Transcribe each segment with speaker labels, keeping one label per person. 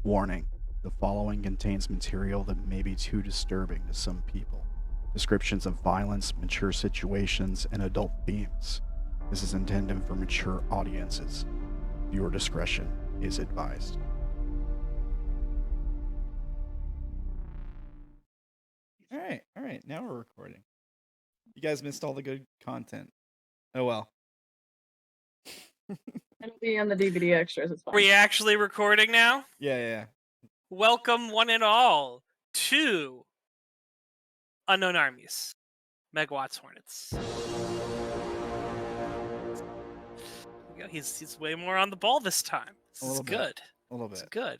Speaker 1: Warning: the following contains material that may be too disturbing to some people. Descriptions of violence, mature situations, and adult themes. This is intended for mature audiences. Viewer discretion is advised.
Speaker 2: All right. Now we're recording. You guys missed all the good content. Oh well.
Speaker 3: It'll be on the DVD extras. It's fine.
Speaker 4: Are we actually recording now?
Speaker 2: Yeah.
Speaker 4: Welcome, one and all, to Unknown Armies, Megawatts Hornets. Yeah, he's way more on the ball this time. This is good.
Speaker 2: A little bit.
Speaker 4: It's good.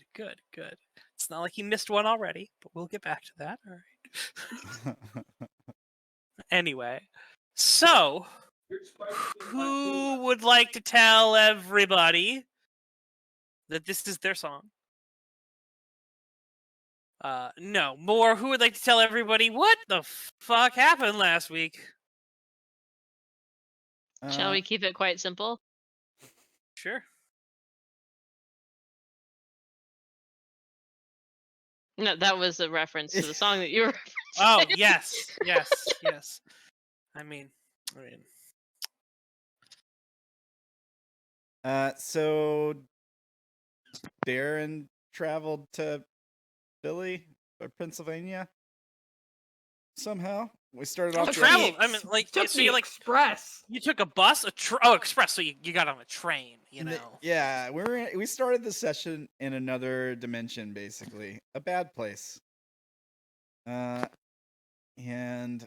Speaker 4: It's not like he missed one already, but we'll get back to that. All right. Anyway, so who would like to tell everybody that this is their song? No. More, who would like to tell everybody what the fuck happened last week?
Speaker 5: Shall we keep it quite simple?
Speaker 4: Sure.
Speaker 5: No, that was a reference to the song that you were referencing.
Speaker 4: Oh, yes. I mean.
Speaker 2: So Darren traveled to Philly or Pennsylvania somehow. We started off
Speaker 4: travel. I mean, like,
Speaker 3: took
Speaker 4: so
Speaker 3: the
Speaker 4: you like
Speaker 3: express.
Speaker 4: you took a bus, express. So you got on a train, you know.
Speaker 2: Yeah, we started the session in another dimension, basically a bad place. So we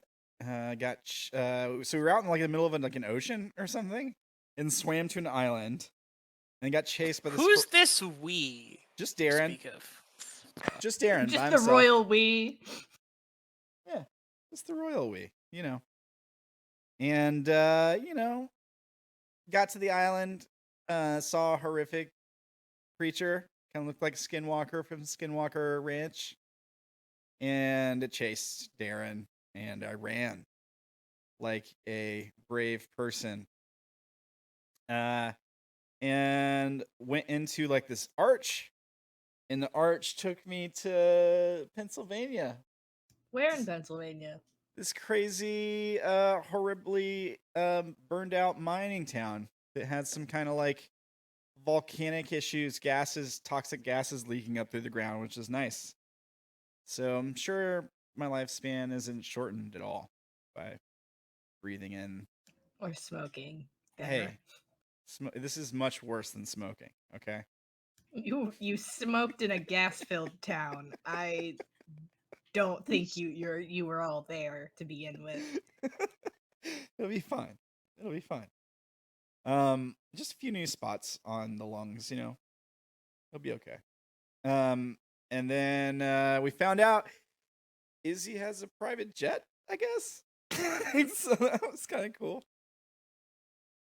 Speaker 2: were out in like the middle of an ocean or something, and swam to an island, and got chased by this.
Speaker 4: Who's this we?
Speaker 2: Just Darren.
Speaker 4: Speak of.
Speaker 2: Just Darren.
Speaker 3: Just
Speaker 2: by
Speaker 3: the
Speaker 2: himself.
Speaker 3: royal we.
Speaker 2: Yeah, just the royal we. And got to the island, saw a horrific creature, kind of looked like a skinwalker from Skinwalker Ranch, and it chased Darren, and I ran like a brave person, and went into like this arch, and the arch took me to Pennsylvania.
Speaker 3: Where in Pennsylvania?
Speaker 2: This crazy, horribly burned out mining town that had some kind of like volcanic issues, toxic gases leaking up through the ground, which is nice. So I'm sure my lifespan isn't shortened at all by breathing in
Speaker 3: Or smoking.
Speaker 2: Hey, this is much worse than smoking. Okay.
Speaker 3: You smoked in a gas-filled town. I don't think you were all there to begin with.
Speaker 2: It'll be fine. Just a few new spots on the lungs, It'll be okay. And then we found out Izzy has a private jet, I guess. So that was kind of cool.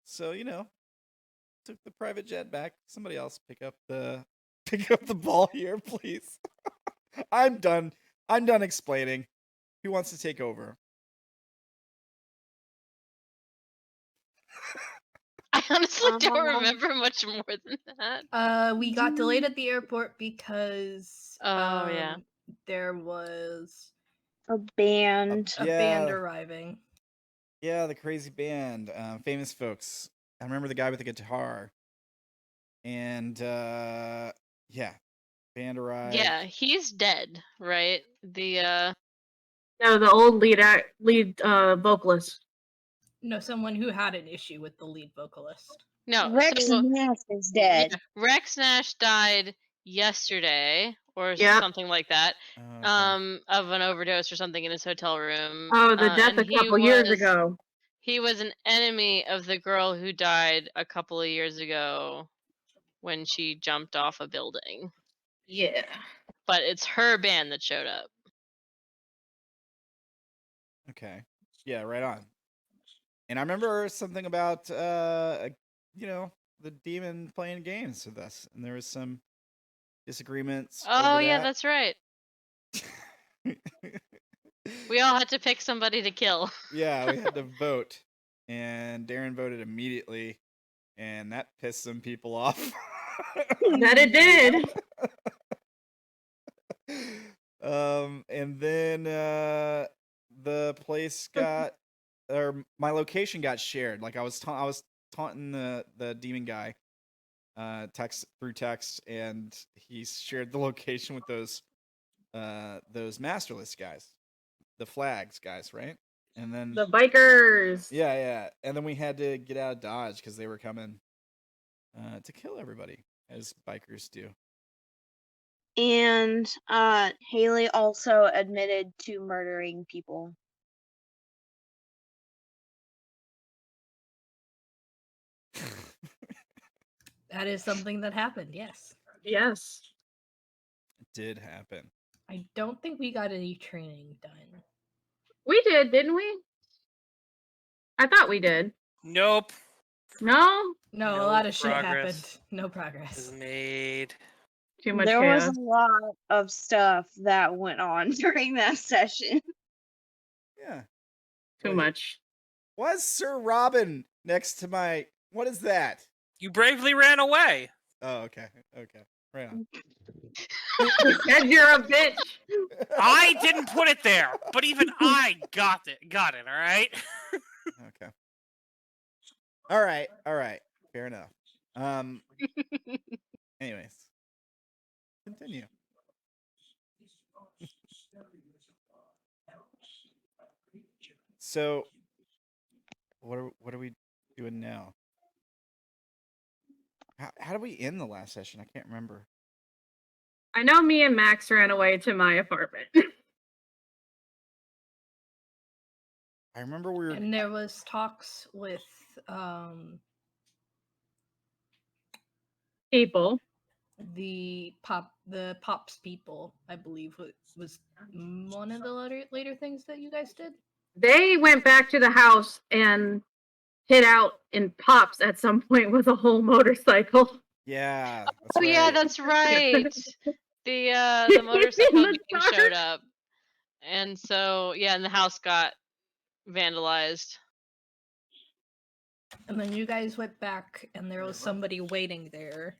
Speaker 2: So, took the private jet back. Somebody else pick up the ball here, please. I'm done explaining. Who wants to take over?
Speaker 5: I honestly don't remember much more than that.
Speaker 3: We got delayed at the airport because
Speaker 5: yeah,
Speaker 3: there was
Speaker 6: a band.
Speaker 3: A band arriving.
Speaker 2: Yeah, the crazy band, famous folks. I remember the guy with the guitar. And band arrived.
Speaker 5: Yeah, he's dead, right?
Speaker 7: No, the old lead vocalist.
Speaker 3: No, someone who had an issue with the lead vocalist.
Speaker 5: No,
Speaker 6: Rex Nash is dead.
Speaker 5: Yeah, Rex Nash died yesterday or something like that.
Speaker 2: Okay.
Speaker 5: Of an overdose or something in his hotel room.
Speaker 7: Oh, the death a couple years ago.
Speaker 5: He was an enemy of the girl who died a couple of years ago when she jumped off a building.
Speaker 7: Yeah.
Speaker 5: But it's her band that showed up.
Speaker 2: Okay. Yeah, right on. And I remember something about the demon playing games with us, and there was some disagreements.
Speaker 5: Oh
Speaker 2: over
Speaker 5: yeah,
Speaker 2: that.
Speaker 5: that's right. We all had to pick somebody to kill.
Speaker 2: Yeah, we had to vote, and Darren voted immediately, and that pissed some people off.
Speaker 7: That it did.
Speaker 2: And then the place got, or my location got shared. Like I was taunting the demon guy, through text, and he shared the location with those masterless guys, the flags guys, right? And then
Speaker 7: The bikers.
Speaker 2: yeah, and then we had to get out of Dodge because they were coming to kill everybody, as bikers do.
Speaker 6: And Haley also admitted to murdering people.
Speaker 3: That is something that happened, yes.
Speaker 7: Yes.
Speaker 2: It did happen.
Speaker 3: I don't think we got any training done.
Speaker 7: We did, didn't we? I thought we did.
Speaker 4: Nope.
Speaker 7: No?
Speaker 3: No, a
Speaker 4: No
Speaker 3: lot of shit happened.
Speaker 4: progress
Speaker 3: No
Speaker 4: Is
Speaker 3: progress.
Speaker 4: made.
Speaker 7: Too much
Speaker 6: There
Speaker 7: chaos.
Speaker 6: was a lot of stuff that went on during that session.
Speaker 2: Yeah.
Speaker 7: Too
Speaker 2: Wait,
Speaker 7: much.
Speaker 2: why is Sir Robin next to my? What is that?
Speaker 4: You bravely ran away.
Speaker 2: Oh, okay. Right on.
Speaker 7: And you're a bitch.
Speaker 4: I didn't put it there, but even I got it. Got it. All right.
Speaker 2: Okay. All right. Fair enough. Anyways, continue. So, what are we doing now? How do we end the last session? I can't remember.
Speaker 7: I know me and Max ran away to my apartment.
Speaker 2: I remember we were.
Speaker 3: And there was talks with
Speaker 7: People.
Speaker 3: the pops people, I believe was one of the later things that you guys did.
Speaker 7: They went back to the house and hid out in Pops at some point with a whole motorcycle.
Speaker 2: Yeah.
Speaker 5: Oh yeah, that's right. The motorcycle
Speaker 7: the
Speaker 5: gang
Speaker 7: dark.
Speaker 5: showed up, and so yeah, and the house got vandalized.
Speaker 3: And then you guys went back, and there was somebody waiting there.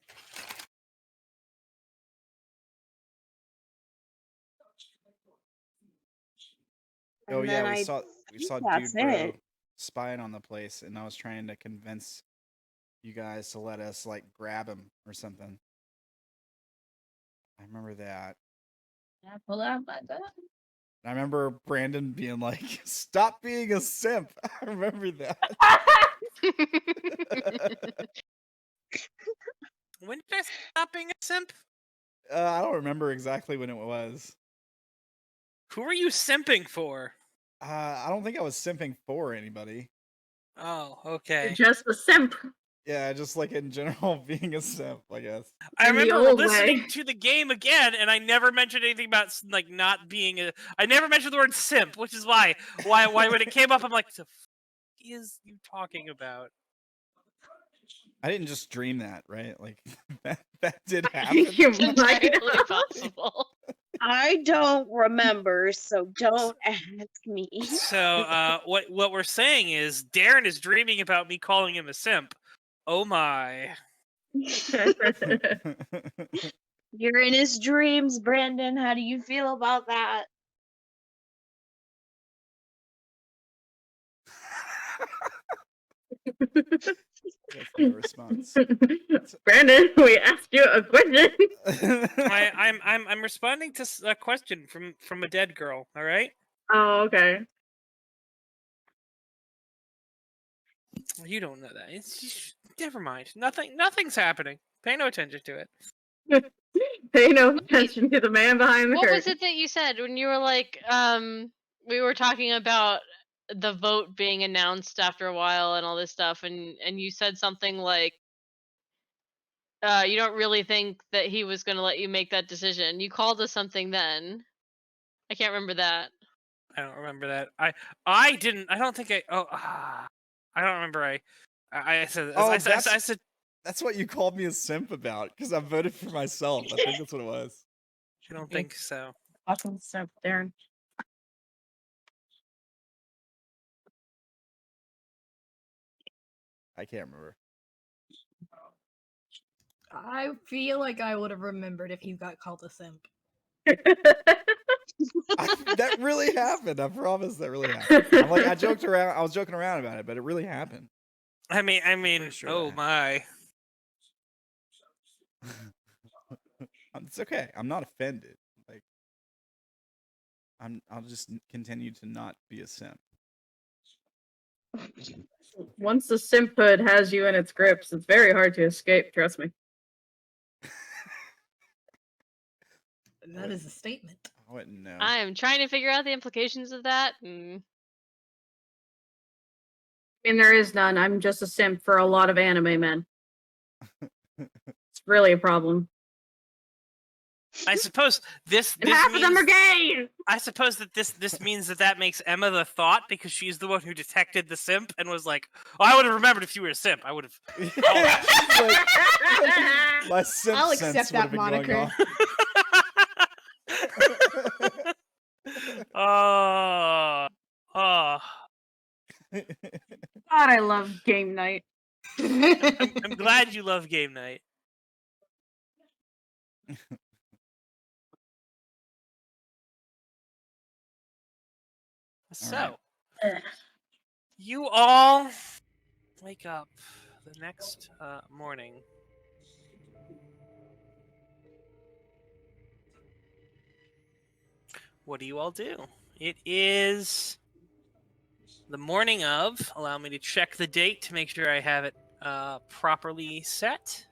Speaker 2: Oh
Speaker 6: And
Speaker 2: yeah,
Speaker 6: then
Speaker 2: we
Speaker 6: I
Speaker 2: saw
Speaker 6: think
Speaker 2: Dude
Speaker 6: that's
Speaker 2: Bro
Speaker 6: it.
Speaker 2: spying on the place, and I was trying to convince you guys to let us like grab him or something. I remember that.
Speaker 3: I pull out my gun.
Speaker 2: I remember Brandon being like, "Stop being a simp." I remember that.
Speaker 4: When did I stop being a simp?
Speaker 2: I don't remember exactly when it was.
Speaker 4: Who are you simping for?
Speaker 2: I don't think I was simping for anybody.
Speaker 4: Oh, okay.
Speaker 7: Just a simp.
Speaker 2: Yeah, just like in general, being a simp, I guess.
Speaker 4: I
Speaker 7: In the
Speaker 4: remember
Speaker 7: old
Speaker 4: listening
Speaker 7: way.
Speaker 4: to the game again, and I never mentioned anything about like not being a. I never mentioned the word simp, which is why when it came up, I'm like, the f is you talking about?
Speaker 2: I didn't just dream that, right? Like that did
Speaker 7: I
Speaker 2: happen.
Speaker 7: think you
Speaker 5: It's
Speaker 7: might
Speaker 5: entirely
Speaker 7: have.
Speaker 5: possible.
Speaker 6: I don't remember, so don't ask me.
Speaker 4: So, what we're saying is Darren is dreaming about me calling him a simp. Oh my!
Speaker 6: You're in his dreams, Brandon. How do you feel about that?
Speaker 2: That's my response.
Speaker 7: Brandon, we asked you a question.
Speaker 4: I'm responding to a question from a dead girl. All right.
Speaker 7: Oh, okay.
Speaker 4: You don't know that. It's just, never mind. Nothing's happening. Pay no attention to it.
Speaker 7: Pay no attention to the man behind the
Speaker 5: What
Speaker 7: curtain.
Speaker 5: was it that you said when you were like, we were talking about the vote being announced after a while and all this stuff, and you said something like, you don't really think that he was going to let you make that decision. You called us something then. I can't remember that.
Speaker 4: I don't remember that. I didn't. I don't think I. Oh, I don't remember. I said.
Speaker 2: Oh,
Speaker 4: I said.
Speaker 2: That's what you called me a simp about, because I voted for myself. I think that's what it was.
Speaker 4: I don't think so.
Speaker 7: Awesome stuff, Darren.
Speaker 2: I can't remember.
Speaker 3: I feel like I would have remembered if you got called a simp.
Speaker 2: That really happened. I promise that really happened. I'm like, I joked around. I was joking around about it, but it really happened.
Speaker 4: I mean,
Speaker 2: Pretty sure
Speaker 4: oh
Speaker 2: that
Speaker 4: my.
Speaker 2: It's okay. I'm not offended. Like, I'll just continue to not be a simp.
Speaker 7: Once the simphood has you in its grips, it's very hard to escape, trust me.
Speaker 3: That is a statement.
Speaker 2: I wouldn't know.
Speaker 5: I am trying to figure out the implications of that. And
Speaker 7: I mean, there is none. I'm just a simp for a lot of anime men. It's really a problem.
Speaker 4: I suppose this
Speaker 7: Half
Speaker 4: means,
Speaker 7: of them are gay!
Speaker 4: I suppose that this means that makes Emma the thought because she's the one who detected the simp and was like, oh, I would have remembered if you were a simp. I would have.
Speaker 2: My simp
Speaker 3: I'll
Speaker 2: sense
Speaker 3: accept
Speaker 2: would have
Speaker 3: that
Speaker 2: been going
Speaker 3: moniker.
Speaker 4: Oh.
Speaker 7: God, I love game night.
Speaker 4: I'm glad you love game night. So, you all wake up the next morning. What do you all do? It is the morning of. Allow me to check the date to make sure I have it properly set.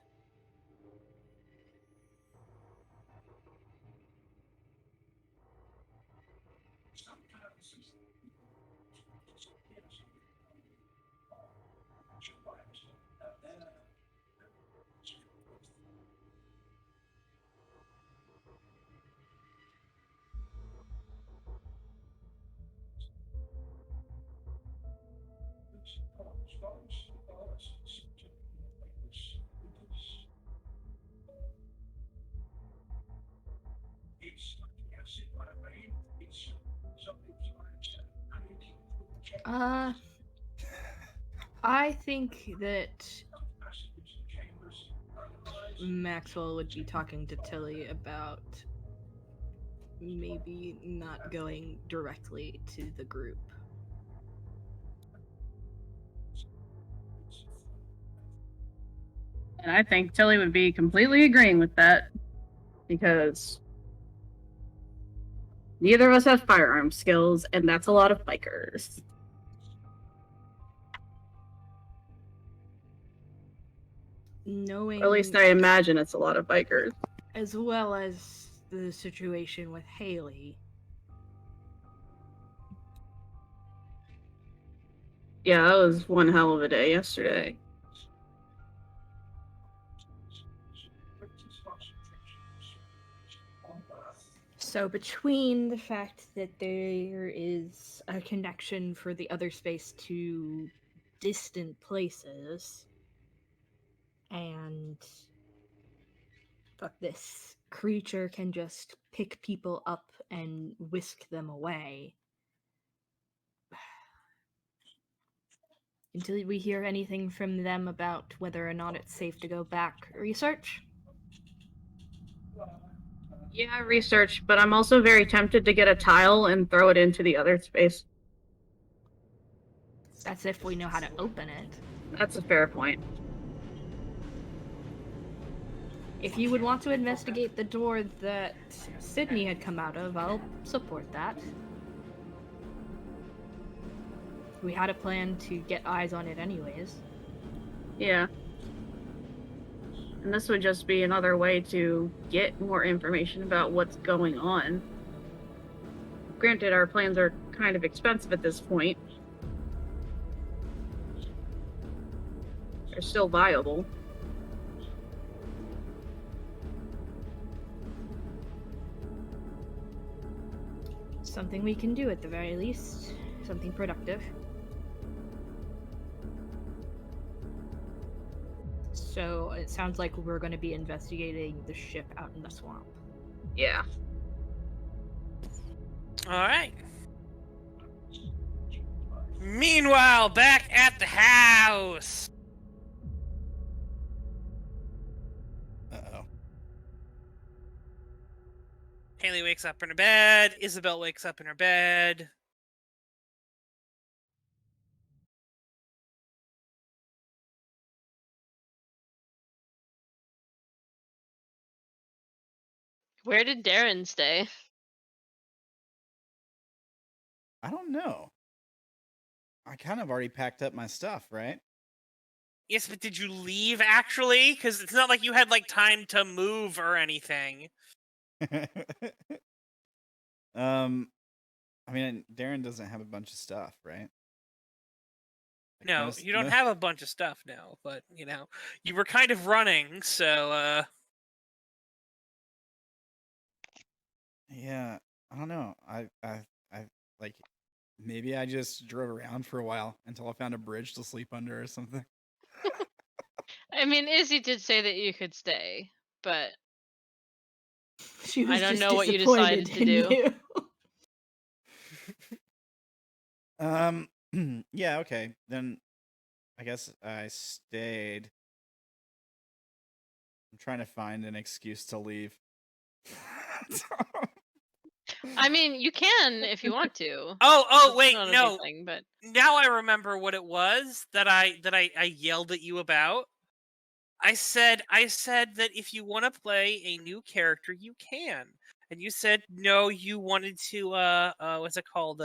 Speaker 3: I think that Maxwell would be talking to Tilly about maybe not going directly to the group.
Speaker 7: And I think Tilly would be completely agreeing with that. Because neither of us have firearm skills, and that's a lot of bikers.
Speaker 3: Knowing,
Speaker 7: Or at least I imagine it's a lot of bikers.
Speaker 3: as well as the situation with Haley.
Speaker 7: Yeah, that was one hell of a day yesterday.
Speaker 3: So between the fact that there is a connection for the other space to distant places, and this creature can just pick people up and whisk them away. Until we hear anything from them about whether or not it's safe to go back research?
Speaker 7: Yeah, research, but I'm also very tempted to get a tile and throw it into the other space.
Speaker 3: That's if we know how to open it.
Speaker 7: That's a fair point.
Speaker 3: If you would want to investigate the door that Sydney had come out of, I'll support that. We had a plan to get eyes on it anyways.
Speaker 7: Yeah. And this would just be another way to get more information about what's going on. Granted, our plans are kind of expensive at this point. They're still viable.
Speaker 3: Something we can do at the very least. Something productive. So it sounds like we're going to be investigating the ship out in the swamp.
Speaker 7: Yeah.
Speaker 4: All right. Meanwhile, back at the house.
Speaker 2: Uh-oh.
Speaker 4: Hey, Bailey wakes up in her bed. Isobel wakes up in her bed.
Speaker 5: Where did Darren stay?
Speaker 2: I don't know. I kind of already packed up my stuff, right?
Speaker 4: Yes, but did you leave actually? Because it's not like you had like time to move or anything.
Speaker 2: I mean, Darren doesn't have a bunch of stuff, right? Like
Speaker 4: No,
Speaker 2: most-
Speaker 4: you don't
Speaker 2: mo-
Speaker 4: have a bunch of stuff now, but you were kind of running, so
Speaker 2: Yeah, I don't know. I like maybe I just drove around for a while until I found a bridge to sleep under or something.
Speaker 5: I mean, Izzy did say that you could stay, but
Speaker 3: She
Speaker 5: I
Speaker 3: was
Speaker 5: don't
Speaker 3: just
Speaker 5: know what you
Speaker 3: disappointed
Speaker 5: decided to
Speaker 3: in
Speaker 5: do.
Speaker 3: you.
Speaker 2: Yeah, okay. Then I guess I stayed. I'm trying to find an excuse to leave.
Speaker 5: I mean, you can if you want to.
Speaker 4: oh
Speaker 5: It's
Speaker 4: wait,
Speaker 5: not a big
Speaker 4: no.
Speaker 5: thing, but
Speaker 4: Now I remember what it was that I yelled at you about. I said that if you want to play a new character, you can. And you said no, you wanted to what's it called?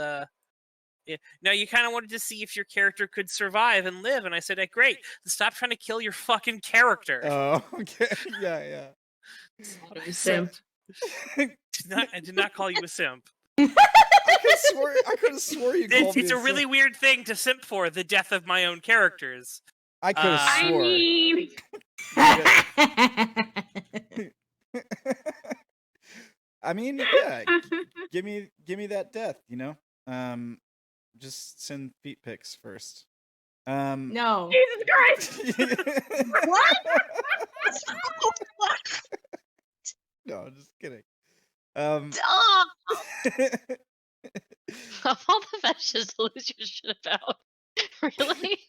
Speaker 4: Yeah. No, you kind of wanted to see if your character could survive and live, and I said, great, stop trying to kill your fucking character.
Speaker 2: Oh, okay. Yeah.
Speaker 7: Simp.
Speaker 4: I did not call you a simp.
Speaker 2: I could have swore you called me
Speaker 4: It's a really
Speaker 2: simp.
Speaker 4: weird thing to simp for, the death of my own characters.
Speaker 2: I could have
Speaker 7: I
Speaker 2: swore.
Speaker 7: mean,
Speaker 2: I mean, yeah. Give me that death, just send feet pics first.
Speaker 3: No.
Speaker 7: Jesus Christ!
Speaker 6: What?
Speaker 2: No, just kidding.
Speaker 6: Stop!
Speaker 5: of all the fetishes to lose your shit about, really?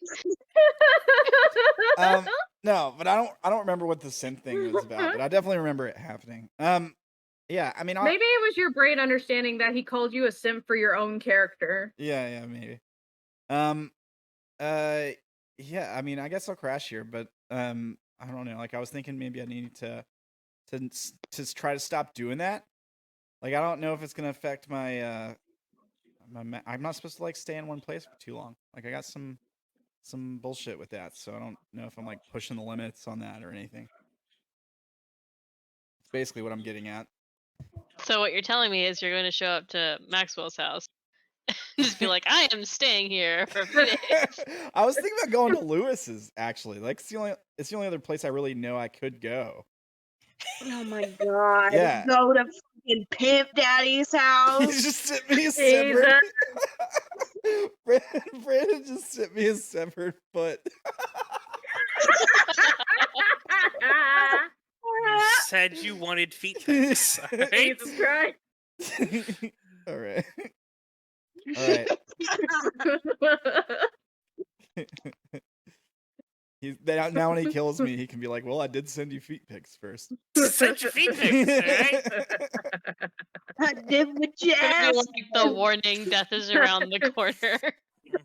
Speaker 2: No, but I don't remember what the synth thing was about, but I definitely remember it happening. Yeah, I mean,
Speaker 7: Maybe it was your brain understanding that he called you a simp for your own character.
Speaker 2: yeah, maybe. Yeah, I mean, I guess I'll crash here, but I don't know. Like, I was thinking maybe I need to try to stop doing that. Like, I don't know if it's gonna affect my I'm not supposed to like stay in one place for too long. Like, I got some bullshit with that, so I don't know if I'm like pushing the limits on that or anything. It's basically what I'm getting at.
Speaker 5: So what you're telling me is you're going to show up to Maxwell's house and just be like, I am staying here for a few days.
Speaker 2: I was thinking about going to Lewis's actually. Like, it's the only other place I really know I could go.
Speaker 6: Oh my god.
Speaker 2: Yeah.
Speaker 6: Go to fucking Pimp Daddy's house.
Speaker 2: He just sent me a severed. Brandon just sent me a severed foot.
Speaker 4: You said you wanted feet pics, right?
Speaker 7: Jesus Christ!
Speaker 2: All right. Now when he kills me, he can be like, "Well, I did send you feet pics first."
Speaker 4: Send your feet pics, alright?
Speaker 6: I did with
Speaker 5: It'd be
Speaker 6: Jazz.
Speaker 5: like the warning, death is around the corner.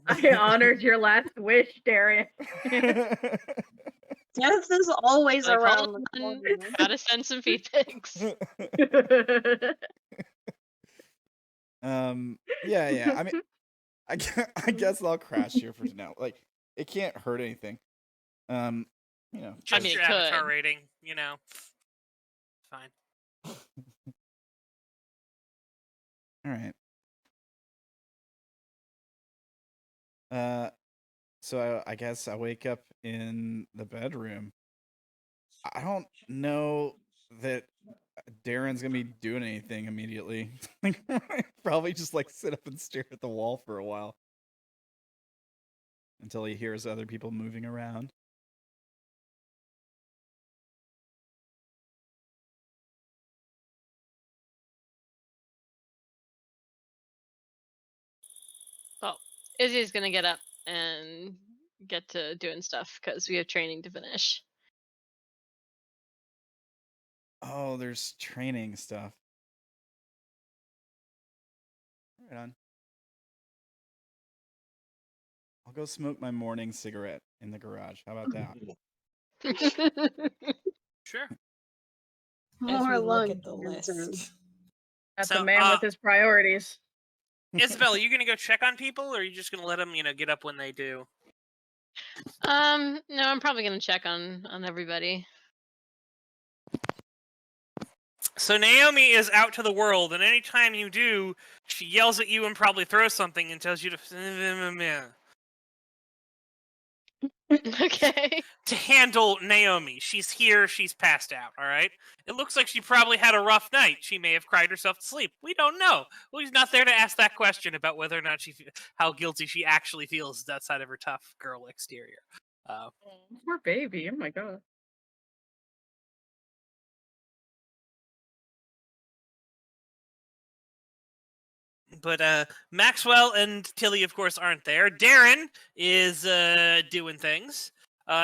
Speaker 7: I honored your last wish, Darren.
Speaker 6: Death is always
Speaker 5: Like,
Speaker 6: around
Speaker 5: hold
Speaker 6: the
Speaker 5: on,
Speaker 6: corner.
Speaker 5: gotta send some feet pics.
Speaker 2: Yeah. I mean, I guess I'll crash here for now. Like, it can't hurt anything.
Speaker 4: Just
Speaker 5: mean,
Speaker 4: your
Speaker 5: it
Speaker 4: avatar
Speaker 5: could.
Speaker 4: rating, fine.
Speaker 2: All right. So I guess I wake up in the bedroom. I don't know that Darren's gonna be doing anything immediately. Probably just like sit up and stare at the wall for a while until he hears other people moving around.
Speaker 5: Well, Izzy's gonna get up and get to doing stuff because we have training to finish.
Speaker 2: Oh, there's training stuff. Right on. I'll go smoke my morning cigarette in the garage. How about that?
Speaker 4: Sure.
Speaker 3: As
Speaker 6: More
Speaker 3: we look
Speaker 6: lung
Speaker 3: at the
Speaker 6: cancer.
Speaker 3: list.
Speaker 7: That's
Speaker 4: So,
Speaker 7: a man with his priorities.
Speaker 4: Isabel, are you gonna go check on people, or are you just gonna let them, get up when they do?
Speaker 5: No, I'm probably gonna check on everybody.
Speaker 4: So Naomi is out to the world, and anytime you do, she yells at you and probably throws something and tells you
Speaker 5: Okay.
Speaker 4: to handle Naomi. She's here, she's passed out, all right? It looks like she probably had a rough night. She may have cried herself to sleep. We don't know. Well, he's not there to ask that question about whether or not how guilty she actually feels outside of her tough girl exterior.
Speaker 7: Poor baby. Oh my god.
Speaker 4: But Maxwell and Tilly, of course, aren't there. Darren is doing things.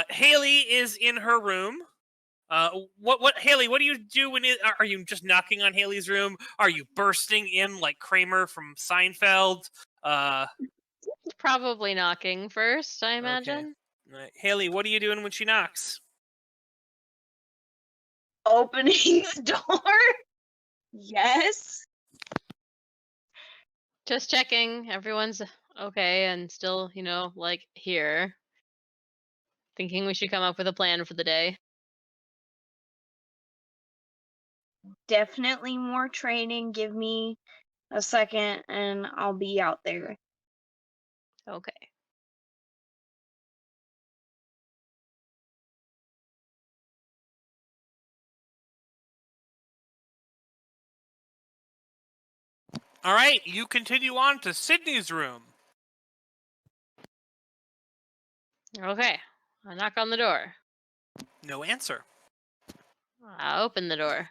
Speaker 4: Haley is in her room. What Haley? What do you do when are you just knocking on Haley's room? Are you bursting in like Kramer from Seinfeld?
Speaker 5: Probably knocking first, I
Speaker 4: Okay.
Speaker 5: imagine.
Speaker 4: Right. Haley, what are you doing when she knocks?
Speaker 6: Opening the door? Yes.
Speaker 5: Just checking everyone's okay and still, like here. Thinking we should come up with a plan for the day.
Speaker 6: Definitely more training. Give me a second and I'll be out there.
Speaker 5: Okay.
Speaker 4: All right, you continue on to Sydney's room.
Speaker 5: Okay. I knock on the door.
Speaker 4: No answer.
Speaker 5: I open the door.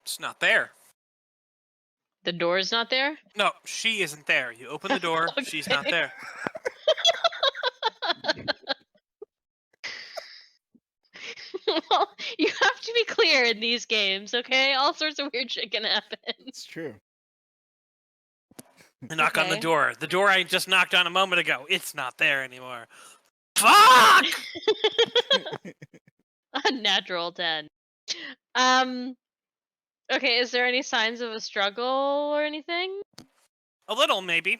Speaker 4: It's not there.
Speaker 5: The door's not there?
Speaker 4: No, she isn't there. You open the door. She's not
Speaker 5: Okay.
Speaker 4: there.
Speaker 5: Well, you have to be clear in these games, okay? All sorts of weird shit can happen.
Speaker 2: It's true.
Speaker 4: I knock on the
Speaker 5: Okay.
Speaker 4: door. The door I just knocked on a moment ago. It's not there anymore. Fuck!
Speaker 5: A natural 10. Okay, is there any signs of a struggle or anything?
Speaker 4: A little, maybe.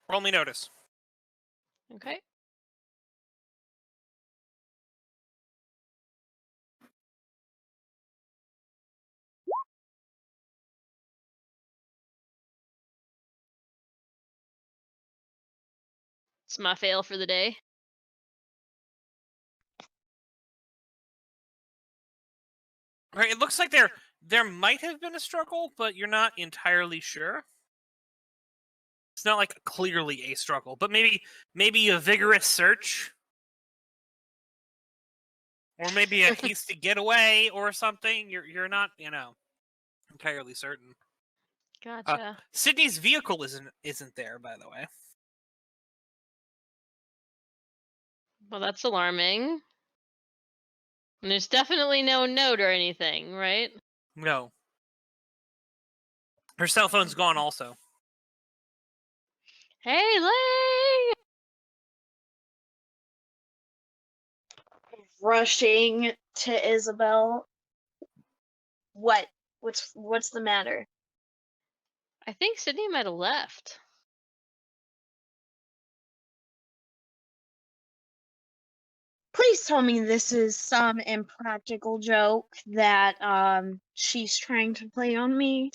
Speaker 4: Roll me notice.
Speaker 5: Okay. It's my fail for the day.
Speaker 4: Right, it looks like there might have been a struggle, but you're not entirely sure. It's not like clearly a struggle, but maybe a vigorous search, or maybe a hasty getaway or something. You're not entirely certain.
Speaker 5: Gotcha.
Speaker 4: Sydney's vehicle isn't there, by the way.
Speaker 5: Well, that's alarming. And there's definitely no note or anything, right?
Speaker 4: No. Her cell phone's gone also.
Speaker 5: Hey, Lay!
Speaker 6: Rushing to Isobel. What? What's the matter?
Speaker 5: I think Sydney might have left.
Speaker 6: Please tell me this is some impractical joke that she's trying to play on me.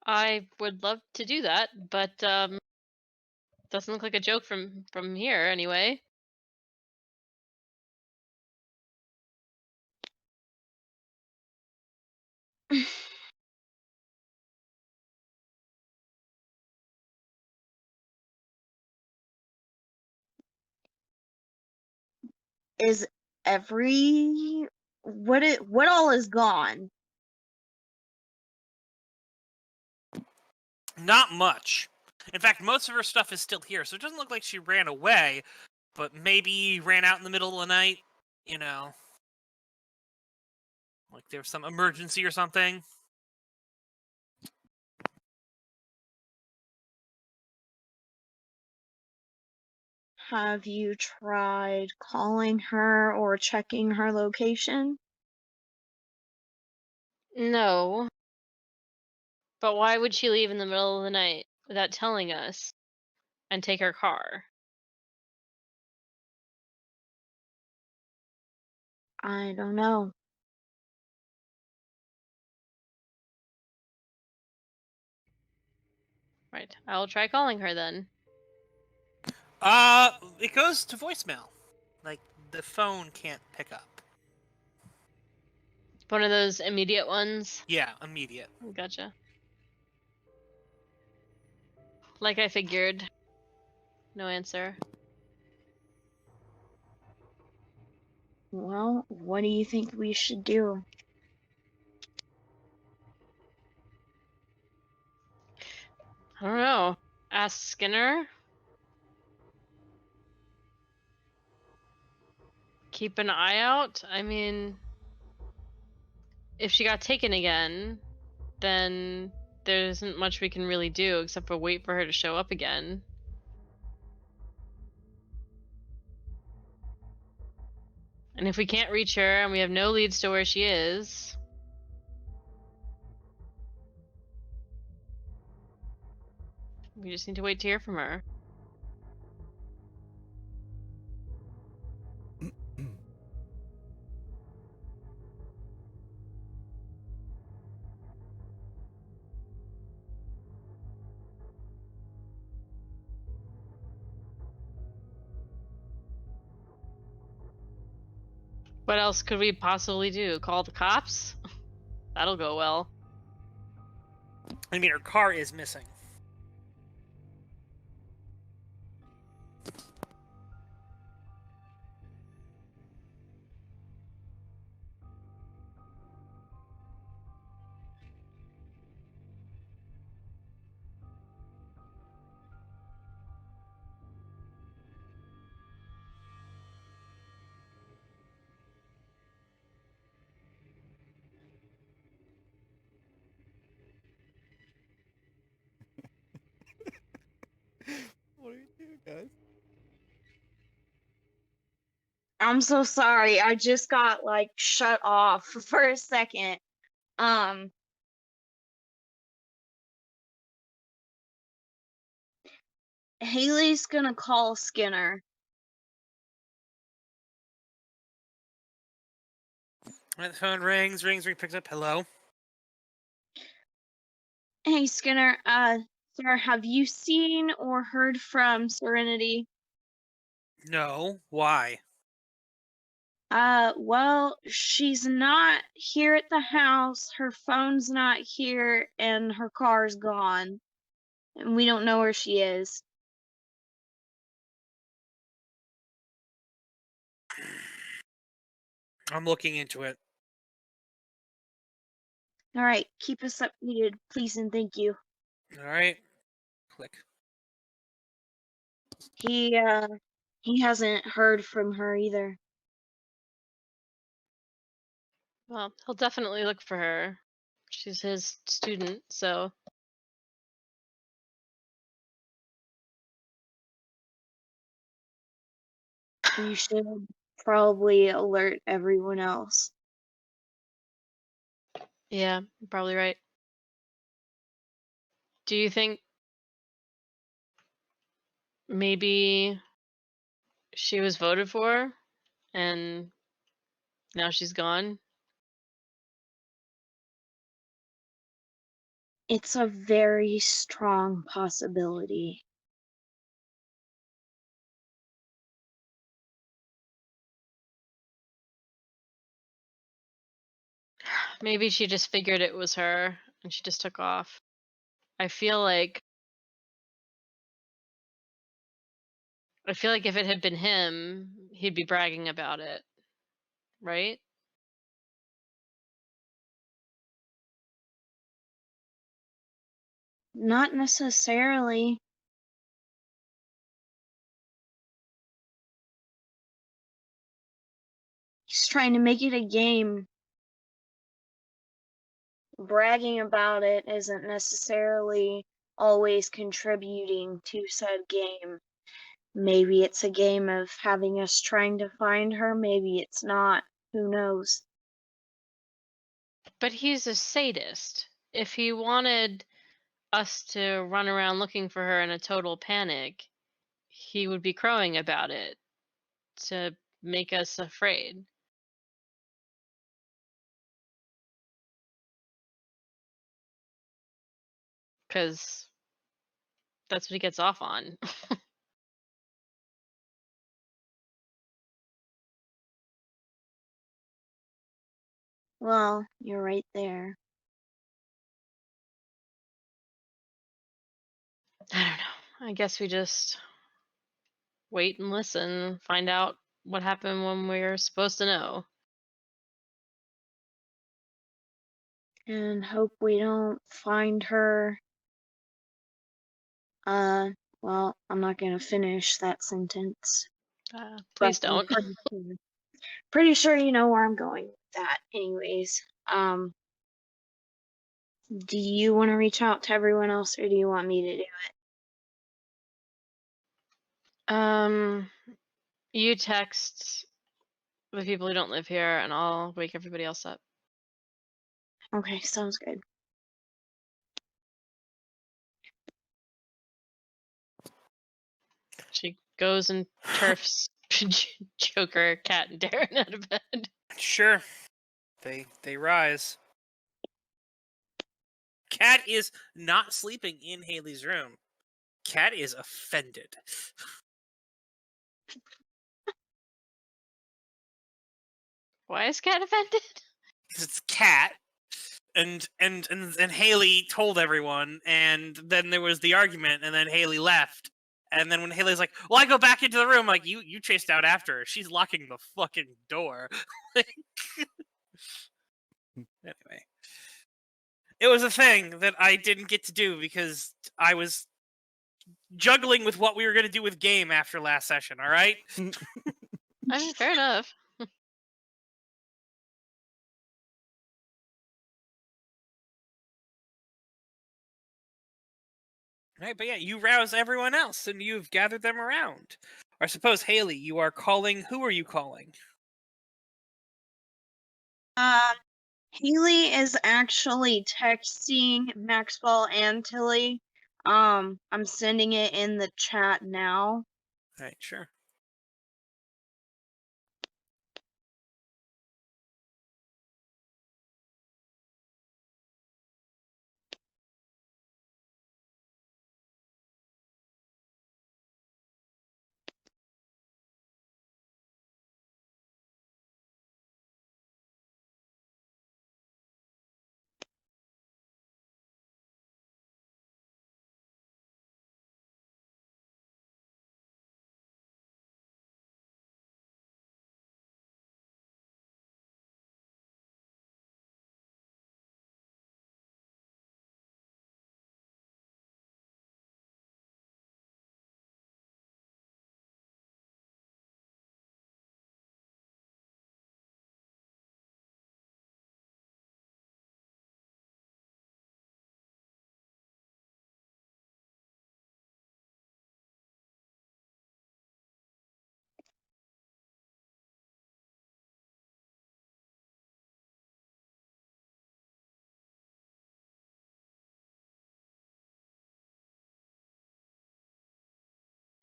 Speaker 5: I would love to do that, but doesn't look like a joke from here anyway.
Speaker 6: Is what all is gone?
Speaker 4: Not much. In fact, most of her stuff is still here, so it doesn't look like she ran away, but maybe ran out in the middle of the night, like there was some emergency or something.
Speaker 6: have you tried calling her or checking her location?
Speaker 5: No. But why would she leave in the middle of the night without telling us and take our car?
Speaker 6: I don't know.
Speaker 5: Right. I'll try calling her then.
Speaker 4: It goes to voicemail. Like, the phone can't pick up.
Speaker 5: One of those immediate ones.
Speaker 4: Yeah, immediate.
Speaker 5: Gotcha. Like I figured. No answer.
Speaker 6: Well, what do you think we should do?
Speaker 5: I don't know. Ask Skinner? Keep an eye out? I mean, if she got taken again, then there isn't much we can really do except for wait for her to show up again. And if we can't reach her and we have no leads to where she is, we just need to wait to hear from her. What else could we possibly do? Call the cops? That'll go well.
Speaker 4: I mean, her car is missing.
Speaker 2: What do you do, guys?
Speaker 6: I'm so sorry. I just got like shut off for a second. Haley's gonna call Skinner.
Speaker 4: The phone rings, picks up. Hello?
Speaker 6: Hey Skinner, sir, have you seen or heard from Serenity?
Speaker 4: No. Why?
Speaker 6: Well, she's not here at the house, her phone's not here, and her car's gone. And we don't know where she is.
Speaker 4: I'm looking into it.
Speaker 6: Alright, keep us updated, please and thank you.
Speaker 4: Alright. Click.
Speaker 6: He hasn't heard from her either.
Speaker 5: Well, he'll definitely look for her. She's his student, so.
Speaker 6: You should probably alert everyone else.
Speaker 5: Yeah, you're probably right. Do you think maybe she was voted for and now she's gone?
Speaker 6: It's a very strong possibility.
Speaker 5: Maybe she just figured it was her and she just took off. I feel like if it had been him, he'd be bragging about it. Right?
Speaker 6: Not necessarily. He's trying to make it a game. Bragging about it isn't necessarily always contributing to said game. Maybe it's a game of having us trying to find her. Maybe it's not. Who knows?
Speaker 5: But he's a sadist. If he wanted us to run around looking for her in a total panic, he would be crowing about it to make us afraid. Because that's what he gets off on.
Speaker 6: Well, you're right there.
Speaker 5: I don't know. I guess we just wait and listen, find out what happened when we're supposed to know.
Speaker 6: And hope we don't find her. Well, I'm not gonna finish that sentence.
Speaker 5: Please
Speaker 6: but I'm
Speaker 5: don't.
Speaker 6: pretty sure you know where I'm going with that. Anyways, do you want to reach out to everyone else, or do you want me to do it?
Speaker 5: You text the people who don't live here, and I'll wake everybody else up.
Speaker 6: Okay, sounds good.
Speaker 5: She goes and turfs Joker, Cat, and Darren out of bed.
Speaker 4: Sure. They rise. Cat is not sleeping in Haley's room. Cat is offended.
Speaker 5: Why is Cat offended?
Speaker 4: Because it's Cat. And Haley told everyone, and then there was the argument, and then Haley left. And then when Haley's like, well, I go back into the room, like, you chased out after her. She's locking the fucking door. Anyway. It was a thing that I didn't get to do because I was juggling with what we were going to do with game after last session, all right?
Speaker 5: I mean, fair enough.
Speaker 4: Right, but yeah, you rouse everyone else and you've gathered them around. Or I suppose, Haley, you are calling. Who are you calling?
Speaker 6: Haley is actually texting Maxwell and Tilly. I'm sending it in the chat now.
Speaker 4: All right, sure.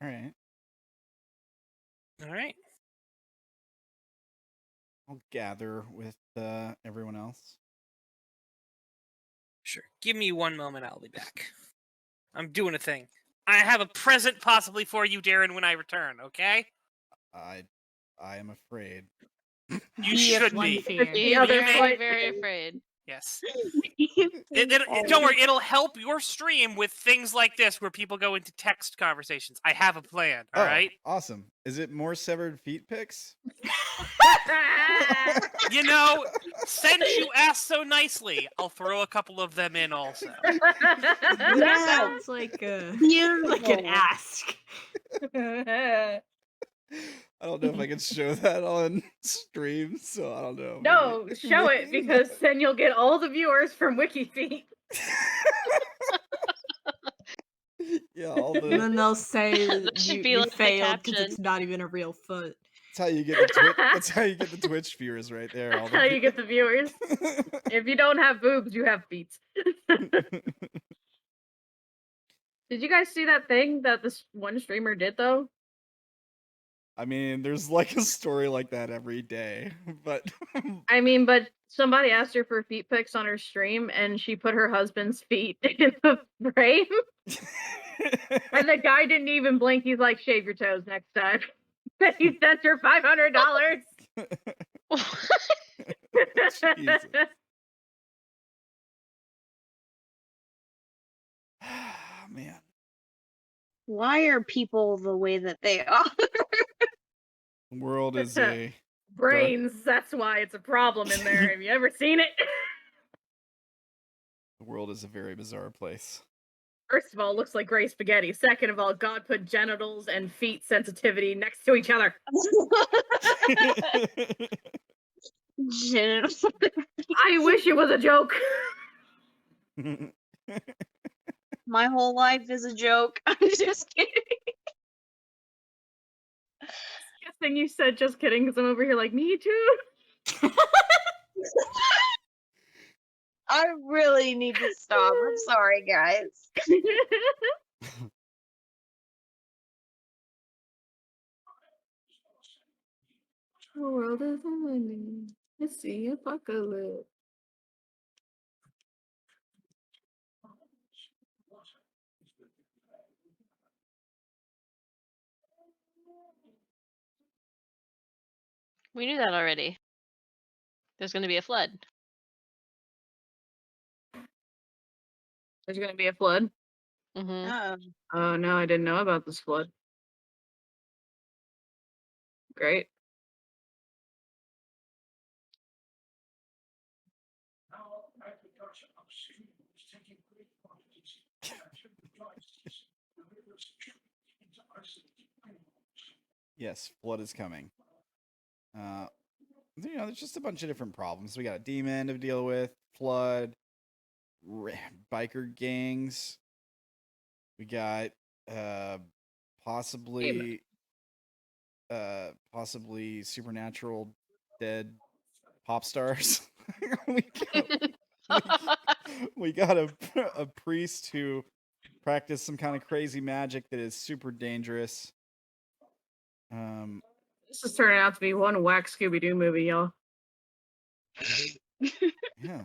Speaker 2: All right.
Speaker 4: All right.
Speaker 2: I'll gather with everyone else.
Speaker 4: Sure. Give me 1 moment. I'll be back. I'm doing a thing. I have a present possibly for you, Darren, when I return, okay?
Speaker 2: I am afraid.
Speaker 4: You
Speaker 3: He has
Speaker 4: should
Speaker 3: one
Speaker 4: be.
Speaker 3: fear.
Speaker 5: Be
Speaker 7: other
Speaker 5: very,
Speaker 7: side.
Speaker 5: very afraid.
Speaker 4: Yes. Don't worry, it'll help your stream with things like this where people go into text conversations. I have a plan, all right?
Speaker 2: Awesome. Is it more severed feet pics?
Speaker 4: You know, since you asked so nicely, I'll throw a couple of them in also.
Speaker 3: That sounds like like an ask.
Speaker 2: I don't know if I can show that on stream, so I don't know.
Speaker 7: No, show it, because then you'll get all the viewers from WikiFeet.
Speaker 2: Yeah, all
Speaker 3: And then
Speaker 2: the.
Speaker 3: they'll say
Speaker 5: That should
Speaker 3: you,
Speaker 5: be
Speaker 3: you
Speaker 5: like the
Speaker 3: failed because
Speaker 5: caption.
Speaker 3: it's not even a real foot.
Speaker 2: That's how you get the Twitch. That's how you get the Twitch viewers right there. All
Speaker 7: That's how you get the viewers. If you don't have boobs, you have feet. Did you guys see that thing that this one streamer did though?
Speaker 2: I mean, there's like a story like that every day, but
Speaker 7: I mean, but somebody asked her for feet pics on her stream, and she put her husband's feet in the frame. And the guy didn't even blink. He's like, "Shave your toes next time." And he sent her $500.
Speaker 2: Jesus. Man.
Speaker 6: Why are people the way that they are?
Speaker 2: The world is a
Speaker 7: Brains. That's why it's a problem in there. Have you ever seen it?
Speaker 2: the world is a very bizarre place.
Speaker 7: First of all, it looks like gray spaghetti. Second of all, God put genitals and feet sensitivity next to each other.
Speaker 6: Genitals.
Speaker 7: I wish it was a joke.
Speaker 6: My whole life is a joke. I'm just kidding.
Speaker 7: Thing you said, just kidding, because I'm over here like, me too.
Speaker 6: I really need to stop. I'm sorry, guys.
Speaker 7: The world is ending. Let's see apocalypse.
Speaker 5: We knew that already. There's going to be a flood.
Speaker 7: There's gonna be a flood.
Speaker 5: Mm-hmm.
Speaker 7: Oh no, I didn't know about this flood. Great.
Speaker 2: Yes, flood is coming. There's just a bunch of different problems. We got a demon to deal with, flood, biker gangs. We got possibly supernatural dead pop stars. we got a priest who practiced some kind of crazy magic that is super dangerous.
Speaker 7: This is turning out to be one whack Scooby-Doo movie, y'all.
Speaker 2: Yeah.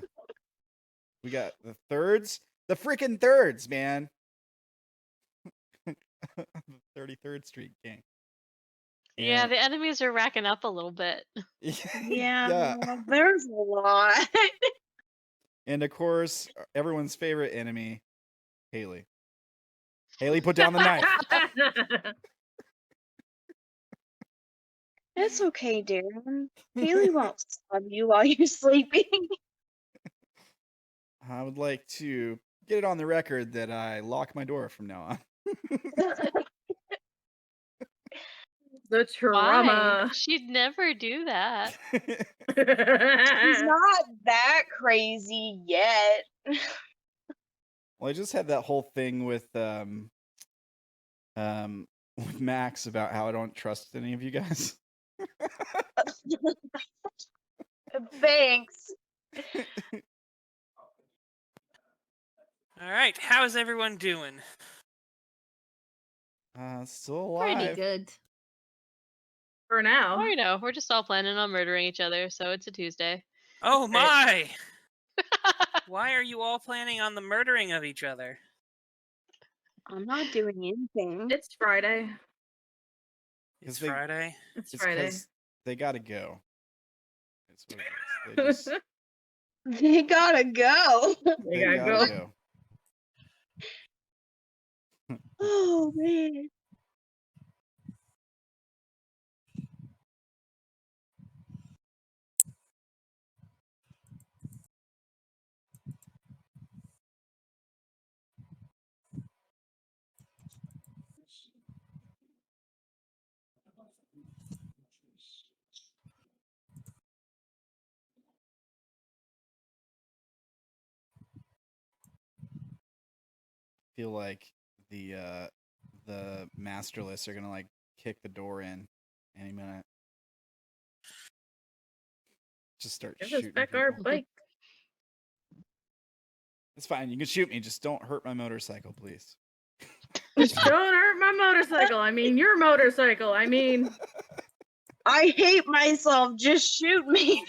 Speaker 2: We got the thirds. The freaking thirds, man. The 33rd Street gang.
Speaker 5: Yeah,
Speaker 2: And-
Speaker 5: the enemies are racking up a little bit.
Speaker 6: Yeah, there's a lot.
Speaker 2: And of course, everyone's favorite enemy, Haley. Haley, put down the knife.
Speaker 6: It's okay, Darren. Haley won't stab you while you're sleeping.
Speaker 2: I would like to get it on the record that I lock my door from now on.
Speaker 7: The trauma.
Speaker 5: Why? She'd never do that.
Speaker 6: He's not that crazy yet.
Speaker 2: Well, I just had that whole thing with Max about how I don't trust any of you guys.
Speaker 6: Thanks.
Speaker 4: All right, how's everyone doing?
Speaker 2: Still alive.
Speaker 3: Pretty good.
Speaker 7: For now.
Speaker 5: Oh, we're just all planning on murdering each other, so it's a Tuesday.
Speaker 4: Oh my! Why are you all planning on the murdering of each other?
Speaker 6: I'm not doing anything.
Speaker 7: It's Friday.
Speaker 4: It's Friday.
Speaker 7: It's
Speaker 2: It's
Speaker 7: Friday.
Speaker 2: 'cause they gotta go. That's what it is.
Speaker 6: They gotta go.
Speaker 7: They gotta go.
Speaker 6: Oh man.
Speaker 2: Feel like the masterless are gonna like kick the door in any minute. Just start
Speaker 7: Give us
Speaker 2: shooting
Speaker 7: back
Speaker 2: people.
Speaker 7: our bike.
Speaker 2: It's fine. You can shoot me. Just don't hurt my motorcycle, please.
Speaker 7: Don't hurt my motorcycle. I mean, your motorcycle. I mean,
Speaker 6: I hate myself. Just shoot me.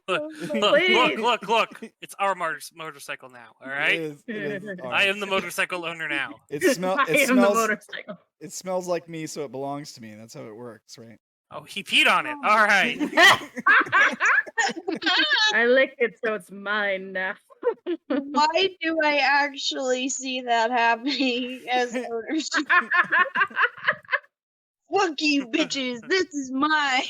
Speaker 7: Please.
Speaker 4: Look. It's our motorcycle now. All right.
Speaker 2: It is
Speaker 4: I
Speaker 2: ours.
Speaker 4: am the motorcycle owner now.
Speaker 2: It
Speaker 7: I
Speaker 2: smells.
Speaker 7: am the motorcycle.
Speaker 2: It smells like me, so it belongs to me. That's how it works, right?
Speaker 4: Oh, he peed on it. All right.
Speaker 7: I licked it, so it's mine now.
Speaker 6: Why do I actually see that happening as ownership? Fuck you, bitches. This is mine.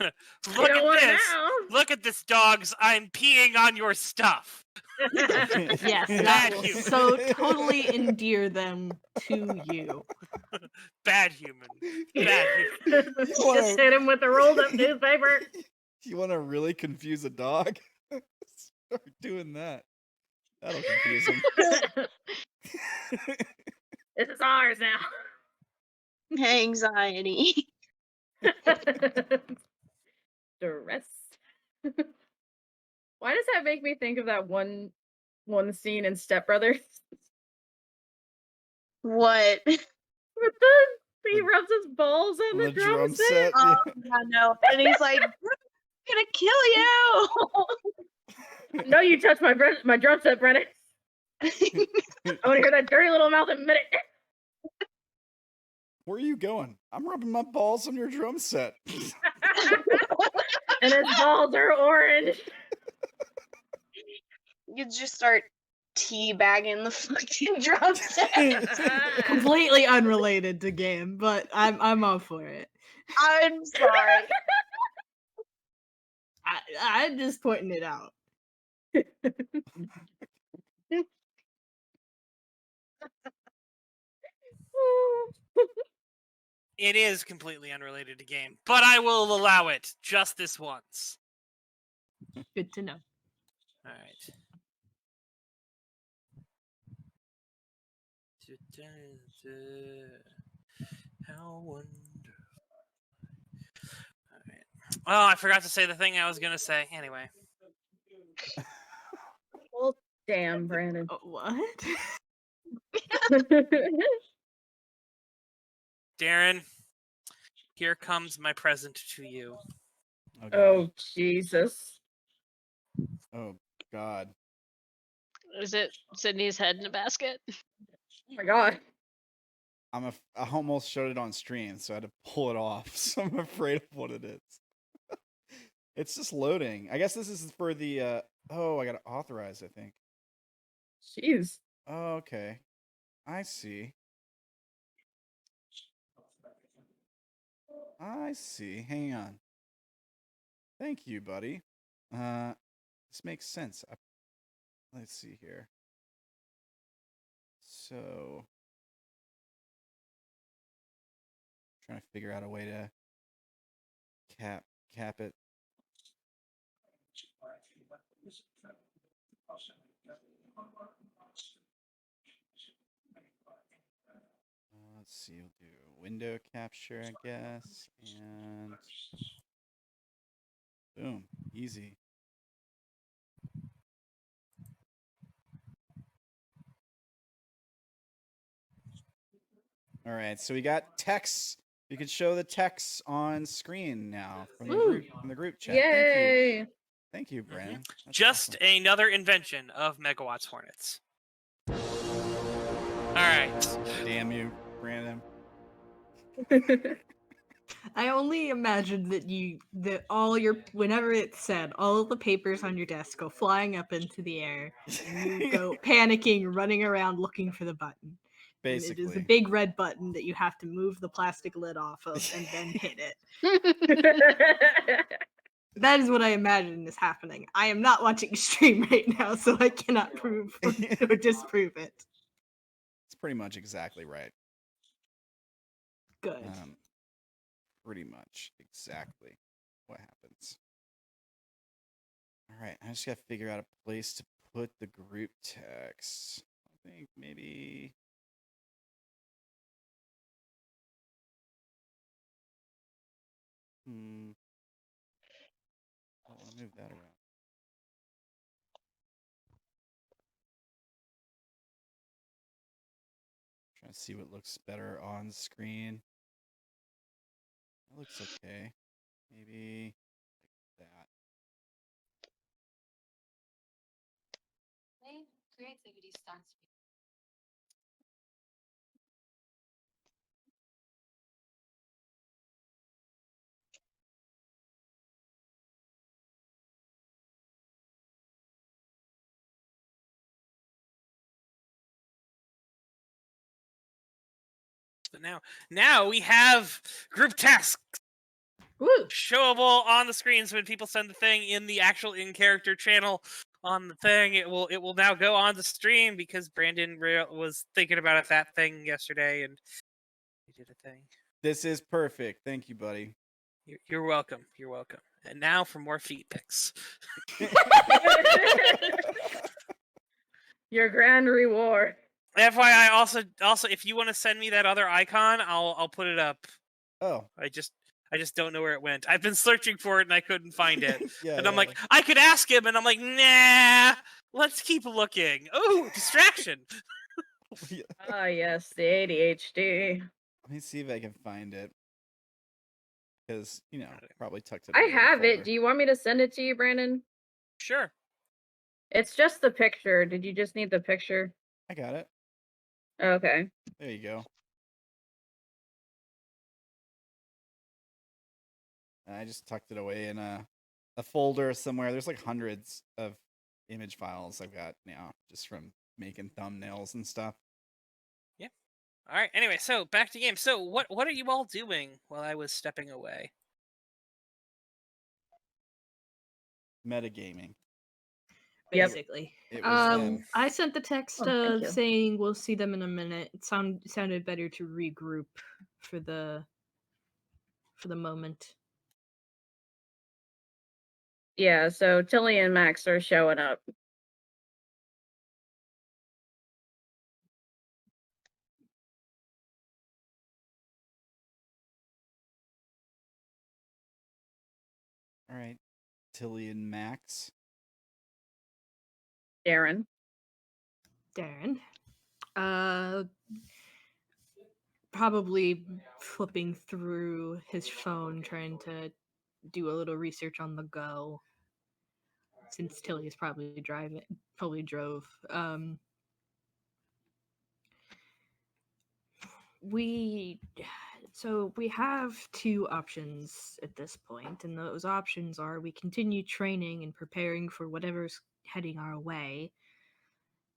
Speaker 4: Look
Speaker 7: don't
Speaker 4: at
Speaker 7: want it
Speaker 4: this.
Speaker 7: now.
Speaker 4: Look at this, dogs. I'm peeing on your stuff.
Speaker 3: Yes,
Speaker 4: Bad
Speaker 3: that will
Speaker 4: human.
Speaker 3: so totally endear them to you.
Speaker 4: Bad human. Bad human.
Speaker 7: Just hit him with a rolled up newspaper.
Speaker 2: You want to really confuse a dog? Start doing that. That'll confuse him.
Speaker 7: This is ours now.
Speaker 6: Anxiety.
Speaker 7: Stress. Why does that make me think of that one scene in Step Brothers?
Speaker 6: What?
Speaker 7: With he rubs his balls on the drum set.
Speaker 6: Oh, I know. And he's like, I'm gonna kill you.
Speaker 7: No, you touched my drum set, Brennan. I want to hear that dirty little mouth in a minute.
Speaker 2: Where are you going? I'm rubbing my balls on your drum set.
Speaker 7: And his balls are orange.
Speaker 6: You just start teabagging the fucking drum set.
Speaker 3: Completely unrelated to game, but I'm all for it.
Speaker 6: I'm sorry.
Speaker 3: I'm just pointing it out.
Speaker 4: It is completely unrelated to game, but I will allow it just this once.
Speaker 3: Good to know.
Speaker 4: All right. How wonderful. All right. Oh, I forgot to say the thing I was going to say. Anyway.
Speaker 7: Well, damn, Brandon.
Speaker 3: What?
Speaker 4: Darren, here comes my present to you.
Speaker 2: Okay.
Speaker 7: Oh, Jesus.
Speaker 2: Oh God.
Speaker 5: Is it Sydney's head in a basket?
Speaker 7: Oh my God.
Speaker 2: I almost showed it on stream, so I had to pull it off. So I'm afraid of what it is. It's just loading. I guess this is for the. Oh, I gotta authorize. I think.
Speaker 7: Jeez.
Speaker 2: Oh, okay. I see. I see. Hang on. Thank you, buddy. This makes sense. Let's see here. So, trying to figure out a way to cap it. Let's see. We'll do window capture, I guess, and boom, easy. All right, so we got text. You can show the text on screen now from the group chat.
Speaker 7: Yay.
Speaker 2: Thank you, Brandon. That's
Speaker 4: Just
Speaker 2: awesome.
Speaker 4: another invention of Megawatts Hornets. All right.
Speaker 2: Damn you, Brandon.
Speaker 3: I only imagined that all your, whenever it's said, all of the papers on your desk go flying up into the air, and you go panicking, running around looking for the button.
Speaker 2: Basically.
Speaker 3: And it is a big red button that you have to move the plastic lid off of and then hit it. That is what I imagine is happening. I am not watching stream right now, so I cannot prove or disprove it.
Speaker 2: It's pretty much exactly right.
Speaker 3: Good.
Speaker 2: Pretty much exactly what happens. All right, I just got to figure out a place to put the group text. I think maybe I'll move that around. Trying to see what looks better on screen. That looks okay. Maybe like that.
Speaker 8: Creativity starts.
Speaker 4: But now we have group tasks
Speaker 7: Woo!
Speaker 4: showable on the screens when people send the thing in the actual in-character channel on the thing. It will now go on the stream because Brandon was thinking about that thing yesterday and he did a thing.
Speaker 2: This is perfect. Thank you, buddy.
Speaker 4: You're welcome. You're welcome. And now for more feet pics.
Speaker 7: Your grand reward.
Speaker 4: FYI, also, if you want to send me that other icon, I'll put it up.
Speaker 2: Oh,
Speaker 4: I just don't know where it went. I've been searching for it and I couldn't find it.
Speaker 2: yeah.
Speaker 4: And I'm like, I could ask him, and I'm like, nah. Let's keep looking. Oh, distraction.
Speaker 7: Ah, yes, the ADHD.
Speaker 2: Let me see if I can find it. Because, probably tucked it
Speaker 7: I
Speaker 2: away in the
Speaker 7: have it.
Speaker 2: folder.
Speaker 7: Do you want me to send it to you, Brandon?
Speaker 4: Sure.
Speaker 7: It's just the picture. Did you just need the picture?
Speaker 2: I got it.
Speaker 7: Okay.
Speaker 2: There you go. I just tucked it away in a folder somewhere. There's like hundreds of image files I've got now just from making thumbnails and stuff.
Speaker 4: Yeah. All right. Anyway, so back to game. So what are you all doing while I was stepping away?
Speaker 2: Metagaming.
Speaker 7: Yep.
Speaker 3: Basically.
Speaker 2: It was
Speaker 3: I sent the text
Speaker 7: Oh, thank you.
Speaker 3: saying we'll see them in a minute. It sounded better to regroup for the moment.
Speaker 7: Yeah, so Tilly and Max are showing up.
Speaker 2: all right. Tilly and Max.
Speaker 7: Darren.
Speaker 3: Probably flipping through his phone, trying to do a little research on the go. Since Tilly is probably drove. We have two options at this point, and those options are we continue training and preparing for whatever's heading our way,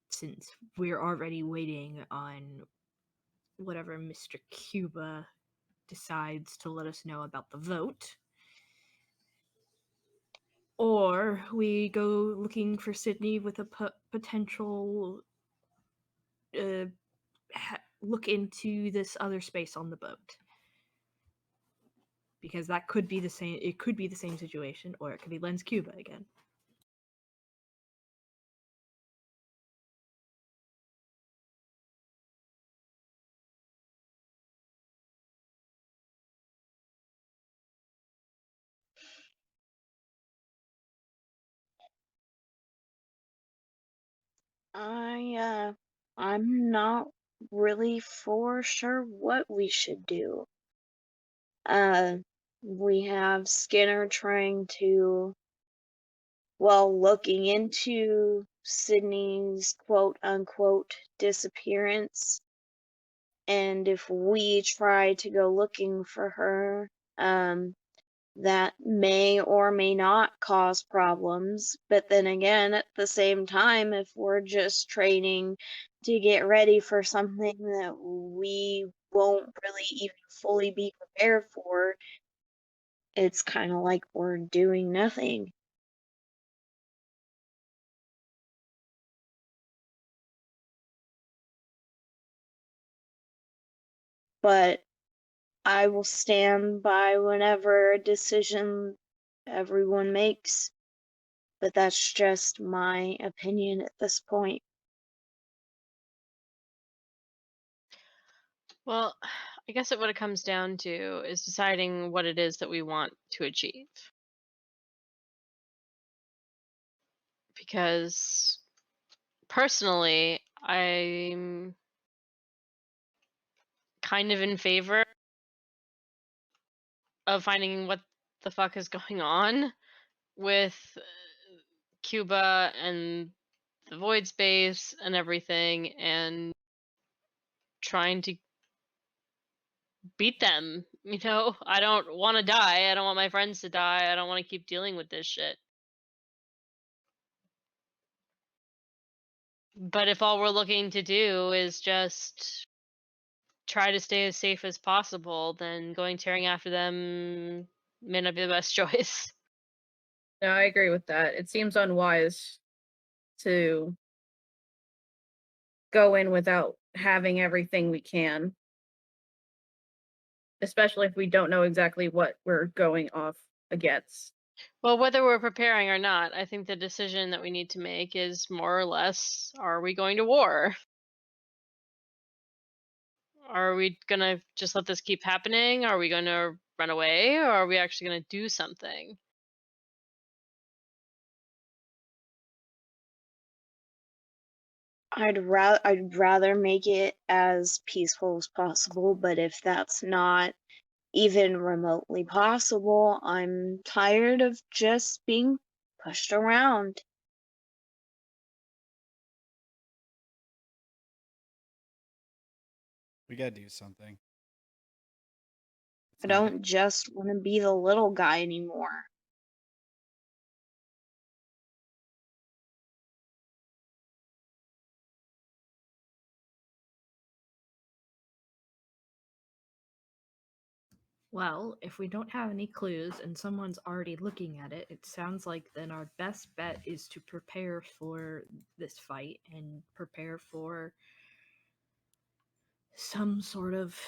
Speaker 3: since we're already waiting on whatever Mr. Cuba decides to let us know about the vote. Or we go looking for Sydney with a potential look into this other space on the boat. Because that could be the same. It could be the same situation, or it could be Len's Cuba again.
Speaker 6: I'm not really for sure what we should do. We have Skinner trying to, looking into Sydney's quote unquote disappearance. And if we try to go looking for her, that may or may not cause problems. But then again, at the same time, if we're just training to get ready for something that we won't really even fully be prepared for, it's kind of like we're doing nothing. But I will stand by whatever decision everyone makes. But that's just my opinion at this point.
Speaker 5: Well, I guess what it comes down to is deciding what it is that we want to achieve. Because personally, I'm kind of in favor of finding what the fuck is going on with Cuba and the void space and everything, and trying to beat them. I don't want to die. I don't want my friends to die. I don't want to keep dealing with this shit. But if all we're looking to do is just try to stay as safe as possible, then going tearing after them may not be the best choice.
Speaker 7: No, I agree with that. It seems unwise to go in without having everything we can, especially if we don't know exactly what we're going off against.
Speaker 5: Well, whether we're preparing or not, I think the decision that we need to make is more or less, are we going to war? Are we going to just let this keep happening? Are we going to run away? Or are we actually going to do something?
Speaker 6: I'd rather make it as peaceful as possible, but if that's not even remotely possible, I'm tired of just being pushed around.
Speaker 2: We gotta do something.
Speaker 6: I don't just want to be the little guy anymore.
Speaker 3: Well, if we don't have any clues and someone's already looking at it, it sounds like then our best bet is to prepare for this fight and prepare for some sort of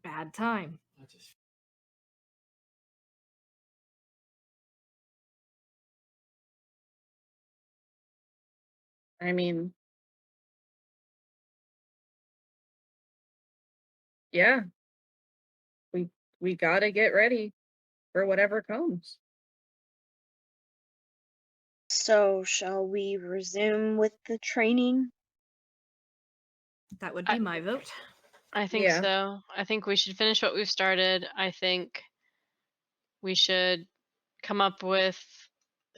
Speaker 3: bad time.
Speaker 7: I mean, yeah, we gotta get ready for whatever comes.
Speaker 6: So, shall we resume with the training?
Speaker 3: That would be
Speaker 5: I-
Speaker 3: my vote.
Speaker 5: I think
Speaker 7: Yeah.
Speaker 5: so. I think we should finish what we've started. I think we should come up with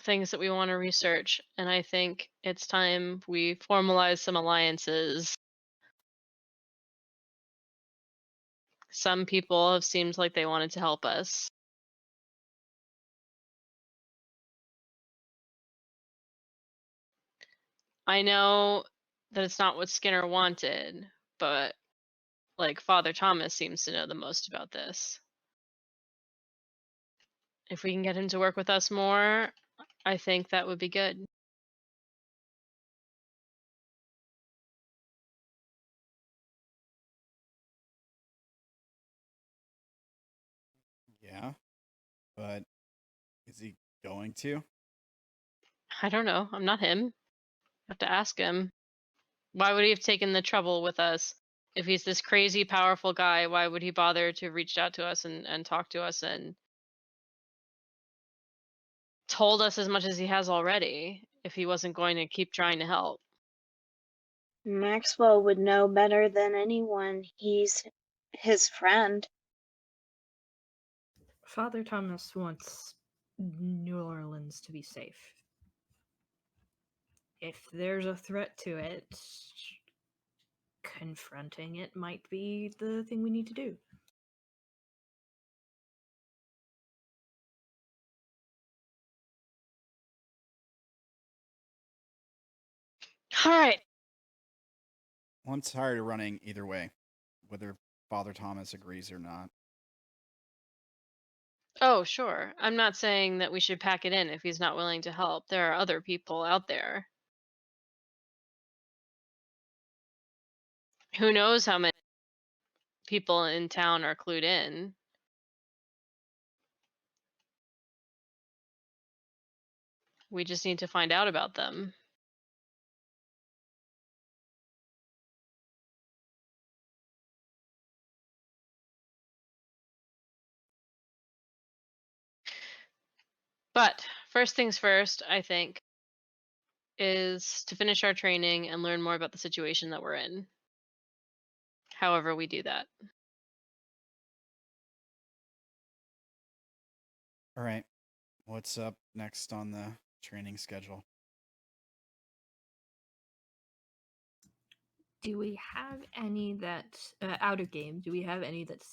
Speaker 5: things that we want to research. And I think it's time we formalize some alliances. Some people have seemed like they wanted to help us. I know that it's not what Skinner wanted, but like Father Thomas seems to know the most about this. If we can get him to work with us more, I think that would be good.
Speaker 2: Yeah, but is he going to?
Speaker 5: I don't know. I'm not him. I have to ask him. Why would he have taken the trouble with us? If he's this crazy powerful guy, why would he bother to reach out to us and talk to us and told us as much as he has already if he wasn't going to keep trying to help?
Speaker 6: Maxwell would know better than anyone. He's his friend.
Speaker 3: Father Thomas wants New Orleans to be safe. If there's a threat to it, confronting it might be the thing we need to do.
Speaker 5: All right.
Speaker 2: Well, I'm tired of running either way, whether Father Thomas agrees or not.
Speaker 5: Oh, sure. I'm not saying that we should pack it in if he's not willing to help. There are other people out there. Who knows how many people in town are clued in? We just need to find out about them. But first things first, I think, is to finish our training and learn more about the situation that we're in. However we do that.
Speaker 2: All right. What's up next on the training schedule?
Speaker 3: Do we have any that out of game? Do we have any that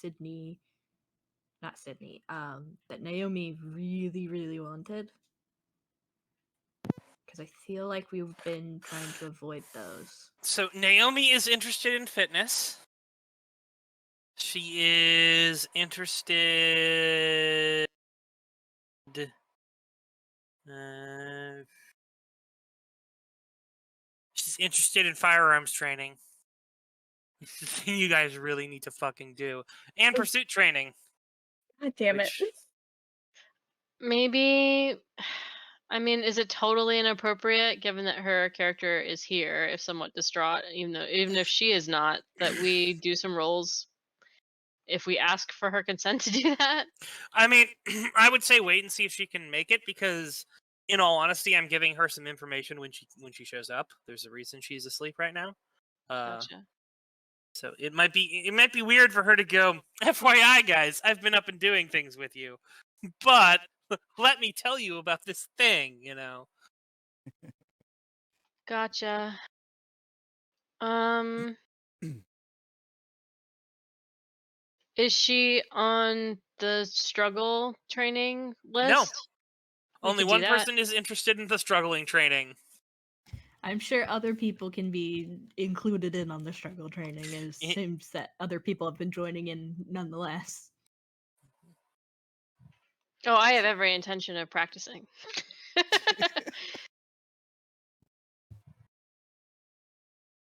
Speaker 3: that Naomi really, really wanted? Because I feel like we've been trying to avoid those.
Speaker 4: So Naomi is interested in fitness. She is interested. She's interested in firearms training. It's the thing you guys really need to fucking do, and pursuit training.
Speaker 7: God damn it.
Speaker 4: Which-
Speaker 5: Maybe, I mean, is it totally inappropriate given that her character is here, if somewhat distraught, even if she is not, that we do some rolls if we ask for her consent to do that?
Speaker 4: I mean, I would say wait and see if she can make it, because in all honesty, I'm giving her some information when she shows up. There's a reason she's asleep right now.
Speaker 5: Gotcha.
Speaker 4: So it might be weird for her to go, FYI guys, I've been up and doing things with you. But let me tell you about this thing, you know.
Speaker 5: Gotcha. Is she on the struggle training list? We
Speaker 4: Only
Speaker 5: could do
Speaker 4: one
Speaker 5: that.
Speaker 4: person is interested in the struggling training.
Speaker 3: I'm sure other people can be included in on the struggle training. It seems that other people have been joining in nonetheless.
Speaker 5: Oh, I have every intention of practicing.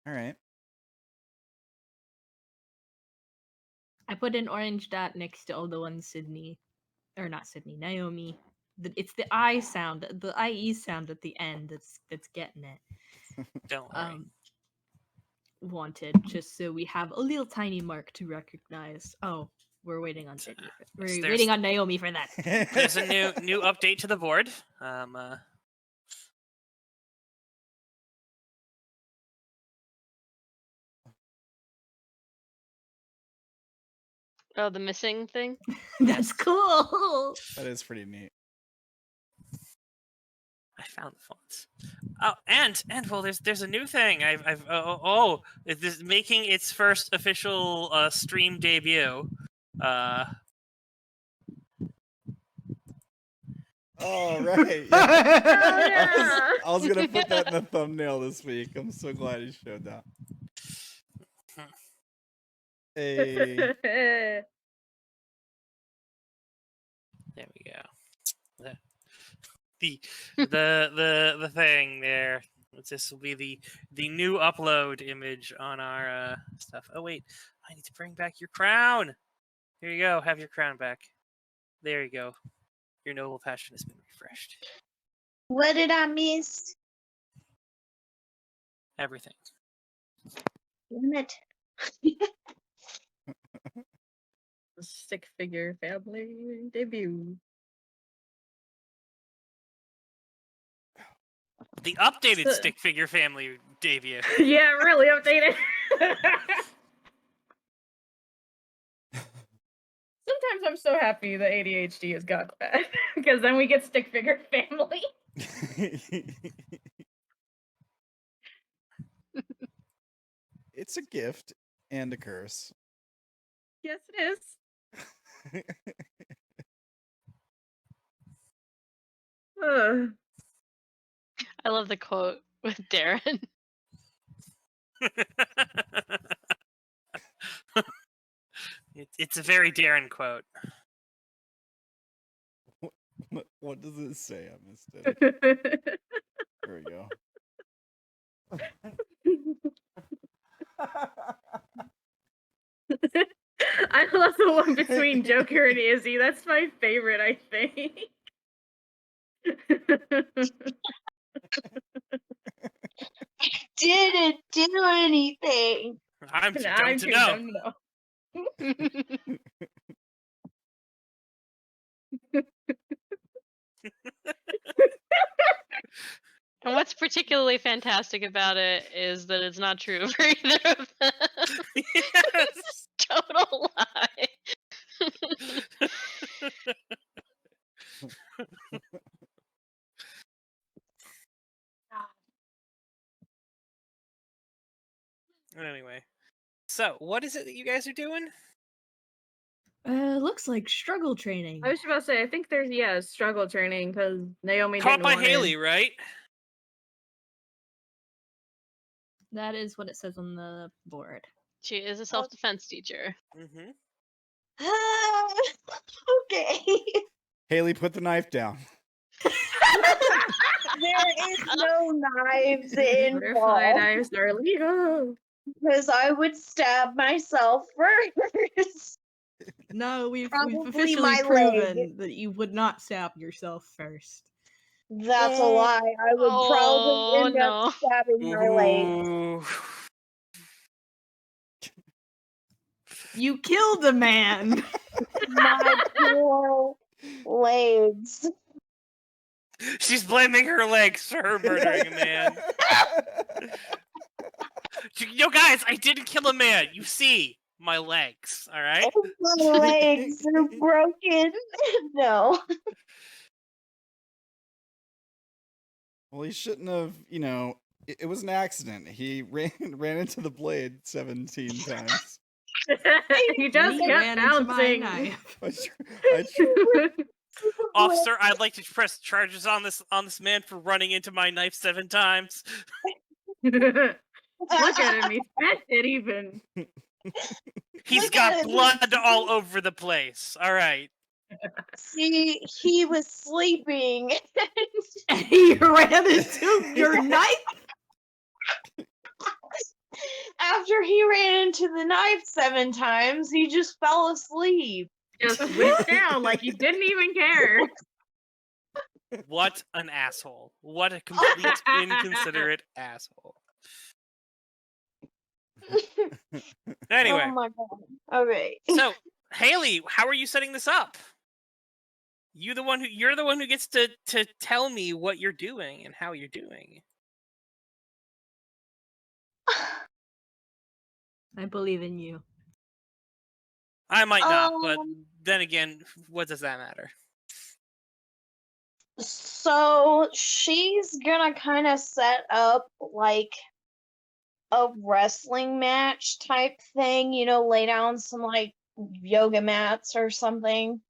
Speaker 2: All right.
Speaker 3: I put an orange dot next to all the ones Naomi. It's the I sound, the IE sound at the end that's getting it.
Speaker 4: Don't worry.
Speaker 3: Wanted, just so we have a little tiny mark to recognize. Oh, we're waiting on Sydney. We're waiting on Naomi for that.
Speaker 4: There's a new update to the board.
Speaker 5: Oh, the missing thing?
Speaker 3: That's cool.
Speaker 2: That is pretty neat.
Speaker 4: I found the fonts. Oh, and well, there's a new thing. This making its first official stream debut.
Speaker 2: Oh, right. Yeah.
Speaker 7: Oh, yeah.
Speaker 2: I was gonna put that in the thumbnail this week. I'm so glad you showed that. Hey.
Speaker 4: There we go. The thing there. This will be the new upload image on our stuff. Oh wait, I need to bring back your crown. Here you go. Have your crown back. There you go. Your noble passion has been refreshed.
Speaker 6: What did I miss?
Speaker 4: Everything.
Speaker 6: Damn it.
Speaker 7: The stick figure family debut.
Speaker 4: The updated stick figure family debut.
Speaker 7: Yeah, really updated. Sometimes I'm so happy that ADHD has got bad because then we get stick figure family.
Speaker 2: It's a gift and a curse.
Speaker 7: Yes, it is.
Speaker 5: I love the quote with Darren.
Speaker 4: It's a very Darren quote.
Speaker 2: What does it say? I missed it. There we go.
Speaker 7: I love the one between Joker and Izzy. That's my favorite, I think.
Speaker 6: Didn't do anything.
Speaker 4: I'm too
Speaker 7: I'm
Speaker 4: dumb to
Speaker 7: too
Speaker 4: know.
Speaker 7: dumb to know.
Speaker 5: And what's particularly fantastic about it is that it's not true for either of them.
Speaker 4: Yes.
Speaker 5: Total lie.
Speaker 4: Anyway, so what is it that you guys are doing?
Speaker 3: Looks like struggle training.
Speaker 7: I was about to say, I think there's struggle training because Naomi
Speaker 4: Taught
Speaker 7: didn't
Speaker 4: by
Speaker 7: want
Speaker 4: Haley, right?
Speaker 3: That is what it says on the board.
Speaker 5: She is a self-defense teacher.
Speaker 4: Mm-hmm.
Speaker 6: Okay.
Speaker 2: Haley, put the knife down.
Speaker 6: There is no knives
Speaker 7: Butterfly
Speaker 6: involved
Speaker 7: knives are illegal.
Speaker 6: because I would stab myself first.
Speaker 3: No, we've
Speaker 6: Probably
Speaker 3: officially
Speaker 6: my
Speaker 3: proven
Speaker 6: leg.
Speaker 3: that you would not stab yourself first.
Speaker 6: That's a lie. I would probably end
Speaker 5: no.
Speaker 6: up stabbing my leg.
Speaker 4: Ooh.
Speaker 3: You killed a man.
Speaker 6: My poor legs.
Speaker 4: She's blaming her legs for her murdering a man. Yo, guys, I didn't kill a man. You see my legs, all right?
Speaker 6: My legs are broken. No.
Speaker 2: Well, he shouldn't have, it was an accident. He ran into the blade 17 times.
Speaker 7: He just
Speaker 3: He
Speaker 7: kept
Speaker 3: ran into my
Speaker 7: bouncing.
Speaker 3: knife.
Speaker 4: Officer, I'd like to press charges on this man for running into my knife 7 times.
Speaker 7: Look at him, he's bent it even.
Speaker 4: He's
Speaker 6: Look
Speaker 4: got
Speaker 6: at him.
Speaker 4: blood all over the place. All right.
Speaker 6: See, he was sleeping.
Speaker 3: And he ran into your knife.
Speaker 6: After he ran into the knife 7 times, he just fell asleep.
Speaker 7: Just went down like he didn't even care.
Speaker 4: What an asshole. What a complete inconsiderate asshole. Anyway,
Speaker 6: Oh my god. Okay.
Speaker 4: so Haley, how are you setting this up? You're the one who gets to tell me what you're doing and how you're doing.
Speaker 3: I believe in you.
Speaker 4: I might not, but then again, what does that matter?
Speaker 6: So she's gonna kind of set up like a wrestling match type thing, lay down some like yoga mats or something,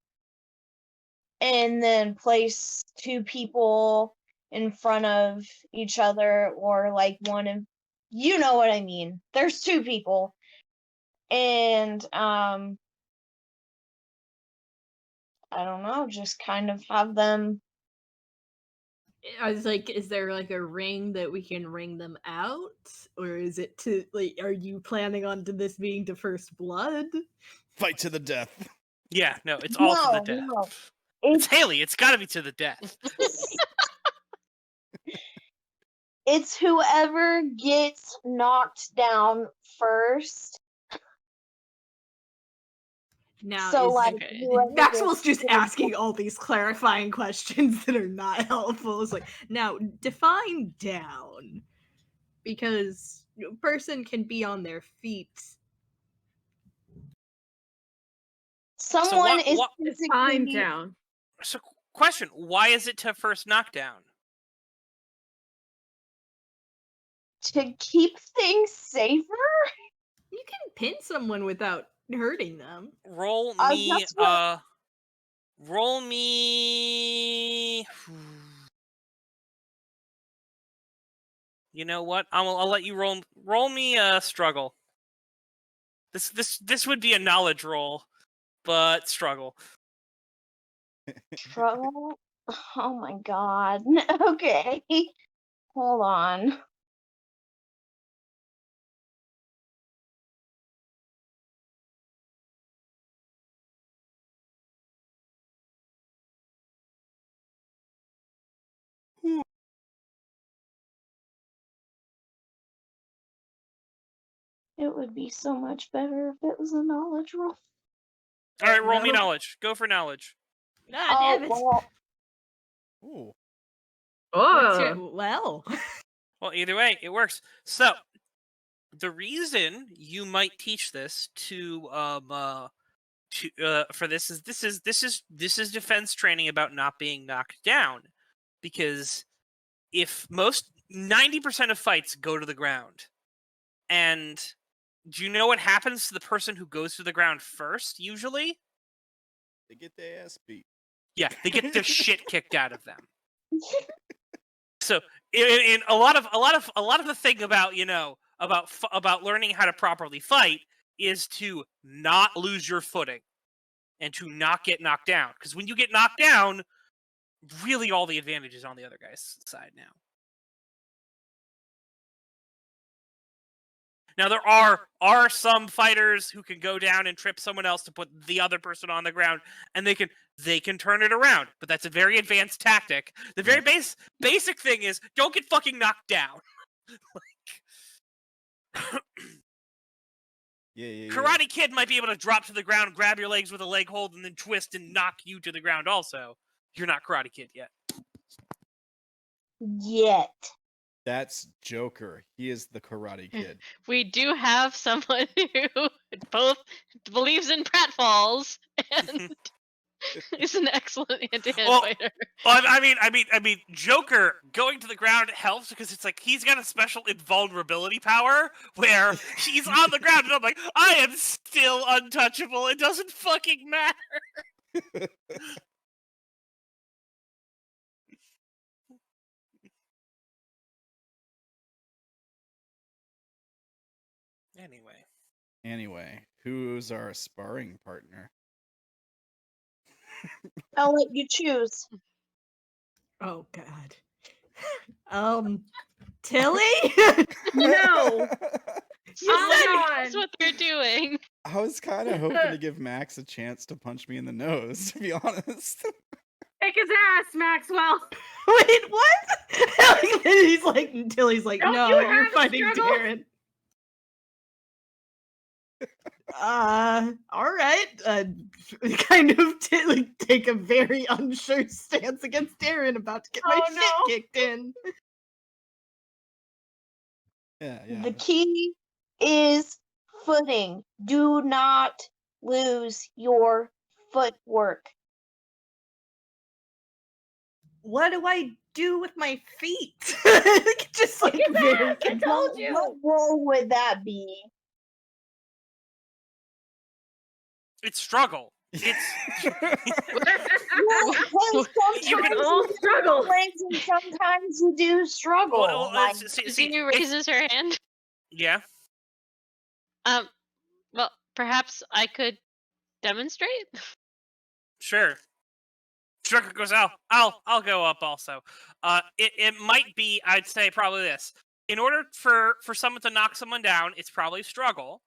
Speaker 6: and then place 2 people in front of each other, or like one in, you know what I mean. There's 2 people, and I don't know, just kind of have them.
Speaker 3: I was like, is there like a ring that we can ring them out? Or is it to like, are you planning on this being to first blood?
Speaker 2: Fight to the death.
Speaker 4: Yeah, no, it's all to the death.
Speaker 6: No.
Speaker 4: It's Haley, it's gotta be to the death.
Speaker 6: It's whoever gets knocked down first.
Speaker 3: Now,
Speaker 6: So
Speaker 3: is
Speaker 6: like
Speaker 5: Okay.
Speaker 6: whoever
Speaker 3: Maxwell's
Speaker 6: gets
Speaker 3: just asking all these clarifying questions that are not helpful. It's like, now define down, because a person can be on their feet.
Speaker 6: someone is
Speaker 7: It's fine
Speaker 6: physically
Speaker 7: down.
Speaker 4: So, question: why is it to first knockdown?
Speaker 6: to keep things safer.
Speaker 3: You can pin someone without hurting them.
Speaker 4: Roll
Speaker 6: Uh,
Speaker 4: me.
Speaker 6: that's what-
Speaker 4: Roll me. You know what? I'll let you roll. Roll me a struggle. This would be a knowledge roll, but struggle.
Speaker 6: Trouble? Oh my god. Okay. Hold on. It would be so much better if it was a knowledge roll.
Speaker 4: All right, roll me
Speaker 3: No.
Speaker 4: knowledge. Go for knowledge.
Speaker 3: God damn it.
Speaker 6: well,
Speaker 2: Ooh.
Speaker 7: Oh,
Speaker 3: Well,
Speaker 4: Well, either way, it works. So, the reason you might teach this for this is defense training about not being knocked down, because if 90% of fights go to the ground, and do you know what happens to the person who goes to the ground first? Usually,
Speaker 2: They get their ass beat.
Speaker 4: yeah, they get the shit kicked out of them. So, in a lot of the thing about about learning how to properly fight is to not lose your footing and to not get knocked down. Because when you get knocked down, really all the advantage is on the other guy's side now. Now there are some fighters who can go down and trip someone else to put the other person on the ground, and they can turn it around. But that's a very advanced tactic. The very basic thing is don't get fucking knocked down.
Speaker 2: Yeah.
Speaker 4: Karate Kid might be able to drop to the ground, grab your legs with a leg hold, and then twist and knock you to the ground also. You're not Karate Kid yet.
Speaker 6: Yet.
Speaker 2: That's Joker. He is the Karate Kid.
Speaker 5: We do have someone who both believes in pratfalls and is an excellent hand-to-hand fighter.
Speaker 4: Well, I mean, Joker going to the ground helps because it's like he's got a special invulnerability power where he's on the ground and I'm like, I am still untouchable. It doesn't fucking matter.
Speaker 2: Anyway, who's our sparring partner?
Speaker 6: I'll let you choose.
Speaker 3: oh god. Tilly?
Speaker 7: no.
Speaker 5: She's
Speaker 7: Oh,
Speaker 5: like,
Speaker 7: God.
Speaker 5: that's what they're doing.
Speaker 2: I was kind of hoping to give Max a chance to punch me in the nose, to be honest.
Speaker 7: Kick his ass, Maxwell.
Speaker 3: Wait, what? He's like, Tilly's like,
Speaker 7: Don't
Speaker 3: no,
Speaker 7: you
Speaker 3: you're
Speaker 7: have a
Speaker 3: fighting
Speaker 7: struggle?"
Speaker 3: Darren. All right. Kind of take a very unsure stance against Darren, about to get my
Speaker 7: Oh,
Speaker 3: shit
Speaker 7: no.
Speaker 3: kicked in.
Speaker 2: Yeah.
Speaker 6: The key is footing. Do not lose your footwork.
Speaker 3: What do I do with my feet? Just like
Speaker 7: Kick his
Speaker 3: very
Speaker 7: ass, I told you.
Speaker 6: What role would that be?
Speaker 4: It's struggle. It's
Speaker 6: Well, sometimes
Speaker 4: You can
Speaker 7: all
Speaker 6: you
Speaker 7: struggle.
Speaker 6: legs and sometimes you do struggle.
Speaker 4: well,
Speaker 6: Like,
Speaker 5: She raises her hand.
Speaker 4: yeah.
Speaker 5: Well, perhaps I could demonstrate.
Speaker 4: Sure. Joker goes, I'll go up also. It might be, I'd say probably this. In order for someone to knock someone down, it's probably struggle.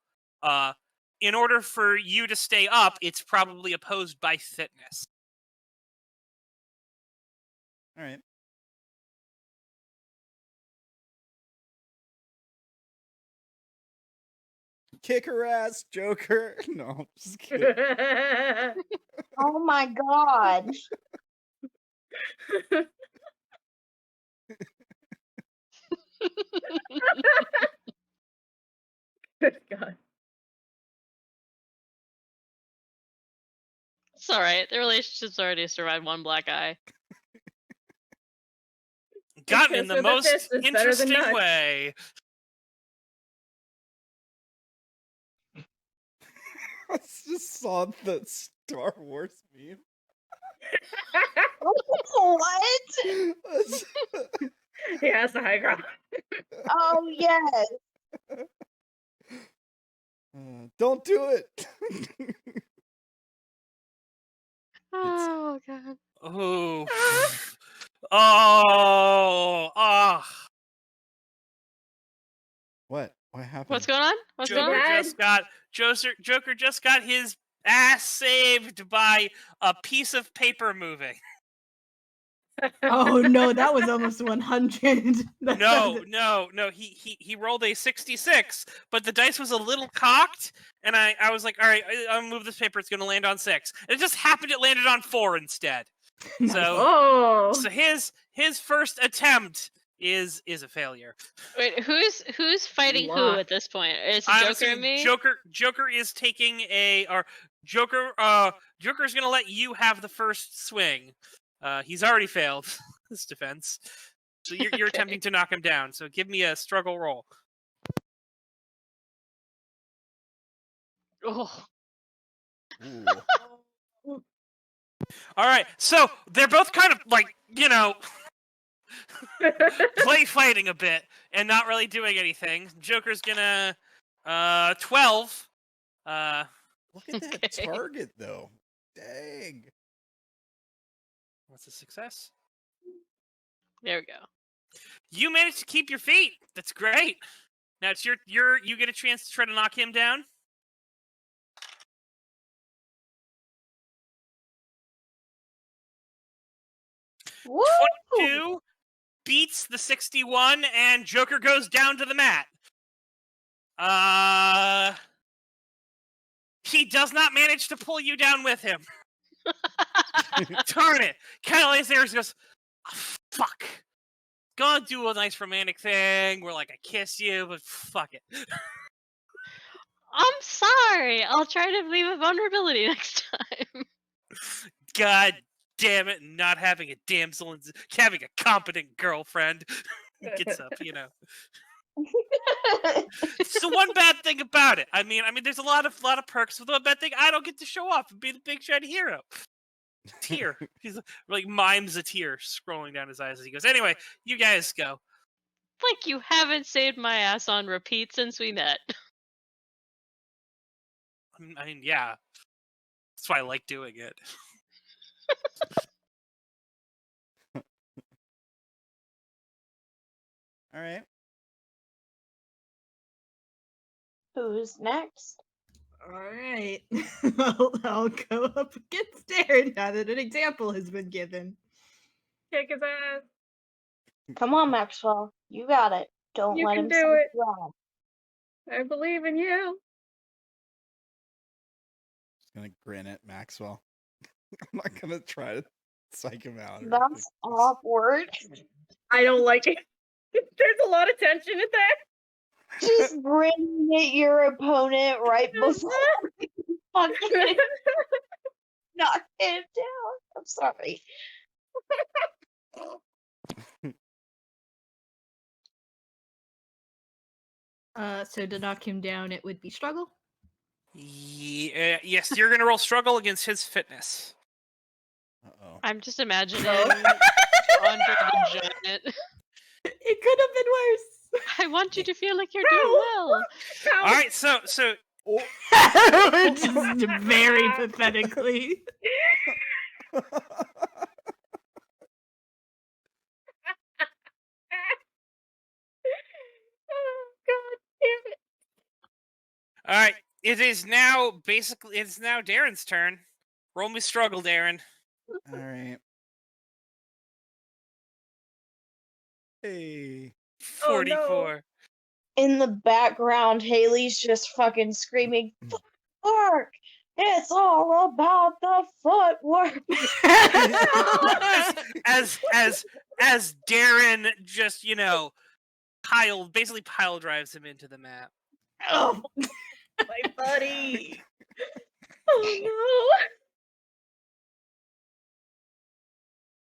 Speaker 4: In order for you to stay up, it's probably opposed by fitness.
Speaker 2: All right. Kick her ass, Joker. No, just kidding.
Speaker 6: oh my god.
Speaker 7: Good God.
Speaker 5: It's all right. The relationship's already survived one black eye.
Speaker 4: Gotten in
Speaker 7: Kiss
Speaker 4: the
Speaker 7: with a
Speaker 4: most
Speaker 7: fist is better than
Speaker 4: interesting
Speaker 7: none.
Speaker 4: way.
Speaker 2: I just saw the Star Wars meme.
Speaker 6: What?
Speaker 7: Yeah, it's the high ground.
Speaker 6: Oh yes.
Speaker 2: Don't do it.
Speaker 5: Oh god.
Speaker 4: Oh. Oh.
Speaker 2: What? What happened?
Speaker 5: What's going on? What's going on?
Speaker 4: Joker just got his ass saved by a piece of paper moving.
Speaker 3: Oh no, that was almost 100.
Speaker 4: No. He rolled a 66, but the dice was a little cocked, and I was like, all right, I'll move this paper. It's going to land on 6. And it just happened it landed on 4 instead. So
Speaker 7: Oh.
Speaker 4: so his his first attempt is a failure.
Speaker 5: Wait, who's fighting who
Speaker 3: Lot.
Speaker 5: at this point? Is it
Speaker 4: I'm
Speaker 5: Joker
Speaker 4: assuming
Speaker 5: and me?
Speaker 4: Joker is taking Joker's gonna let you have the first swing. He's already failed his defense. So you're
Speaker 5: Okay.
Speaker 4: attempting to knock him down. So give me a struggle roll.
Speaker 5: Oh,
Speaker 2: Ooh.
Speaker 4: All right. So they're both kind of like, play fighting a bit and not really doing anything. Joker's gonna 12.
Speaker 2: Look at that
Speaker 5: Okay.
Speaker 2: target, though. Dang.
Speaker 4: What's a success?
Speaker 5: there we go.
Speaker 4: You managed to keep your feet. That's great. Now it's you get a chance to try to knock him down.
Speaker 6: Woo!
Speaker 4: 22 beats the 61 and Joker goes down to the mat. He does not manage to pull you down with him. Darn it. Kind of lays there and goes, oh, fuck. Gonna do a nice romantic thing where, like, I kiss you, but fuck it.
Speaker 5: I'm sorry. I'll try to leave a vulnerability next time.
Speaker 4: God damn it, not having a damsel and having a competent girlfriend. Gets up, It's the one bad thing about it. I mean, there's a lot of perks. But the one bad thing, I don't get to show off and be the big shiny hero. Tear. He's like mimes a tear scrolling down his eyes as he goes. Anyway, you guys go.
Speaker 5: Like you haven't saved my ass on repeat since we met.
Speaker 4: I mean, yeah. That's why I like doing it.
Speaker 2: All right.
Speaker 6: Who's next?
Speaker 3: All right. I'll go up against Darren now that an example has been given.
Speaker 7: Kick his ass.
Speaker 6: Come on, Maxwell. You got it. Don't
Speaker 7: You
Speaker 6: let
Speaker 7: can
Speaker 6: him
Speaker 7: do
Speaker 6: psych
Speaker 7: it.
Speaker 6: you out.
Speaker 7: I believe in you.
Speaker 2: Just gonna grin at Maxwell. I'm not gonna try to psych him out. or
Speaker 6: That's
Speaker 2: anything.
Speaker 6: awkward.
Speaker 7: I don't like it. There's a lot of tension in there.
Speaker 6: Just grinning at your opponent right before you fucking knock him down. I'm sorry.
Speaker 3: So to knock him down, it would be struggle.
Speaker 4: Yes, you're gonna roll struggle against his fitness.
Speaker 2: Uh-oh.
Speaker 5: I'm just imagining Andre the Giant.
Speaker 3: It could have been worse.
Speaker 5: I want you to feel like you're doing well.
Speaker 4: All right, so
Speaker 3: Just very pathetically.
Speaker 7: Oh, God damn it.
Speaker 4: all right, it's now Darren's turn. Roll me struggle, Darren.
Speaker 2: All right. Hey.
Speaker 7: Oh, no.
Speaker 4: 44.
Speaker 6: In the background, Haley's just fucking screaming, "Footwork! It's all about the footwork!"
Speaker 4: as Darren just basically pile drives him into the map.
Speaker 3: Oh, my buddy.
Speaker 7: Oh,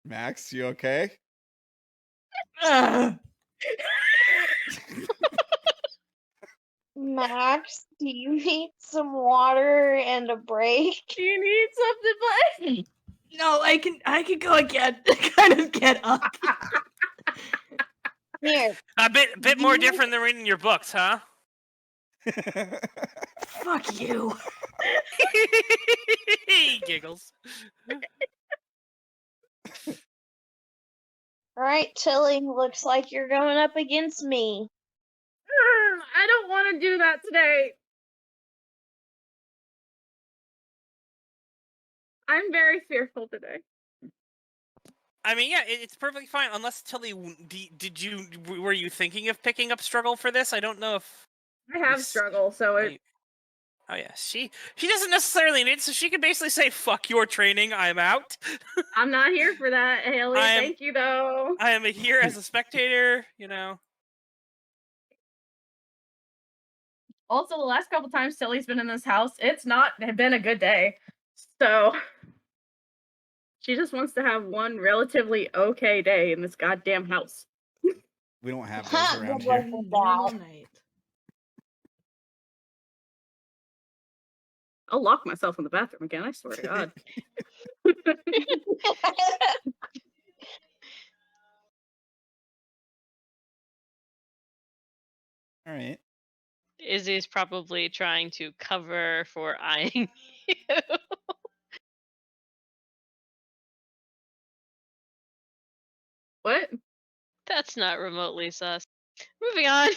Speaker 2: Max, you okay?
Speaker 3: Ugh.
Speaker 6: Max, do you need some water and a break?
Speaker 7: do you need something, but
Speaker 3: No, I can go again. Kind of get up.
Speaker 6: Here.
Speaker 4: A bit more different than reading your books, huh?
Speaker 3: Fuck you.
Speaker 4: He giggles.
Speaker 6: Alright, Tilly, looks like you're going up against me.
Speaker 7: I don't want to do that today. I'm very fearful today.
Speaker 4: I mean, yeah, it's perfectly fine. Unless Tilly, were you thinking of picking up struggle for this? I don't know if
Speaker 7: I have
Speaker 4: Yes.
Speaker 7: struggle, so it
Speaker 4: Oh yeah, she doesn't necessarily need it, so she can basically say, "Fuck your training, I'm out."
Speaker 7: I'm not here for that, Haley. Thank you, though.
Speaker 4: I am here as a spectator, you know.
Speaker 7: Also, the last couple times Tilly's been in this house, it's not been a good day. So she just wants to have one relatively okay day in this goddamn house.
Speaker 2: We don't have those around
Speaker 6: Good luck
Speaker 2: here.
Speaker 6: with
Speaker 3: Normal
Speaker 6: that.
Speaker 3: night.
Speaker 7: I'll lock myself in the bathroom again, I swear to God.
Speaker 2: All right.
Speaker 5: Izzy's probably trying to cover for eyeing you.
Speaker 7: What?
Speaker 5: That's not remotely sus. Moving on.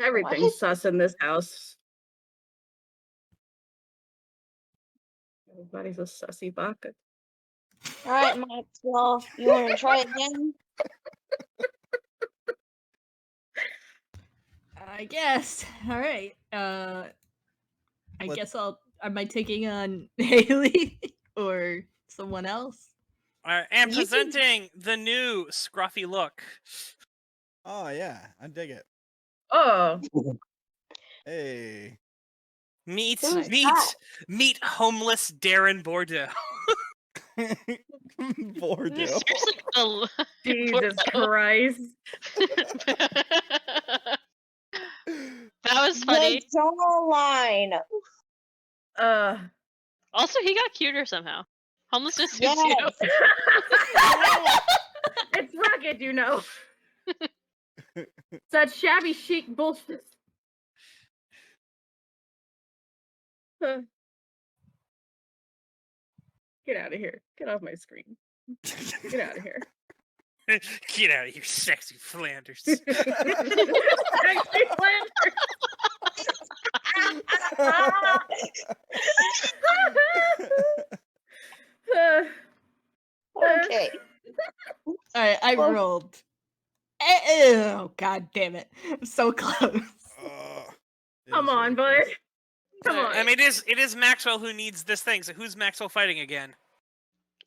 Speaker 7: Everything's
Speaker 6: What?
Speaker 7: sus in this house. Everybody's a sussy bucket.
Speaker 6: All right, Maxwell, you want to try again?
Speaker 3: I guess. All right. I
Speaker 2: Let-
Speaker 3: guess I'll. Am I taking on Haley or someone else?
Speaker 4: And
Speaker 6: You can-
Speaker 4: presenting the new scruffy look.
Speaker 2: Oh yeah, I dig it.
Speaker 7: Oh,
Speaker 2: Hey.
Speaker 4: Meet
Speaker 6: Who's that?
Speaker 4: homeless Darren Boudreaux.
Speaker 2: Bordeaux.
Speaker 5: Seriously,
Speaker 7: Jesus
Speaker 5: Bordeaux.
Speaker 7: Christ.
Speaker 5: That was funny.
Speaker 6: The jawline.
Speaker 5: Also, he got cuter somehow. Homelessness suits
Speaker 6: Yes.
Speaker 5: you.
Speaker 7: It's rugged, you know. It's that shabby chic bullshit. Get out of here. Get off my screen. Get out of here.
Speaker 4: Get out of here, sexy Flanders.
Speaker 7: Sexy Flanders.
Speaker 6: Okay.
Speaker 3: All right, I
Speaker 6: Well-
Speaker 3: rolled. Oh God damn it! I'm so close.
Speaker 7: Come on, bud. Come on.
Speaker 4: I mean, it is Maxwell who needs this thing. So who's Maxwell fighting again?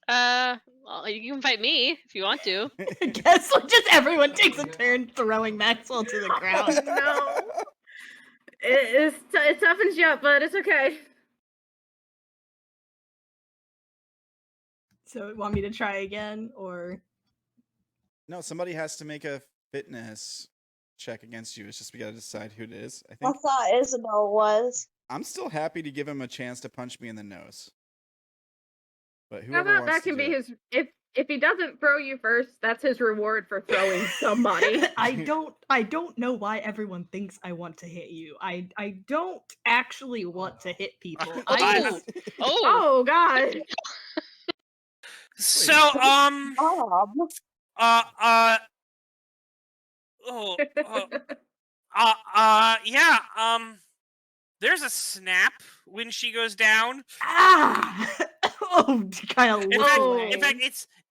Speaker 5: Well, you can fight me if you want to.
Speaker 3: I guess just everyone takes a turn throwing Maxwell to the ground.
Speaker 7: No. It toughens you up, but it's okay.
Speaker 3: So, want me to try again, or
Speaker 2: No, somebody has to make a fitness check against you. It's just we gotta decide who it is. I
Speaker 6: I
Speaker 2: think
Speaker 6: thought Isobel was.
Speaker 2: I'm still happy to give him a chance to punch me in the nose. But
Speaker 7: How
Speaker 2: whoever
Speaker 7: about
Speaker 2: wants
Speaker 7: that can
Speaker 2: to
Speaker 7: be
Speaker 2: do it.
Speaker 7: his if he doesn't throw you first, that's his reward for throwing somebody.
Speaker 3: I don't know why everyone thinks I want to hit you. I don't actually want to hit people. I
Speaker 4: I-
Speaker 3: just
Speaker 5: Oh,
Speaker 7: Oh God.
Speaker 4: So
Speaker 6: Bob.
Speaker 4: yeah, there's a snap when she goes down.
Speaker 3: oh, kind of
Speaker 4: In
Speaker 3: look
Speaker 4: fact,
Speaker 3: away.
Speaker 4: in fact,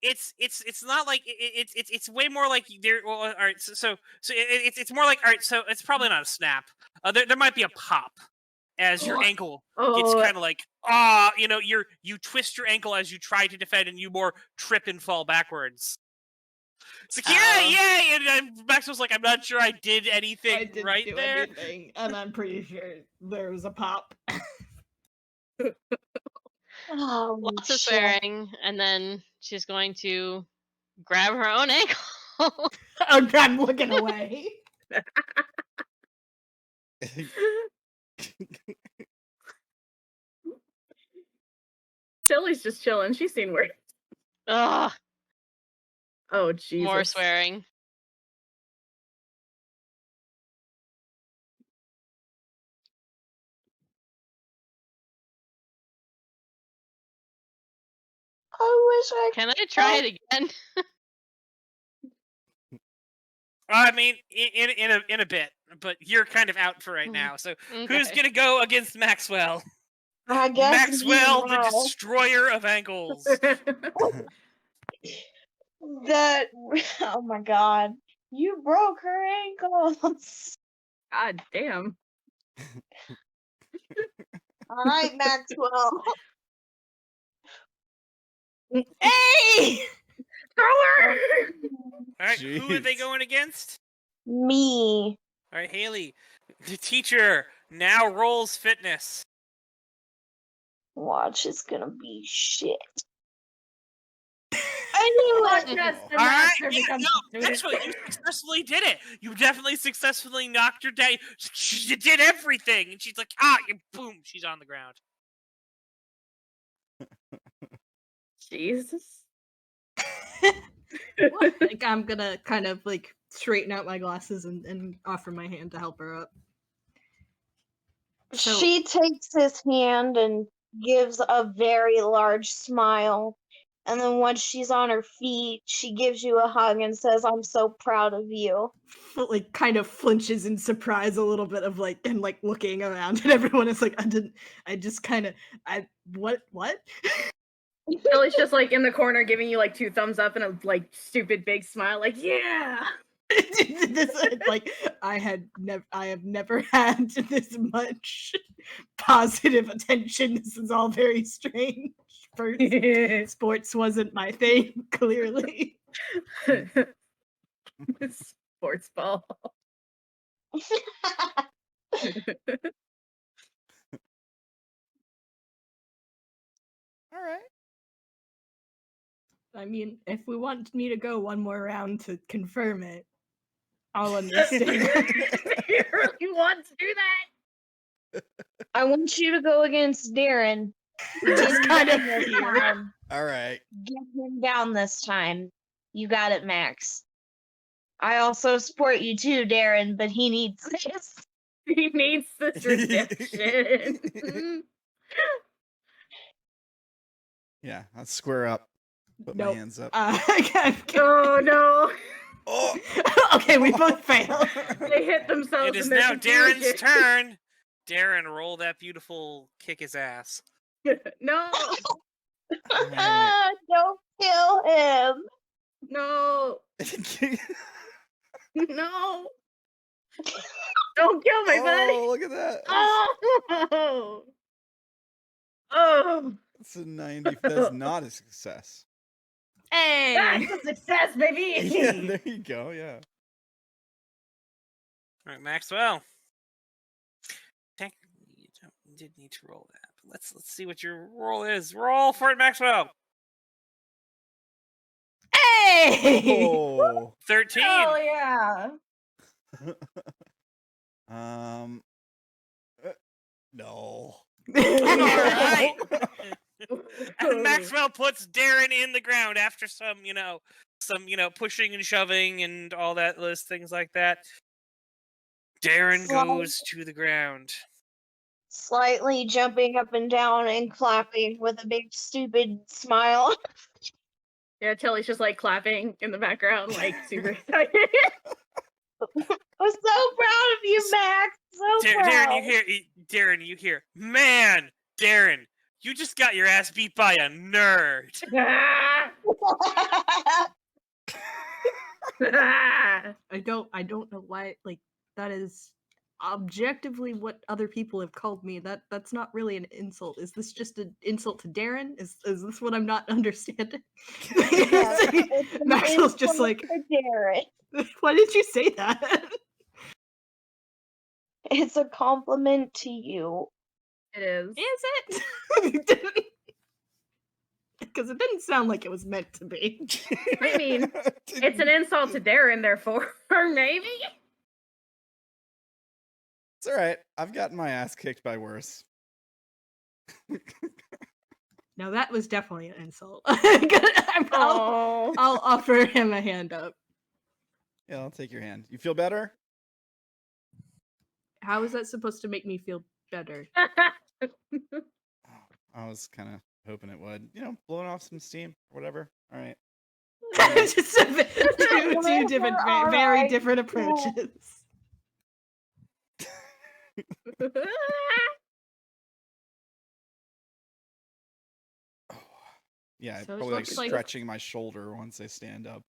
Speaker 4: it's not like it's way more like there. Well, all right, so it's more like, all right, so it's probably not a snap. There might be a pop as your ankle gets
Speaker 7: Oh,
Speaker 4: kind of like you know, you twist your ankle as you try to defend, and you more trip and fall backwards. It's like, yeah, and Maxwell's like, I'm not sure I did anything
Speaker 3: I didn't
Speaker 4: right
Speaker 3: do
Speaker 4: there.
Speaker 3: anything, and I'm pretty sure there was a pop.
Speaker 6: Oh,
Speaker 5: lots of
Speaker 6: shit.
Speaker 5: swearing, and then she's going to grab her own ankle.
Speaker 3: Oh, I'm looking away.
Speaker 7: Tilly's just chilling. She's seen worse.
Speaker 5: Ugh,
Speaker 7: Oh Jesus.
Speaker 5: more swearing.
Speaker 6: I wish I
Speaker 5: Can I try it again?
Speaker 4: I mean, in a bit, but you're kind of out for right now. So who's
Speaker 5: Okay.
Speaker 4: gonna go against Maxwell?
Speaker 6: I guess
Speaker 4: Maxwell,
Speaker 6: you
Speaker 4: the
Speaker 6: know
Speaker 4: destroyer of ankles.
Speaker 6: that. Oh my God, you broke her ankles.
Speaker 7: God damn.
Speaker 6: All right, Maxwell.
Speaker 3: Hey!
Speaker 7: Throw her!
Speaker 4: All right, who are they
Speaker 2: Jeez.
Speaker 4: going against?
Speaker 6: Me.
Speaker 4: All right, Haley, the teacher now rolls fitness.
Speaker 6: Watch, it's gonna be shit. I knew
Speaker 7: Not
Speaker 6: it.
Speaker 7: just the
Speaker 4: All right,
Speaker 7: master becomes a student.
Speaker 4: Maxwell, you successfully did it. You definitely successfully knocked her down. You did everything, and she's like, you boom, she's on the ground.
Speaker 7: Jesus.
Speaker 3: Like, I'm gonna kind of like straighten out my glasses and offer my hand to help her up. So-
Speaker 6: She takes his hand and gives a very large smile. And then once she's on her feet, she gives you a hug and says, "I'm so proud of you."
Speaker 3: Like kind of flinches in surprise a little bit of like and like looking around and everyone is like, what?
Speaker 7: Billy's just like in the corner giving you like 2 thumbs up and a like stupid big smile, like, yeah.
Speaker 3: Like I have never had this much positive attention. This is all very strange. First, sports wasn't my thing, clearly.
Speaker 7: Sports ball.
Speaker 2: All right.
Speaker 3: I mean, if we want me to go one more round to confirm it, I'll understand.
Speaker 7: You really want to do that?
Speaker 6: I want you to go against Darren.
Speaker 3: Just kind of
Speaker 6: Get him
Speaker 3: fear.
Speaker 6: down.
Speaker 2: All right.
Speaker 6: Get him down this time. You got it, Max. I also support you too, Darren, but he needs this.
Speaker 7: He needs this redemption.
Speaker 2: Yeah, I'll square up. Put my
Speaker 3: Nope.
Speaker 2: hands up.
Speaker 7: Oh no.
Speaker 2: Oh!
Speaker 3: Okay, we both failed.
Speaker 7: They hit themselves.
Speaker 4: It is
Speaker 7: in their
Speaker 4: now Darren's
Speaker 7: confusion.
Speaker 4: turn. Darren, roll that beautiful kick his ass.
Speaker 7: No.
Speaker 2: Alright.
Speaker 6: Don't kill him.
Speaker 7: No. No. Don't kill my buddy.
Speaker 2: Oh, look at that.
Speaker 7: Oh. Oh.
Speaker 2: That's a 90. That's not a success.
Speaker 3: Hey!
Speaker 7: That's a success, baby.
Speaker 2: Yeah, there you go. Yeah.
Speaker 4: All right, Maxwell. Technically, you did need to roll that. But let's see what your roll is. Roll for it, Maxwell.
Speaker 3: Hey!
Speaker 2: Oh.
Speaker 4: 13.
Speaker 7: Oh yeah.
Speaker 2: No.
Speaker 4: All right. And Maxwell puts Darren in the ground after some pushing and shoving and all that list things like that. Darren goes to the ground.
Speaker 6: Slightly jumping up and down and clapping with a big stupid smile.
Speaker 7: Yeah, Tilly's just like clapping in the background, like super excited.
Speaker 6: I'm so proud of you, Max. So proud.
Speaker 4: Darren, you hear, man, Darren, you just got your ass beat by a nerd.
Speaker 3: I don't know why, like, that is objectively what other people have called me. That's not really an insult. Is this just an insult to Darren? Is this what I'm not understanding? Maxwell's just like,
Speaker 6: Darren.
Speaker 3: why did you say that?
Speaker 6: It's a compliment to you.
Speaker 7: It is.
Speaker 3: Is it? Because it didn't sound like it was meant to be.
Speaker 7: I mean, it's an insult to Darren, therefore, maybe?
Speaker 2: It's all right. I've gotten my ass kicked by worse.
Speaker 3: No, that was definitely an insult.
Speaker 7: Oh.
Speaker 3: I'll offer him a hand up.
Speaker 2: Yeah, I'll take your hand. You feel better?
Speaker 3: How is that supposed to make me feel better?
Speaker 2: I was kind of hoping it would. Blowing off some steam or whatever. All right.
Speaker 3: Just two different, very different approaches.
Speaker 2: Yeah,
Speaker 3: So it
Speaker 2: probably
Speaker 3: looks like-
Speaker 2: stretching my shoulder once I stand up.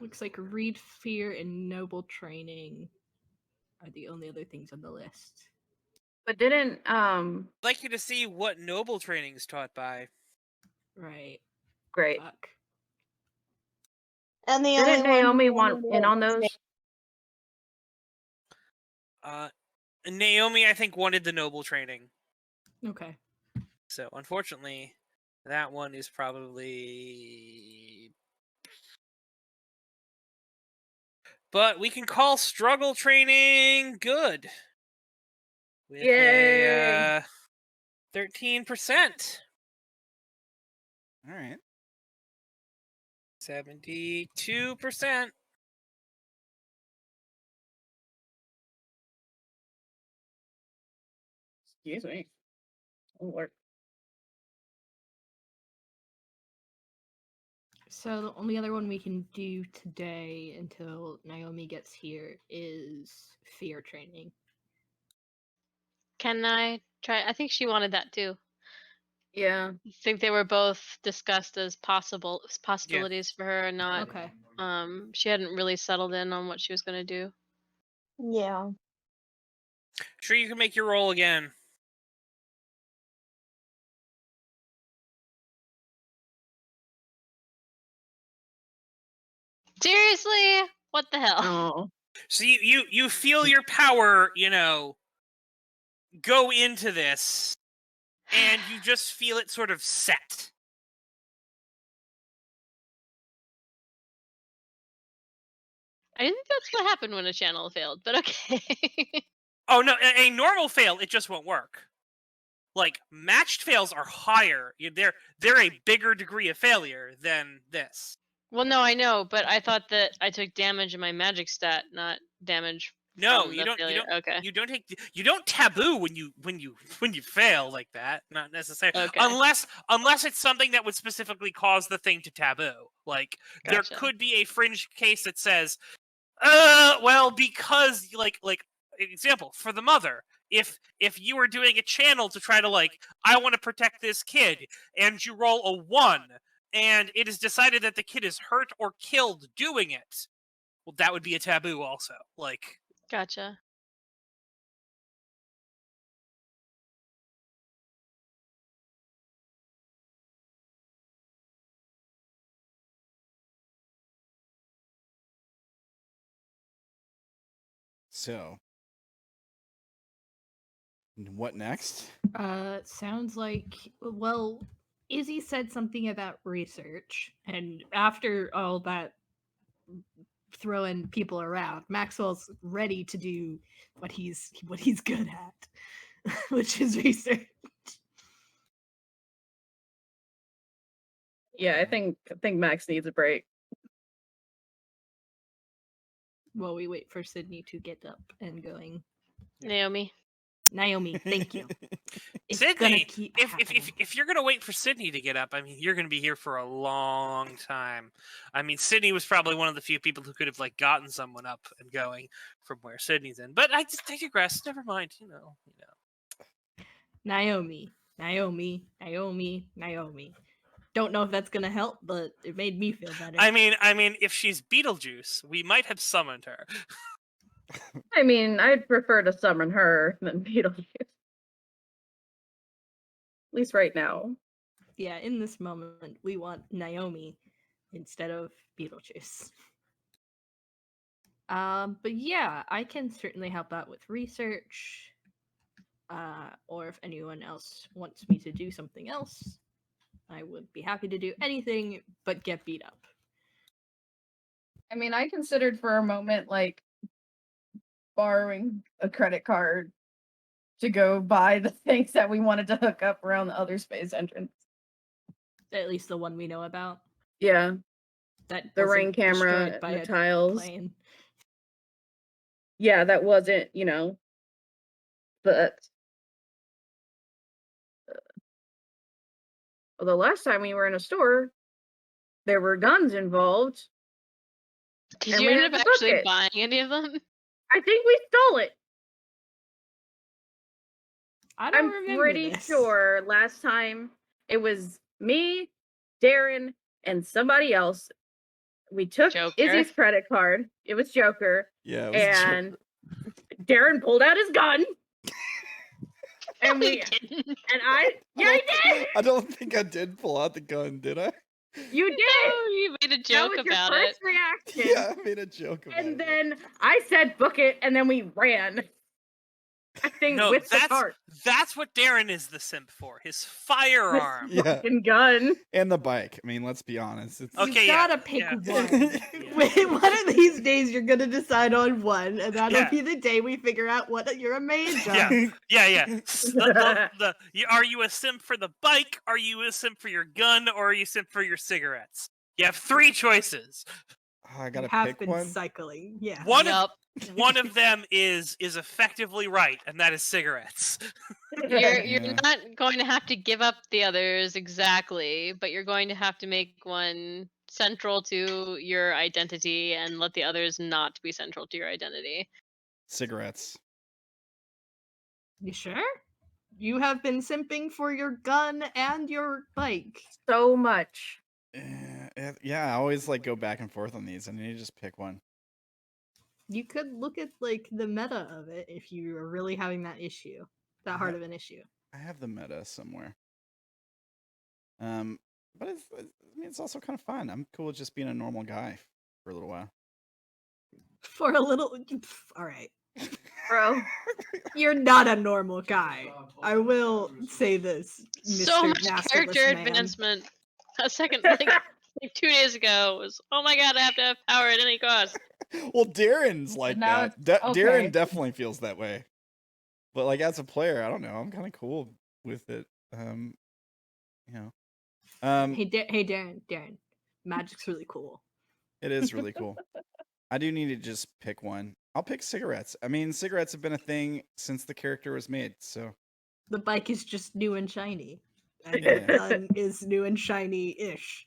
Speaker 3: Looks like read, fear, and noble training are the only other things on the list.
Speaker 7: But didn't
Speaker 4: I'd like you to see what noble training is taught by.
Speaker 3: Right.
Speaker 7: great.
Speaker 3: Fuck.
Speaker 6: And the
Speaker 7: Didn't
Speaker 6: only one
Speaker 7: Naomi
Speaker 6: who
Speaker 7: want
Speaker 6: wanted
Speaker 7: in
Speaker 6: it
Speaker 7: on
Speaker 6: was
Speaker 7: those?
Speaker 4: Naomi, I think, wanted the noble training.
Speaker 3: Okay.
Speaker 4: So, unfortunately, that one is probably... But we can call struggle training good. With
Speaker 7: Yay!
Speaker 4: a 13%.
Speaker 2: All right.
Speaker 4: 72%.
Speaker 7: Excuse me. Oh, Lord.
Speaker 3: So the only other one we can do today until Naomi gets here is fear training.
Speaker 5: Can I try? I think she wanted that too.
Speaker 7: Yeah.
Speaker 5: I think they were both discussed as possibilities for her, and not.
Speaker 3: Okay.
Speaker 5: She hadn't really settled in on what she was gonna do.
Speaker 6: Yeah.
Speaker 4: Sure, you can make your roll again.
Speaker 5: Seriously? What the hell?
Speaker 7: Oh.
Speaker 4: So you feel your power, go into this, and you just feel it sort of set.
Speaker 5: I didn't think that's what happened when a channel failed, but okay.
Speaker 4: Oh no, a normal fail, it just won't work. Like, matched fails are higher. They're a bigger degree of failure than this.
Speaker 5: Well, no, I know, but I thought that I took damage in my magic stat, not damage
Speaker 4: No,
Speaker 5: from
Speaker 4: you
Speaker 5: the
Speaker 4: don't.
Speaker 5: failure. Okay.
Speaker 4: You don't taboo when you fail like that. Not necessarily.
Speaker 5: Okay.
Speaker 4: Unless it's something that would specifically cause the thing to taboo. Like, there
Speaker 5: Gotcha.
Speaker 4: could be a fringe case that says, well, because example for the mother. If you were doing a channel to try to I want to protect this kid, and you roll a 1, and it is decided that the kid is hurt or killed doing it, well, that would be a taboo also.
Speaker 5: Gotcha.
Speaker 2: So, what next?
Speaker 3: Sounds like, well, Izzy said something about research, and after all that throwing people around, Maxwell's ready to do what he's good at, which is research.
Speaker 7: Yeah, I think Max needs a break.
Speaker 3: While we wait for Sydney to get up and going.
Speaker 5: Naomi.
Speaker 3: Naomi, thank you. It's
Speaker 4: Sydney,
Speaker 3: gonna keep happening.
Speaker 4: if you're gonna wait for Sydney to get up, I mean, you're gonna be here for a long time. I mean, Sydney was probably one of the few people who could have gotten someone up and going from where Sydney's in. But I digress. Never mind. You know.
Speaker 3: Naomi. Don't know if that's gonna help, but it made me feel better.
Speaker 4: I mean, if she's Beetlejuice, we might have summoned her.
Speaker 7: I mean, I'd prefer to summon her than Beetlejuice. At least right now.
Speaker 3: Yeah, in this moment, we want Naomi instead of Beetlejuice. But yeah, I can certainly help out with research. Or if anyone else wants me to do something else, I would be happy to do anything but get beat up.
Speaker 7: I mean, I considered for a moment borrowing a credit card to go buy the things that we wanted to hook up around the other space entrance.
Speaker 3: At least the one we know about.
Speaker 7: Yeah.
Speaker 3: That
Speaker 7: The ring
Speaker 3: wasn't
Speaker 7: camera
Speaker 3: destroyed by
Speaker 7: and the
Speaker 3: a
Speaker 7: tiles.
Speaker 3: plane.
Speaker 7: Yeah, that wasn't, but the last time we were in a store, there were guns involved.
Speaker 5: Did
Speaker 7: and
Speaker 5: you
Speaker 7: we
Speaker 5: end
Speaker 7: had
Speaker 5: up
Speaker 7: to book
Speaker 5: actually
Speaker 7: it.
Speaker 5: buying any of them?
Speaker 7: I think we stole it.
Speaker 3: I don't
Speaker 7: I'm
Speaker 3: remember
Speaker 7: pretty
Speaker 3: this.
Speaker 7: sure last time it was me, Darren, and somebody else. We took
Speaker 5: Joker.
Speaker 7: Izzy's credit card. It was Joker.
Speaker 2: Yeah, it was
Speaker 7: And Darren pulled out his gun. And
Speaker 5: No,
Speaker 7: we
Speaker 5: he didn't.
Speaker 7: and I I did.
Speaker 2: I don't think I did pull out the gun, did I?
Speaker 7: You did.
Speaker 5: No, you made a
Speaker 7: That
Speaker 5: joke
Speaker 7: was your
Speaker 5: about
Speaker 7: first
Speaker 5: it.
Speaker 7: reaction.
Speaker 2: Yeah, I made a joke about
Speaker 7: And
Speaker 2: it.
Speaker 7: then I said book it, and then we ran. I think
Speaker 4: No,
Speaker 7: with the cart.
Speaker 4: that's what Darren is the simp for. His firearm.
Speaker 2: Yeah.
Speaker 7: Fucking gun.
Speaker 2: And the bike. I mean, let's be honest. It's
Speaker 4: Okay,
Speaker 9: You
Speaker 4: yeah,
Speaker 9: gotta pick
Speaker 4: yeah.
Speaker 9: one. Wait, one of these days you're gonna decide on one, and that'll
Speaker 4: Yeah.
Speaker 9: be the day we figure out what you're a mage of.
Speaker 4: Yeah. Are you a simp for the bike? Are you a simp for your gun? Or are you a simp for your cigarettes? You have 3 choices.
Speaker 2: Oh, I
Speaker 9: You
Speaker 2: gotta
Speaker 9: have
Speaker 2: pick
Speaker 9: been
Speaker 2: one.
Speaker 9: cycling. Yeah.
Speaker 4: One of them is effectively right, and that is cigarettes.
Speaker 5: You're
Speaker 2: Yeah.
Speaker 5: not going to have to give up the others exactly, but you're going to have to make one central to your identity and let the others not be central to your identity.
Speaker 2: Cigarettes.
Speaker 9: You sure? You have been simping for your gun and your bike.
Speaker 7: So much.
Speaker 2: Yeah, I always like go back and forth on these. I need to just pick one.
Speaker 9: You could look at like the meta of it if you are really having that issue, that hard of an issue.
Speaker 2: I have the meta somewhere. But it's also kind of fun. I'm cool with just being a normal guy for a little while.
Speaker 9: For a little, all right,
Speaker 7: Bro.
Speaker 9: you're not a normal guy. I will say this, Mr.
Speaker 5: So much
Speaker 9: Masterless
Speaker 5: character
Speaker 9: man.
Speaker 5: advancement. A second, like 2 days ago, was oh my god, I have to have power at any cost.
Speaker 2: Well, Darren's like
Speaker 7: Now
Speaker 2: that.
Speaker 7: it's okay.
Speaker 2: Darren definitely feels that way. But like as a player, I don't know. I'm kind of cool with it. You know.
Speaker 9: Hey, Darren, magic's really cool.
Speaker 2: It is really cool. I do need to just pick one. I'll pick cigarettes. I mean, cigarettes have been a thing since the character was made, so.
Speaker 9: The bike is just new and shiny, and
Speaker 2: Yeah.
Speaker 9: the gun is new and shiny-ish.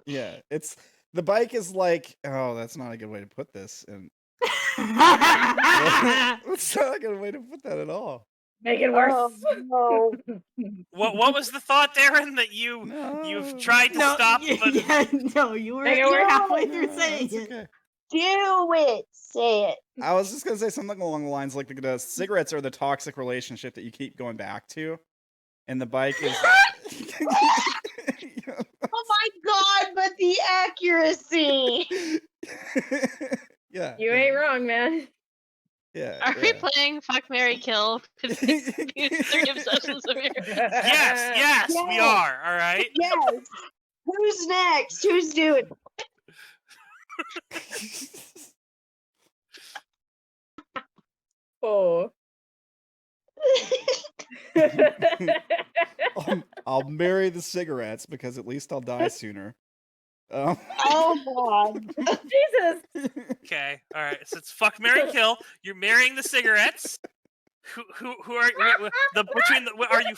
Speaker 2: Yeah, it's the bike is like, oh, that's not a good way to put this. And that's not a good way to put that at all.
Speaker 7: Make it worse.
Speaker 6: Oh, no.
Speaker 4: What was the thought, Darren, that you've
Speaker 2: No.
Speaker 4: tried to stop? But
Speaker 9: You were
Speaker 7: Make it
Speaker 9: you're
Speaker 7: worse.
Speaker 9: halfway
Speaker 2: No,
Speaker 9: through saying
Speaker 2: it's
Speaker 9: it.
Speaker 2: okay.
Speaker 6: Do it. Say it.
Speaker 2: I was just gonna say something along the lines like the cigarettes are the toxic relationship that you keep going back to, and the bike is.
Speaker 6: Oh my god, but the accuracy.
Speaker 2: Yeah.
Speaker 7: You ain't wrong, man.
Speaker 2: Yeah.
Speaker 5: Are we
Speaker 2: yeah.
Speaker 5: playing Fuck, Marry, Kill? These 3 obsessions of yours.
Speaker 4: yes, we
Speaker 6: Yes.
Speaker 4: are. All right.
Speaker 6: Yes. Who's next? Who's doing?
Speaker 7: Oh.
Speaker 2: I'll marry the cigarettes because at least I'll die sooner.
Speaker 6: Oh god.
Speaker 7: Jesus.
Speaker 4: Okay. All right. So it's fuck, marry, kill. You're marrying the cigarettes. Who are the between the? Are you?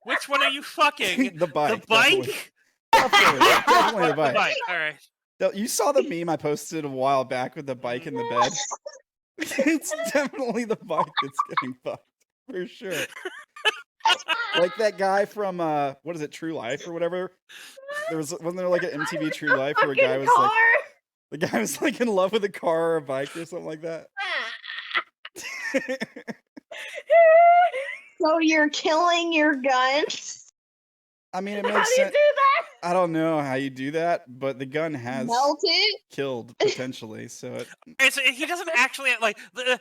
Speaker 4: Which one are you fucking?
Speaker 2: The bike.
Speaker 4: The bike.
Speaker 2: Definitely the bike.
Speaker 4: All right.
Speaker 2: You saw the meme I posted a while back with the bike in the bed. It's definitely the bike that's getting fucked for sure. Like that guy from what is it, True Life or whatever? Wasn't there like an MTV True Life where a guy was like the guy was like in love with a car or a bike or something like that?
Speaker 6: So you're killing your guns?
Speaker 2: I mean, it
Speaker 7: How
Speaker 2: makes
Speaker 7: do you
Speaker 2: sense.
Speaker 7: do that?
Speaker 2: I don't know how you do that, but the gun has
Speaker 6: Melt it?
Speaker 2: killed potentially. So it,
Speaker 4: And so he doesn't actually like the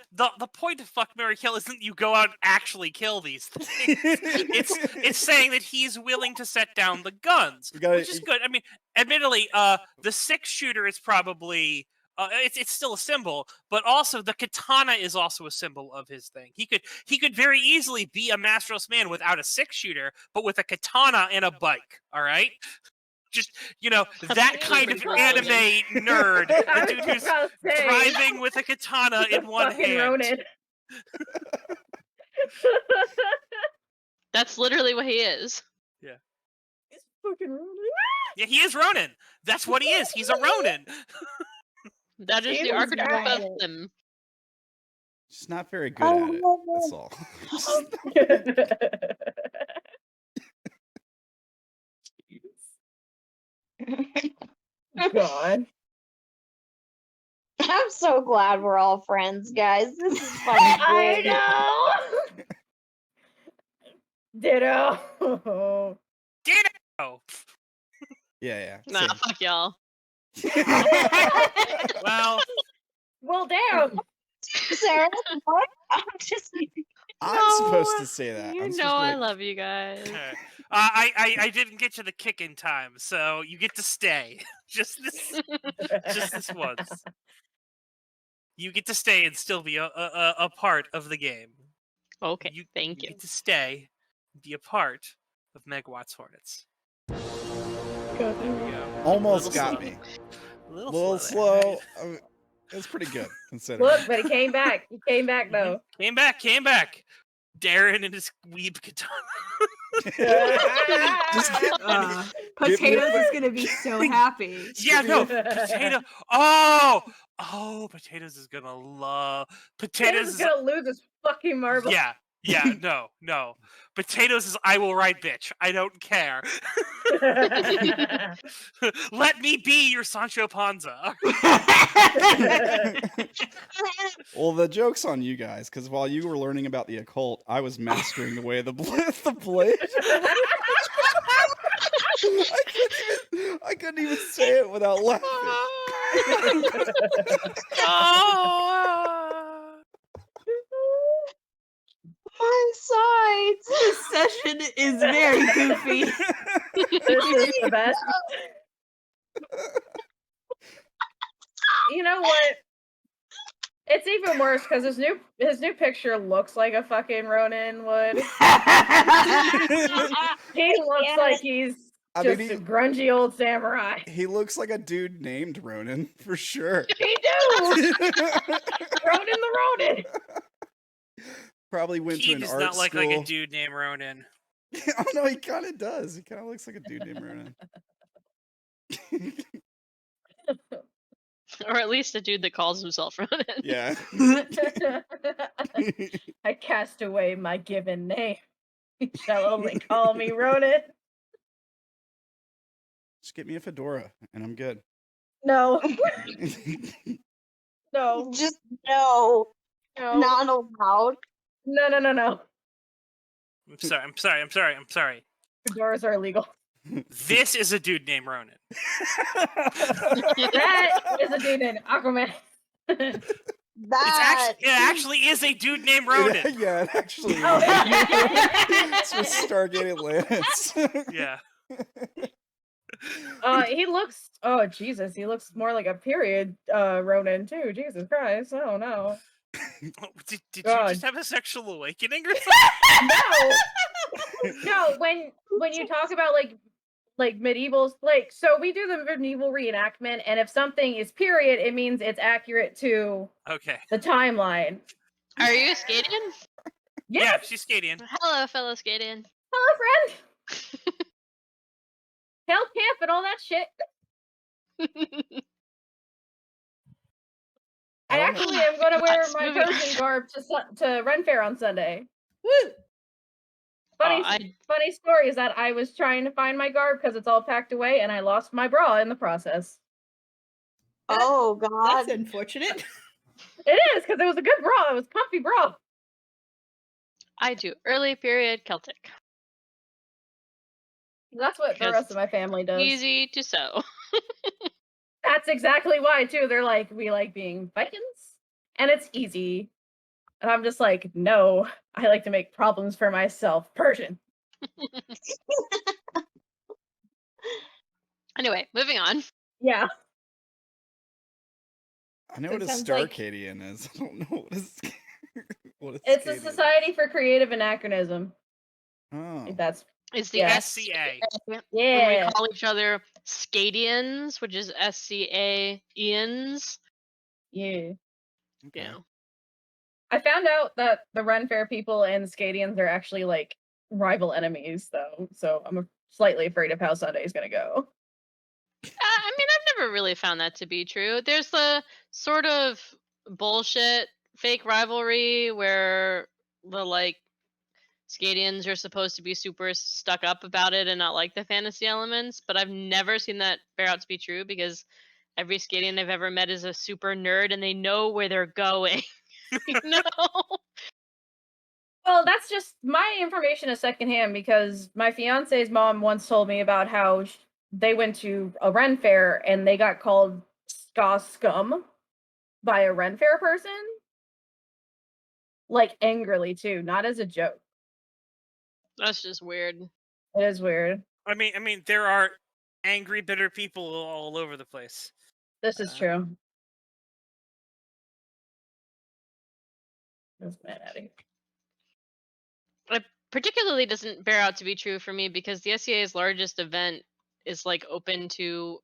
Speaker 4: point of fuck, marry, kill isn't you go out and actually kill these things. It's saying that he's willing to set down the guns,
Speaker 2: You gotta-
Speaker 4: which is good. I mean, admittedly, the 6-shooter is probably it's still a symbol, but also the katana is also a symbol of his thing. He could very easily be a masterless man without a 6-shooter, but with a katana and a bike. All right. Just that kind of
Speaker 5: pretty
Speaker 4: anime nerd, the
Speaker 7: I
Speaker 4: dude
Speaker 7: was
Speaker 4: who's
Speaker 7: about to say,
Speaker 4: driving with a katana in one
Speaker 7: fucking
Speaker 4: hand.
Speaker 7: Ronin.
Speaker 5: That's literally what he is.
Speaker 7: It's fucking Ronin.
Speaker 4: Yeah, he is Ronin. That's what he is. He's a Ronin.
Speaker 5: That is the
Speaker 6: James
Speaker 5: archetype of
Speaker 6: Ronin.
Speaker 5: them.
Speaker 2: just not very good at it. That's all.
Speaker 7: God.
Speaker 6: I'm so glad we're all friends, guys. This is fucking
Speaker 7: I
Speaker 6: great.
Speaker 7: know. Ditto.
Speaker 4: Ditto.
Speaker 2: Yeah.
Speaker 5: Nah,
Speaker 2: Same.
Speaker 5: fuck y'all.
Speaker 4: Well,
Speaker 7: Well, damn.
Speaker 6: Sarah, what? I'm just.
Speaker 2: I'm supposed to say that.
Speaker 5: You
Speaker 2: I'm
Speaker 5: know
Speaker 2: supposed to be
Speaker 5: I
Speaker 2: like,
Speaker 5: love you guys.
Speaker 4: I didn't get you the kick in time, so you get to stay. just this once. You get to stay and still be a part of the game.
Speaker 5: Okay, thank you.
Speaker 4: Get to stay, be a part of Megawatts Hornets.
Speaker 7: God,
Speaker 2: almost
Speaker 4: Little
Speaker 2: got
Speaker 4: slow.
Speaker 2: me.
Speaker 4: A
Speaker 2: A
Speaker 4: little
Speaker 2: little
Speaker 4: slow.
Speaker 2: slow. It's pretty good considering.
Speaker 7: Look, but he came back. He came back though.
Speaker 4: Came back. Darren and his weeb katana.
Speaker 2: Just give me
Speaker 9: Potatoes is gonna be so happy.
Speaker 4: Yeah, no, potato. Oh, potatoes is gonna love
Speaker 7: Potatoes is gonna lose his fucking marble.
Speaker 4: Yeah, no. Potatoes is I will ride bitch. I don't care. Let me be your Sancho Panza.
Speaker 2: Well, the joke's on you guys, because while you were learning about the occult, I was mastering the way the blade. I couldn't even say it without laughing.
Speaker 6: My sides.
Speaker 9: This session is very goofy.
Speaker 7: This is the best. You know what? It's even worse because his new picture looks like a fucking Ronin would. He looks like he's just a grungy old samurai.
Speaker 2: He looks like a dude named Ronin for sure.
Speaker 7: He do. Ronin the Ronin.
Speaker 2: Probably went
Speaker 4: He
Speaker 2: to an
Speaker 4: does
Speaker 2: art
Speaker 4: not like
Speaker 2: school.
Speaker 4: a dude named Ronan.
Speaker 2: Oh no, he kind of does. He kind of looks like a dude named Ronin.
Speaker 5: Or at least a dude that calls himself Ronan.
Speaker 2: Yeah.
Speaker 7: I cast away my given name. You shall only call me Ronin.
Speaker 2: Just get me a fedora and I'm good.
Speaker 7: No. No.
Speaker 6: Just no. Not allowed.
Speaker 7: No.
Speaker 4: I'm sorry.
Speaker 7: Fedoras are illegal.
Speaker 4: This is a dude named Ronan.
Speaker 7: That is a dude named Aquaman.
Speaker 4: It actually is a dude named Ronan.
Speaker 2: Yeah, it actually is.
Speaker 7: Oh,
Speaker 2: It's with Stargate Atlantis.
Speaker 4: Yeah.
Speaker 7: He looks. Oh Jesus, he looks more like a period Ronin too. Jesus Christ! Oh no.
Speaker 4: Did you
Speaker 7: God.
Speaker 4: just have a sexual awakening or something?
Speaker 7: No. When you talk about like medieval, like, so we do the medieval reenactment, and if something is period, it means it's accurate to the timeline.
Speaker 5: Are you a Scadian?
Speaker 7: Yes.
Speaker 4: Yeah, she's Scadian.
Speaker 5: Hello, fellow Scadian.
Speaker 7: Hello, friend. Hell camp and all that shit. I actually am going to wear my Persian garb to Ren Fair on Sunday. Woo! Funny story is that I was trying to find my garb because it's all packed away, and I lost my bra in the process.
Speaker 6: Oh God,
Speaker 9: that's unfortunate.
Speaker 7: It is, because it was a good bra. It was a comfy bra.
Speaker 5: I do early period Celtic.
Speaker 7: That's what the rest of my family does.
Speaker 5: Easy to sew.
Speaker 7: That's exactly why, too. They're like, we like being Vikings, and it's easy. And I'm just like, no, I like to make problems for myself. Persian.
Speaker 5: Anyway, moving on.
Speaker 7: Yeah.
Speaker 2: I know what a Starcadian is. I don't know what is.
Speaker 7: It's a Society for Creative Anachronism.
Speaker 2: Oh.
Speaker 7: That's
Speaker 5: it's the SCA.
Speaker 7: Yeah.
Speaker 5: When we call each other Scadians, which is SCA-ians.
Speaker 7: Yeah.
Speaker 2: Okay.
Speaker 5: Yeah.
Speaker 7: I found out that the Ren Fair people and Scadians are actually like rival enemies, though. So I'm slightly afraid of how Sunday's gonna go.
Speaker 5: I mean, I've never really found that to be true. There's the sort of bullshit fake rivalry where the like Skadians are supposed to be super stuck up about it and not like the fantasy elements, but I've never seen that bear out to be true because every Skadian I've ever met is a super nerd and they know where they're going. No.
Speaker 7: Well, that's just my information is secondhand because my fiance's mom once told me about how they went to a Ren fair and they got called ska scum by a Ren fair person. Like angrily too, not as a joke.
Speaker 5: That's just weird.
Speaker 7: It is weird.
Speaker 4: I mean, there are angry, bitter people all over the place.
Speaker 7: This is true. This man out of here.
Speaker 5: It particularly doesn't bear out to be true for me because the SCA's largest event is like open to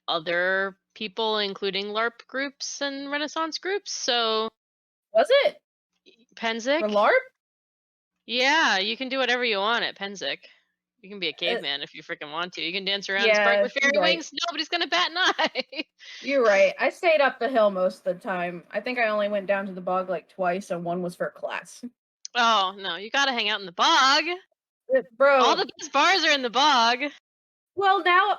Speaker 5: other people, including LARP groups and Renaissance groups. So
Speaker 7: Was it
Speaker 5: Penzik?
Speaker 7: for LARP?
Speaker 5: Yeah, you can do whatever you want at Penzik. You can be a caveman if you freaking want to. You can dance around and spark with fairy
Speaker 7: you're right.
Speaker 5: wings. Nobody's gonna bat an eye.
Speaker 7: You're right. I stayed up the hill most of the time. I think I only went down to the bog like twice, and one was for class.
Speaker 5: Oh no, you gotta hang out in the bog.
Speaker 7: Bro,
Speaker 5: All the best bars are in the bog.
Speaker 7: well now,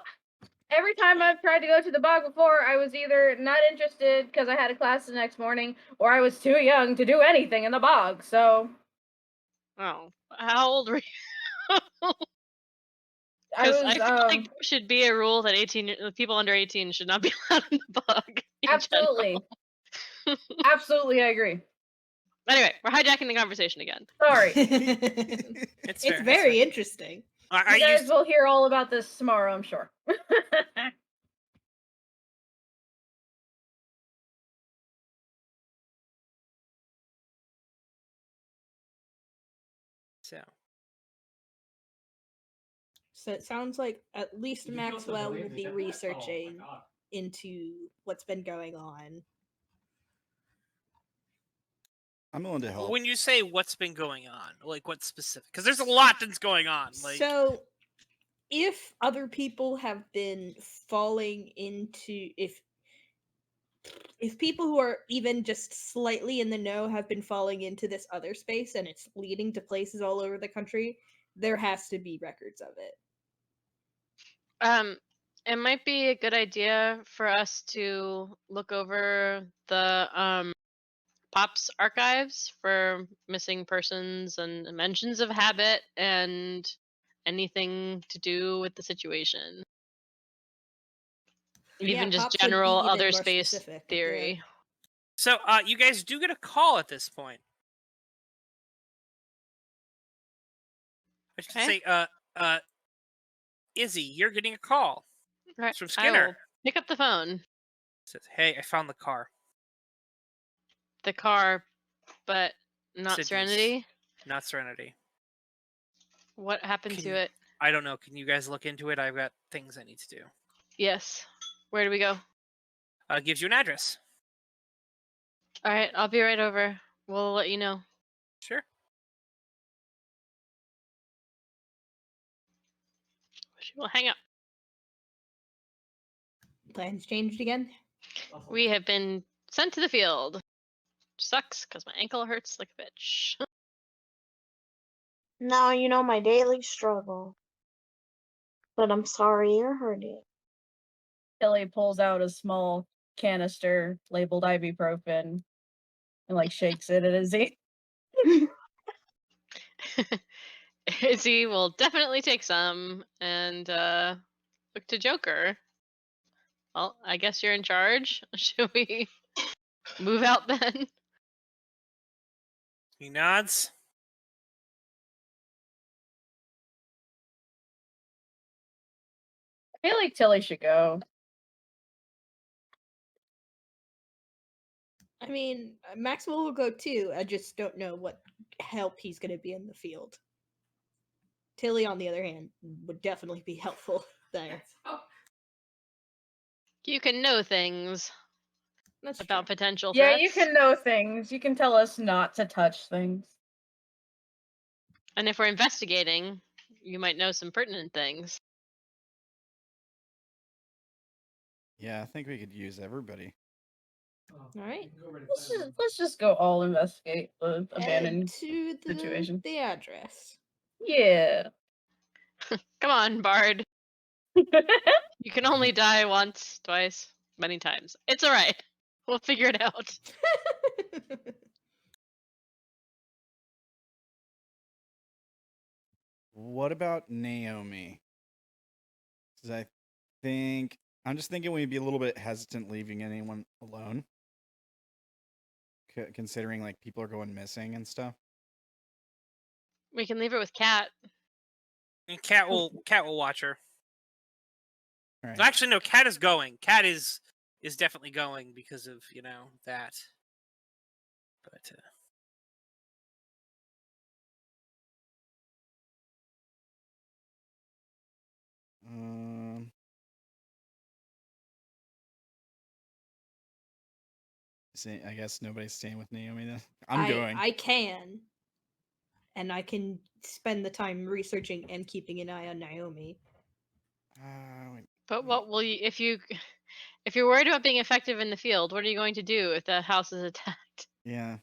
Speaker 7: every time I've tried to go to the bog before, I was either not interested because I had a class the next morning, or I was too young to do anything in the bog. So
Speaker 5: Oh, how old were you?
Speaker 7: I
Speaker 5: Because
Speaker 7: was
Speaker 5: I feel like there should be a rule that people under 18 should not be allowed in the bog. in
Speaker 7: absolutely,
Speaker 5: general.
Speaker 7: absolutely, I agree.
Speaker 5: Anyway, we're hijacking the conversation again.
Speaker 7: Sorry,
Speaker 9: it's
Speaker 4: fair,
Speaker 9: very interesting.
Speaker 7: you guys will hear all about this tomorrow, I'm sure.
Speaker 9: So it sounds like at least Maxwell will be researching into what's been going on.
Speaker 2: I'm willing to help.
Speaker 4: When you say what's been going on, like what specific? Because there's a lot that's going on. Like,
Speaker 9: so, if other people have been falling into if people who are even just slightly in the know have been falling into this other space and it's leading to places all over the country, there has to be records of it.
Speaker 5: It might be a good idea for us to look over the Pops archives for missing persons and mentions of habit and anything to do with the situation. Even just
Speaker 9: Pops would be
Speaker 5: general
Speaker 9: even
Speaker 5: other
Speaker 9: more
Speaker 5: space
Speaker 9: specific, yeah.
Speaker 5: theory.
Speaker 4: so you guys do get a call at this point. I should say, Izzy, you're getting a call.
Speaker 5: Right.
Speaker 4: It's from
Speaker 5: I will
Speaker 4: Skinner.
Speaker 5: pick up the phone.
Speaker 4: It says, "Hey, I found the car."
Speaker 5: The car, but not
Speaker 4: Sydney's.
Speaker 5: Serenity.
Speaker 4: Not Serenity.
Speaker 5: What happened to
Speaker 4: you-
Speaker 5: it?
Speaker 4: I don't know. Can you guys look into it? I've got things I need to do.
Speaker 5: Yes. Where do we go?
Speaker 4: Gives you an address.
Speaker 5: All right, I'll be right over. We'll let you know.
Speaker 4: Sure.
Speaker 5: She will hang up.
Speaker 9: Plans changed again?
Speaker 5: We have been sent to the field. Sucks because my ankle hurts like a bitch.
Speaker 6: Now you know my daily struggle. But I'm sorry you're hurting.
Speaker 7: Kelly pulls out a small canister labeled ibuprofen and like shakes it at Izzy.
Speaker 5: Izzy will definitely take some and look to Joker. Well, I guess you're in charge. Should we move out then?
Speaker 4: He nods.
Speaker 7: I feel like Tilly should go.
Speaker 9: I mean, Maxwell will go too. I just don't know what help he's going to be in the field. Tilly, on the other hand, would definitely be helpful there.
Speaker 5: You can know things
Speaker 9: That's
Speaker 5: about
Speaker 9: true.
Speaker 5: potential
Speaker 7: Yeah,
Speaker 5: threats.
Speaker 7: you can know things. You can tell us not to touch things.
Speaker 5: And if we're investigating, you might know some pertinent things.
Speaker 2: Yeah, I think we could use everybody.
Speaker 9: All right.
Speaker 7: Let's just go all investigate the
Speaker 9: Head
Speaker 7: abandoned
Speaker 9: to
Speaker 7: situation.
Speaker 9: the address.
Speaker 7: Yeah.
Speaker 5: Come on, Bard. You can only die once, twice, many times. It's all right. We'll figure it out.
Speaker 2: What about Naomi? Because I'm just thinking we'd be a little bit hesitant leaving anyone alone, considering like people are going missing and stuff.
Speaker 5: We can leave it with Cat.
Speaker 4: And Cat will watch her.
Speaker 2: All right.
Speaker 4: Actually, no. Cat is going. Cat is definitely going because of that. But
Speaker 2: I guess nobody's staying with Naomi then. I'm going.
Speaker 9: I can. And I can spend the time researching and keeping an eye on Naomi.
Speaker 5: But what will you if you're worried about being effective in the field? What are you going to do if the house is attacked?
Speaker 2: Yeah.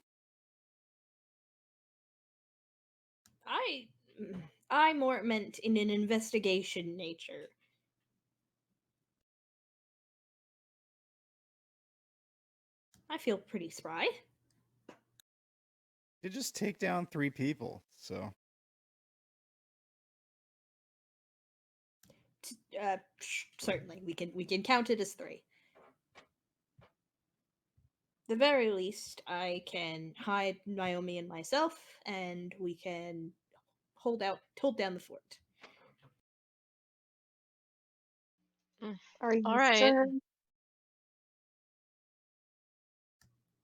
Speaker 9: I more meant in an investigation nature. I feel pretty spry.
Speaker 2: You just take down 3 people, so.
Speaker 9: Certainly, we can count it as 3. The very least, I can hide Naomi and myself, and we can hold down the fort.
Speaker 6: Are you
Speaker 5: All right.
Speaker 6: sure?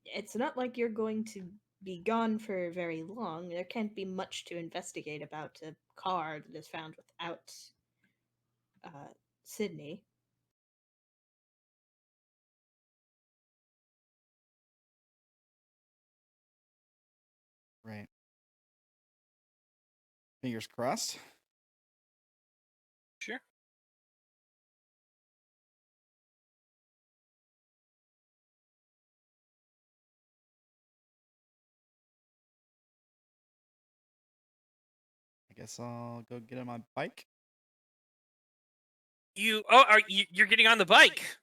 Speaker 9: It's not like you're going to be gone for very long. There can't be much to investigate about a car that is found without Sydney.
Speaker 2: Right. Fingers crossed.
Speaker 4: sure.
Speaker 2: I guess I'll go get on my bike.
Speaker 4: You're getting on the bike?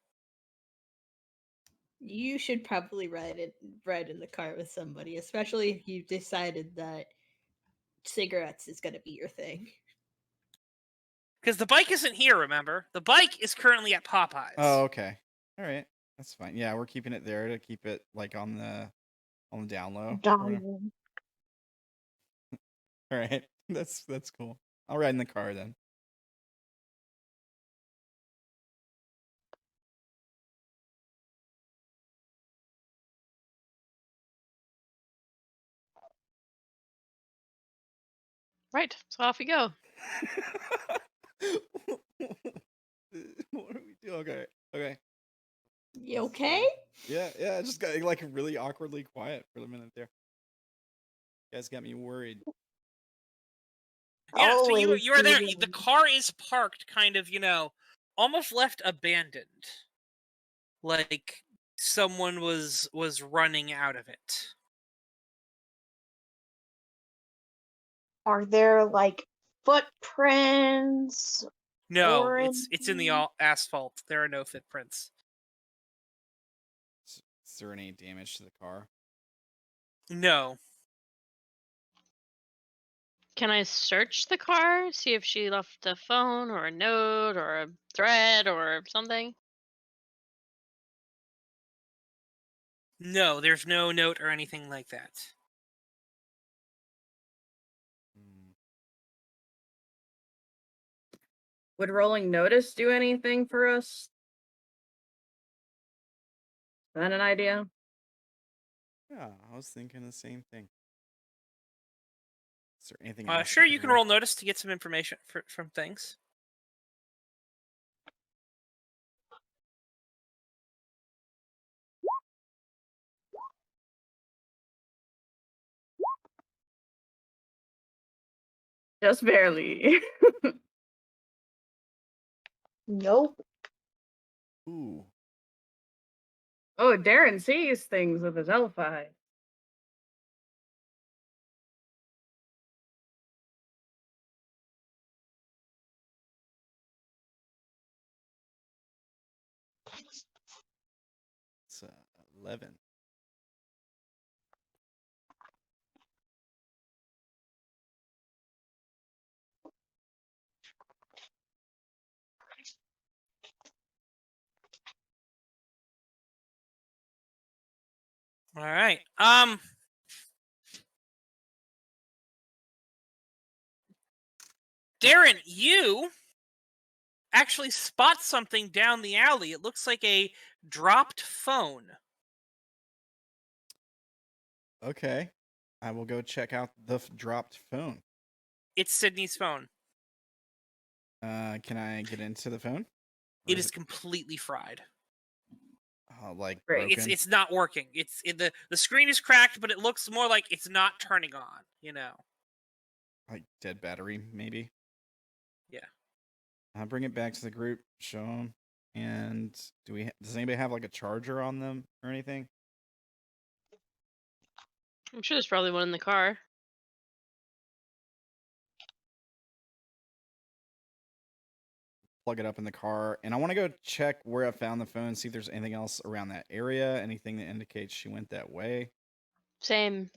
Speaker 9: You should probably ride in the car with somebody, especially if you've decided that cigarettes is going to be your thing.
Speaker 4: Because the bike isn't here. Remember, the bike is currently at Popeyes.
Speaker 2: Oh, okay. All right. That's fine. Yeah, we're keeping it there to keep it like on the down low. or whatever. All right. That's cool. I'll ride in the car then.
Speaker 5: Right. So off we go.
Speaker 2: What do we do? Okay. Okay.
Speaker 9: You okay?
Speaker 2: Yeah, I just got like really awkwardly quiet for a minute there. You guys got me worried.
Speaker 4: Yeah, so you
Speaker 6: Always
Speaker 4: are there.
Speaker 6: do.
Speaker 4: The car is parked, kind of, almost left abandoned, like someone was running out of it.
Speaker 6: Are there like footprints?
Speaker 4: No,
Speaker 6: Or
Speaker 4: it's in the asphalt. There are no footprints.
Speaker 2: Is there any damage to the car?
Speaker 4: No.
Speaker 5: Can I search the car, see if she left a phone or a note or a thread or something?
Speaker 4: No, there's no note or anything like that.
Speaker 7: Would rolling notice do anything for us? Is that an idea?
Speaker 2: Yeah, I was thinking the same thing. Is there anything else?
Speaker 4: Sure, you can roll notice to get some information from things.
Speaker 7: Just barely.
Speaker 6: nope.
Speaker 2: Ooh.
Speaker 7: Oh, Darren sees things with his elf eye.
Speaker 2: It's 11.
Speaker 4: All right. Darren, you actually spot something down the alley. It looks like a dropped phone.
Speaker 2: Okay. I will go check out the dropped phone.
Speaker 4: It's Sydney's phone.
Speaker 2: Can I get into the phone? Or
Speaker 4: It is completely fried.
Speaker 2: Like
Speaker 7: Great.
Speaker 2: broken?
Speaker 4: It's not working. The screen is cracked, but it looks more like it's not turning on. You know.
Speaker 2: Like dead battery, maybe?
Speaker 4: Yeah.
Speaker 2: I'll bring it back to the group, show them. And does anybody have like a charger on them or anything?
Speaker 5: I'm sure there's probably one in the car.
Speaker 2: Plug it up in the car, and I want to go check where I found the phone, see if there's anything else around that area, anything that indicates she went that way.
Speaker 5: Same.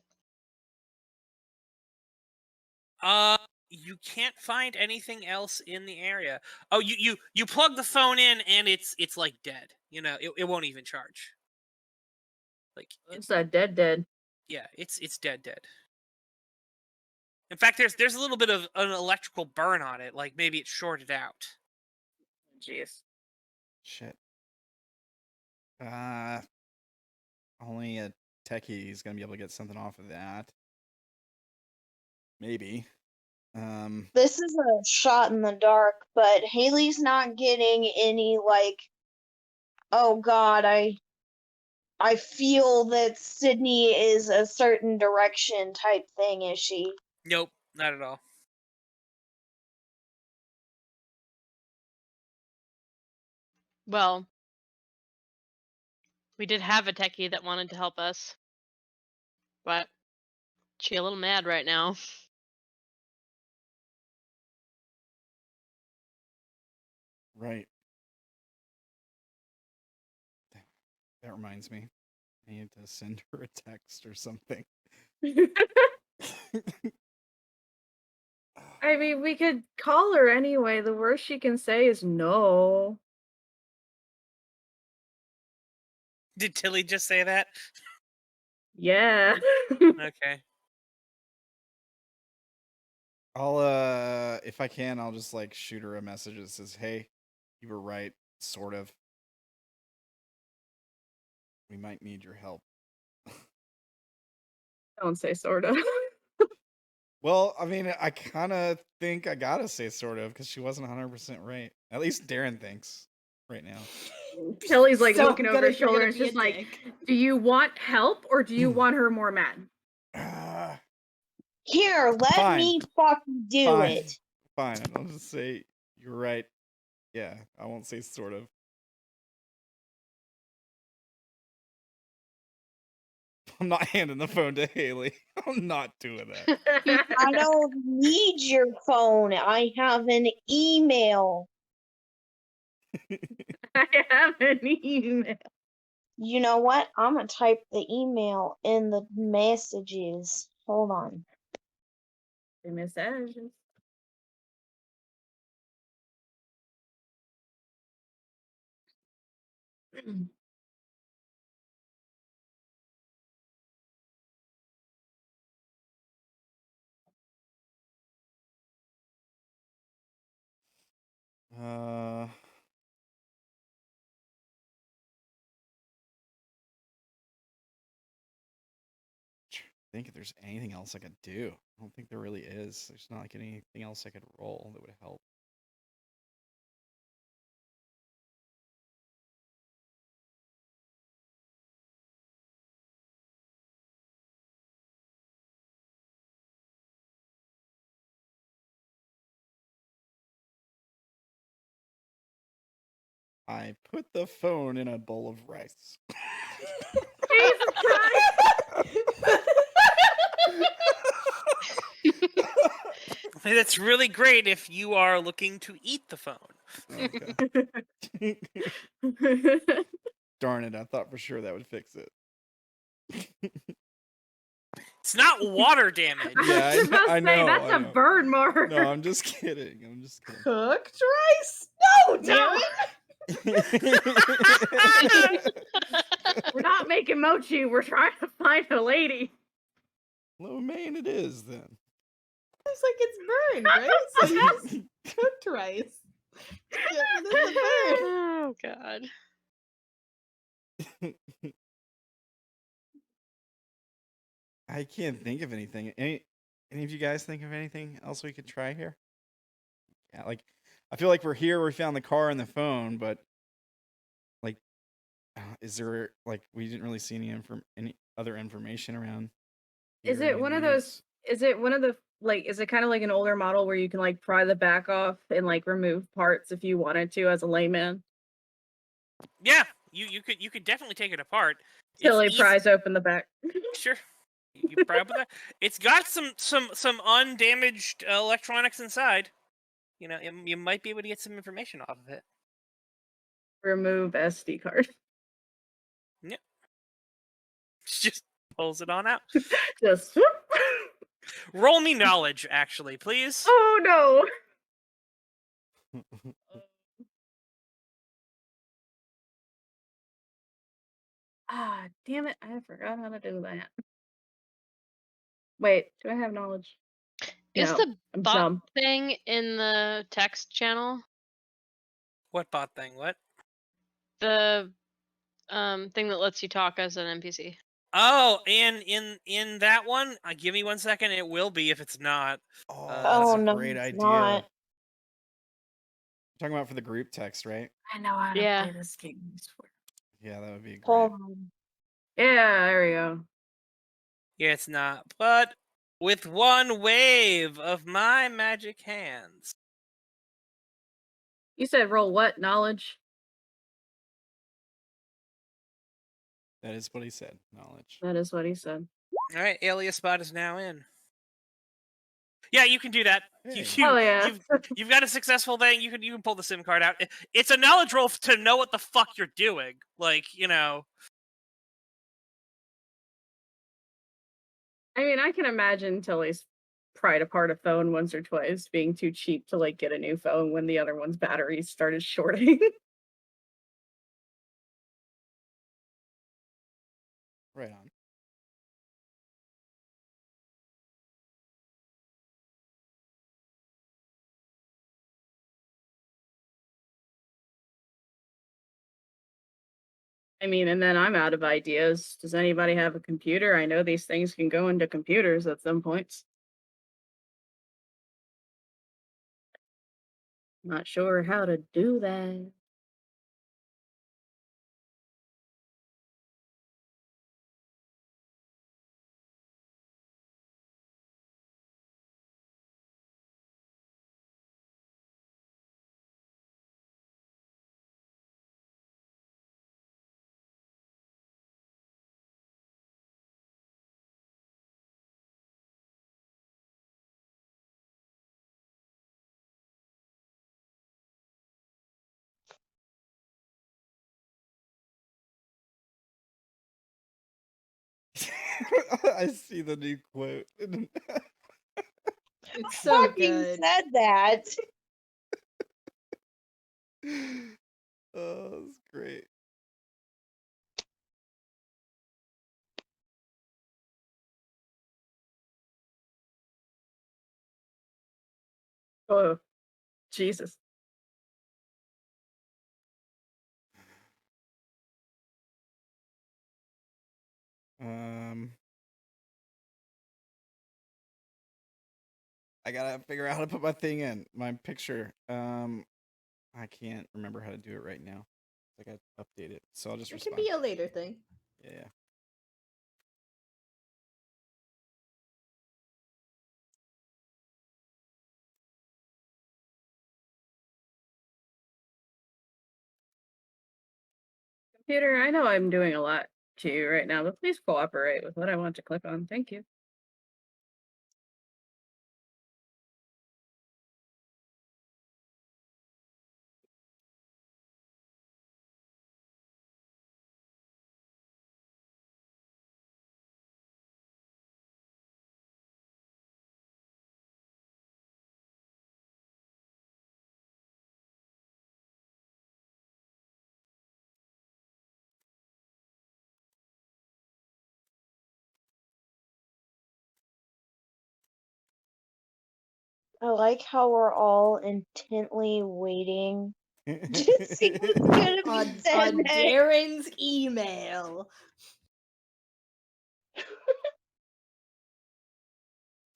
Speaker 4: You can't find anything else in the area. Oh, you plug the phone in and it's like dead. You know, it won't even charge. Like
Speaker 7: It's that dead.
Speaker 4: yeah, it's dead. In fact, there's a little bit of an electrical burn on it, like maybe it's shorted out.
Speaker 7: Jeez.
Speaker 2: Shit. Only a techie is gonna be able to get something off of that. Maybe.
Speaker 6: This is a shot in the dark, but Haley's not getting any like, oh God, I feel that Sydney is a certain direction type thing, is she?
Speaker 4: Nope, not at all.
Speaker 5: Well, we did have a techie that wanted to help us, but she a little mad right now.
Speaker 2: Right. That reminds me. I need to send her a text or something.
Speaker 7: I mean, we could call her anyway. The worst she can say is no.
Speaker 4: Did Tilly just say that?
Speaker 7: Yeah.
Speaker 4: Okay.
Speaker 2: I'll if I can, I'll just like shoot her a message that says, "Hey, you were right, sort of. We might need your help."
Speaker 7: Don't say sorta.
Speaker 2: Well, I mean, I kind of think I gotta say sort of because she wasn't 100% right. At least Darren thinks right now.
Speaker 7: Kelly's like
Speaker 9: So
Speaker 7: looking
Speaker 9: I'm
Speaker 7: over
Speaker 9: gonna-
Speaker 7: his
Speaker 9: you're
Speaker 7: shoulder
Speaker 9: gonna
Speaker 7: and it's
Speaker 9: be a
Speaker 7: just like,
Speaker 9: dick.
Speaker 7: do you want help or do you want her more mad?
Speaker 6: Here, let
Speaker 2: Fine.
Speaker 6: me fucking do
Speaker 2: Fine.
Speaker 6: it.
Speaker 2: Fine. I'll just say you're right. Yeah, I won't say sort of. I'm not handing the phone to Haley. I'm not doing that.
Speaker 6: I don't need your phone. I have an email.
Speaker 7: I have an email.
Speaker 6: You know what? I'm gonna type the email in the messages. Hold on.
Speaker 7: The messages.
Speaker 2: Think if there's anything else I could do. I don't think there really is. There's not like anything else I could roll that would help. I put the phone in a bowl of rice.
Speaker 7: Jesus Christ!
Speaker 4: That's really great if you are looking to eat the phone.
Speaker 2: Okay. Darn it! I thought for sure that would fix it.
Speaker 4: It's not water damage.
Speaker 2: Yeah,
Speaker 7: I was about to
Speaker 2: I
Speaker 7: say,
Speaker 2: know.
Speaker 7: that's
Speaker 2: I
Speaker 7: a
Speaker 2: know.
Speaker 7: burn mark.
Speaker 2: No, I'm just kidding. I'm just kidding.
Speaker 9: Cooked rice? No,
Speaker 7: No.
Speaker 9: Darren.
Speaker 7: We're not making mochi. We're trying to find a lady.
Speaker 2: Lo mein it is then.
Speaker 9: It's like it's burned, right? So you just cooked rice. Get rid of the burn.
Speaker 5: Oh God.
Speaker 2: I can't think of anything. Any of you guys think of anything else we could try here? Yeah, like I feel like we're here. We found the car and the phone, but like, is there like we didn't really see any other information around?
Speaker 7: Is
Speaker 2: here,
Speaker 7: it
Speaker 2: any
Speaker 7: one of
Speaker 2: leads?
Speaker 7: those? Is it one of the like? Is it kind of like an older model where you can like pry the back off and like remove parts if you wanted to as a layman?
Speaker 4: Yeah, you could definitely take it apart.
Speaker 7: Till he
Speaker 4: It's
Speaker 7: pries open the back.
Speaker 4: sure. You pry open that. It's got some undamaged electronics inside. You know, you might be able to get some information off of it.
Speaker 7: Remove SD card.
Speaker 4: Just pulls it on out.
Speaker 7: Just whoop.
Speaker 4: Roll me knowledge, actually, please.
Speaker 7: Oh no. Ah, damn it. I forgot how to do that. Wait, do I have knowledge?
Speaker 5: Is
Speaker 7: No,
Speaker 5: the
Speaker 7: I'm
Speaker 5: bot
Speaker 7: dumb.
Speaker 5: thing in the text channel?
Speaker 4: What bot thing? What?
Speaker 5: The thing that lets you talk as an NPC.
Speaker 4: Oh, in that one, give me 1 second. It will be if it's not.
Speaker 2: Oh,
Speaker 6: Oh,
Speaker 2: that's a
Speaker 6: no,
Speaker 2: great
Speaker 6: it's
Speaker 2: idea.
Speaker 6: not.
Speaker 2: Talking about for the group text, right?
Speaker 7: I know how to
Speaker 5: Yeah.
Speaker 7: play this game. I swear.
Speaker 2: Yeah, that would be great.
Speaker 6: Hold on.
Speaker 7: Yeah, there we go.
Speaker 4: Yeah, it's not. But with one wave of my magic hands.
Speaker 7: You said roll what? Knowledge?
Speaker 2: That is what he said. Knowledge.
Speaker 7: That is what he said.
Speaker 4: All right, alias bot is now in. Yeah, you can do that.
Speaker 2: Hey.
Speaker 7: Oh yeah.
Speaker 4: You've got a successful thing. You can pull the SIM card out. It's a knowledge roll to know what the fuck you're doing. Like, you know.
Speaker 7: I mean, I can imagine Tilly's pried apart a phone once or twice, being too cheap to like get a new phone when the other one's batteries started shorting.
Speaker 2: Right on.
Speaker 7: I mean, and then I'm out of ideas. Does anybody have a computer? I know these things can go into computers at some points. Not sure how to do that.
Speaker 2: I see the new quote.
Speaker 9: It's so
Speaker 6: Fucking
Speaker 9: good.
Speaker 6: said that.
Speaker 2: Oh, that's great.
Speaker 7: Oh, Jesus.
Speaker 2: I gotta figure out how to put my thing in my picture. I can't remember how to do it right now. I gotta update it, so I'll just
Speaker 9: It
Speaker 2: respond.
Speaker 9: could be a later thing.
Speaker 2: Yeah.
Speaker 7: Computer, I know I'm doing a lot to you right now, but please cooperate with what I want to click on. Thank you.
Speaker 6: I like how we're all intently waiting to see what's gonna be
Speaker 9: On
Speaker 6: said next.
Speaker 9: Darren's email.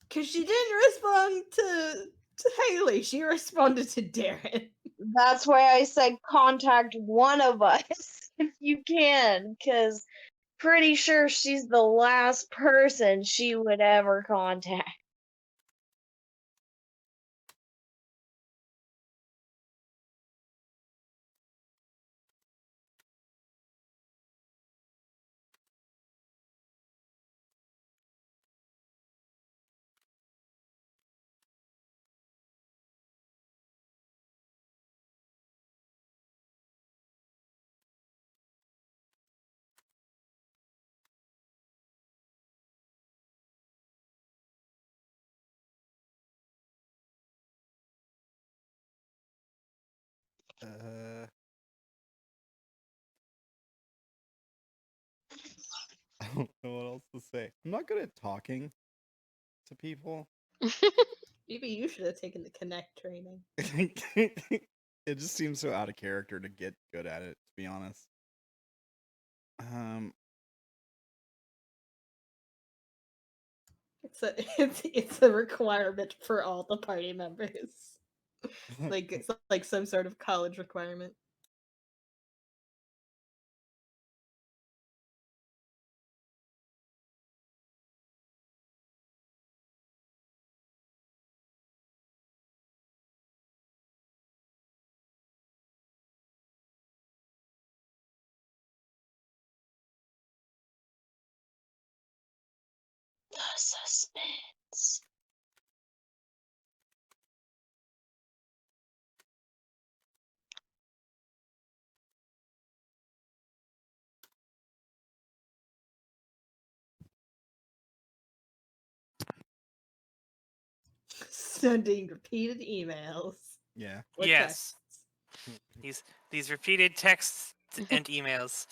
Speaker 9: Because she didn't respond to Haley. She responded to Darren.
Speaker 6: That's why I said contact one of us if you can, because pretty sure she's the last person she would ever contact.
Speaker 2: I don't know what else to say. I'm not good at talking to people.
Speaker 9: Maybe you should have taken the Connect training.
Speaker 2: It just seems so out of character to get good at it, to be honest.
Speaker 9: It's a requirement for all the party members. Like it's like some sort of college requirement.
Speaker 6: The suspense.
Speaker 9: Sending repeated emails.
Speaker 2: Yeah.
Speaker 9: Or
Speaker 4: Yes.
Speaker 9: texts.
Speaker 4: These repeated texts and emails.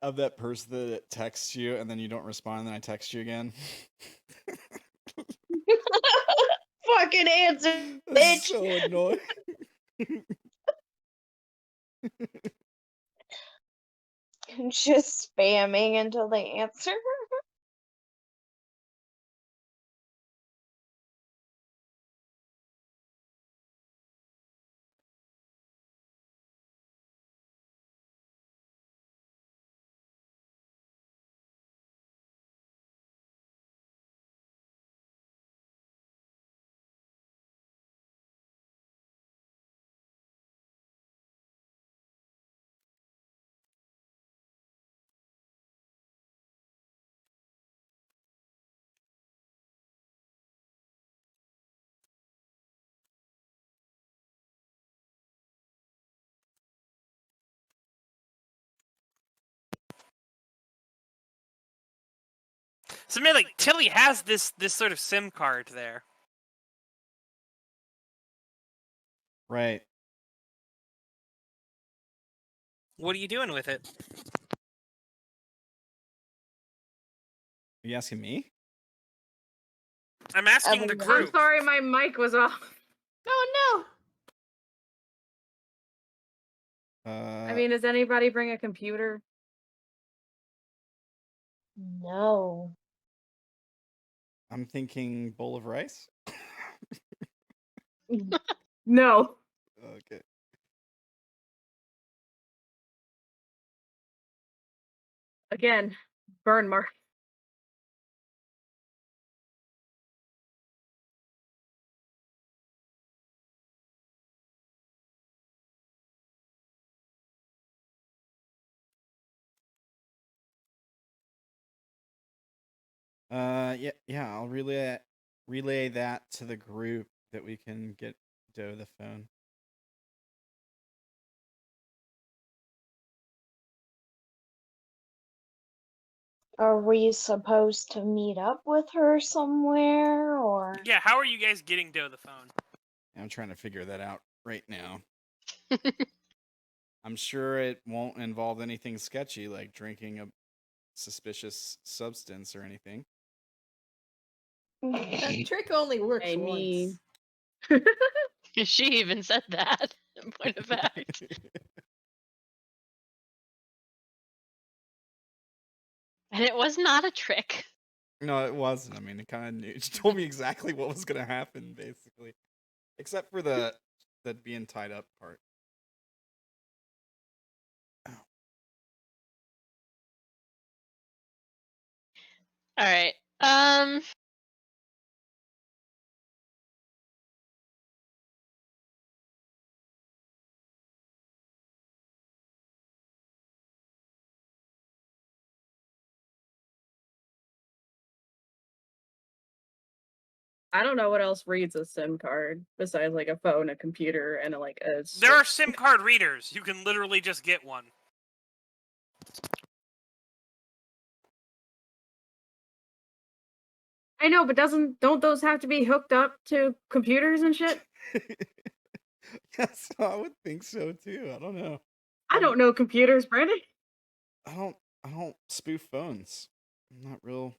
Speaker 2: Of that person that texts you and then you don't respond and then I text you again.
Speaker 6: Fucking answer,
Speaker 2: That's
Speaker 6: bitch.
Speaker 2: so annoying.
Speaker 6: Just spamming until they answer.
Speaker 4: So maybe like Tilly has this sort of SIM card there.
Speaker 2: Right.
Speaker 4: What are you doing with it?
Speaker 2: Are you asking me?
Speaker 4: I'm asking the
Speaker 6: Everyone.
Speaker 4: crew.
Speaker 7: I'm sorry, my mic was off.
Speaker 9: Oh
Speaker 7: I mean, does anybody bring a computer?
Speaker 6: No.
Speaker 2: I'm thinking bowl of rice.
Speaker 7: No.
Speaker 2: Okay.
Speaker 7: Again, burn mark.
Speaker 2: Yeah. I'll relay that to the group that we can get Doe the phone.
Speaker 6: Are we supposed to meet up with her somewhere, or?
Speaker 4: Yeah, how are you guys getting Doe the phone?
Speaker 2: I'm trying to figure that out right now. I'm sure it won't involve anything sketchy like drinking a suspicious substance or anything.
Speaker 9: That trick only works
Speaker 7: I
Speaker 9: once.
Speaker 7: mean-
Speaker 5: She even said that. In point of fact. And it was not a trick.
Speaker 2: No, it wasn't. I mean, it kind of knew. She told me exactly what was gonna happen, basically, except for the being tied up part.
Speaker 5: All right.
Speaker 7: I don't know what else reads a SIM card besides like a phone, a computer, and a
Speaker 4: There are SIM card readers. You can literally just get one.
Speaker 7: I know, but don't those have to be hooked up to computers and shit?
Speaker 2: Yes, I would think so too. I don't know.
Speaker 7: I don't know computers, Brandon.
Speaker 2: I don't spoof phones. I'm not real.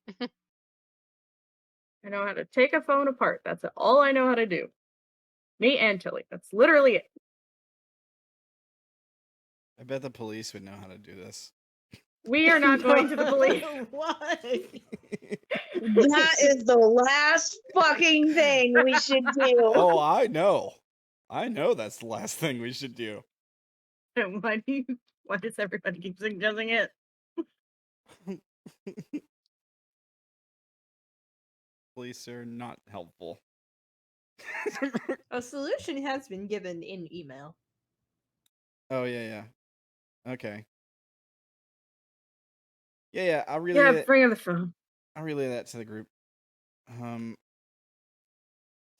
Speaker 7: I know how to take a phone apart. That's all I know how to do. Me and Tilly. That's literally it.
Speaker 2: I bet the police would know how to do this.
Speaker 7: We are not going to the police.
Speaker 9: Why?
Speaker 6: That is the last fucking thing we should do.
Speaker 2: Oh, I know. I know that's the last thing we should do.
Speaker 7: Why does everybody keep suggesting it?
Speaker 2: Police are not helpful.
Speaker 9: A solution has been given in email.
Speaker 2: Oh yeah. Okay. Yeah. I'll relay
Speaker 7: Bring on the phone.
Speaker 2: I'll relay that to the group.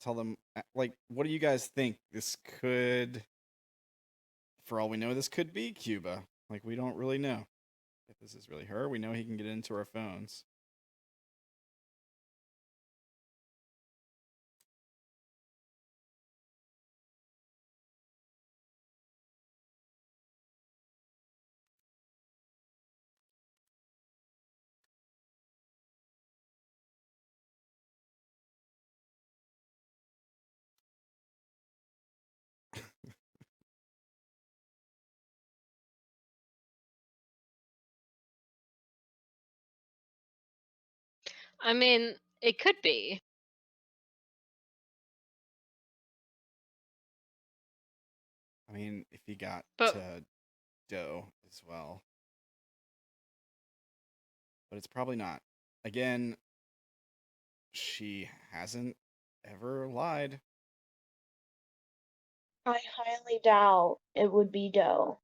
Speaker 2: Tell them like, what do you guys think? This could, for all we know, this could be Cuba. Like, we don't really know if this is really her. We know he can get into our phones.
Speaker 5: I mean, it could be.
Speaker 2: I mean, if he got
Speaker 5: But-
Speaker 2: to Doe as well. But it's probably not. Again, she hasn't ever lied.
Speaker 6: I highly doubt it would be Doe.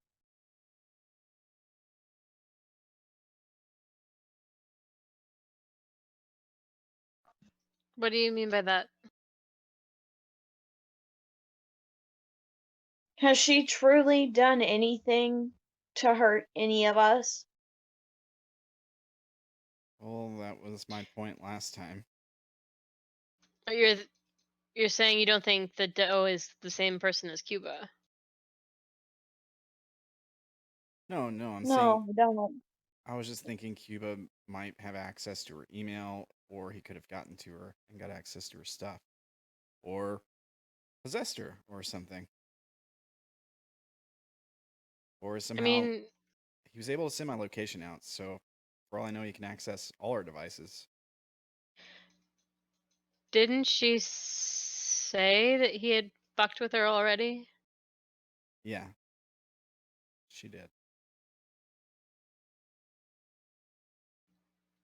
Speaker 5: What do you mean by that?
Speaker 6: Has she truly done anything to hurt any of us?
Speaker 2: Well, that was my point last time.
Speaker 5: Or you're saying you don't think that Doe is the same person as Cuba?
Speaker 2: No, I'm saying
Speaker 6: No, don't.
Speaker 2: I was just thinking Cuba might have access to her email, or he could have gotten to her and got access to her stuff, or possessed her, or something. Or somehow
Speaker 5: I mean,
Speaker 2: he was able to send my location out, so for all I know, he can access all our devices.
Speaker 5: didn't she say that he had fucked with her already?
Speaker 2: Yeah, she did.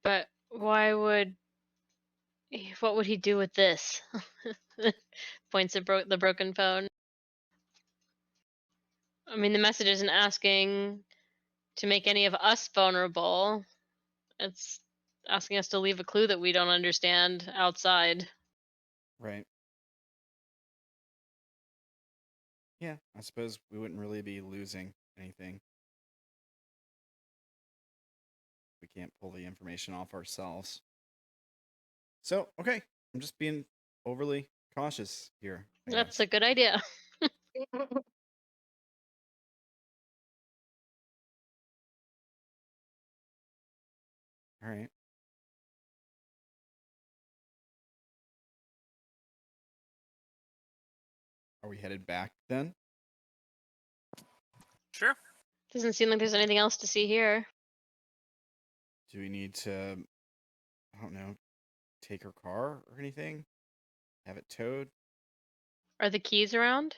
Speaker 5: But why would... What would he do with this? Points at the broken phone. I mean, the message isn't asking to make any of us vulnerable. It's asking us to leave a clue that we don't understand outside.
Speaker 2: Right. Yeah, I suppose we wouldn't really be losing anything. We can't pull the information off ourselves. So, okay, I'm just being overly cautious here. I
Speaker 5: That's
Speaker 2: guess.
Speaker 5: a good idea.
Speaker 2: All right. Are we headed back then?
Speaker 4: Sure.
Speaker 5: Doesn't seem like there's anything else to see here.
Speaker 2: Do we need to, I don't know, take her car or anything? Have it towed?
Speaker 5: Are the keys around?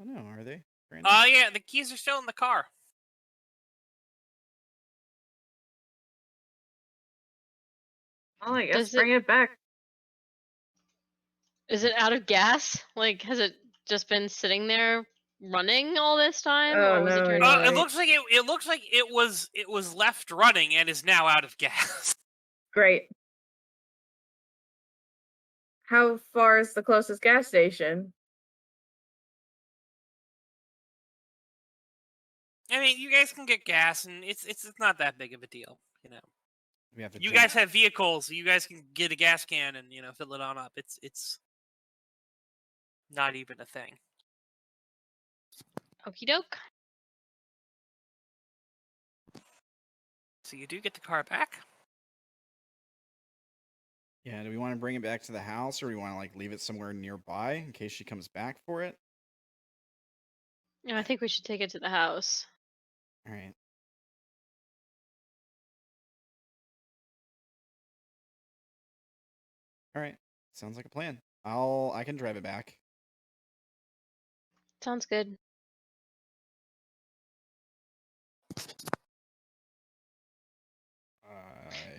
Speaker 2: I don't know, are they? Brandon?
Speaker 4: Yeah, the keys are still in the car.
Speaker 7: Well, I guess
Speaker 5: Does
Speaker 7: bring it back.
Speaker 5: Is it out of gas? Like, has it just been sitting there running all this time,
Speaker 7: Oh,
Speaker 5: or was it
Speaker 7: no,
Speaker 5: turned
Speaker 7: you're
Speaker 5: on?
Speaker 4: It
Speaker 7: right.
Speaker 4: looks like it was left running and is now out of gas.
Speaker 7: Great. How far is the closest gas station?
Speaker 4: I mean, you guys can get gas, and it's not that big of a deal, you know.
Speaker 2: We have to
Speaker 4: You
Speaker 2: jump.
Speaker 4: guys have vehicles, so you guys can get a gas can and fill it on up. It's not even a thing.
Speaker 5: Okie doke.
Speaker 4: So you do get the car back.
Speaker 2: Yeah, do we want to bring it back to the house, or do we want to like leave it somewhere nearby in case she comes back for it?
Speaker 5: No, I think we should take it to the house.
Speaker 2: All right. All right. Sounds like a plan. I can drive it back.
Speaker 5: Sounds good.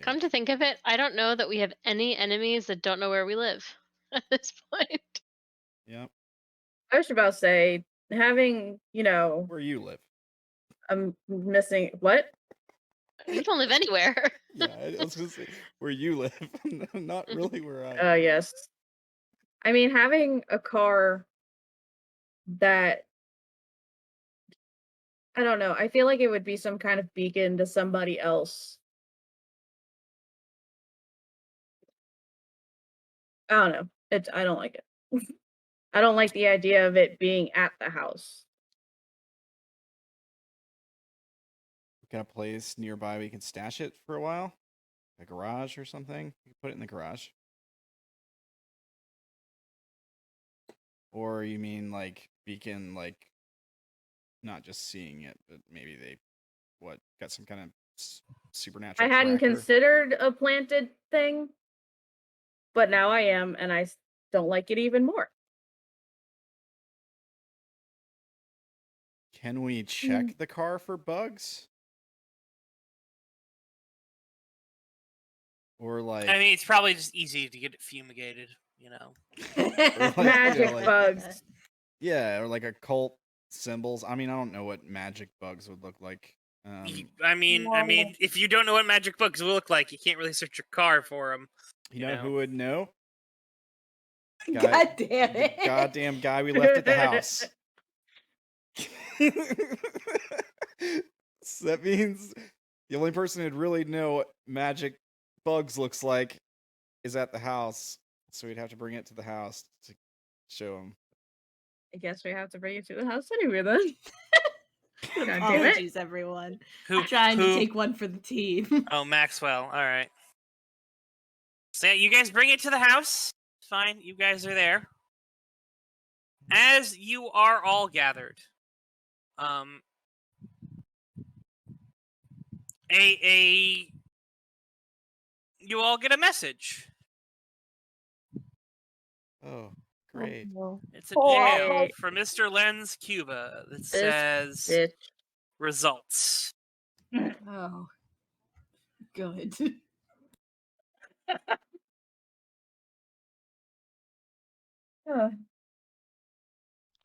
Speaker 5: Come to think of it, I don't know that we have any enemies that don't know where we live at this point.
Speaker 2: Yep.
Speaker 7: I was about to say, having,
Speaker 2: Where you live.
Speaker 7: I'm missing what?
Speaker 5: We don't live anywhere.
Speaker 2: Yeah, I was gonna say where you live, not really where I.
Speaker 7: Yes. I mean, having a car that I don't know. I feel like it would be some kind of beacon to somebody else. I don't know. I don't like it. I don't like the idea of it being at the house.
Speaker 2: Got a place nearby we can stash it for a while, a garage or something. You can put it in the garage. Or you mean like beacon, like not just seeing it, but maybe they got some kind of supernatural.
Speaker 7: I hadn't
Speaker 2: tracker?
Speaker 7: considered a planted thing, but now I am, and I don't like it even more.
Speaker 2: Can we check the car for bugs? Or like,
Speaker 4: I mean, it's probably just easy to get it fumigated,
Speaker 2: like,
Speaker 7: Magic
Speaker 2: like-
Speaker 7: bugs.
Speaker 2: yeah, or like occult symbols. I mean, I don't know what magic bugs would look like.
Speaker 4: I mean, if you don't know what magic bugs will look like, you can't really search your car for them.
Speaker 2: You know who would know?
Speaker 9: God damn
Speaker 2: The
Speaker 9: it.
Speaker 2: goddamn guy we left at the house. So that means the only person who'd really know what magic bugs looks like is at the house. So we'd have to bring it to the house to show him.
Speaker 7: I guess we have to bring it to the house anyway then. God damn it.
Speaker 9: Apologies, everyone. I'm trying to take one for the team.
Speaker 4: Oh, Maxwell. All right. So yeah, you guys bring it to the house. Fine, you guys are there. As you are all gathered, you all get a message.
Speaker 2: Oh, great.
Speaker 4: It's an email from Mr. Lenz Cuba that says
Speaker 7: Bitch.
Speaker 4: results.
Speaker 9: Oh. Good.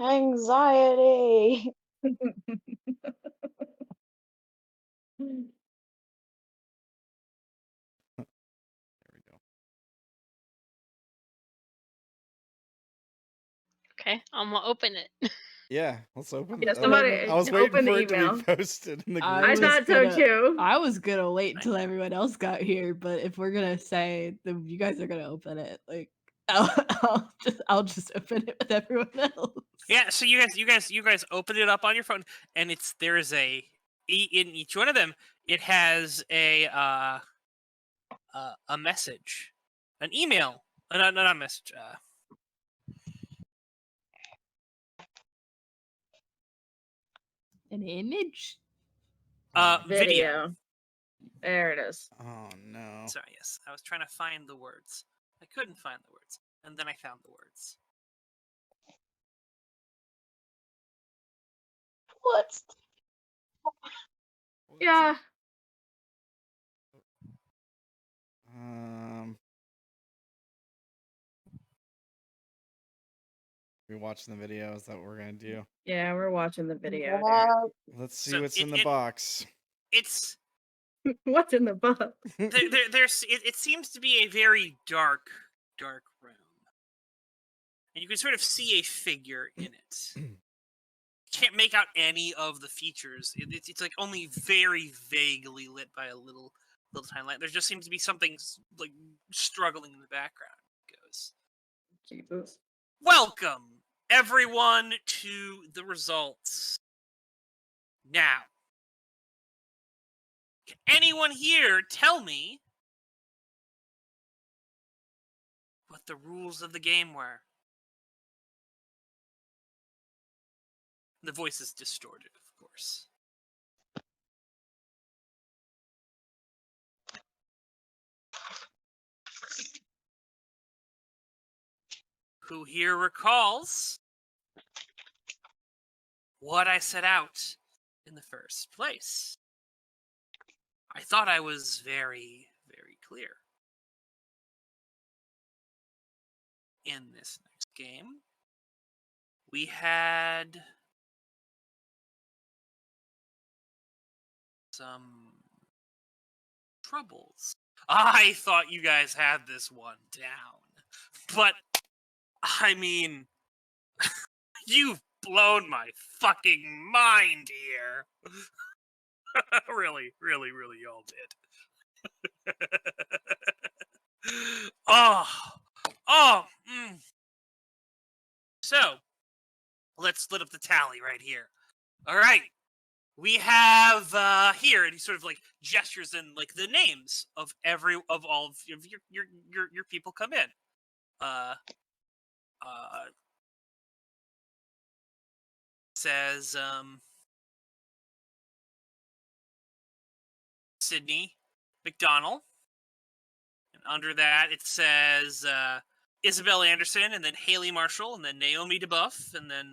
Speaker 6: Anxiety.
Speaker 5: Okay, I'm gonna open it.
Speaker 2: Yeah, let's open.
Speaker 7: Yeah,
Speaker 2: I
Speaker 7: somebody
Speaker 2: was waiting
Speaker 7: open the
Speaker 2: for it to
Speaker 7: email.
Speaker 2: be posted in the group.
Speaker 7: I
Speaker 9: was
Speaker 7: thought so
Speaker 9: gonna-
Speaker 7: too.
Speaker 9: I was gonna wait until everyone else got here, but if we're gonna say that you guys are gonna open it, like I'll just open it with everyone else.
Speaker 4: Yeah, so you guys open it up on your phone, and there is in each one of them it has a message, an email, not a message.
Speaker 9: An image?
Speaker 4: Video.
Speaker 7: There it is.
Speaker 2: Oh no.
Speaker 4: Sorry, yes, I was trying to find the words. I couldn't find the words, and then I found the words.
Speaker 6: What?
Speaker 7: Yeah.
Speaker 2: We watching the video. Is that what we're gonna do?
Speaker 7: Yeah, we're watching the video.
Speaker 2: Let's see
Speaker 4: So
Speaker 2: what's in the box.
Speaker 4: It's
Speaker 7: What's in the box?
Speaker 4: it seems to be a very dark room, and you can sort of see a figure in it. Can't make out any of the features. It's like only very vaguely lit by a little tiny light. There just seems to be something like struggling in the background. It goes,
Speaker 7: Jesus.
Speaker 4: welcome everyone to the results. Now, can anyone here tell me what the rules of the game were? The voice is distorted, of course. Who here recalls what I set out in the first place? I thought I was very, very clear. In this next game, we had some troubles. I thought you guys had this one down. But, I mean, you've blown my fucking mind here. Really, really, really, y'all did. So, let's split up the tally right here. All right. We have here, and he sort of like gestures in like the names of all of your people come in. Says Sydney McDonall, and under that it says Isobel Anderson, and then Haley Marshall, and then Naomi Bouff, and then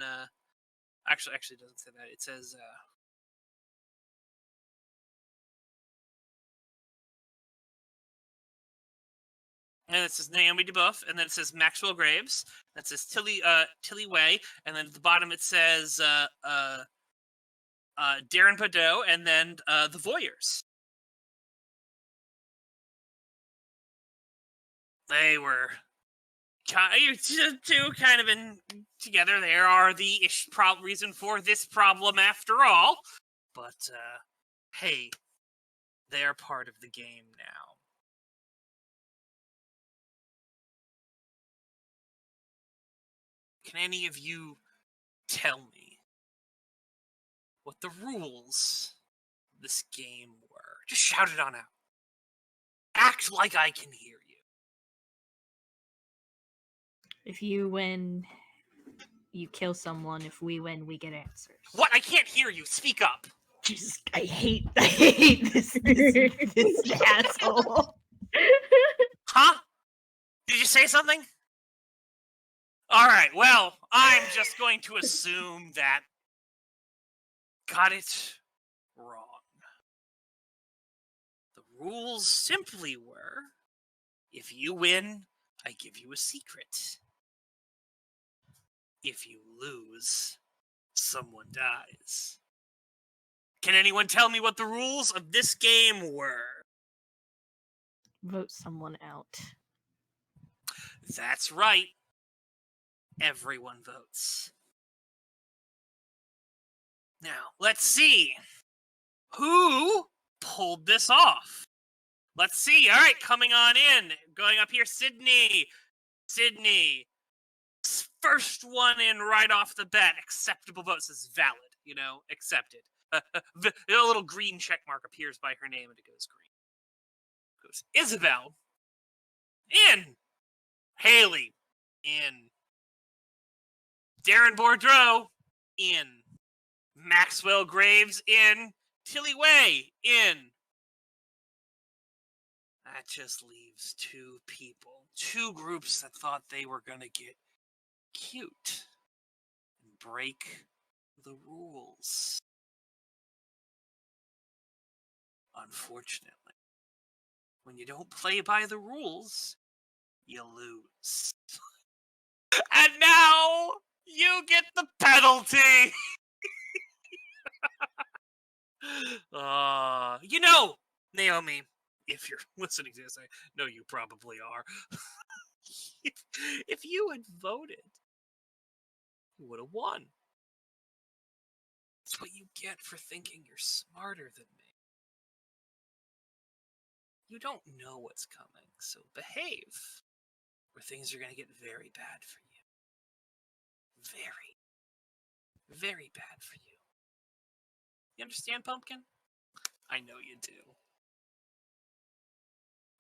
Speaker 4: actually it doesn't say that. It says and it says Naomi Bouff, and then it says Maxwell Graves. That says Tilly Weih, and then at the bottom it says Darren Boudreaux, and then the Voyeurs. They were two kind of in together. They are the reason for this problem after all. But hey, they are part of the game now. Can any of you tell me what the rules of this game were? Just shout it on out. Act like I can hear you.
Speaker 3: If you win, you kill someone. If we win, we get answers.
Speaker 4: What? I can't hear you. Speak up.
Speaker 3: Jesus, I hate this asshole.
Speaker 4: Huh? Did you say something? All right, well, I'm just going to assume that got it wrong. The rules simply were, if you win, I give you a secret. If you lose, someone dies. Can anyone tell me what the rules of this game were?
Speaker 3: Vote someone out.
Speaker 4: That's right. everyone votes. Now, let's see who pulled this off. Let's see. All right, coming on in. Going up here, Sydney. Sydney. First one in right off the bat. Acceptable votes is valid. Accepted. A little green check mark appears by her name and it goes green. Goes Isobel. In. Haley. In. Darren Boudreaux. In. Maxwell Graves. In. Tilly Weih. In. That just leaves two people. Two groups that thought they were going to get cute and break the rules. Unfortunately, when you don't play by the rules, you lose. And now you get the penalty. Naomi, if you're listening to this, I know you probably are. If you had voted, you would have won. That's what you get for thinking you're smarter than me. You don't know what's coming, so behave, or things are going to get very bad for you. Very, very bad for you. You understand, Pumpkin? I know you do.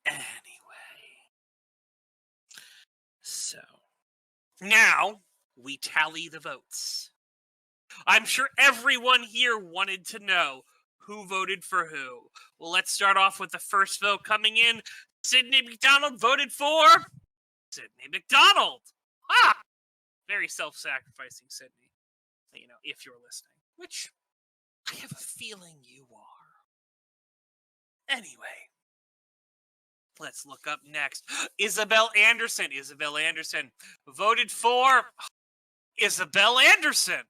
Speaker 4: Anyway. So, now we tally the votes. I'm sure everyone here wanted to know who voted for who. Well, let's start off with the first vote coming in. Sydney McDonald voted for Sydney McDonald. Ah! Very self-sacrificing, Sydney. If you're listening. Which I have a feeling you are. Anyway. Let's look up next. Isobel Anderson. Isobel Anderson voted for Isobel Anderson.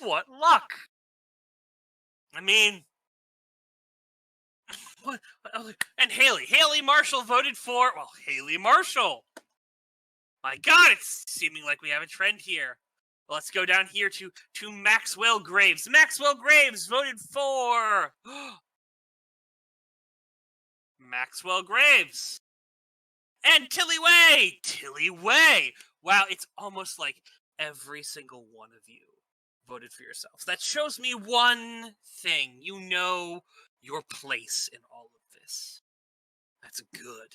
Speaker 4: What luck. I mean, what? And Haley Marshall voted for, Haley Marshall. My God, it's seeming like we have a trend here. Well, let's go down here to Maxwell Graves. Maxwell Graves voted for Maxwell Graves. And Tilly Weih. Tilly Weih. Wow, it's almost like every single one of you voted for yourselves. That shows me one thing. You know your place in all of this. That's good.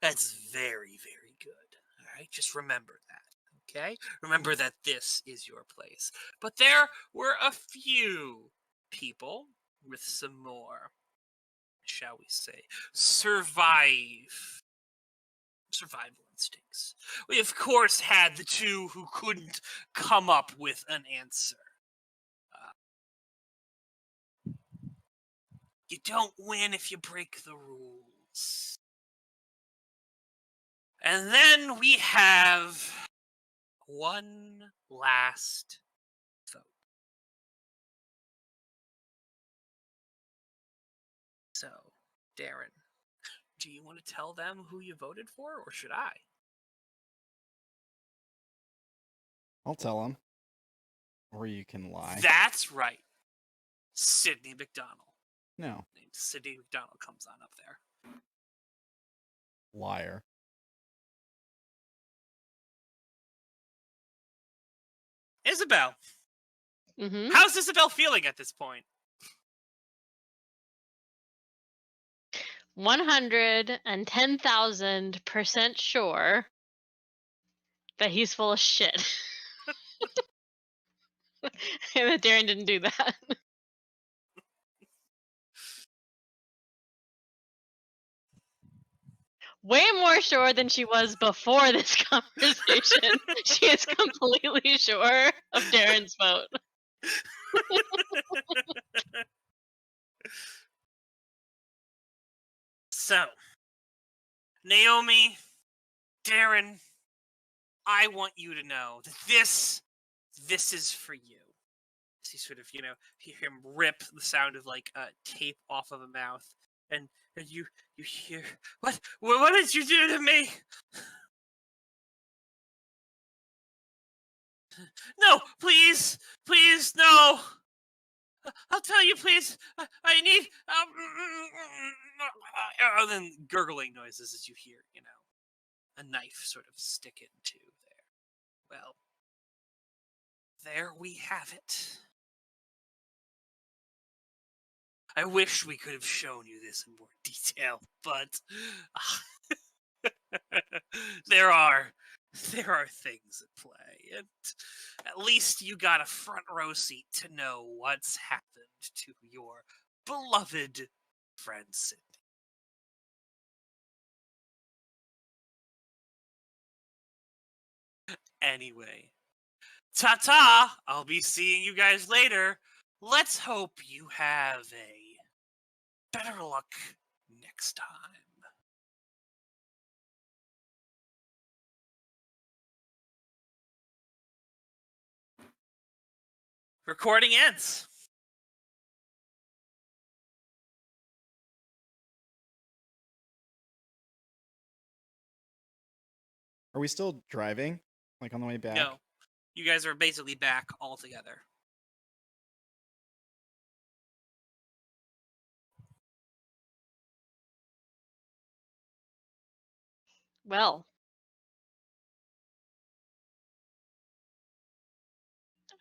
Speaker 4: That's very, very good. All right? Just remember that, okay? Remember that this is your place. But there were a few people with some more, shall we say, survival instincts. We, of course, had the two who couldn't come up with an answer. You don't win if you break the rules. And then we have one last vote. So, Darren, do you want to tell them who you voted for, or should I?
Speaker 1: I'll tell them. Or you can lie.
Speaker 4: That's right. Sydney McDonald.
Speaker 1: No.
Speaker 4: Sydney McDonald comes on up there.
Speaker 1: Liar.
Speaker 4: Isobel.
Speaker 5: Mm-hmm.
Speaker 4: How's Isobel feeling at this point?
Speaker 5: 110,000% sure that he's full of shit. And that Darren didn't do that. Way more sure than she was before this conversation. She is completely sure of Darren's vote.
Speaker 4: So, Naomi, Darren, I want you to know that this is for you. So you sort of, hear him rip the sound of like tape off of a mouth, and you hear, what did you do to me? No, please, please, no. I'll tell you, please. I need. And then gurgling noises as you hear, a knife sort of stick into there. Well, there we have it. I wish we could have shown you this in more detail, but there are things at play, and at least you got a front row seat to know what's happened to your beloved friend Sydney. Anyway, ta-ta! I'll be seeing you guys later. Let's hope you have a better luck next time. Recording ends.
Speaker 2: Are we still driving? Like on the way back?
Speaker 4: No, you guys are basically back all together.
Speaker 5: Well,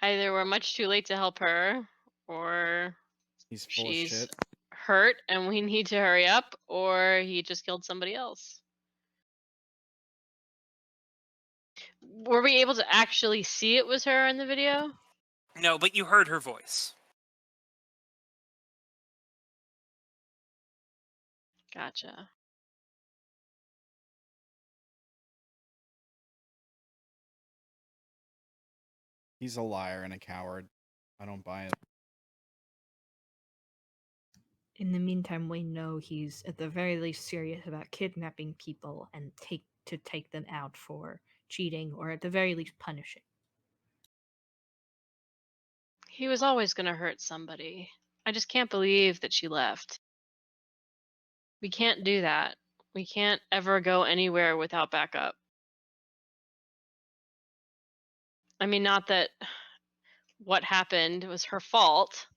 Speaker 5: either we're much too late to help her, or
Speaker 2: He's full of
Speaker 5: she's
Speaker 2: shit.
Speaker 5: hurt and we need to hurry up, or he just killed somebody else. Were we able to actually see it was her in the video?
Speaker 4: No, but you heard her voice.
Speaker 5: Gotcha.
Speaker 2: He's a liar and a coward. I don't buy it.
Speaker 3: In the meantime, we know he's at the very least serious about kidnapping people and take them out for cheating, or at the very least punishing.
Speaker 5: He was always going to hurt somebody. I just can't believe that she left. We can't do that. We can't ever go anywhere without backup. I mean, not that what happened was her fault,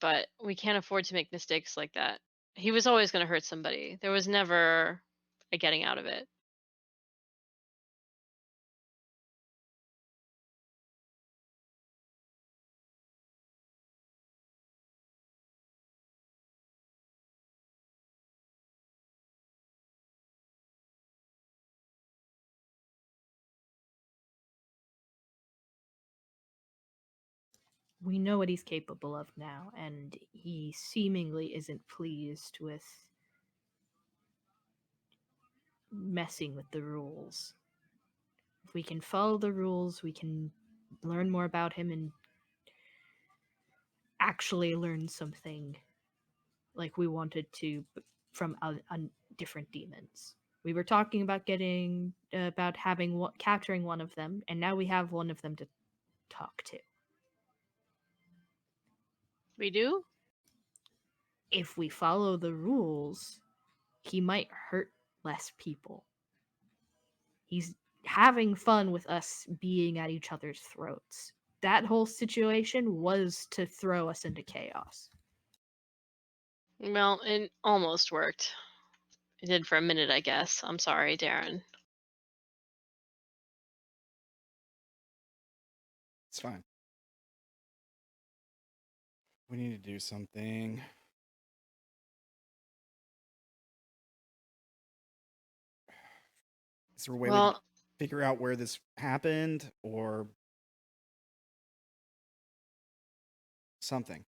Speaker 5: but we can't afford to make mistakes like that. He was always going to hurt somebody. There was never a getting out of it.
Speaker 3: We know what he's capable of now, and he seemingly isn't pleased with messing with the rules. If we can follow the rules, we can learn more about him and actually learn something like we wanted to from different demons. We were talking about capturing one of them, and now we have one of them to talk to.
Speaker 5: We do?
Speaker 3: If we follow the rules, he might hurt less people. He's having fun with us being at each other's throats. That whole situation was to throw us into chaos.
Speaker 5: Well, it almost worked. It did for a minute, I guess. I'm sorry, Darren.
Speaker 2: It's fine. We need to do something. Is there a way we can figure out where this happened or something?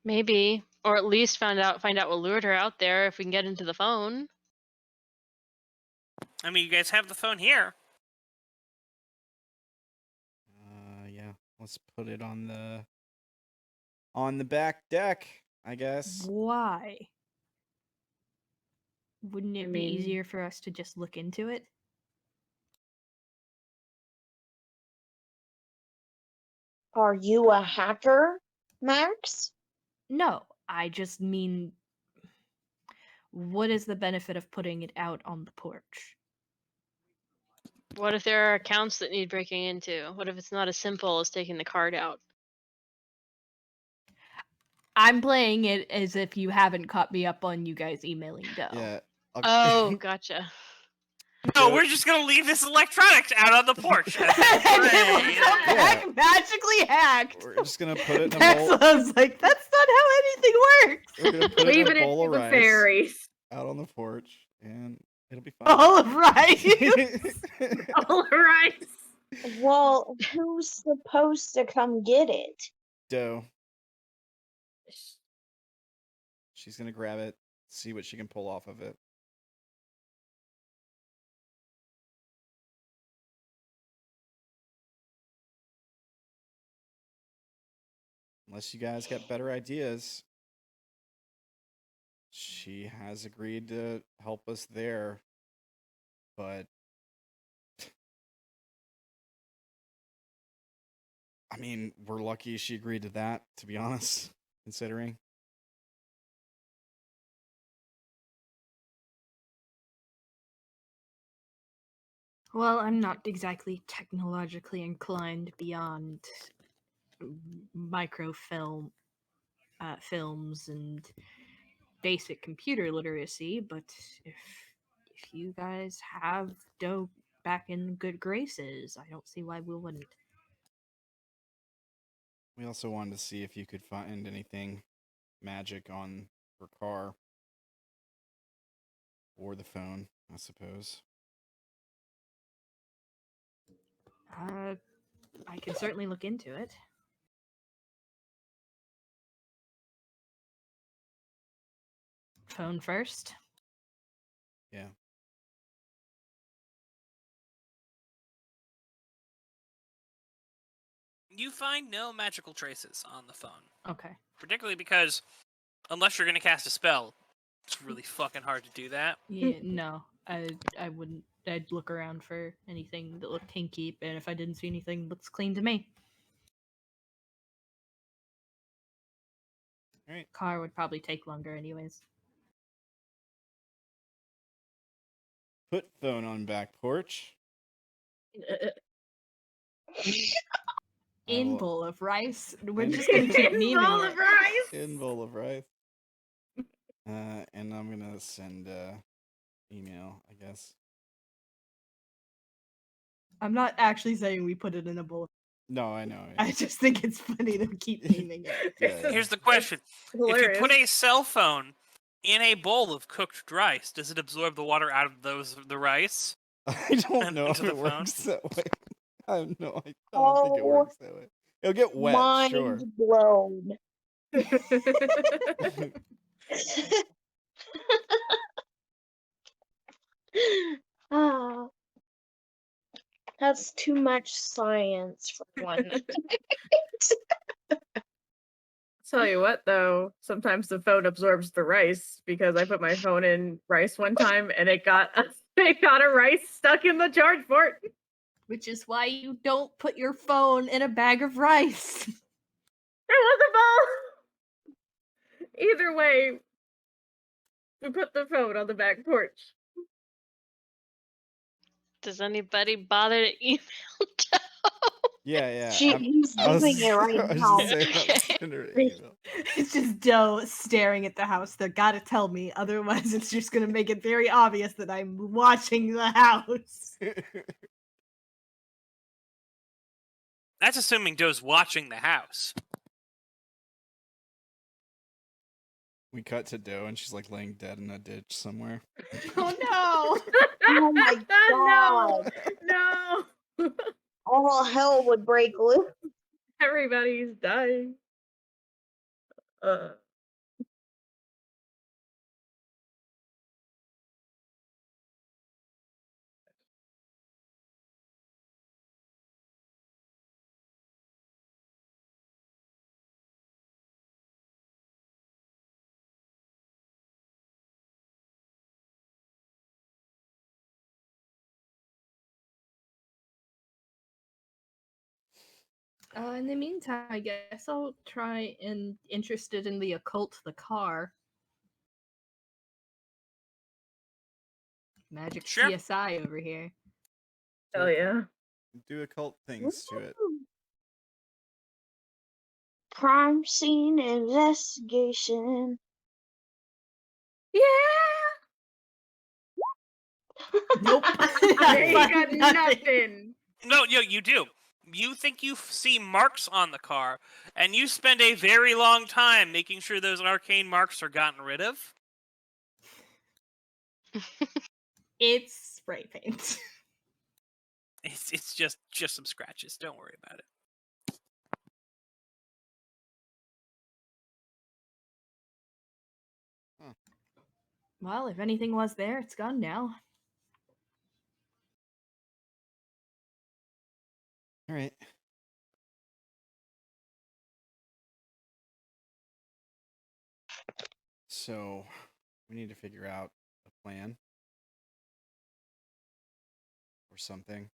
Speaker 5: Maybe. Or at least find out what lured her out there if we can get into the phone.
Speaker 4: I mean, you guys have the phone here.
Speaker 2: Yeah. Let's put it on the back deck, I guess.
Speaker 3: Why? Wouldn't it be easier for us to just look into it?
Speaker 6: Are you a hacker, Max?
Speaker 3: No, I just mean, what is the benefit of putting it out on the porch?
Speaker 5: What if there are accounts that need breaking into? What if it's not as simple as taking the card out?
Speaker 3: I'm playing it as if you haven't caught me up on you guys emailing Doe.
Speaker 2: Yeah.
Speaker 5: Oh, gotcha.
Speaker 4: No,
Speaker 2: Doe-
Speaker 4: we're just gonna leave this electronics out on the porch.
Speaker 3: And it was
Speaker 5: Yeah.
Speaker 3: so magically hacked.
Speaker 2: We're just gonna put it in a bowl.
Speaker 3: I was like, that's not how anything works.
Speaker 2: We're gonna put it
Speaker 7: Leave
Speaker 2: in
Speaker 7: it
Speaker 2: a bowl
Speaker 7: to
Speaker 2: of
Speaker 7: the
Speaker 2: rice
Speaker 7: fairies.
Speaker 2: out on the porch, and it'll be fine.
Speaker 3: All right.
Speaker 7: All right.
Speaker 6: Well, who's supposed to come get it?
Speaker 2: Doe. She's gonna grab it, see what she can pull off of it. Unless you guys got better ideas. She has agreed to help us there, but I mean, we're lucky she agreed to that, to be honest, considering.
Speaker 3: Well, I'm not exactly technologically inclined beyond microfilm films and basic computer literacy, but if you guys have Doe back in good graces, I don't see why we wouldn't.
Speaker 2: We also wanted to see if you could find anything magic on her car. Or the phone, I suppose.
Speaker 3: I can certainly look into it. Phone first.
Speaker 2: Yeah.
Speaker 4: You find no magical traces on the phone.
Speaker 3: Okay.
Speaker 4: Particularly because, unless you're going to cast a spell, it's really fucking hard to do that.
Speaker 3: Yeah, no, I wouldn't. I'd look around for anything that looked hinky, and if I didn't see anything that looks clean to me.
Speaker 2: Alright.
Speaker 3: Car would probably take longer anyways.
Speaker 2: Put phone on back porch.
Speaker 3: In
Speaker 2: will-
Speaker 3: bowl of rice. We're
Speaker 2: In-
Speaker 3: just gonna keep
Speaker 7: In
Speaker 3: memeing
Speaker 7: bowl
Speaker 3: it.
Speaker 7: of rice.
Speaker 2: In bowl of rice. And I'm gonna send email, I guess.
Speaker 3: I'm not actually saying we put it in a bowl.
Speaker 2: No, I know.
Speaker 3: I just think it's funny to keep memeing it.
Speaker 2: Yeah.
Speaker 4: Here's the question. If you
Speaker 7: Hilarious.
Speaker 4: put a cell phone in a bowl of cooked rice, does it absorb the water out of the rice?
Speaker 2: I don't
Speaker 4: And
Speaker 2: know if
Speaker 4: into
Speaker 2: it
Speaker 4: the
Speaker 2: works that way. I don't think it
Speaker 6: Oh.
Speaker 2: works that way. It'll get wet,
Speaker 6: Mind
Speaker 2: sure.
Speaker 6: blown. Ah, that's too much science for one night.
Speaker 7: Tell you what, though, sometimes the phone absorbs the rice because I put my phone in rice one time and it got a rice stuck in the charge port.
Speaker 3: Which is why you don't put your phone in a bag of rice.
Speaker 7: It was a ball. Either way, we put the phone on the back porch.
Speaker 5: Does anybody bother to email Doe?
Speaker 2: Yeah.
Speaker 6: He's doing it right
Speaker 2: I was
Speaker 6: now.
Speaker 2: just saying,
Speaker 5: Okay.
Speaker 2: I'll send her an email.
Speaker 3: It's just Doe staring at the house. They gotta tell me, otherwise it's just gonna make it very obvious that I'm watching the house.
Speaker 4: That's assuming Doe's watching the house.
Speaker 2: We cut to Doe and she's like laying dead in a ditch somewhere.
Speaker 3: Oh no!
Speaker 6: Oh my god.
Speaker 7: No!
Speaker 6: All hell would break loose.
Speaker 7: Everybody's dying.
Speaker 3: In the meantime, I guess I'll try and interested in the occult, the car. Magic
Speaker 4: Sure.
Speaker 3: CSI over here.
Speaker 7: Oh yeah.
Speaker 2: Do occult things to it.
Speaker 6: Woo! Crime scene investigation.
Speaker 7: Yeah.
Speaker 9: Nope.
Speaker 7: They got nothing.
Speaker 4: No, you do. You think you see marks on the car, and you spend a very long time making sure those arcane marks are gotten rid of.
Speaker 9: It's spray paint.
Speaker 4: It's just some scratches. Don't worry about it.
Speaker 3: Well, if anything was there, it's gone now.
Speaker 2: All right. So we need to figure out a plan or something.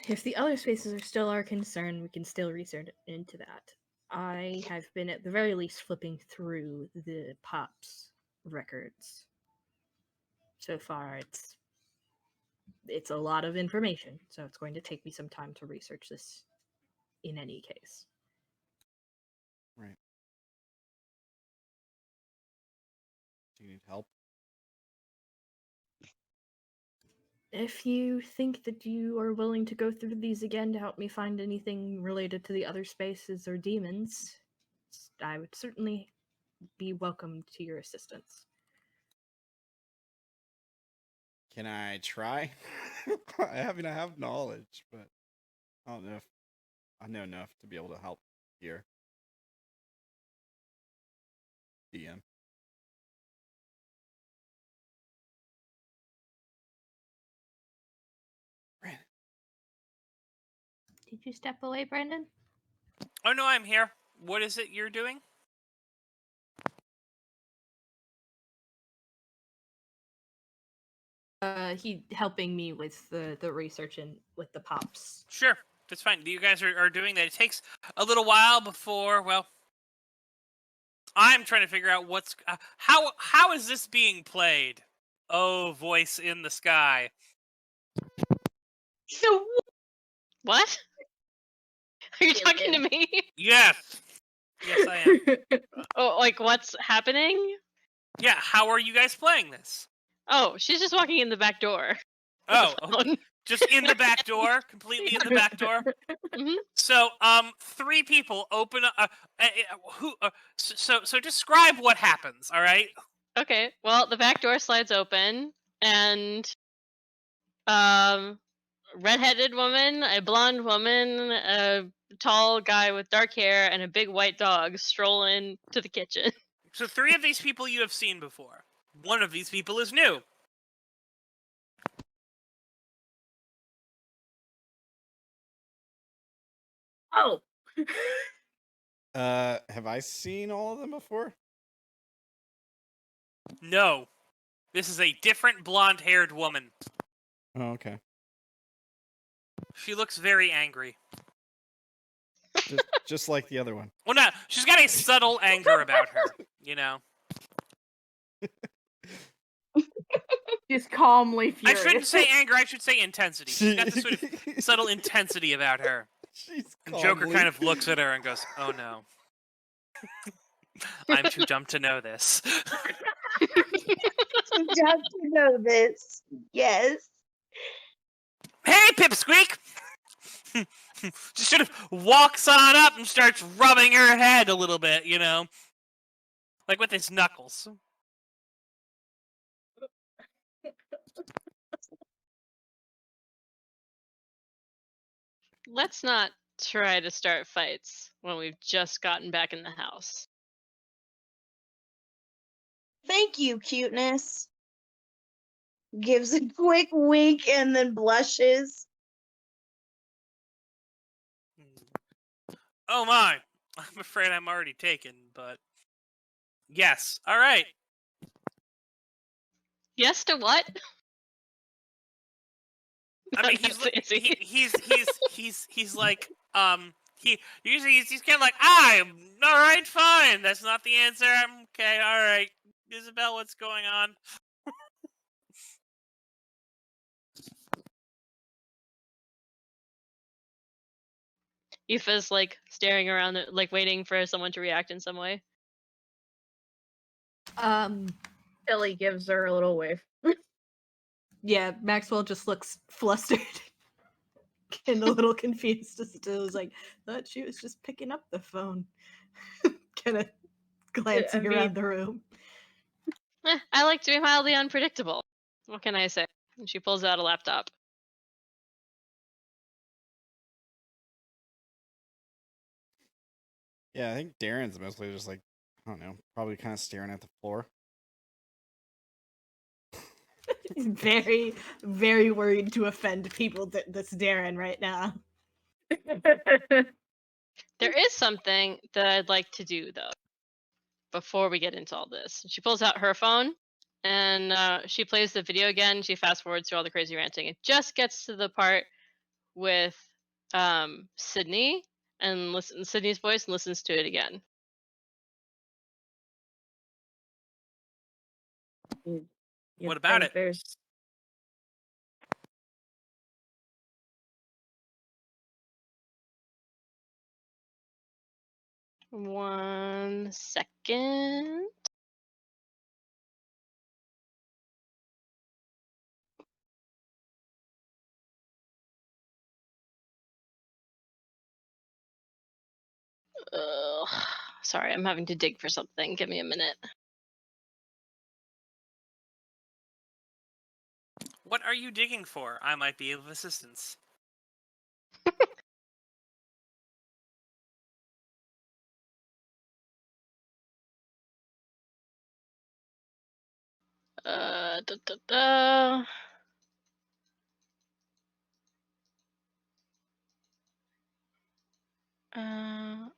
Speaker 3: If the other spaces are still our concern, we can still research into that. I have been at the very least flipping through the Pops records. So far, it's a lot of information, so it's going to take me some time to research this in any case.
Speaker 2: Right. Do you need help?
Speaker 3: If you think that you are willing to go through these again to help me find anything related to the other spaces or demons, I would certainly be welcome to your assistance.
Speaker 2: Can I try? I have knowledge, but I don't know if I know enough to be able to help here. DM. Brandon.
Speaker 3: Did you step away, Brandon?
Speaker 4: Oh no, I'm here. What is it you're doing?
Speaker 3: He helping me with the research and with the Pops.
Speaker 4: Sure, that's fine. You guys are doing that. It takes a little while before, well, I'm trying to figure out what's how is this being played? Oh, voice in the sky.
Speaker 5: So what? Are you talking to me?
Speaker 4: Yes. Yes, I am.
Speaker 5: Oh, like what's happening?
Speaker 4: Yeah, how are you guys playing this?
Speaker 5: Oh, she's just walking in the back door.
Speaker 4: Oh,
Speaker 5: With the phone.
Speaker 4: just in the back door, completely in the back door.
Speaker 5: Mhm.
Speaker 4: So, 3 people open. So describe what happens. All right.
Speaker 5: Okay. Well, the back door slides open, and redheaded woman, a blonde woman, a tall guy with dark hair, and a big white dog stroll into the kitchen.
Speaker 4: So 3 of these people you have seen before. One of these people is new.
Speaker 7: Oh.
Speaker 2: Have I seen all of them before?
Speaker 4: No, this is a different blonde-haired woman.
Speaker 2: Oh, okay.
Speaker 4: She looks very angry.
Speaker 2: Just like the other one.
Speaker 4: Well, no, she's got a subtle anger about her. You know.
Speaker 7: Just calmly
Speaker 4: I
Speaker 7: furious.
Speaker 4: shouldn't say anger. I should say intensity. She's got this sort of subtle intensity about her.
Speaker 2: She's
Speaker 4: And Joker kind of looks at her and goes, "Oh no, I'm too dumb to know this."
Speaker 6: You got to know this. Yes.
Speaker 4: Hey, Pipsqueak! Just sort of walks on up and starts rubbing her head a little bit, you know, like with his knuckles.
Speaker 5: Let's not try to start fights when we've just gotten back in the house.
Speaker 6: Thank you, cuteness. Gives a quick wink and then blushes.
Speaker 4: Oh my, I'm afraid I'm already taken, but yes, all right.
Speaker 5: Yes to what?
Speaker 4: I mean, he's like, he's kind of like, I'm all right, fine. That's not the answer. I'm okay, all right. Isobel, what's going on?
Speaker 5: Aoife's like staring around, like waiting for someone to react in some way.
Speaker 7: Tilly gives her a little wave.
Speaker 9: Yeah, Maxwell just looks flustered and a little confused. Just was like, thought she was just picking up the phone. Kind of glancing around the room.
Speaker 5: I like to be mildly unpredictable. What can I say? And she pulls out a laptop.
Speaker 2: Yeah, I think Darren's mostly just like, I don't know, probably kind of staring at the floor.
Speaker 9: Very, very worried to offend people that's Darren right now.
Speaker 5: There is something that I'd like to do, though, before we get into all this. She pulls out her phone, and she plays the video again. She fast forwards through all the crazy ranting. It just gets to the part with Sydney, and listens to Sydney's voice and listens to it again.
Speaker 4: What about it?
Speaker 7: There's
Speaker 5: 1 second. Sorry, I'm having to dig for something. Give me a minute.
Speaker 4: What are you digging for? I might be of assistance.
Speaker 5: Da, da, da.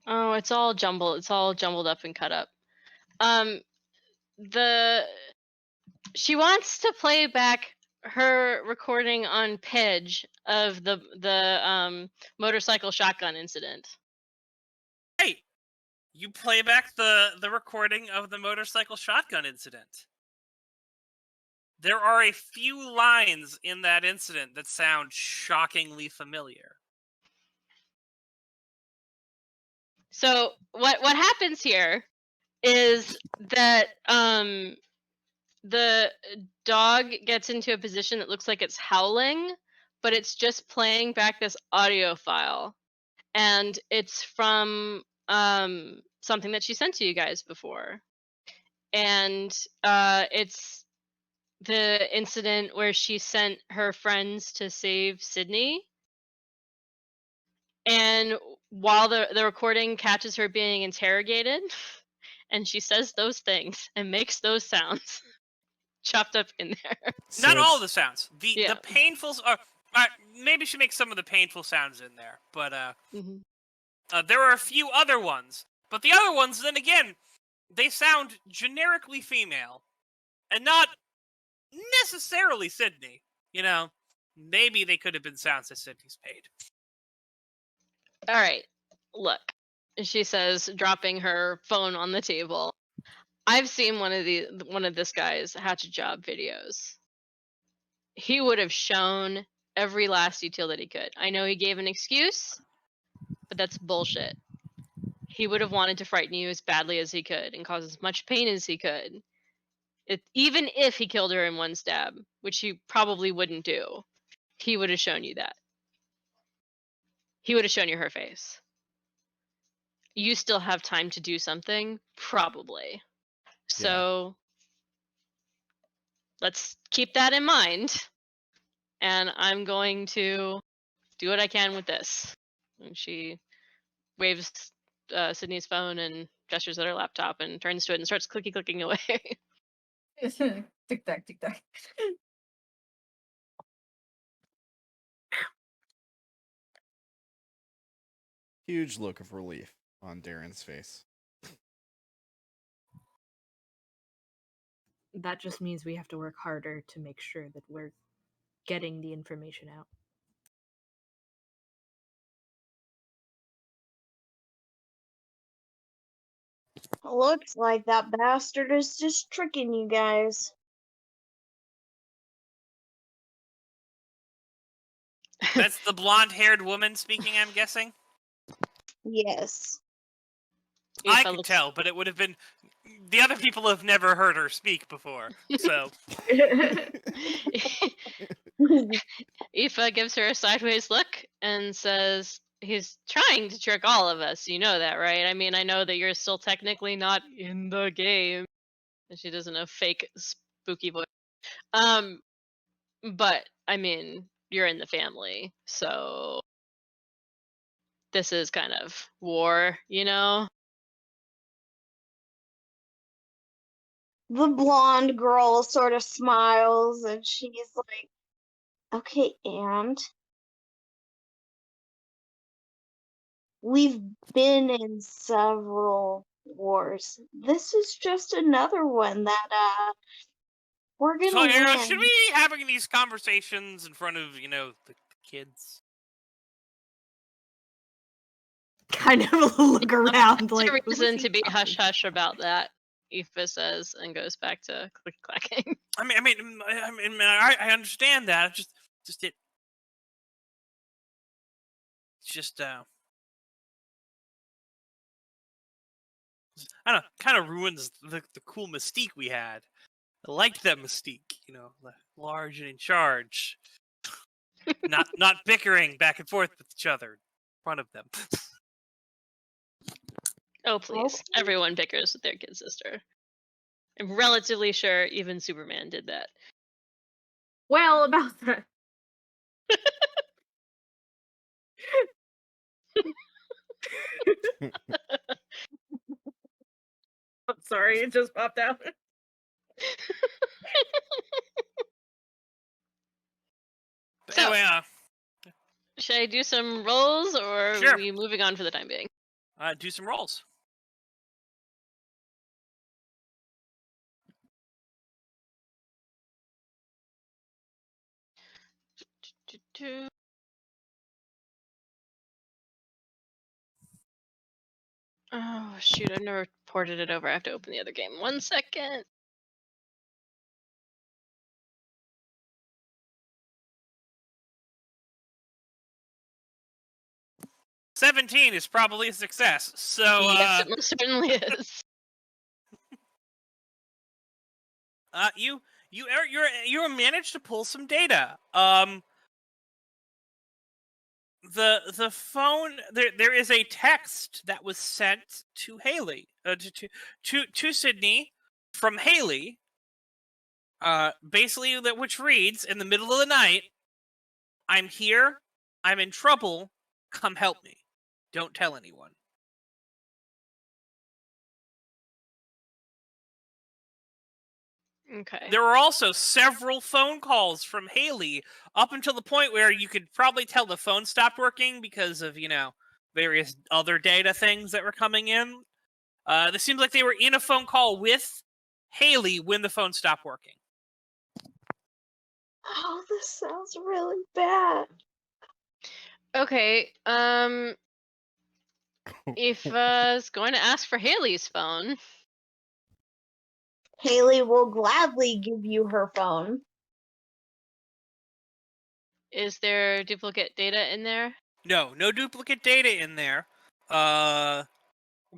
Speaker 5: Oh, it's all jumbled. It's all jumbled up and cut up. She wants to play back her recording on Pidge of the motorcycle shotgun incident.
Speaker 4: Hey, you play back the recording of the motorcycle shotgun incident. There are a few lines in that incident that sound shockingly familiar.
Speaker 5: So what happens here is that the dog gets into a position that looks like it's howling, but it's just playing back this audio file, and it's from something that she sent to you guys before, and it's the incident where she sent her friends to save Sydney. And while the recording catches her being interrogated, and she says those things and makes those sounds chopped up in there.
Speaker 2: So
Speaker 4: Not all the sounds. The
Speaker 5: Yeah.
Speaker 4: painful. Maybe she makes some of the painful sounds in there, but there are a few other ones. But the other ones, then again, they sound generically female, and not necessarily Sydney. You know, maybe they could have been sounds that Sydney's paid.
Speaker 5: All right, look, she says, dropping her phone on the table. I've seen one of this guy's hatchet job videos. He would have shown every last detail that he could. I know he gave an excuse, but that's bullshit. He would have wanted to frighten you as badly as he could and cause as much pain as he could. Even if he killed her in one stab, which he probably wouldn't do, he would have shown you that. He would have shown you her face. You still have time to do something? Probably. So let's keep that in mind. And I'm going to do what I can with this. And she waves Sydney's phone and gestures at her laptop and turns to it and starts clicking away.
Speaker 7: Tick tack, tick tack.
Speaker 2: huge look of relief on Darren's face.
Speaker 3: That just means we have to work harder to make sure that we're getting the information out.
Speaker 6: Looks like that bastard is just tricking you guys.
Speaker 4: That's the blonde-haired woman speaking, I'm guessing?
Speaker 6: Yes.
Speaker 4: I
Speaker 5: Aoife
Speaker 4: could
Speaker 5: looks-
Speaker 4: tell, but it would have been... The other people have never heard her speak before, so...
Speaker 5: Aoife gives her a sideways look and says, he's trying to trick all of us. You know that, right? I mean, I know that you're still technically not in the game. And she doesn't have fake spooky voice. But I mean, you're in the family, so this is kind of war, you know?
Speaker 6: The blonde girl sort of smiles and she's like, okay, and we've been in several wars. This is just another one that we're
Speaker 4: So,
Speaker 6: gonna win.
Speaker 4: should we be having these conversations in front of, the kids?
Speaker 9: Kind of look around
Speaker 5: There's
Speaker 9: like,
Speaker 5: a
Speaker 9: who is
Speaker 5: reason
Speaker 9: he
Speaker 5: to be
Speaker 9: talking
Speaker 5: hush hush about that, Aoife says, and goes back to click clacking.
Speaker 4: I understand that. It's just, I don't know, kind of ruins the cool mystique we had. I liked that mystique, large and in charge. not bickering back and forth with each other in front of them.
Speaker 5: Oh, please.
Speaker 6: Okay.
Speaker 5: Everyone bickers with their kid sister. I'm relatively sure even Superman did that.
Speaker 7: Well, about that. I'm sorry, it just popped out.
Speaker 4: But
Speaker 5: So-
Speaker 4: anyway,
Speaker 5: Should I do some rolls, or
Speaker 4: Sure.
Speaker 5: are we moving on for the time being?
Speaker 4: do some rolls.
Speaker 5: Oh, shoot, I've never ported it over. I have to open the other game. 1 second.
Speaker 4: $17 is probably a success. So,
Speaker 5: Yes, it most certainly is.
Speaker 4: you managed to pull some data. The phone, there is a text that was sent to Haley, to Sydney from Haley. Basically which reads, in the middle of the night, I'm here, I'm in trouble, come help me. Don't tell anyone.
Speaker 5: Okay.
Speaker 4: There were also several phone calls from Haley up until the point where you could probably tell the phone stopped working because of, various other data things that were coming in. This seems like they were in a phone call with Haley when the phone stopped working.
Speaker 6: Oh, this sounds really bad.
Speaker 5: Okay, Aoife's going to ask for Haley's phone.
Speaker 6: Haley will gladly give you her phone.
Speaker 5: Is there duplicate data in there?
Speaker 4: No duplicate data in there. I'll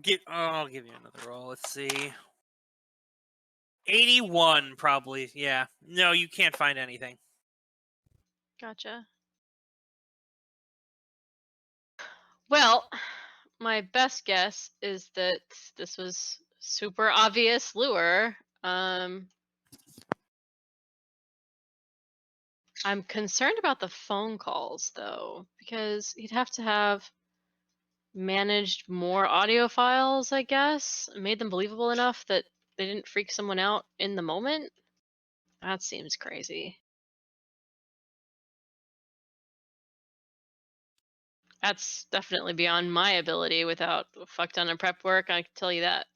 Speaker 4: give you another roll. Let's see. 81 probably. Yeah. No, you can't find anything.
Speaker 5: Gotcha. Well, my best guess is that this was super obvious lure. I'm concerned about the phone calls though, because he'd have to have managed more audio files, I guess, made them believable enough that they didn't freak someone out in the moment. That seems crazy. That's definitely beyond my ability without a fuck ton of prep work, I can tell you that.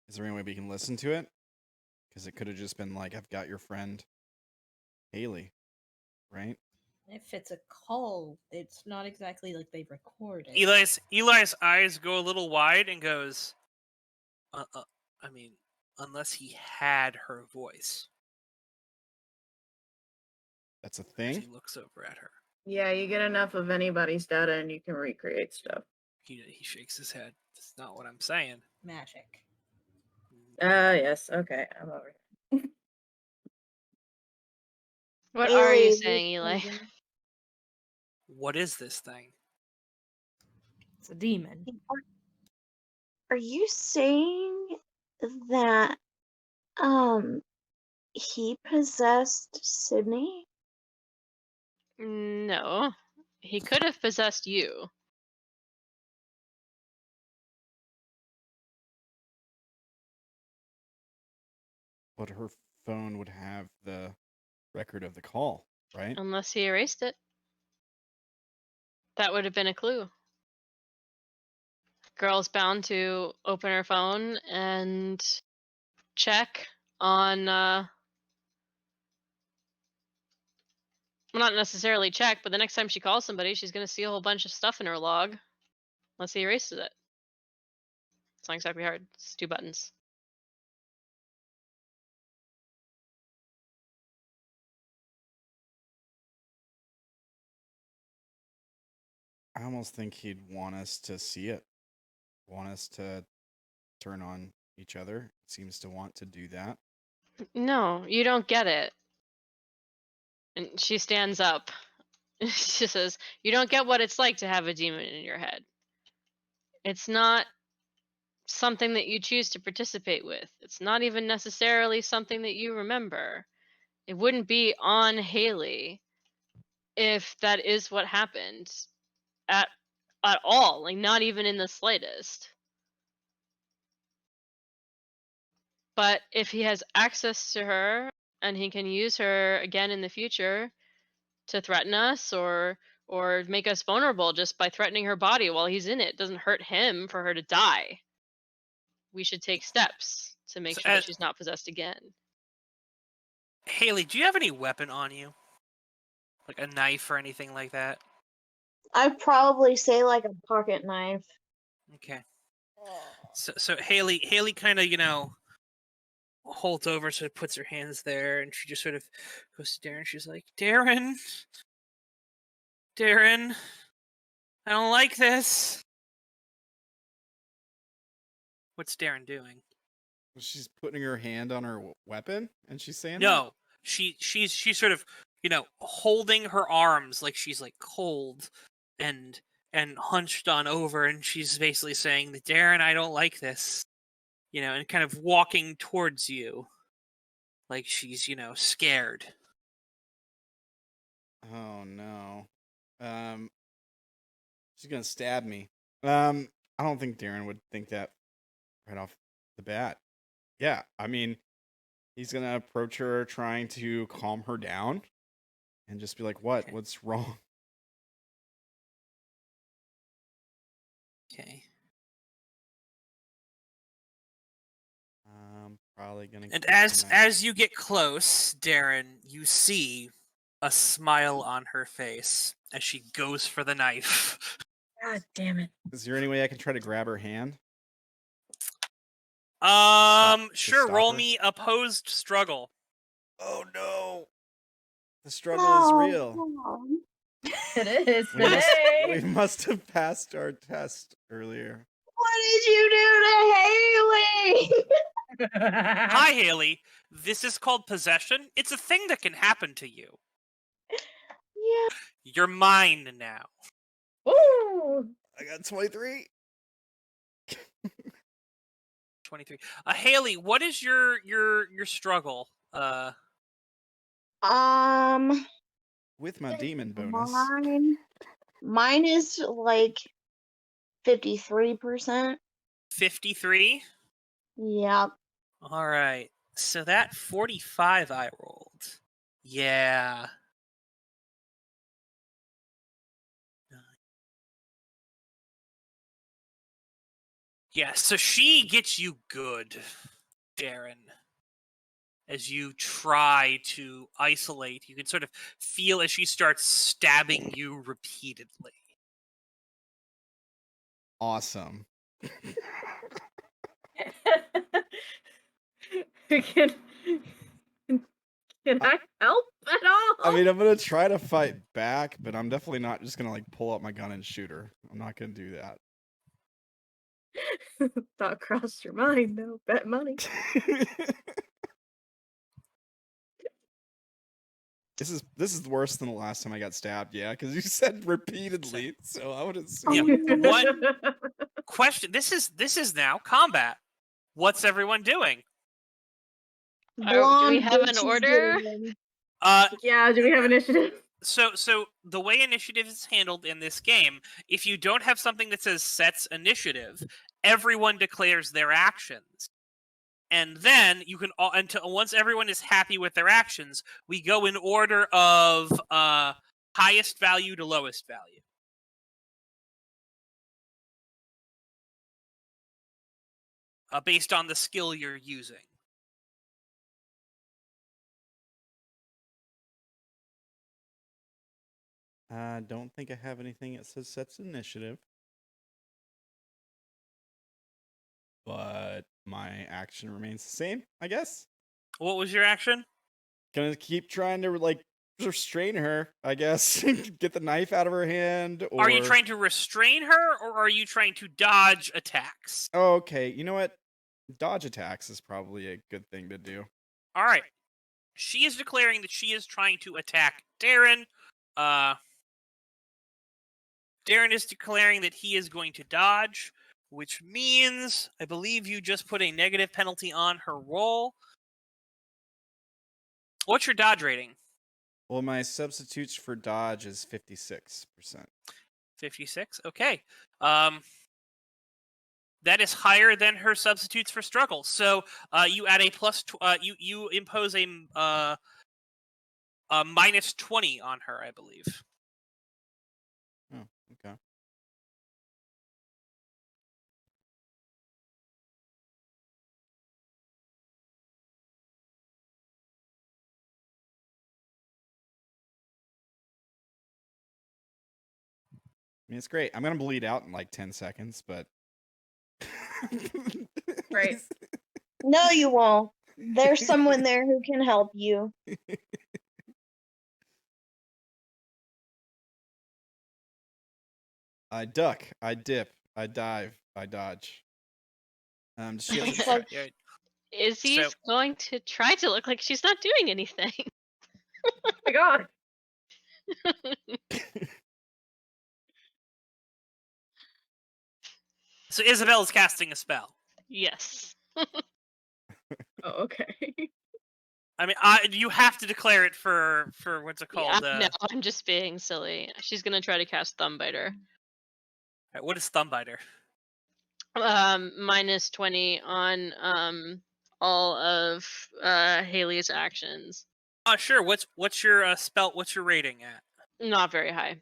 Speaker 1: Is there any way we can listen to it? Because it could have just been like, I've got your friend Haley, right?
Speaker 9: If it's a call, it's not exactly like they record it.
Speaker 4: Eli's eyes go a little wide and goes, I mean, unless he had her voice.
Speaker 1: That's a
Speaker 4: As
Speaker 1: thing.
Speaker 4: he looks over at her.
Speaker 7: Yeah, you get enough of anybody's data and you can recreate stuff.
Speaker 4: He shakes his head. That's not what I'm saying.
Speaker 9: Magic.
Speaker 7: Yes, okay, I'm over here.
Speaker 5: What are you
Speaker 6: Haley,
Speaker 5: saying, Eli?
Speaker 4: What is this thing?
Speaker 9: It's a demon.
Speaker 6: Are you saying that he possessed Sydney?
Speaker 5: No. He could have possessed you.
Speaker 1: But her phone would have the record of the call, right?
Speaker 5: Unless he erased it. That would have been a clue. Girl's bound to open her phone and check on well, not necessarily check, but the next time she calls somebody, she's gonna see a whole bunch of stuff in her log. Unless he erases it. It's not exactly hard. It's 2 buttons.
Speaker 1: I almost think he'd want us to see it. Want us to turn on each other. Seems to want to do that.
Speaker 5: No, you don't get it. And she stands up. She says, "You don't get what it's like to have a demon in your head. It's not something that you choose to participate with. It's not even necessarily something that you remember. It wouldn't be on Haley if that is what happened at all, like not even in the slightest. But if he has access to her and he can use her again in the future to threaten us or make us vulnerable just by threatening her body while he's in it, doesn't hurt him for her to die. We should take steps to make sure that she's not possessed again."
Speaker 4: Haley, do you have any weapon on you? Like a knife or anything like that?
Speaker 6: I'd probably say like a pocket knife.
Speaker 4: Okay. So Haley kind of, holds over, sort of puts her hands there, and she just sort of goes to Darren. She's like, Darren, I don't like this. What's Darren doing?
Speaker 1: She's putting her hand on her weapon, and she's saying,
Speaker 4: No, she's sort of, holding her arms like she's like cold and hunched on over, and she's basically saying that Darren, I don't like this, and kind of walking towards you, like she's scared.
Speaker 1: "Oh no, she's gonna stab me." I don't think Darren would think that right off the bat. Yeah, I mean, he's gonna approach her, trying to calm her down, and just be like, "What?
Speaker 4: Okay.
Speaker 1: What's wrong?"
Speaker 4: Okay.
Speaker 1: I'm probably gonna.
Speaker 4: And
Speaker 1: keep my-
Speaker 4: as you get close, Darren, you see a smile on her face as she goes for the knife.
Speaker 7: God damn it.
Speaker 1: Is there any way I can try to grab her hand?
Speaker 4: Sure,
Speaker 1: stop
Speaker 4: roll
Speaker 1: her?
Speaker 4: me opposed struggle.
Speaker 1: Oh no, the struggle is real.
Speaker 6: Oh,
Speaker 7: It is
Speaker 1: We must,
Speaker 7: today.
Speaker 1: we must have passed our test earlier.
Speaker 6: what did you do to Haley?
Speaker 4: Hi, Haley. This is called possession. It's a thing that can happen to you.
Speaker 6: Yeah.
Speaker 4: You're mine now.
Speaker 7: Ooh.
Speaker 1: I got 23.
Speaker 4: 23. Haley, what is your struggle?
Speaker 1: With my demon bonus.
Speaker 6: Mine is like 53%.
Speaker 4: 53?
Speaker 6: Yep.
Speaker 4: All right. So that 45 I rolled. Yeah. Yeah, so she gets you good, Darren. as you try to isolate. You can sort of feel as she starts stabbing you repeatedly.
Speaker 2: Awesome.
Speaker 7: can I help at all?
Speaker 2: I mean, I'm gonna try to fight back, but I'm definitely not just gonna like pull out my gun and shoot her. I'm not gonna do that.
Speaker 7: Thought crossed your mind, though. Bet money.
Speaker 2: This is worse than the last time I got stabbed. Yeah, because you said repeatedly, so I would assume.
Speaker 4: Yeah, one question. This is now combat. What's everyone doing?
Speaker 5: Do we
Speaker 6: Blonde
Speaker 5: have
Speaker 6: bitch
Speaker 5: an
Speaker 6: is
Speaker 5: order?
Speaker 6: getting in.
Speaker 7: Yeah, do we have initiative?
Speaker 4: So the way initiative is handled in this game, if you don't have something that says sets initiative, everyone declares their actions. And then you can until once everyone is happy with their actions, we go in order of highest value to lowest value. Based on the skill you're using.
Speaker 2: I don't think I have anything that says sets initiative. But my action remains the same, I guess.
Speaker 4: What was your action?
Speaker 2: Gonna keep trying to like restrain her, I guess. Get the knife out of her hand. Or...
Speaker 4: Are you trying to restrain her, or are you trying to dodge attacks?
Speaker 2: Oh, okay, you know what? Dodge attacks is probably a good thing to do.
Speaker 4: All right. She is declaring that she is trying to attack Darren. Darren is declaring that he is going to dodge, which means I believe you just put a negative penalty on her roll. What's your dodge rating?
Speaker 2: Well, my substitutes for dodge is 56%.
Speaker 4: 56. Okay. That is higher than her substitutes for struggle. So you add a plus. You impose a minus 20 on her, I believe.
Speaker 2: Oh, okay. I mean, it's great. I'm gonna bleed out in like 10 seconds, but
Speaker 7: Right.
Speaker 6: No, you won't. There's someone there who can help you.
Speaker 2: I duck, I dip, I dive, I dodge. Does she have
Speaker 6: It's like-
Speaker 5: Izzy's going to try to look like she's not doing anything.
Speaker 7: Oh my god.
Speaker 4: So Isobel is casting a spell.
Speaker 5: Yes.
Speaker 7: Oh, okay.
Speaker 4: I mean, you have to declare it for what's it called?
Speaker 5: Yeah, no, I'm just being silly. She's gonna try to cast Thumbbiter.
Speaker 4: What is Thumbbiter?
Speaker 5: Minus 20 on all of Haley's actions.
Speaker 4: Sure. What's your spell? What's your rating at?
Speaker 5: Not very high.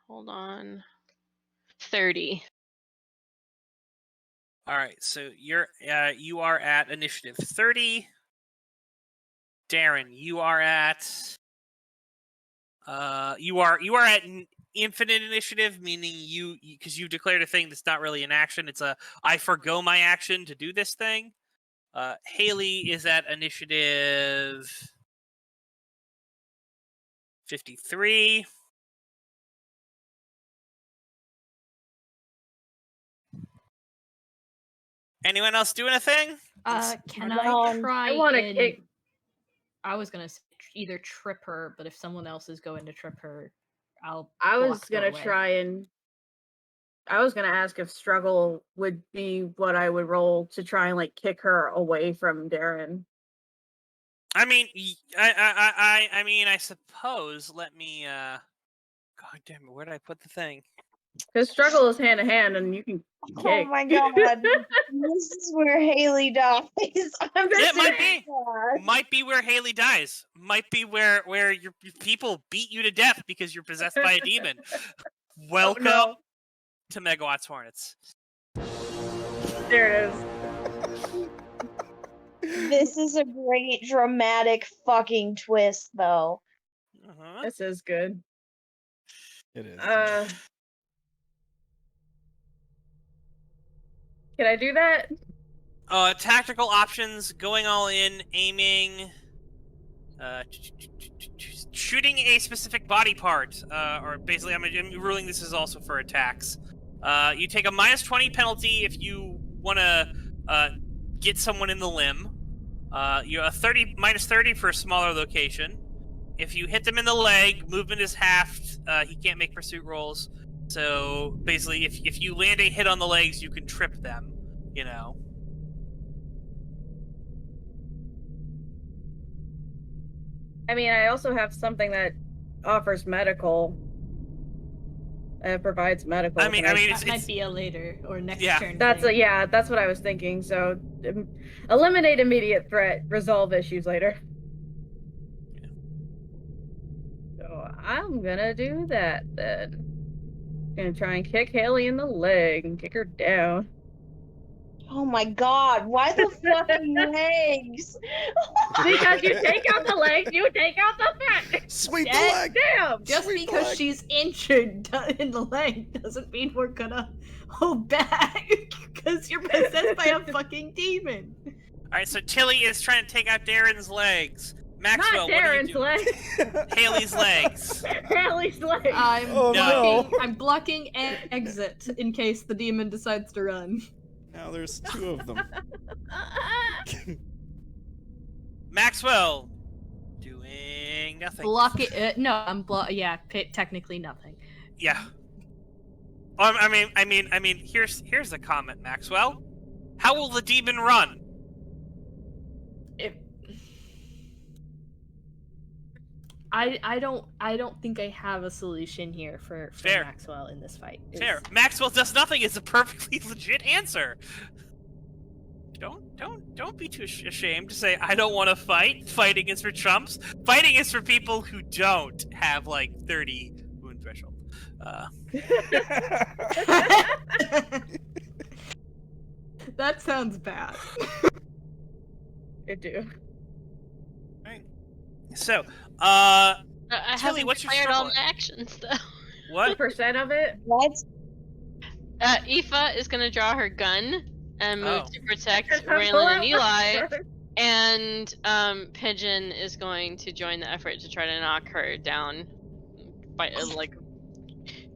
Speaker 5: Hold on. 30.
Speaker 4: All right. So you are at initiative 30. Darren, you are at infinite initiative, meaning you because you've declared a thing that's not really an action. It's a I forgo my action to do this thing. Haley is at initiative 53. Anyone else doing a thing?
Speaker 9: Can
Speaker 6: Well,
Speaker 9: I try?
Speaker 7: I want to
Speaker 9: and-
Speaker 7: kick.
Speaker 9: I was gonna say either trip her, but if someone else is going to trip her, I'll.
Speaker 7: I was
Speaker 9: block the
Speaker 7: gonna
Speaker 9: way.
Speaker 7: try and. I was gonna ask if struggle would be what I would roll to try and like kick her away from Darren.
Speaker 4: I mean, I mean, I suppose. Let me. God damn it! Where did I put the thing?
Speaker 7: Because struggle is hand to hand, and you can
Speaker 6: Oh
Speaker 7: kick.
Speaker 6: my god. This is where Haley dies. I'm
Speaker 4: It might
Speaker 6: very
Speaker 4: be.
Speaker 6: sad.
Speaker 4: Might be where Haley dies. Might be where your people beat you to death because you're possessed by a demon. Welcome
Speaker 7: no.
Speaker 4: to Megawatts Hornets.
Speaker 7: There it is.
Speaker 6: This is a great dramatic fucking twist, though.
Speaker 4: Uh-huh.
Speaker 7: This is good.
Speaker 2: It is.
Speaker 7: Can I do that?
Speaker 4: Tactical options, going all in, aiming, shooting a specific body part, or basically I'm ruling this is also for attacks. You take a -20 penalty if you want to get someone in the limb. You have a -30 for a smaller location. If you hit them in the leg, movement is halved. He can't make pursuit rolls. So basically, if you land a hit on the legs, you can trip them. You know.
Speaker 7: I mean, I also have something that offers medical. Provides medical.
Speaker 4: I mean,
Speaker 9: That
Speaker 4: it's
Speaker 9: might be a later or next
Speaker 4: Yeah.
Speaker 9: turn.
Speaker 7: That's
Speaker 9: thing.
Speaker 7: that's what I was thinking. So, eliminate immediate threat, resolve issues later. So I'm gonna do that then. Gonna try and kick Haley in the leg and kick her down.
Speaker 6: Oh my god, why the fucking legs?
Speaker 7: Because you take out the legs, you take out the threat.
Speaker 2: Sweep the
Speaker 9: Dead.
Speaker 2: leg.
Speaker 7: Damn.
Speaker 9: Just
Speaker 2: Sweet
Speaker 9: because
Speaker 2: leg.
Speaker 9: she's injured in the leg doesn't mean we're gonna hold back because you're possessed by a fucking demon.
Speaker 4: All right. So Tilly is trying to take out Darren's legs. Maxwell,
Speaker 7: Not
Speaker 4: what are you
Speaker 7: Darren's
Speaker 4: doing?
Speaker 7: leg.
Speaker 4: Haley's legs.
Speaker 7: Haley's leg.
Speaker 9: I'm
Speaker 2: Oh,
Speaker 9: blocking.
Speaker 2: no.
Speaker 9: I'm blocking exit in case the demon decides to run.
Speaker 2: Now there's 2 of them.
Speaker 4: Maxwell, doing nothing.
Speaker 9: Block it. No, I'm Yeah, technically nothing.
Speaker 4: Yeah. I mean. Here's a comment, Maxwell. How will the demon run?
Speaker 9: I don't think I have a solution here for
Speaker 4: Fair.
Speaker 9: Maxwell in this fight.
Speaker 4: Fair. Maxwell does nothing is a perfectly legit answer. Don't be too ashamed to say I don't want to fight. Fighting is for chumps. Fighting is for people who don't have like 30 wound threshold.
Speaker 9: That sounds bad.
Speaker 7: I do.
Speaker 4: So,
Speaker 5: I
Speaker 4: Tilly,
Speaker 5: haven't
Speaker 4: what's your
Speaker 5: declared all
Speaker 4: struggle?
Speaker 5: my actions though.
Speaker 4: What?
Speaker 7: 2% of it.
Speaker 6: What?
Speaker 5: Aoife is gonna draw her gun and move
Speaker 4: Oh.
Speaker 5: to protect
Speaker 7: Pull
Speaker 5: Raylan
Speaker 7: out
Speaker 5: and Eli,
Speaker 7: my-
Speaker 5: and Pigeon is going to join the effort to try to knock her down, by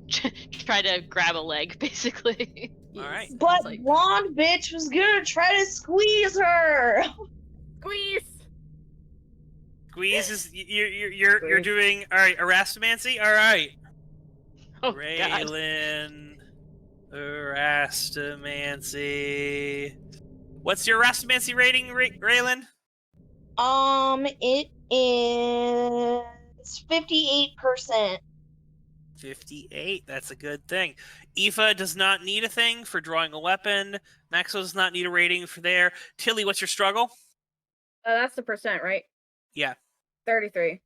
Speaker 5: try to grab a leg, basically.
Speaker 4: All right.
Speaker 6: But
Speaker 9: like-
Speaker 6: blonde bitch was gonna try to squeeze her.
Speaker 7: Squeeze.
Speaker 4: Squeeze is you're
Speaker 7: Squeeze.
Speaker 4: doing all right. Erastomancy. All right.
Speaker 5: Oh god.
Speaker 4: Raylan, Erastomancy. What's your Erastomancy rating, Raylan?
Speaker 6: It is 58%.
Speaker 4: 58. That's a good thing. Aoife does not need a thing for drawing a weapon. Maxwell does not need a rating for there. Tilly, what's your struggle?
Speaker 7: That's the percent, right?
Speaker 4: Yeah.
Speaker 7: 33.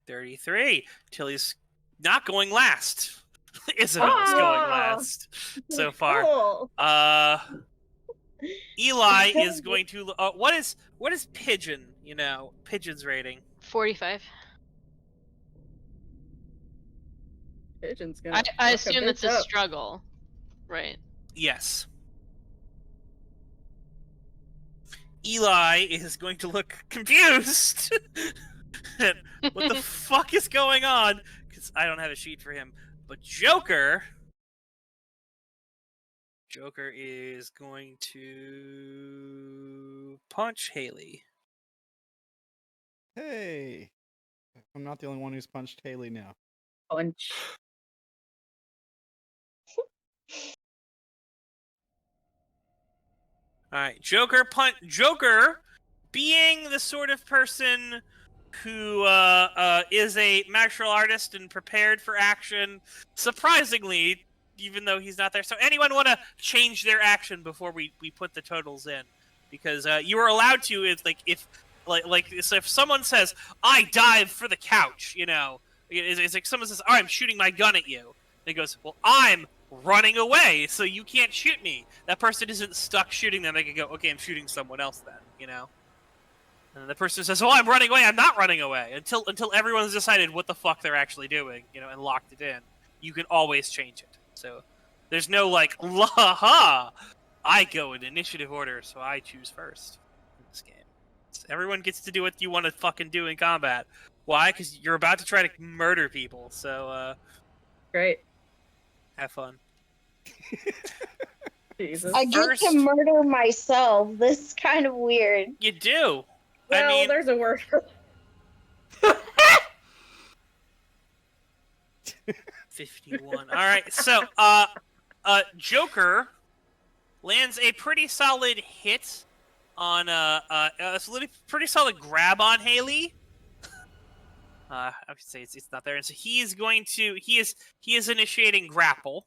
Speaker 4: 33. Tilly's not going last. Isabel's going last so far.
Speaker 7: Cool.
Speaker 4: Eli is going to. What is Pigeon? You know, Pigeon's rating.
Speaker 5: 45.
Speaker 7: Pigeon's gonna
Speaker 5: I
Speaker 7: fuck a
Speaker 5: assume it's
Speaker 7: bitch
Speaker 5: a
Speaker 7: up.
Speaker 5: struggle, right?
Speaker 4: Yes. Eli is going to look confused. What the fuck is going on? Because I don't have a sheet for him. But Joker is going to punch Haley.
Speaker 2: Hey. I'm not the only one who's punched Haley now.
Speaker 7: Punch.
Speaker 4: All right, Joker, being the sort of person who is a martial artist and prepared for action, surprisingly, even though he's not there. So anyone want to change their action before we put the totals in? Because you are allowed to if someone says, I dive for the couch, you know, it's like someone says, oh, I'm shooting my gun at you. And he goes, well, I'm running away, so you can't shoot me. That person isn't stuck shooting them. They can go, okay, I'm shooting someone else then, you know? And the person says, oh, I'm running away. I'm not running away. Until everyone's decided what the fuck they're actually doing, you know, and locked it in. You can always change it. So there's no like, la ha, I go in initiative order, so I choose first in this game. So everyone gets to do what you want to fucking do in combat. Why? Because you're about to try to murder people, so
Speaker 7: Great.
Speaker 4: have fun.
Speaker 7: Jesus.
Speaker 6: I get
Speaker 4: First-
Speaker 6: to murder myself. This is kind of weird.
Speaker 4: You do.
Speaker 7: Well,
Speaker 4: I mean,
Speaker 7: there's a word for
Speaker 4: 51. All right, so Joker lands a pretty solid hit on a pretty solid grab on Haley. I would say it's not there, and so he is initiating grapple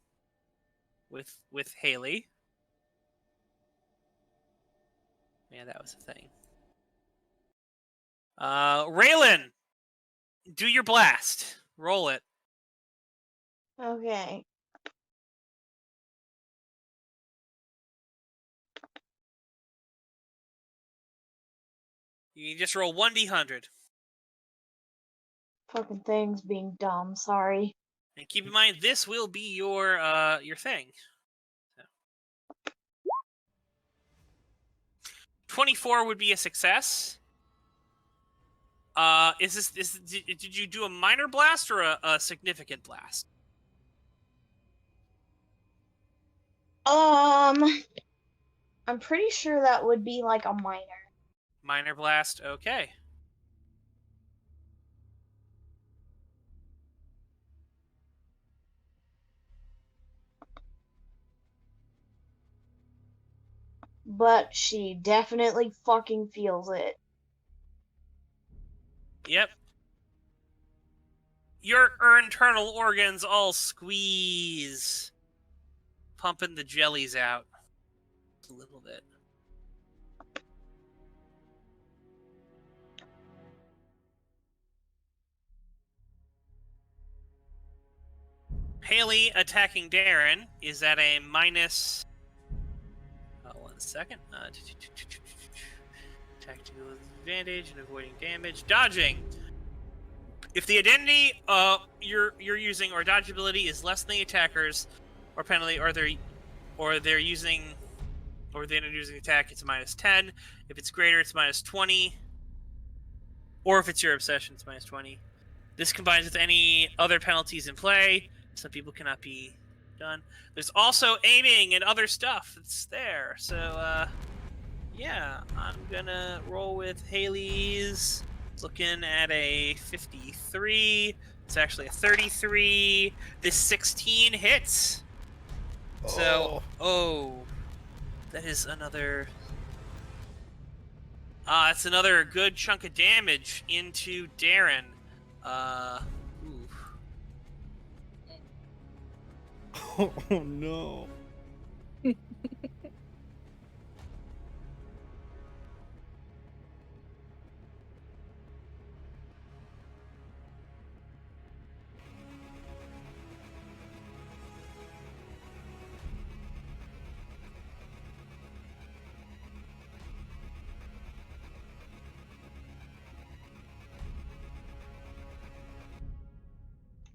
Speaker 4: with Haley. Man, that was a thing. Raylan, do your blast. Roll it.
Speaker 6: Okay.
Speaker 4: You can just roll 1d100.
Speaker 6: Fucking thing's being dumb. Sorry.
Speaker 4: And keep in mind, this will be your thing. So. 24 would be a success. Did you do a minor blast or a significant blast?
Speaker 6: I'm pretty sure that would be like a minor.
Speaker 4: Minor blast, okay.
Speaker 6: But she definitely fucking feels it.
Speaker 4: Yep. Your internal organs all squeeze, pumping the jellies out a little bit. Haley attacking Darren is at a minus. 1 second. Attacking with advantage and avoiding damage. Dodging. If the identity you're using or dodge ability is less than the attacker's or penalty, or they're using attack, it's a minus 10. If it's greater, it's minus 20. Or if it's your obsession, it's minus 20. This combines with any other penalties in play. Some people cannot be done. There's also aiming and other stuff that's there. So, yeah, I'm gonna roll with Haley's. Looking at a 53. It's actually a 33. This 16 hits. So, that is another. It's another good chunk of damage into Darren.
Speaker 2: Oh no.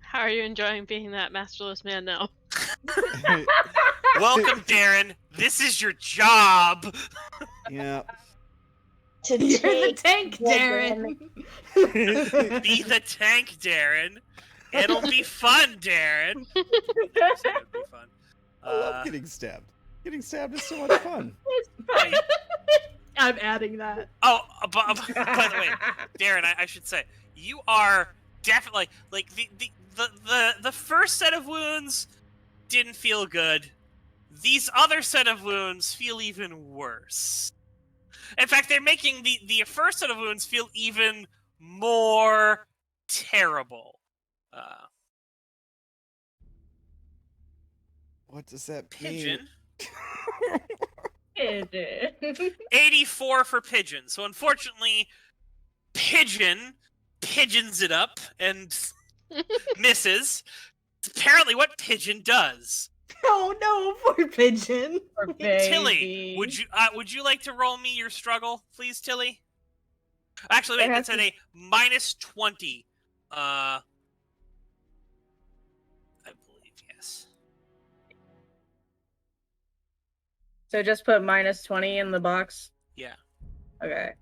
Speaker 5: How are you enjoying being that masterless man now?
Speaker 4: Welcome, Darren. This is your job.
Speaker 2: Yeah.
Speaker 6: To
Speaker 9: You're the
Speaker 6: take
Speaker 9: tank, Darren.
Speaker 4: Be the tank, Darren. It'll be fun, Darren. It'll be fun.
Speaker 2: I love getting stabbed. Getting stabbed is so much fun.
Speaker 9: I'm adding that.
Speaker 4: Oh, by the way, Darren, I should say you are definitely like the first set of wounds didn't feel good. These other set of wounds feel even worse. In fact, they're making the first set of wounds feel even more terrible.
Speaker 2: What does that
Speaker 4: Pigeon.
Speaker 2: mean?
Speaker 4: 84 for Pigeon. So unfortunately, Pigeon pigeons it up and misses. It's apparently what Pigeon does.
Speaker 9: Oh no, poor pigeon.
Speaker 7: Poor
Speaker 4: Tilly,
Speaker 7: baby.
Speaker 4: would you like to roll me your struggle, please, Tilly? Actually, wait,
Speaker 7: It has
Speaker 4: that's at
Speaker 7: to-
Speaker 4: a -20. I believe, yes.
Speaker 7: So just put -20 in the box.
Speaker 4: Yeah.
Speaker 7: Okay.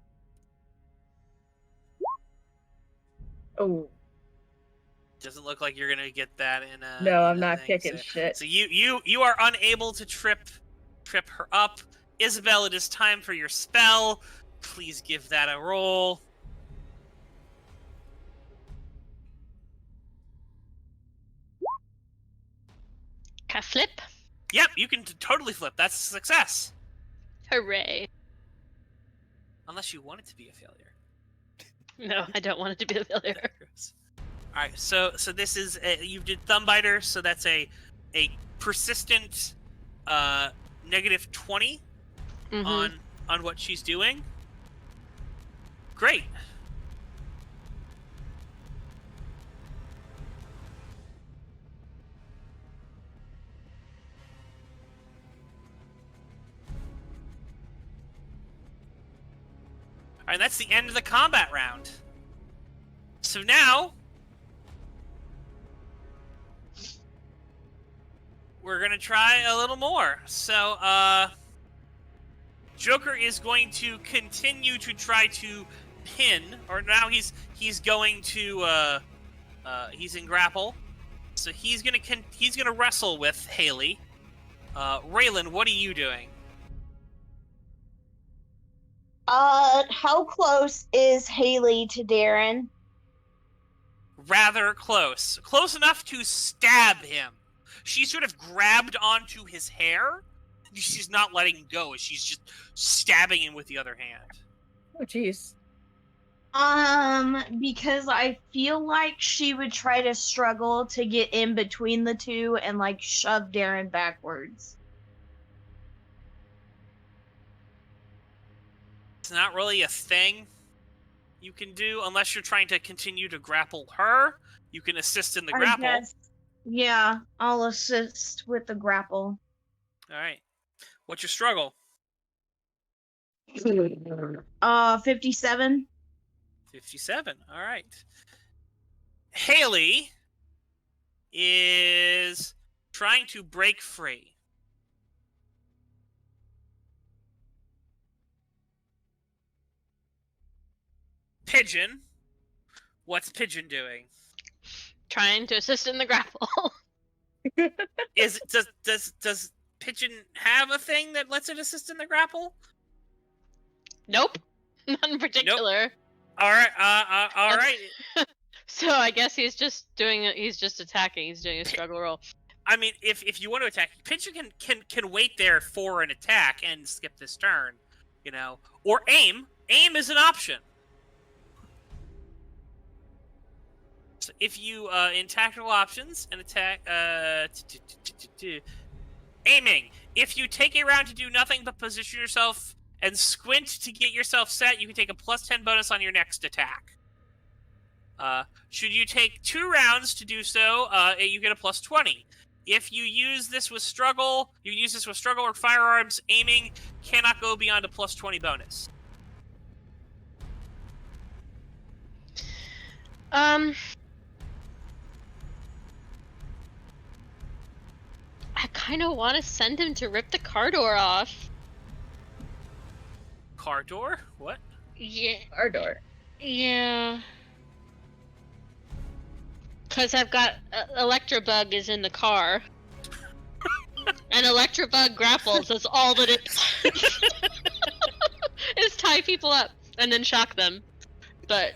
Speaker 7: Oh
Speaker 4: Doesn't look like you're gonna get that in a.
Speaker 7: no, I'm
Speaker 4: in a
Speaker 7: not
Speaker 4: thing,
Speaker 7: kicking
Speaker 4: so,
Speaker 7: shit.
Speaker 4: So you are unable to trip her up. Isobel, it is time for your spell. Please give that a roll.
Speaker 5: Can I flip?
Speaker 4: Yep, you can totally flip. That's a success.
Speaker 5: Hooray!
Speaker 4: Unless you want it to be a failure.
Speaker 5: No, I don't want it to be a failure.
Speaker 4: All right, so this is you did Thumbbiter, so that's a persistent -20
Speaker 5: Mhm.
Speaker 4: on what she's doing. Great. All right, that's the end of the combat round. So now we're gonna try a little more. So, Joker is going to continue to try to pin, or now he's going to he's in grapple, so he's gonna wrestle with Haley. Raylan, what are you doing?
Speaker 6: How close is Haley to Darren?
Speaker 4: Rather close. Close enough to stab him. She's sort of grabbed onto his hair. She's not letting go. She's just stabbing him with the other hand.
Speaker 7: Oh jeez.
Speaker 6: Because I feel like she would try to struggle to get in between the two and like shove Darren backwards.
Speaker 4: It's not really a thing you can do unless you're trying to continue to grapple her. You can assist in the grapple.
Speaker 6: Guess, yeah, I'll assist with the grapple.
Speaker 4: All right. What's your struggle?
Speaker 6: 57.
Speaker 4: 57. All right. Haley is trying to break free. Pigeon. What's Pigeon doing?
Speaker 5: Trying to assist in the grapple.
Speaker 4: Does Pigeon have a thing that lets it assist in the grapple?
Speaker 5: Nope. Not in particular.
Speaker 4: All right. All right.
Speaker 5: So I guess he's just attacking. He's doing a struggle roll.
Speaker 4: I mean, if you want to attack, Pigeon can wait there for an attack and skip this turn, you know, or aim. Aim is an option. So if you in tactical options and attack aiming, if you take a round to do nothing but position yourself and squint to get yourself set, you can take a +10 bonus on your next attack. Should you take 2 rounds to do so, you get a +20. If you use this with struggle, you can use this with struggle or firearms. Aiming cannot go beyond a +20 bonus.
Speaker 5: I kind of want to send him to rip the car door off.
Speaker 4: Car door? What?
Speaker 5: Yeah.
Speaker 7: Our door.
Speaker 5: Yeah. Because I've got Electrobug is in the car. And Electrobug grapples. That's all that it is. Tie people up and then shock them. But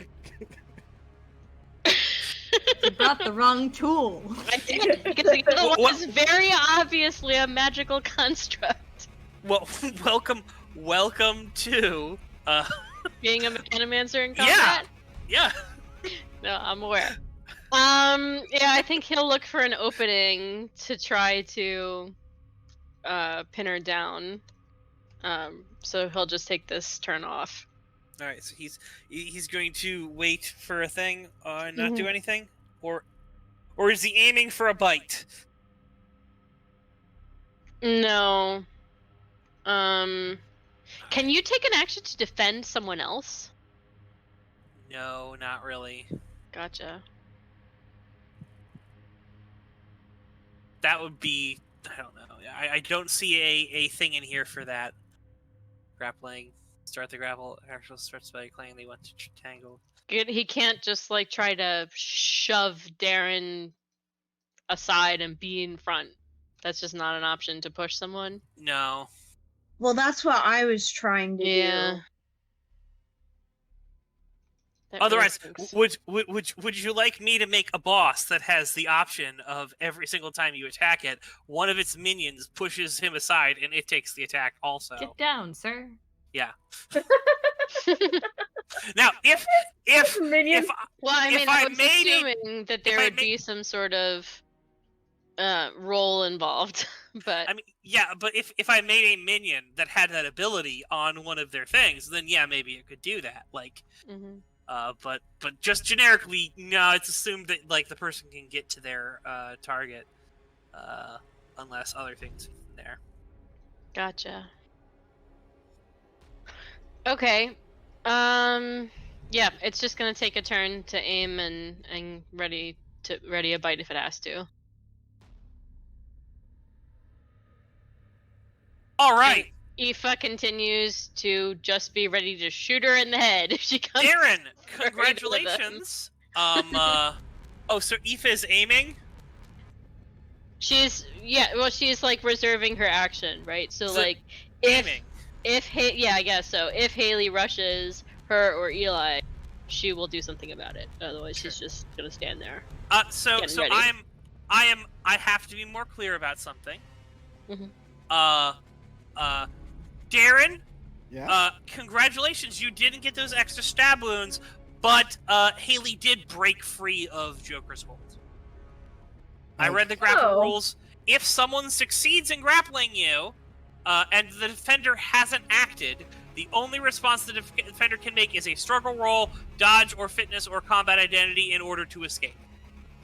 Speaker 9: You brought the wrong tool.
Speaker 5: I did, because the other one is very obviously a magical construct.
Speaker 4: Well, welcome to
Speaker 5: Being a mechanomancer in combat?
Speaker 4: Yeah.
Speaker 5: No, I'm aware. Yeah, I think he'll look for an opening to try to pin her down. So he'll just take this turn off.
Speaker 4: All right, so he's going to wait for a thing, not do anything, or is he aiming for a bite?
Speaker 5: No. Can you take an action to defend someone else?
Speaker 4: No, not really.
Speaker 5: Gotcha.
Speaker 4: That would be, I don't know. I don't see a thing in here for that. Grappling. Start the grapple. Actual starts by claiming they want to tangle.
Speaker 5: He can't just like try to shove Darren aside and be in front. That's just not an option to push someone.
Speaker 4: No.
Speaker 6: Well, that's what I was trying to
Speaker 5: Yeah.
Speaker 6: do.
Speaker 5: That really
Speaker 4: Otherwise,
Speaker 5: stinks.
Speaker 4: would you like me to make a boss that has the option of every single time you attack it, one of its minions pushes him aside and it takes the attack also?
Speaker 9: Get down, sir.
Speaker 4: Yeah. Now, if
Speaker 7: Minion.
Speaker 5: Well, I
Speaker 4: if
Speaker 5: mean,
Speaker 4: I
Speaker 5: I was
Speaker 4: made a-
Speaker 5: assuming that there
Speaker 4: I
Speaker 5: would be some sort of role involved, but
Speaker 4: I mean, yeah, but if I made a minion that had that ability on one of their things, then yeah, maybe it could do that. Like,
Speaker 5: Mhm.
Speaker 4: but just generically, no, it's assumed that like the person can get to their target, unless other things in there.
Speaker 5: Gotcha. Okay. Yeah, it's just gonna take a turn to aim and ready a bite if it has to.
Speaker 4: All right,
Speaker 5: Aoife continues to just be ready to shoot her in the head if she comes.
Speaker 4: Darren,
Speaker 5: right into them.
Speaker 4: congratulations. Oh, so Aoife is aiming.
Speaker 5: She's she's like reserving her action, right? So,
Speaker 4: So,
Speaker 5: like
Speaker 4: Aiming.
Speaker 5: I guess so. If Haley rushes her or Eli, she will do something about it. Otherwise, she's just gonna stand there.
Speaker 4: So
Speaker 5: Getting ready.
Speaker 4: I have to be more clear about something.
Speaker 5: Mhm.
Speaker 4: Darren,
Speaker 2: Yeah.
Speaker 4: congratulations, you didn't get those extra stab wounds, but Haley did break free of Joker's hold. I read the grapple
Speaker 7: Oh.
Speaker 4: rules. If someone succeeds in grappling you, and the defender hasn't acted, the only response the defender can make is a struggle roll, dodge, or fitness or combat identity in order to escape.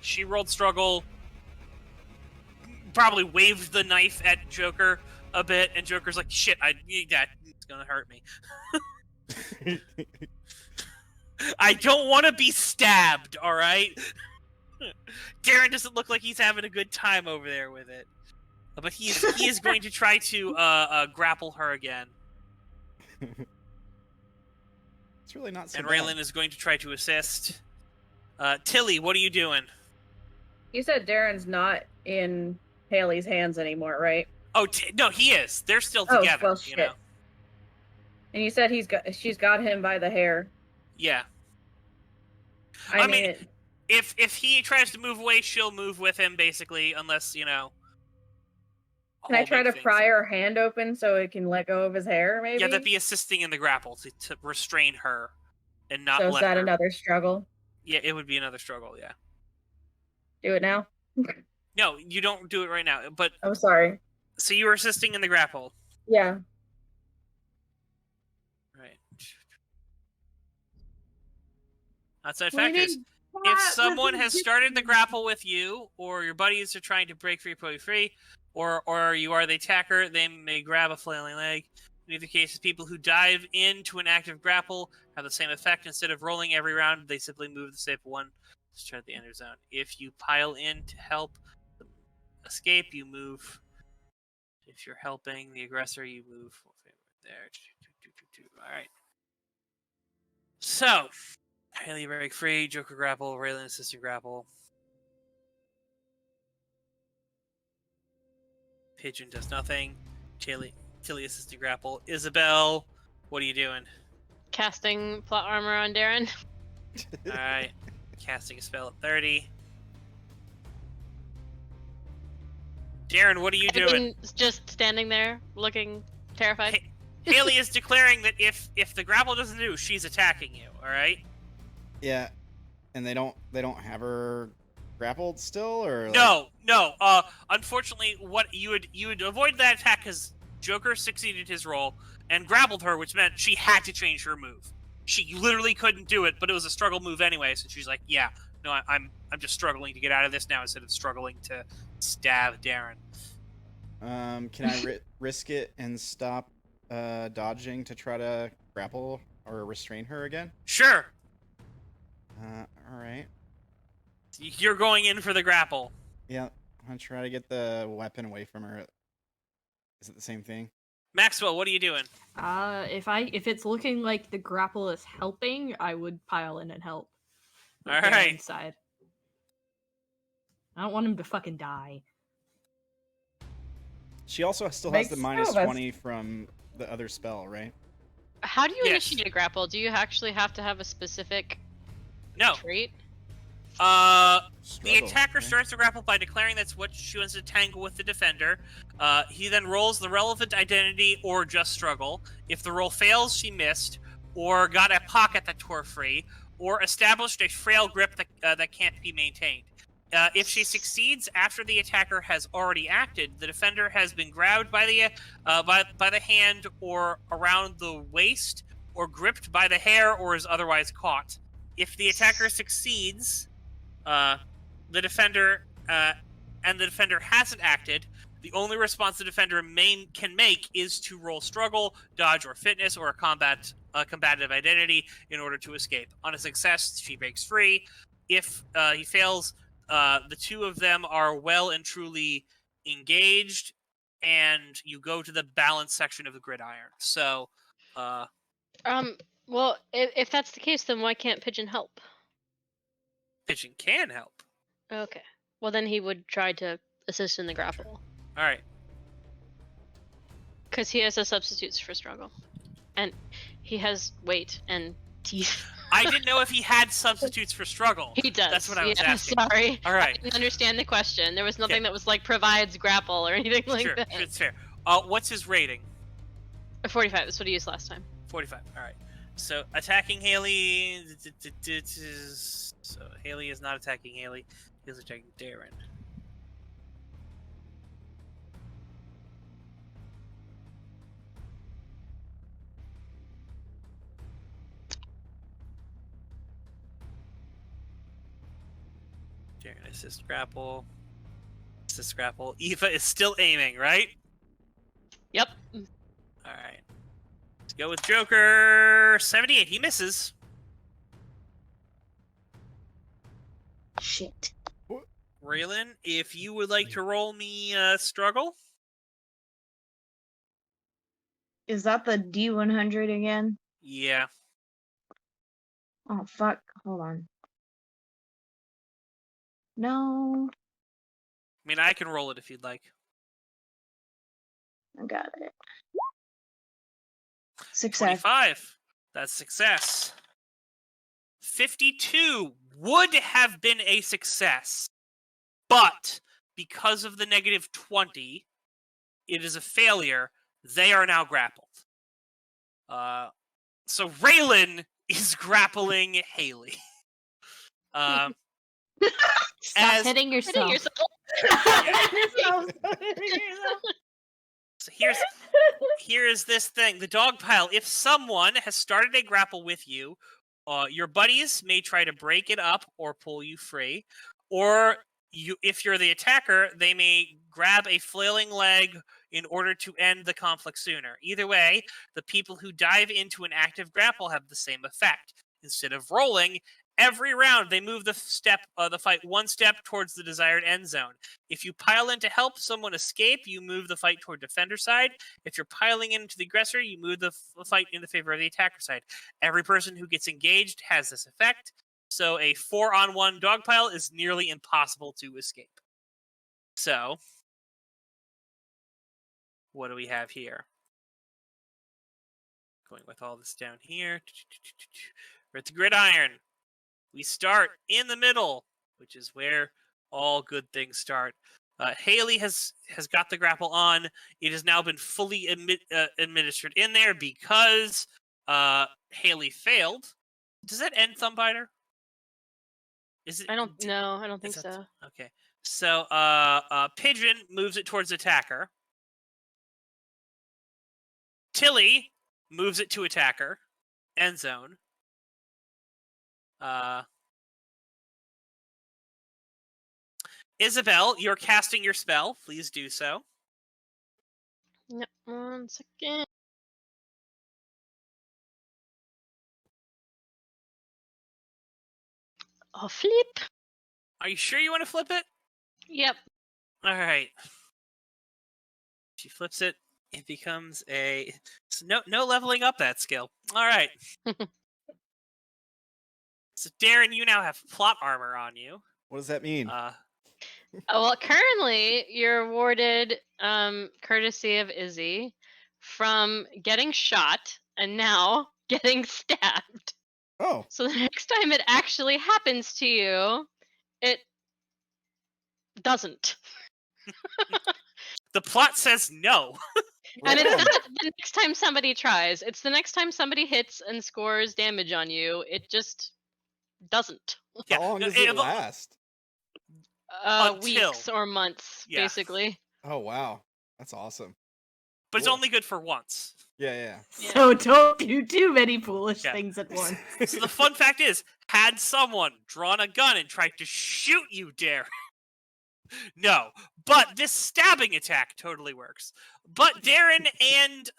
Speaker 4: She rolled struggle, probably waved the knife at Joker a bit, and Joker's like, shit, it's gonna hurt me. I don't want to be stabbed, alright? Darren doesn't look like he's having a good time over there with it. But he is going to try to grapple her again.
Speaker 2: It's really not so
Speaker 4: And
Speaker 2: bad.
Speaker 4: Raylan is going to try to assist. Tilly, what are you doing?
Speaker 7: You said Darren's not in Haley's hands anymore, right?
Speaker 4: Oh, no, he is. They're still
Speaker 7: Oh,
Speaker 4: together,
Speaker 7: well,
Speaker 4: you know?
Speaker 7: shit. And you said she's got him by the hair.
Speaker 4: Yeah.
Speaker 7: I
Speaker 4: mean,
Speaker 7: mean,
Speaker 4: If he tries to move away, she'll move with him, basically, unless,
Speaker 7: can I
Speaker 4: I'll
Speaker 7: try
Speaker 4: make
Speaker 7: to
Speaker 4: things-
Speaker 7: pry her hand open so it can let go of his hair, maybe?
Speaker 4: Yeah, that'd be assisting in the grapple to restrain her and not
Speaker 7: So
Speaker 4: let
Speaker 7: is that
Speaker 4: her...
Speaker 7: another struggle?
Speaker 4: Yeah, it would be another struggle, yeah.
Speaker 7: Do it now?
Speaker 4: No, you don't do it right now, but...
Speaker 7: I'm sorry.
Speaker 4: So you were assisting in the grapple.
Speaker 7: Yeah.
Speaker 4: Right. Outside
Speaker 7: We need
Speaker 4: factors. If someone has started the grapple with you, or your buddies are trying to break free, or you are the attacker, they may grab a flailing leg. In either case, people who dive into an active grapple have the same effect. Instead of rolling every round, they simply move the safe one to start the ender zone. If you pile in to help them escape, you move. If you're helping the aggressor, you move there. All right. So, Haley break free, Joker grapple, Raylan assistant grapple. Pigeon does nothing. Tilly assistant grapple. Isobel, what are you doing?
Speaker 5: Casting plot armor on Darren.
Speaker 4: Alright. Casting a spell at 30. Darren, what are you doing?
Speaker 5: Just standing there, looking terrified.
Speaker 4: Haley is declaring that if the grapple doesn't do, she's attacking you, alright?
Speaker 2: Yeah, and they don't have her grappled still, or
Speaker 4: No. Unfortunately, what you would avoid that attack because Joker succeeded his roll and grappled her, which meant she had to change her move. She literally couldn't do it, but it was a struggle move anyway. So she's like, "Yeah, no, I'm just struggling to get out of this now instead of struggling to stab Darren."
Speaker 2: Can I risk it and stop dodging to try to grapple or restrain her again?
Speaker 4: Sure.
Speaker 2: All right.
Speaker 4: You're going in for the grapple.
Speaker 2: Yeah, I'm gonna try to get the weapon away from her. Is it the same thing?
Speaker 4: Maxwell, what are you doing?
Speaker 3: If it's looking like the grapple is helping, I would pile in and help.
Speaker 4: All
Speaker 3: Get
Speaker 4: right.
Speaker 3: inside. I don't want him to fucking die.
Speaker 2: She also still has
Speaker 7: Makes
Speaker 2: the minus
Speaker 7: two of us.
Speaker 2: 20 from the other spell, right?
Speaker 5: How do you
Speaker 4: Yes.
Speaker 5: initiate a grapple? Do you actually have to have a specific
Speaker 4: No.
Speaker 5: trait?
Speaker 4: The
Speaker 2: Struggle,
Speaker 4: attacker
Speaker 2: right?
Speaker 4: starts the grapple by declaring that's what she wants to tangle with the defender. He then rolls the relevant identity or just struggle. If the roll fails, she missed, or got a pocket that tore free, or established a frail grip that can't be maintained. If she succeeds after the attacker has already acted, the defender has been grabbed by the hand or around the waist, or gripped by the hair, or is otherwise caught. If the attacker succeeds, the defender hasn't acted, the only response the defender can make is to roll struggle, dodge, or fitness, or a combative identity in order to escape. On a success, she breaks free. If he fails, the two of them are well and truly engaged, and you go to the balance section of the gridiron. So,
Speaker 5: Well, if that's the case, then why can't Pigeon help?
Speaker 4: Pigeon can help.
Speaker 5: Okay. Well, then he would try to assist in the grapple.
Speaker 4: All right.
Speaker 5: Because he has a substitutes for struggle. And he has weight and teeth.
Speaker 4: I didn't know if he had substitutes for struggle.
Speaker 5: He does.
Speaker 4: That's what I was
Speaker 5: yeah,
Speaker 4: asking.
Speaker 5: Sorry.
Speaker 4: All right.
Speaker 5: I didn't understand the question. There was nothing
Speaker 4: Okay.
Speaker 5: that was like provides grapple or anything like
Speaker 4: Sure,
Speaker 5: that.
Speaker 4: it's fair. What's his rating?
Speaker 5: 45. That's what he used last time.
Speaker 4: 45. All right. So attacking Haley. So Haley is not attacking Haley. He's attacking Darren. Darren assist grapple. Assist grapple. Eva is still aiming, right?
Speaker 5: Yep.
Speaker 4: All right. Let's go with Joker. 78. He misses.
Speaker 6: Shit.
Speaker 4: Raylan, if you would like to roll me struggle.
Speaker 6: Is that the D100 again?
Speaker 4: Yeah.
Speaker 6: Oh, fuck. Hold on. No.
Speaker 4: I mean, I can roll it if you'd like.
Speaker 6: I got it. Success.
Speaker 4: 25. That's success. 52 would have been a success, but because of the negative 20, it is a failure. They are now grappled. So Raylan is grappling Haley.
Speaker 3: Stop
Speaker 4: as
Speaker 3: hitting yourself.
Speaker 4: So here is this thing. The dog pile. If someone has started a grapple with you, your buddies may try to break it up or pull you free, or if you're the attacker, they may grab a flailing leg in order to end the conflict sooner. Either way, the people who dive into an active grapple have the same effect. Instead of rolling, every round they move the fight one step towards the desired end zone. If you pile in to help someone escape, you move the fight toward defender side. If you're piling into the aggressor, you move the fight in the favor of the attacker side. Every person who gets engaged has this effect. So a 4-on-1 dog pile is nearly impossible to escape. So, what do we have here? Going with all this down here. We're at the gridiron. We start in the middle, which is where all good things start. Haley has got the grapple on. It has now been fully administered in there because Haley failed. Does that end Thumbiter? Is it?
Speaker 5: I don't think so.
Speaker 4: Okay. So Pigeon moves it towards attacker. Tilly moves it to attacker. End zone. Isobel, you're casting your spell. Please do so.
Speaker 5: Yep, 1 second. Oh, flip.
Speaker 4: Are you sure you want to flip it?
Speaker 5: Yep.
Speaker 4: All right. She flips it. It becomes a no leveling up that skill. All right. So Darren, you now have plot armor on you.
Speaker 2: What does that mean?
Speaker 5: Well, currently you're awarded, courtesy of Izzy, from getting shot and now getting stabbed.
Speaker 2: Oh,
Speaker 5: So the next time it actually happens to you, it doesn't.
Speaker 4: The plot says no.
Speaker 5: And
Speaker 2: right
Speaker 5: it's
Speaker 2: on.
Speaker 5: not the next time somebody tries. It's the next time somebody hits and scores damage on you. It just doesn't.
Speaker 2: How long
Speaker 4: no,
Speaker 2: does it last?
Speaker 4: Until.
Speaker 5: Weeks or months,
Speaker 4: Yeah.
Speaker 5: basically.
Speaker 2: Oh wow, that's awesome.
Speaker 4: But it's
Speaker 2: Cool.
Speaker 4: only good for once.
Speaker 2: Yeah.
Speaker 9: So don't do too many foolish
Speaker 4: Yeah.
Speaker 9: things at once.
Speaker 4: So the fun fact is, had someone drawn a gun and tried to shoot you, Darren. No, but this stabbing attack totally works. But Darren and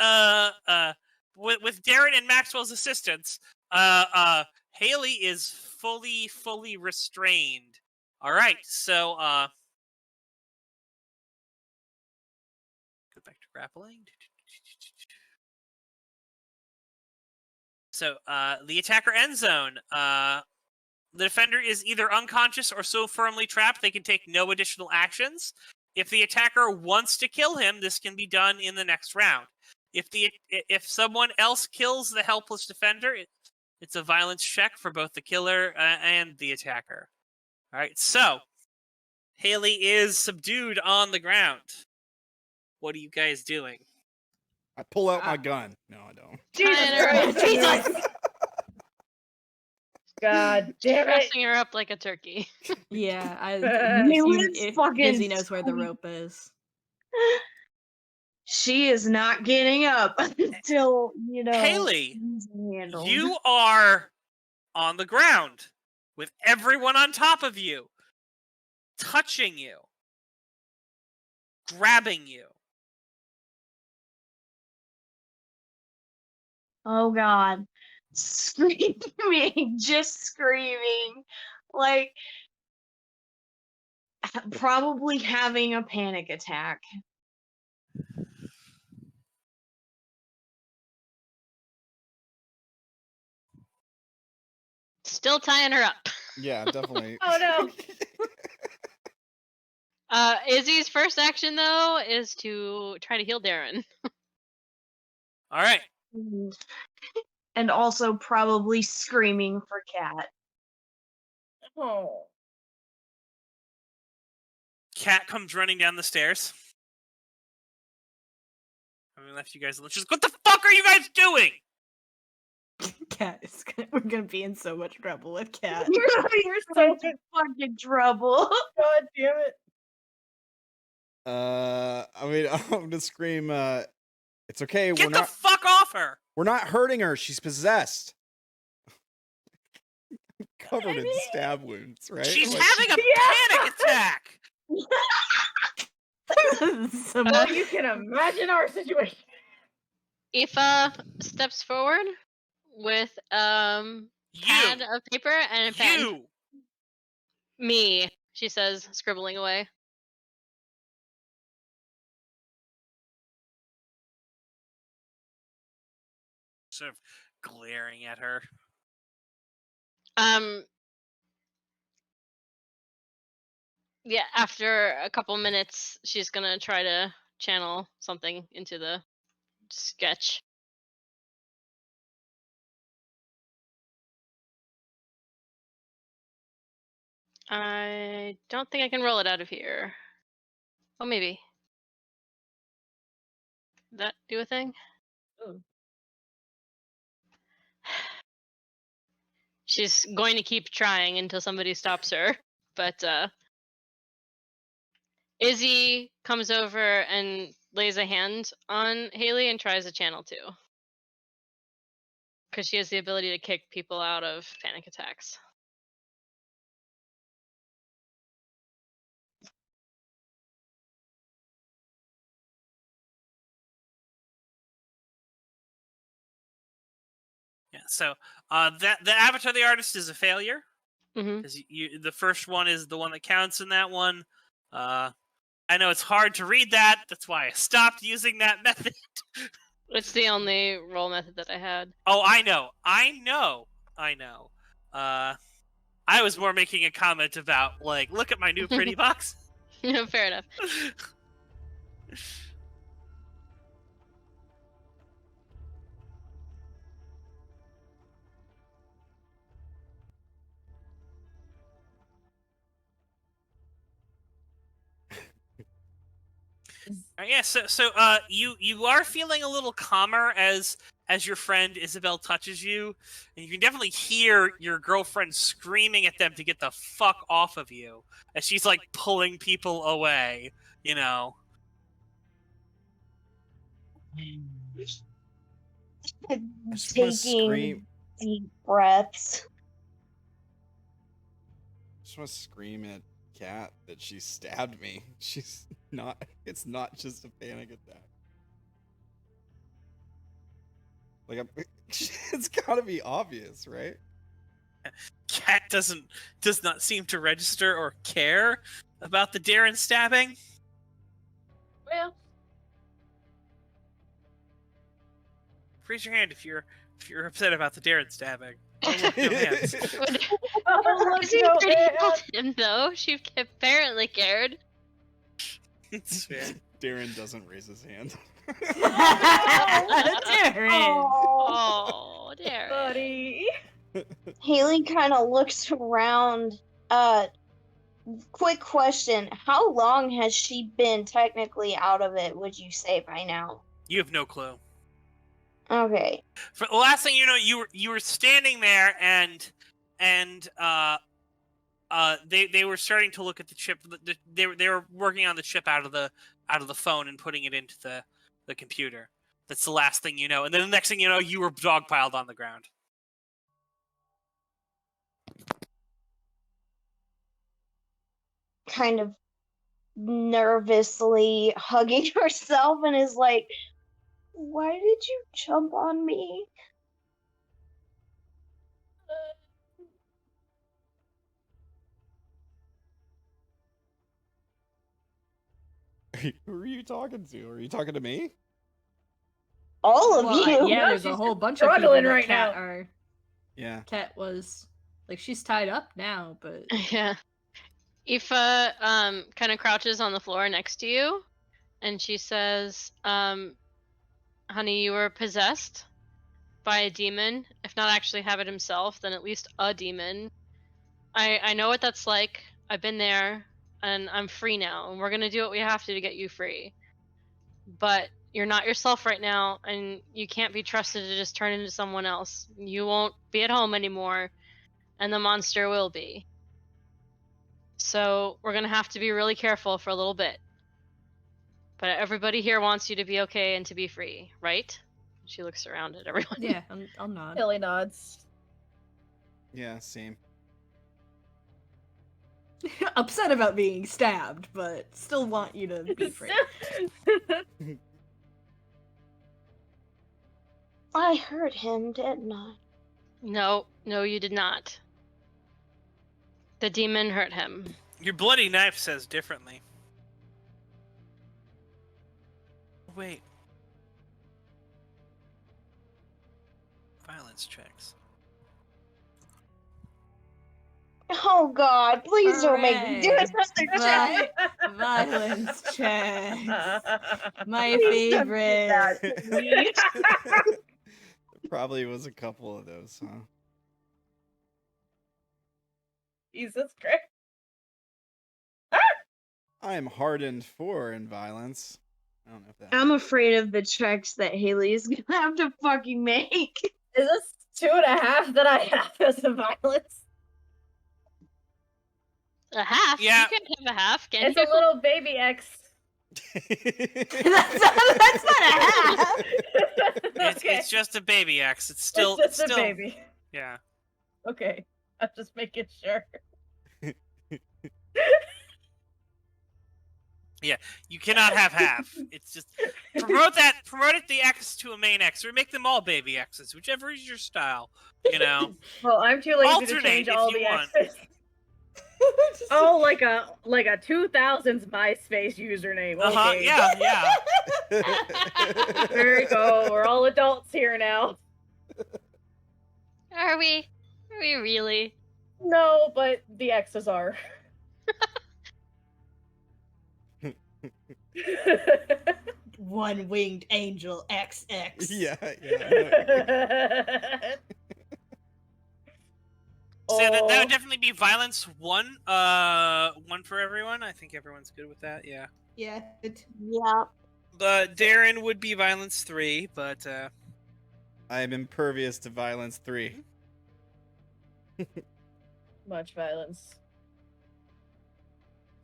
Speaker 4: with Darren and Maxwell's assistance, Haley is fully restrained. All right, so go back to grappling. So the attacker end zone. The defender is either unconscious or so firmly trapped they can take no additional actions. If the attacker wants to kill him, this can be done in the next round. If someone else kills the helpless defender, it's a violence check for both the killer and the attacker. All right, so Haley is subdued on the ground. What are you guys doing?
Speaker 2: I pull out my gun. No, I don't.
Speaker 7: Jesus
Speaker 5: Tying her
Speaker 7: Christ.
Speaker 5: up.
Speaker 9: Jesus!
Speaker 7: God damn it.
Speaker 5: Dressing her up like a turkey.
Speaker 9: Yeah,
Speaker 6: It's fucking
Speaker 9: Izzy knows where the
Speaker 6: sweet.
Speaker 9: rope is.
Speaker 6: She is not getting up until,
Speaker 4: Haley,
Speaker 6: he's handled.
Speaker 4: you are on the ground with everyone on top of you, touching you, grabbing you.
Speaker 6: Oh God. Screaming, just screaming. Like, probably having a panic attack.
Speaker 5: Still tying her up.
Speaker 2: Yeah, definitely.
Speaker 7: Oh no.
Speaker 5: Izzy's first action, though, is to try to heal Darren.
Speaker 4: All right.
Speaker 6: And also probably screaming for Cat.
Speaker 7: Oh.
Speaker 4: Cat comes running down the stairs. I left you guys alone. She's like, what the fuck are you guys doing?
Speaker 9: Cat is we're gonna be in so much trouble with Cat.
Speaker 6: You're so fucking trouble.
Speaker 7: God damn it.
Speaker 2: I mean, I'm gonna scream. It's okay.
Speaker 4: Get the fuck off her!
Speaker 2: We're not hurting her. She's possessed. Covered in stab wounds, right?
Speaker 4: She's
Speaker 2: Like-
Speaker 4: having a panic attack.
Speaker 7: Well, you can imagine our situation.
Speaker 5: Aoife steps forward with pad of paper and a pen.
Speaker 4: You.
Speaker 5: Me, she says, scribbling away.
Speaker 4: Sort of glaring at her.
Speaker 5: Yeah, after a couple minutes, she's gonna try to channel something into the sketch. I don't think I can roll it out of here. Oh, maybe. Did that do a thing?
Speaker 7: Ooh.
Speaker 5: She's going to keep trying until somebody stops her. But Izzy comes over and lays a hand on Haley and tries to channel too. Because she has the ability to kick people out of panic attacks.
Speaker 4: So that the avatar of the artist is a failure
Speaker 5: Mm-hmm.
Speaker 4: because the first one is the one that counts in that one. I know it's hard to read that. That's why I stopped using that method.
Speaker 5: It's the only roll method that I had.
Speaker 4: Oh, I know. I was more making a comment about, like, look at my new pretty box.
Speaker 5: Fair enough.
Speaker 4: Yeah, so you are feeling a little calmer as your friend Isobel touches you, and you can definitely hear your girlfriend screaming at them to get the fuck off of you as she's like pulling people away, you know.
Speaker 2: just wanna scream.
Speaker 6: Taking deep breaths.
Speaker 2: I just want to scream at Kat that she stabbed me. She's not. It's not just a panic attack. Like it's gotta be obvious, right?
Speaker 4: Cat does not seem to register or care about the Darren stabbing.
Speaker 7: Well,
Speaker 4: Raise your hand if you're upset about the Darren stabbing. Oh, look, no hands.
Speaker 5: She pretty told him though. She apparently cared.
Speaker 4: It's fair.
Speaker 2: Darren doesn't raise his hand.
Speaker 9: Darren.
Speaker 5: Oh, Darren.
Speaker 7: buddy.
Speaker 6: Haley kind of looks around. Quick question. How long has she been technically out of it, would you say, by now?
Speaker 4: You have no clue.
Speaker 6: Okay.
Speaker 4: For the last thing you know, you were standing there and they were starting to look at the chip. They were working on the chip out of the phone and putting it into the computer. That's the last thing you know. And then the next thing you know, you were dogpiled on the ground.
Speaker 6: Kind of nervously hugging herself and is like, why did you jump on me?
Speaker 2: Who are you talking to? Are you talking to me?
Speaker 6: All of
Speaker 9: Well,
Speaker 6: you.
Speaker 9: yeah,
Speaker 7: No,
Speaker 9: there's a
Speaker 7: she's
Speaker 9: whole bunch of people
Speaker 7: struggling
Speaker 9: that
Speaker 7: right
Speaker 9: Cat
Speaker 7: now.
Speaker 9: are.
Speaker 2: Yeah.
Speaker 9: Cat was like she's tied up now, but
Speaker 5: Yeah. Aoife kind of crouches on the floor next to you, and she says, honey, you were possessed by a demon. If not actually have it himself, then at least a demon. I know what that's like. I've been there, and I'm free now, and we're gonna do what we have to get you free. But you're not yourself right now, and you can't be trusted to just turn into someone else. You won't be at home anymore, and the monster will be. So we're gonna have to be really careful for a little bit. But everybody here wants you to be okay and to be free, right? She looks around at everyone.
Speaker 9: yeah, I'll nod.
Speaker 7: Haley nods.
Speaker 2: Yeah, same.
Speaker 9: Upset about being stabbed, but still want you to be free.
Speaker 6: I hurt him, didn't I?
Speaker 5: No, you did not. The demon hurt him.
Speaker 4: Your bloody knife says differently. Wait. Violence checks.
Speaker 6: Oh God, please don't make me do
Speaker 9: Hooray.
Speaker 6: another check.
Speaker 9: Violence check. My
Speaker 6: Please don't do
Speaker 9: favorite.
Speaker 6: that to me.
Speaker 2: Probably was a couple of those, huh?
Speaker 7: Jesus Christ.
Speaker 2: I am hardened 4 in violence. I don't know if that.
Speaker 6: I'm afraid of the checks that Haley is gonna have to fucking make.
Speaker 7: Is this 2.5 that I have as a violence?
Speaker 5: A half?
Speaker 4: Yeah.
Speaker 5: You can't have a half, can
Speaker 7: It's
Speaker 5: you?
Speaker 7: a little baby X.
Speaker 9: That's not a half.
Speaker 4: It's just a baby X. It's still
Speaker 7: it's just
Speaker 4: still
Speaker 7: a baby.
Speaker 4: Yeah.
Speaker 7: Okay, I'm just making sure.
Speaker 4: You cannot have half. It's just promote it the X to a main X, or make them all baby X's, whichever is your style. You know,
Speaker 7: Well, I'm too lazy to
Speaker 4: alternate
Speaker 7: change
Speaker 4: if
Speaker 7: all
Speaker 4: you
Speaker 7: the
Speaker 4: want.
Speaker 7: X's. Oh, like a 2000s MySpace username. Okay.
Speaker 4: Yeah.
Speaker 7: There you go. We're all adults here now.
Speaker 5: Are we? Are we really?
Speaker 7: No, but the X's are.
Speaker 9: One-winged angel XX.
Speaker 2: Yeah.
Speaker 4: So that
Speaker 7: Oh.
Speaker 4: would definitely be violence 1. 1 for everyone. I think everyone's good with that. Yeah.
Speaker 9: Yeah.
Speaker 6: Yeah.
Speaker 4: But Darren would be violence 3. But
Speaker 2: I am impervious to violence 3.
Speaker 7: Much violence.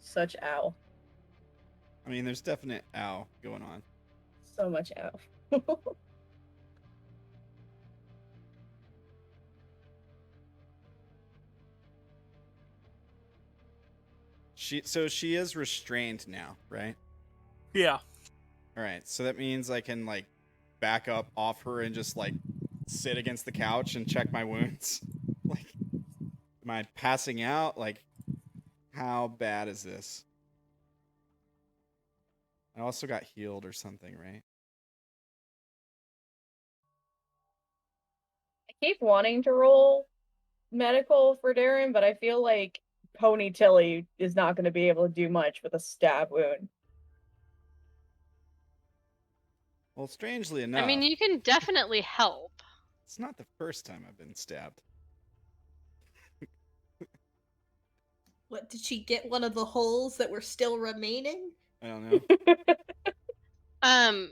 Speaker 7: Such ow.
Speaker 2: I mean, there's definite ow going on.
Speaker 7: So much ow.
Speaker 2: She is restrained now, right?
Speaker 4: yeah.
Speaker 2: All right, so that means I can like back up off her and just like sit against the couch and check my wounds. Like, am I passing out? Like, how bad is this? I also got healed or something, right?
Speaker 7: I keep wanting to roll medical for Darren, but I feel like Pony Tilly is not going to be able to do much with a stab wound.
Speaker 2: Well, strangely enough,
Speaker 5: I mean, you can definitely help.
Speaker 2: it's not the first time I've been stabbed.
Speaker 9: What, did she get one of the holes that were still remaining?
Speaker 2: I don't know.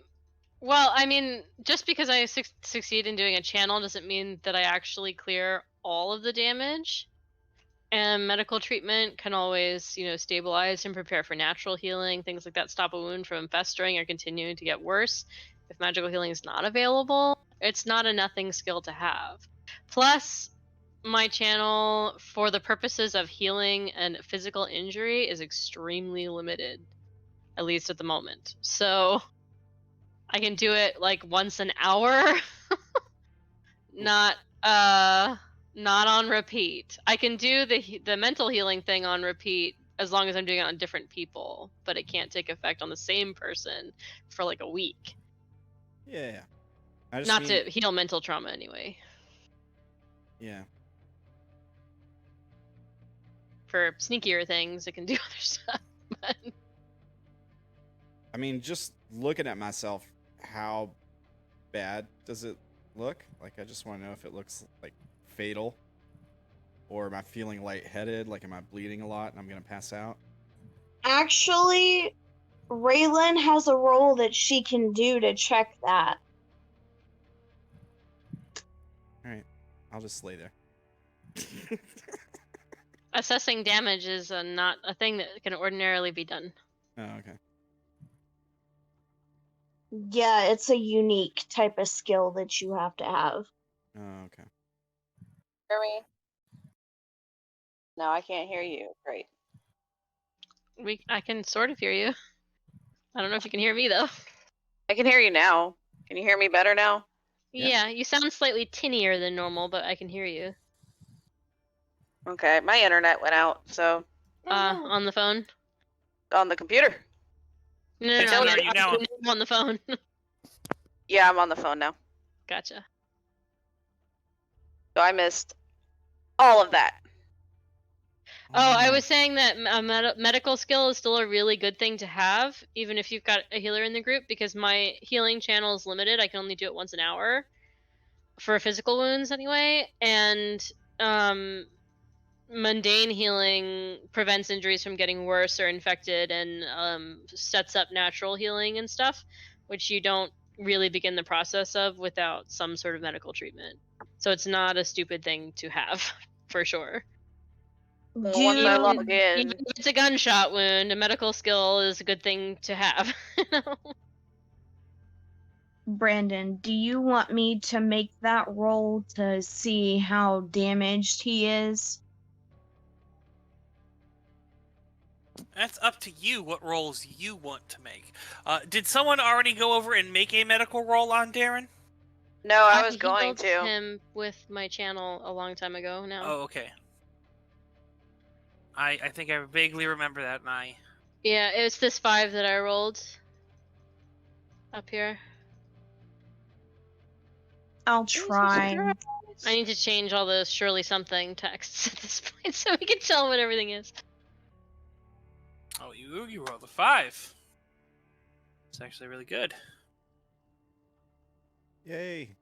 Speaker 5: Well, I mean, just because I succeed in doing a channel doesn't mean that I actually clear all of the damage. And medical treatment can always, stabilize and prepare for natural healing, things like that, stop a wound from festering or continuing to get worse. If magical healing is not available, it's not a nothing skill to have. Plus, my channel, for the purposes of healing and physical injury, is extremely limited, at least at the moment. So I can do it like once an hour, not on repeat. I can do the mental healing thing on repeat as long as I'm doing it on different people, but it can't take effect on the same person for like a week.
Speaker 2: Yeah. I just
Speaker 5: Not
Speaker 2: mean,
Speaker 5: to heal mental trauma anyway.
Speaker 2: Yeah.
Speaker 5: For sneakier things, it can do other stuff. But
Speaker 2: I mean, just looking at myself, how bad does it look? Like, I just want to know if it looks like fatal, or am I feeling lightheaded? Like, am I bleeding a lot and I'm gonna pass out?
Speaker 6: Actually, Raylan has a roll that she can do to check that.
Speaker 2: All right, I'll just lay there.
Speaker 5: assessing damage is not a thing that can ordinarily be done.
Speaker 2: Oh, okay.
Speaker 6: Yeah, it's a unique type of skill that you have to have.
Speaker 2: Oh, okay.
Speaker 10: Hear me? No, I can't hear you. Great.
Speaker 5: I can sort of hear you. I don't know if you can hear me though.
Speaker 10: I can hear you now. Can you hear me better now?
Speaker 5: Yeah, you sound slightly tinnier than normal, but I can hear you.
Speaker 10: Okay, my internet went out, so
Speaker 5: On the phone?
Speaker 10: on the computer.
Speaker 5: No,
Speaker 10: Until
Speaker 5: no,
Speaker 10: you-
Speaker 5: no, I'm on the phone.
Speaker 10: Yeah, I'm on the phone now.
Speaker 5: Gotcha.
Speaker 10: So I missed all of that.
Speaker 5: Oh, I was saying that a medical skill is still a really good thing to have, even if you've got a healer in the group, because my healing channel is limited. I can only do it once an hour for physical wounds anyway, and mundane healing prevents injuries from getting worse or infected, and sets up natural healing and stuff, which you don't really begin the process of without some sort of medical treatment. So it's not a stupid thing to have, for sure.
Speaker 10: Well, once I log in,
Speaker 5: Even if it's a gunshot wound, a medical skill is a good thing to have.
Speaker 6: Brandon, do you want me to make that roll to see how damaged he is?
Speaker 4: That's up to you what rolls you want to make. Did someone already go over and make a medical roll on Darren?
Speaker 10: No, I was
Speaker 5: He
Speaker 10: going
Speaker 5: built
Speaker 10: to.
Speaker 5: him with my channel a long time ago now.
Speaker 4: Oh, okay. I think I vaguely remember that, and I...
Speaker 5: Yeah, it's this 5 that I rolled up here.
Speaker 6: I'll try.
Speaker 5: I need to change all the Shirley something texts at this point so we can tell what everything is.
Speaker 4: Oh, you rolled a 5. It's actually really good.
Speaker 2: Yay.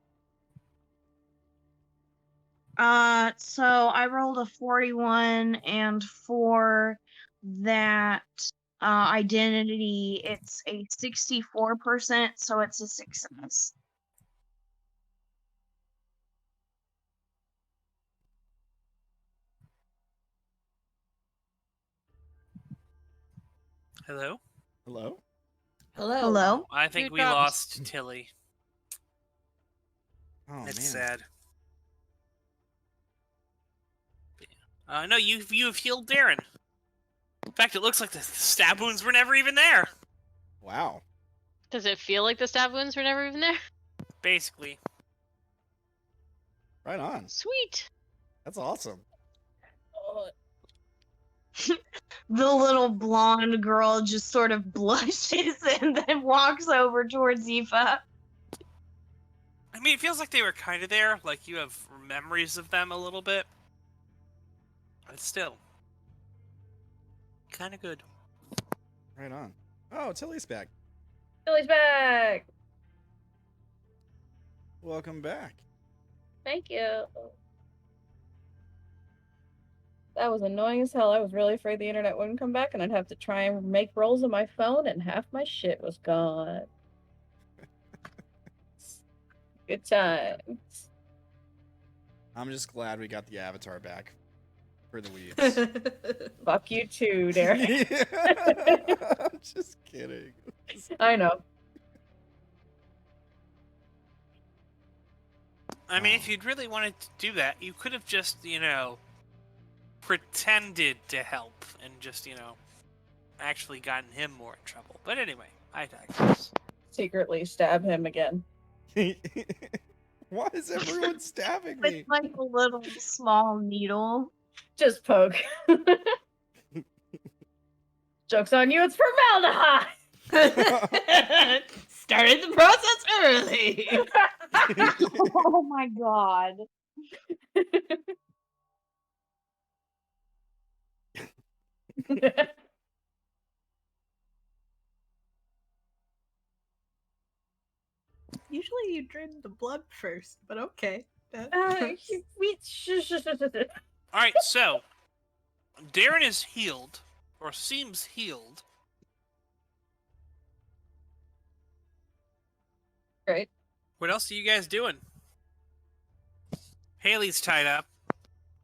Speaker 6: So I rolled a 41, and for that identity, it's a 64%, so it's a success.
Speaker 4: Hello?
Speaker 2: Hello?
Speaker 6: Hello?
Speaker 4: I think
Speaker 5: You
Speaker 4: we
Speaker 5: dropped.
Speaker 4: lost Tilly.
Speaker 2: Oh,
Speaker 4: It's
Speaker 2: man.
Speaker 4: sad. No, you've healed Darren. In fact, it looks like the stab wounds were never even there.
Speaker 2: Wow.
Speaker 5: Does it feel like the stab wounds were never even there?
Speaker 4: Basically.
Speaker 2: Right on.
Speaker 5: Sweet.
Speaker 2: That's awesome.
Speaker 6: The little blonde girl just sort of blushes and then walks over towards Aoife.
Speaker 4: I mean, it feels like they were kind of there. Like, you have memories of them a little bit. But still. Kind of good.
Speaker 2: Right on. Oh, Tilly's back.
Speaker 7: Billy's back.
Speaker 2: Welcome back.
Speaker 7: Thank you. That was annoying as hell. I was really afraid the internet wouldn't come back and I'd have to try and make rolls on my phone and half my shit was gone. Good times.
Speaker 2: I'm just glad we got the avatar back for the weebs.
Speaker 7: Fuck you too, Darren.
Speaker 2: I'm just kidding.
Speaker 7: I know.
Speaker 4: I mean, if you'd really wanted to do that, you could have just, pretended to help and just, actually gotten him more in trouble. But anyway, I digress.
Speaker 7: Secretly stab him again.
Speaker 2: Why is everyone stabbing me?
Speaker 6: With like a little small needle.
Speaker 7: Just poke. Joke's on you, it's formaldehyde!
Speaker 9: Started the process early.
Speaker 6: Oh my god.
Speaker 9: Usually you drain the blood first, but okay.
Speaker 4: Alright, so, Darren is healed, or seems healed.
Speaker 7: Great.
Speaker 4: What else are you guys doing? Haley's tied up.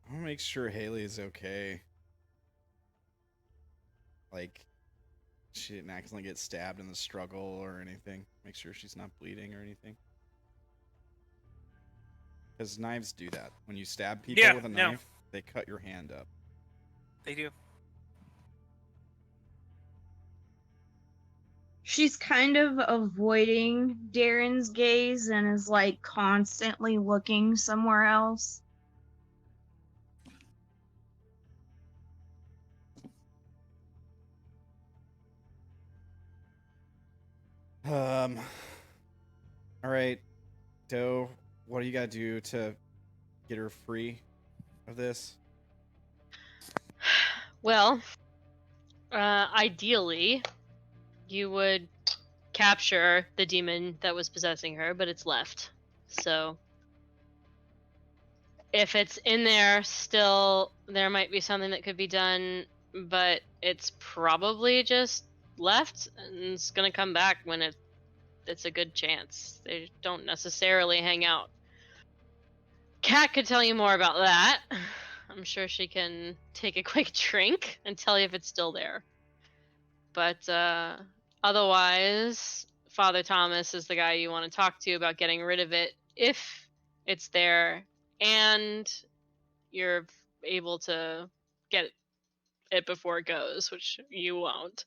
Speaker 2: I want to make sure Haley is okay. Like, she didn't accidentally get stabbed in the struggle or anything. Make sure she's not bleeding or anything. Because knives do that. When you stab people with a knife, they cut your hand up.
Speaker 4: They do.
Speaker 6: She's kind of avoiding Darren's gaze and is like constantly looking somewhere else.
Speaker 2: All right, Doe, what do you gotta do to get her free of this?
Speaker 5: Well, ideally, you would capture the demon that was possessing her, but it's left. So, if it's in there still, there might be something that could be done, but it's probably just left, and it's gonna come back when it's a good chance. They don't necessarily hang out. Kat could tell you more about that. I'm sure she can take a quick drink and tell you if it's still there. But otherwise, Father Thomas is the guy you want to talk to about getting rid of it if it's there and you're able to get it before it goes, which you won't.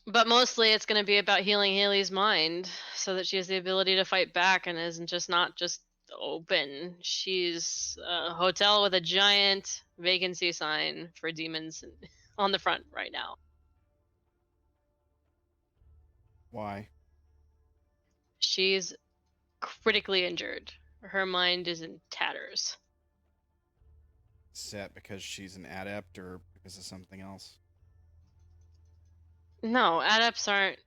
Speaker 5: But mostly it's going to be about healing Haley's mind so that she has the ability to fight back and isn't not just open. She's a hotel with a giant vacancy sign for demons on the front right now.
Speaker 2: Why?
Speaker 5: She's critically injured. Her mind is in tatters.
Speaker 2: Is that because she's an adept or because of something else?
Speaker 5: No, adepts aren't.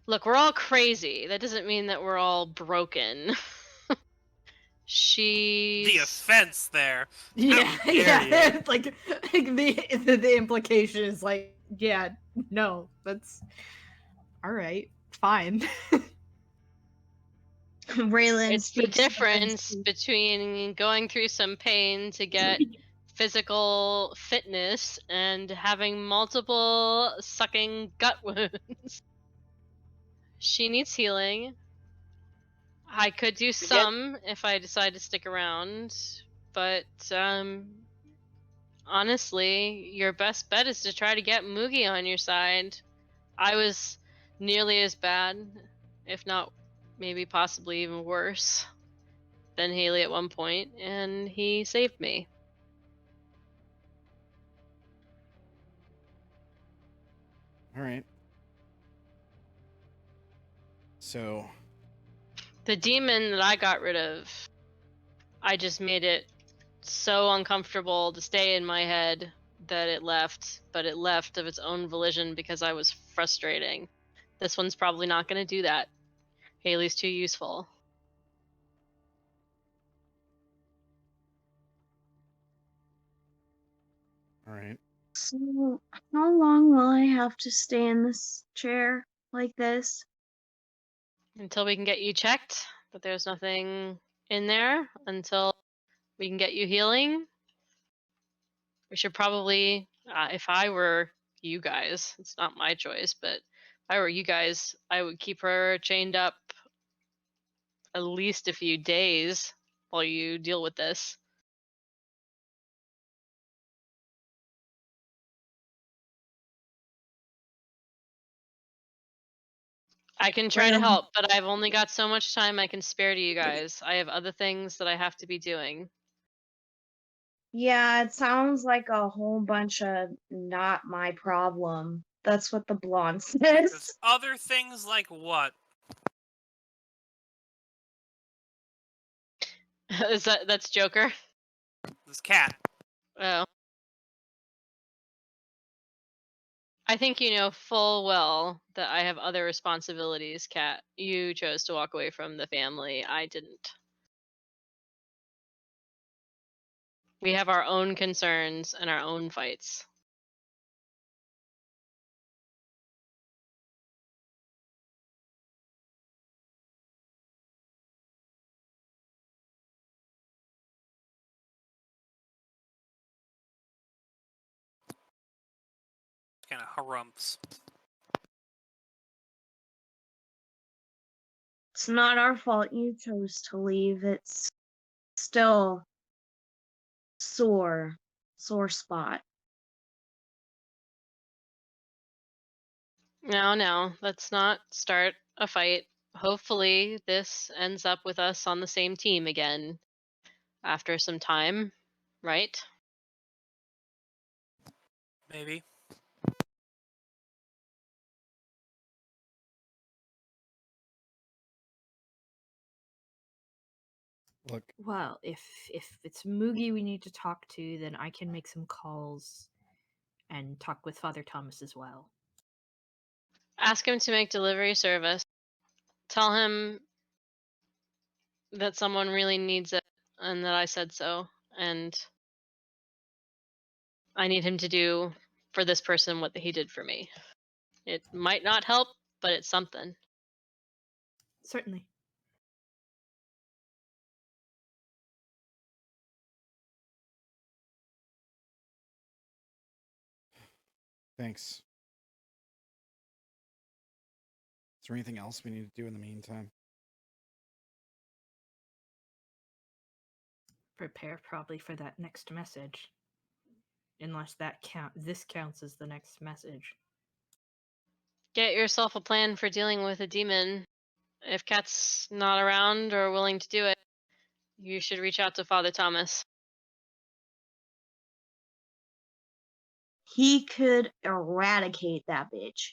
Speaker 5: Look, we're all crazy. That doesn't mean that we're all broken. She's
Speaker 4: The offense there.
Speaker 9: Yeah,
Speaker 4: dare
Speaker 9: yeah.
Speaker 4: you.
Speaker 9: Like the implication is like, yeah, no, that's all right, fine.
Speaker 6: Raylan
Speaker 5: It's the
Speaker 6: speaks to
Speaker 5: difference
Speaker 6: Vincent.
Speaker 5: between going through some pain to get physical fitness and having multiple sucking gut wounds. She needs healing. I could do some if I decide to stick around, but honestly, your best bet is to try to get Moogie on your side. I was nearly as bad, if not maybe possibly even worse than Haley at one point, and he saved me.
Speaker 2: All right. So,
Speaker 5: The demon that I got rid of, I just made it so uncomfortable to stay in my head that it left, but it left of its own volition because I was frustrating. This one's probably not going to do that. Haley's too useful.
Speaker 2: all right.
Speaker 6: So, how long will I have to stay in this chair like this?
Speaker 5: Until we can get you checked, but there's nothing in there, until we can get you healing. We should probably, if I were you guys, it's not my choice, but if I were you guys, I would keep her chained up at least a few days while you deal with this. I can try to
Speaker 6: Well,
Speaker 5: help, but I've only got so much time I can spare to you guys. I have other things that I have to be doing.
Speaker 6: yeah, it sounds like a whole bunch of not my problem. That's what the blonde
Speaker 4: There's
Speaker 6: says.
Speaker 4: other things like what?
Speaker 5: That's Joker?
Speaker 4: This cat.
Speaker 5: Oh. I think you know full well that I have other responsibilities, Kat. You chose to walk away from the family. I didn't. We have our own concerns and our own fights.
Speaker 4: Kind of harumphs.
Speaker 6: It's not our fault you chose to leave. It's still sore spot.
Speaker 5: No, let's not start a fight. Hopefully, this ends up with us on the same team again after some time, right?
Speaker 4: Maybe.
Speaker 2: Look,
Speaker 9: Well, if it's Moogie we need to talk to, then I can make some calls and talk with Father Thomas as well.
Speaker 5: Ask him to make delivery service. Tell him that someone really needs it and that I said so. And I need him to do for this person what he did for me. It might not help, but it's something.
Speaker 9: Certainly.
Speaker 2: thanks. Is there anything else we need to do in the meantime?
Speaker 3: prepare probably for that next message. Unless this counts as the next message.
Speaker 5: Get yourself a plan for dealing with a demon. If Kat's not around or willing to do it, you should reach out to Father Thomas.
Speaker 6: He could eradicate that bitch.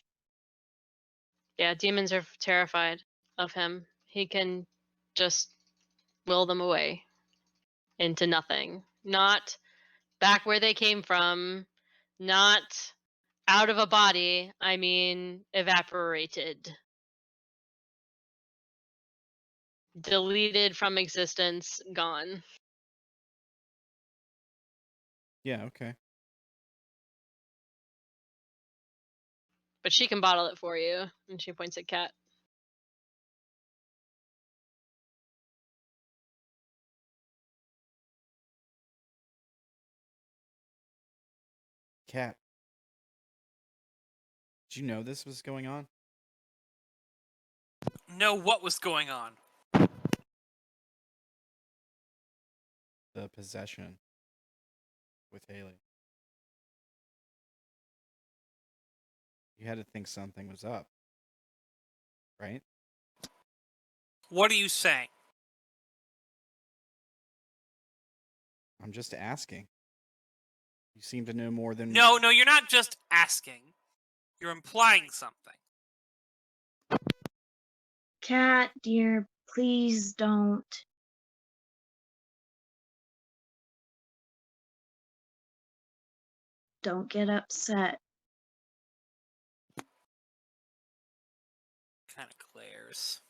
Speaker 5: Yeah, demons are terrified of him. He can just will them away into nothing. Not back where they came from, not out of a body, I mean evaporated. Deleted from existence, gone.
Speaker 2: Yeah, okay.
Speaker 5: But she can bottle it for you. And she points at Kat.
Speaker 2: Cat. Did you know this was going on?
Speaker 4: Know what was going on?
Speaker 2: The possession with Haley. You had to think something was up, right?
Speaker 4: What are you saying?
Speaker 2: I'm just asking. You seem to know more than...
Speaker 4: No, you're not just asking. You're implying something.
Speaker 6: Cat, dear, please don't. Don't get upset.
Speaker 4: Kind of glares.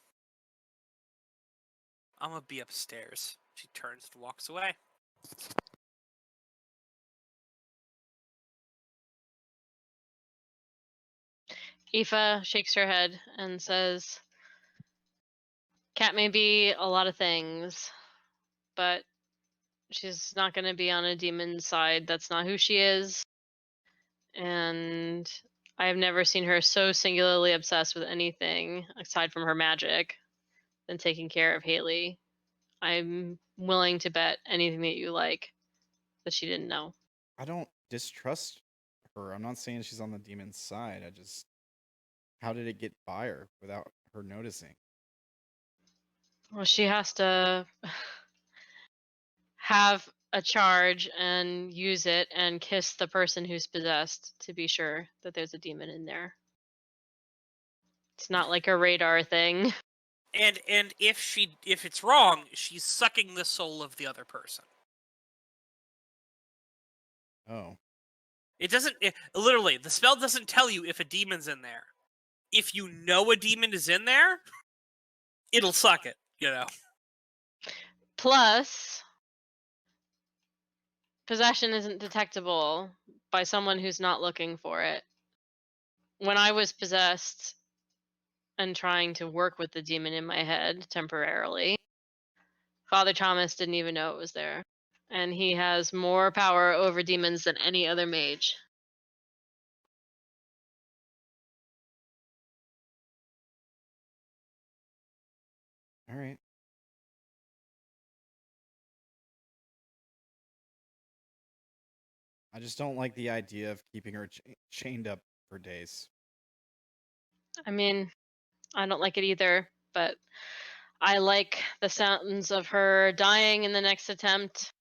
Speaker 4: I'm gonna be upstairs. She turns and walks away.
Speaker 5: Aoife shakes her head and says, Kat may be a lot of things, but she's not going to be on a demon's side. That's not who she is. And I have never seen her so singularly obsessed with anything aside from her magic than taking care of Haley. I'm willing to bet anything that you like that she didn't know.
Speaker 2: I don't distrust her. I'm not saying she's on the demon's side. I just... How did it get by her without her noticing?
Speaker 5: Well, she has to have a charge and use it and kiss the person who's possessed to be sure that there's a demon in there. It's not like a radar thing.
Speaker 4: And if it's wrong, she's sucking the soul of the other person.
Speaker 2: Oh.
Speaker 4: It doesn't... literally, the spell doesn't tell you if a demon's in there. If you know a demon is in there, it'll suck it, you know.
Speaker 5: Plus, possession isn't detectable by someone who's not looking for it. When I was possessed and trying to work with the demon in my head temporarily, Father Thomas didn't even know it was there. And he has more power over demons than any other mage.
Speaker 2: All right. I just don't like the idea of keeping her chained up for days.
Speaker 5: I mean, I don't like it either, but I like the sounds of her dying in the next attempt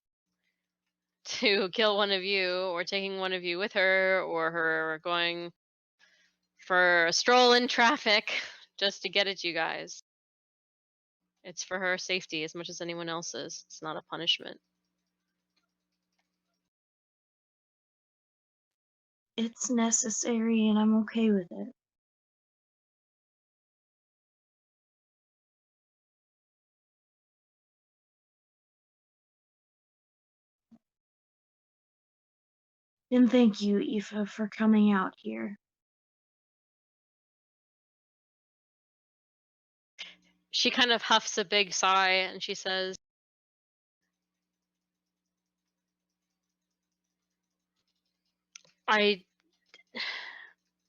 Speaker 5: to kill one of you, or taking one of you with her, or her going for a stroll in traffic just to get at you guys. It's for her safety as much as anyone else's. It's not a punishment.
Speaker 6: It's necessary and I'm okay with it. And thank you, Aoife, for coming out here.
Speaker 5: She kind of huffs a big sigh and she says, I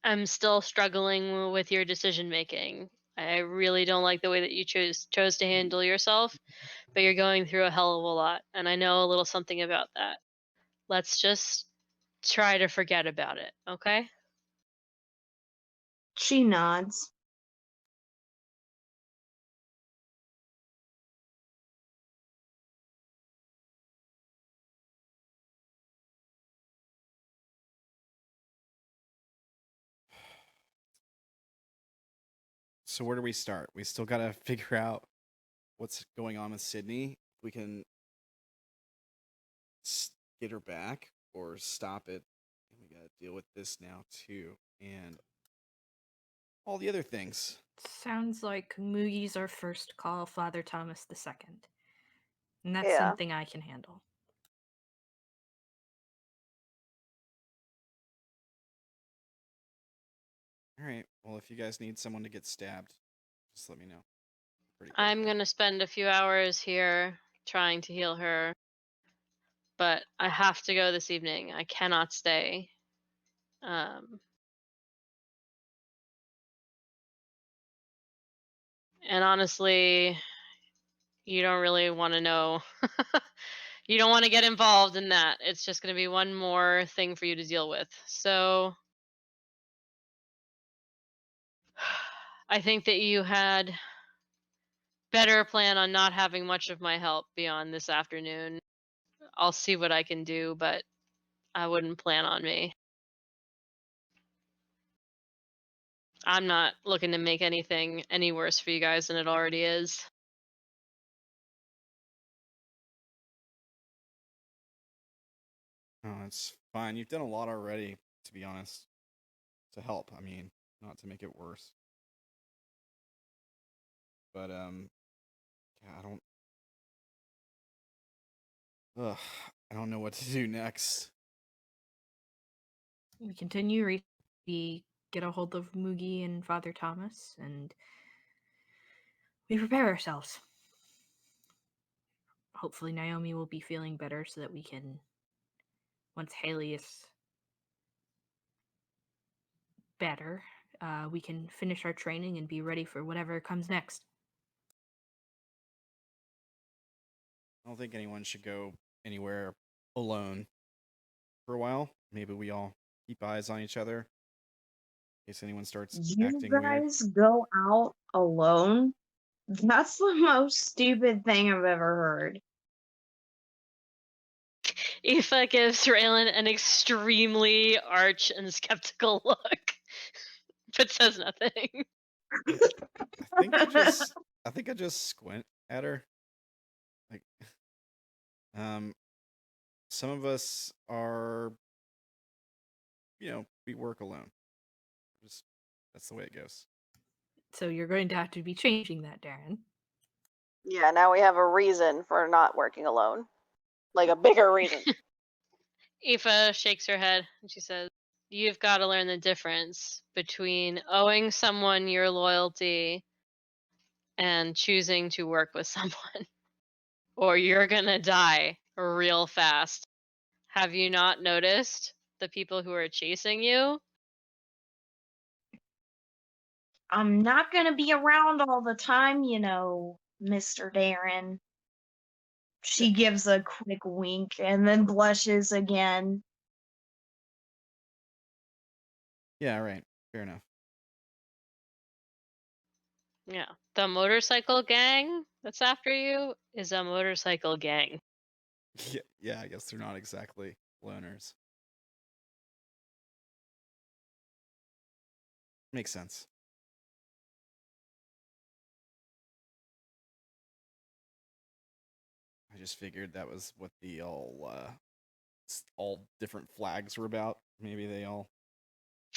Speaker 5: am still struggling with your decision making. I really don't like the way that you chose to handle yourself, but you're going through a hell of a lot, and I know a little something about that. Let's just try to forget about it, okay?
Speaker 6: She nods.
Speaker 2: So where do we start? We still gotta figure out what's going on with Sydney. We can get her back or stop it. And we gotta deal with this now too, and all the other things.
Speaker 3: Sounds like Moogie's our first call, Father Thomas II. And that's
Speaker 10: Yeah.
Speaker 3: something I can handle.
Speaker 2: All right. Well, if you guys need someone to get stabbed, just let me know.
Speaker 5: I'm gonna spend a few hours here trying to heal her, but I have to go this evening. I cannot stay. And honestly, you don't really want to know. You don't want to get involved in that. It's just going to be one more thing for you to deal with. So I think that you had better plan on not having much of my help beyond this afternoon. I'll see what I can do, but I wouldn't plan on me. I'm not looking to make anything any worse for you guys than it already is.
Speaker 2: Oh, it's fine. You've done a lot already, to be honest, to help. I mean, not to make it worse. But yeah, I don't know what to do next.
Speaker 3: We continue. We get a hold of Moogie and Father Thomas, and we prepare ourselves. Hopefully Naomi will be feeling better so that we can, once Haley is better, we can finish our training and be ready for whatever comes next.
Speaker 2: I don't think anyone should go anywhere alone for a while. Maybe we all keep eyes on each other in case anyone starts
Speaker 6: You
Speaker 2: acting weird.
Speaker 6: guys go out alone? That's the most stupid thing I've ever heard.
Speaker 5: Aoife gives Raylan an extremely arch and skeptical look, but says nothing.
Speaker 2: I think I just squint at her. Like, some of us are, we work alone. Just that's the way it goes.
Speaker 3: So you're going to have to be changing that, Darren.
Speaker 10: Yeah, now we have a reason for not working alone. Like a bigger reason.
Speaker 5: Aoife shakes her head and she says, "You've got to learn the difference between owing someone your loyalty and choosing to work with someone, or you're gonna die real fast. Have you not noticed the people who are chasing you?"
Speaker 6: I'm not gonna be around all the time, Mr. Darren. She gives a quick wink and then blushes again.
Speaker 2: Yeah, right. Fair enough.
Speaker 5: Yeah. The motorcycle gang that's after you is a motorcycle gang.
Speaker 2: Yeah, I guess they're not exactly loners. Makes sense. I just figured that was what the all different flags were about. Maybe they all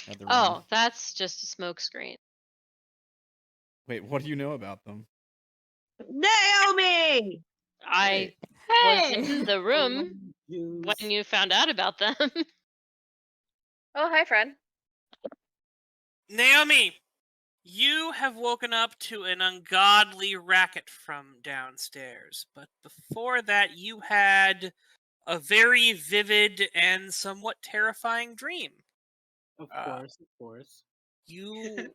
Speaker 2: had their
Speaker 5: Oh,
Speaker 2: own.
Speaker 5: that's just a smokescreen.
Speaker 2: Wait, what do you know about them?
Speaker 6: Naomi!
Speaker 5: I was in the room when you found out about them.
Speaker 10: Oh, hi, friend.
Speaker 4: Naomi, you have woken up to an ungodly racket from downstairs, but before that, you had a very vivid and somewhat terrifying dream.
Speaker 11: Of course.
Speaker 4: You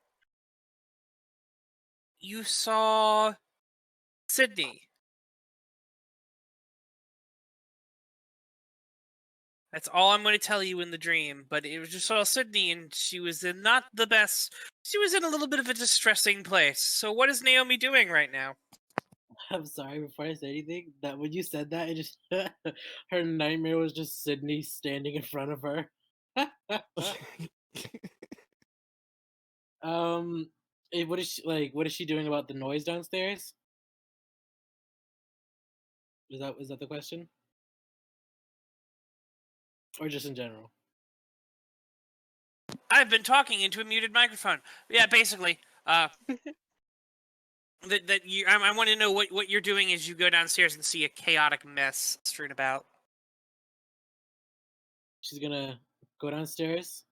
Speaker 4: you saw Sydney. That's all I'm going to tell you in the dream. But it was just saw Sydney, and she was in not the best. She was in a little bit of a distressing place. So what is Naomi doing right now?
Speaker 11: I'm sorry, before I say anything, that when you said that, it just her nightmare was just Sydney standing in front of her. What is she doing about the noise downstairs? Is that the question? Or just in general?
Speaker 4: I've been talking into a muted microphone. Yeah, basically. I want to know what you're doing as you go downstairs and see a chaotic mess strewn about.
Speaker 11: She's gonna go downstairs,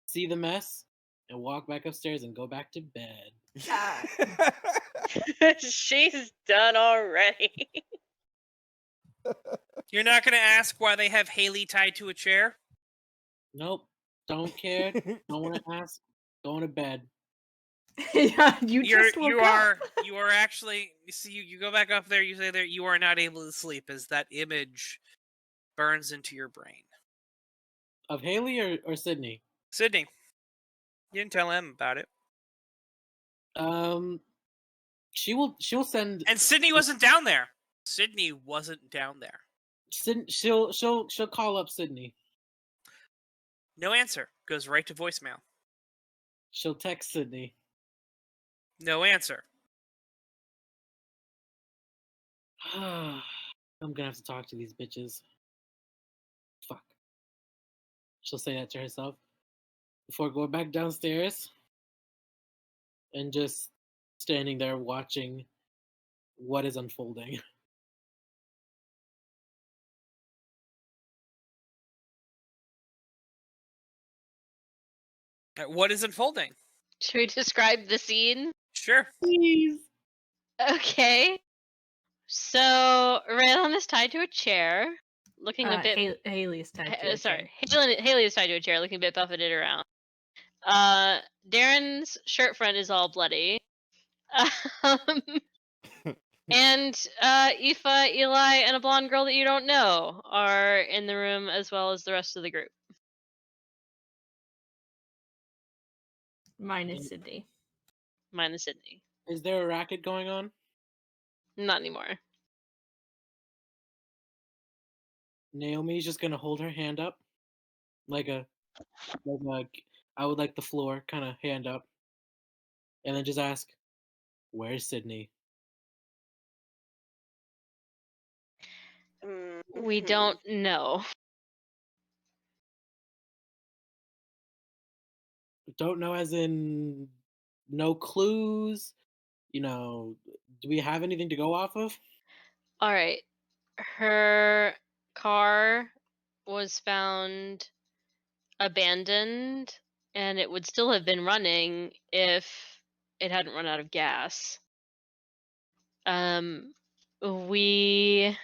Speaker 11: see the mess, and walk back upstairs and go back to bed.
Speaker 5: She's done already.
Speaker 4: You're not going to ask why they have Haley tied to a chair?
Speaker 11: Nope. Don't care. Don't want to ask. Going to bed.
Speaker 9: Yeah, you just woke up.
Speaker 4: You are actually, you see, you go back up there, you say that you are not able to sleep as that image burns into your brain.
Speaker 11: Of Haley or Sydney?
Speaker 4: Sydney. You didn't tell him about it.
Speaker 11: She'll send.
Speaker 4: And Sydney wasn't down there. Sydney wasn't down there.
Speaker 11: She'll call up Sydney.
Speaker 4: No answer. Goes right to voicemail.
Speaker 11: She'll text Sydney.
Speaker 4: No answer.
Speaker 11: I'm gonna have to talk to these bitches. Fuck. She'll say that to herself before going back downstairs and just standing there watching what is unfolding.
Speaker 4: What is unfolding?
Speaker 5: Should we describe the scene?
Speaker 4: Sure.
Speaker 11: Please.
Speaker 5: Okay. So Raylan is tied to a chair, looking a bit.
Speaker 9: Haley's tied to a
Speaker 5: Sorry,
Speaker 9: chair.
Speaker 5: Haley is tied to a chair, looking a bit buffeted around. Darren's shirt front is all bloody. And Aoife, Eli, and a blonde girl that you don't know are in the room, as well as the rest of the group.
Speaker 9: Minus Sydney.
Speaker 5: Minus Sydney.
Speaker 11: Is there a racket going on?
Speaker 5: Not anymore.
Speaker 11: Naomi's just gonna hold her hand up, like I would like the floor kind of hand up, and then just ask, "Where's Sydney?"
Speaker 5: We don't know.
Speaker 11: Don't know as in no clues. Do we have anything to go off of?
Speaker 5: All right. Her car was found abandoned, and it would still have been running if it hadn't run out of gas. We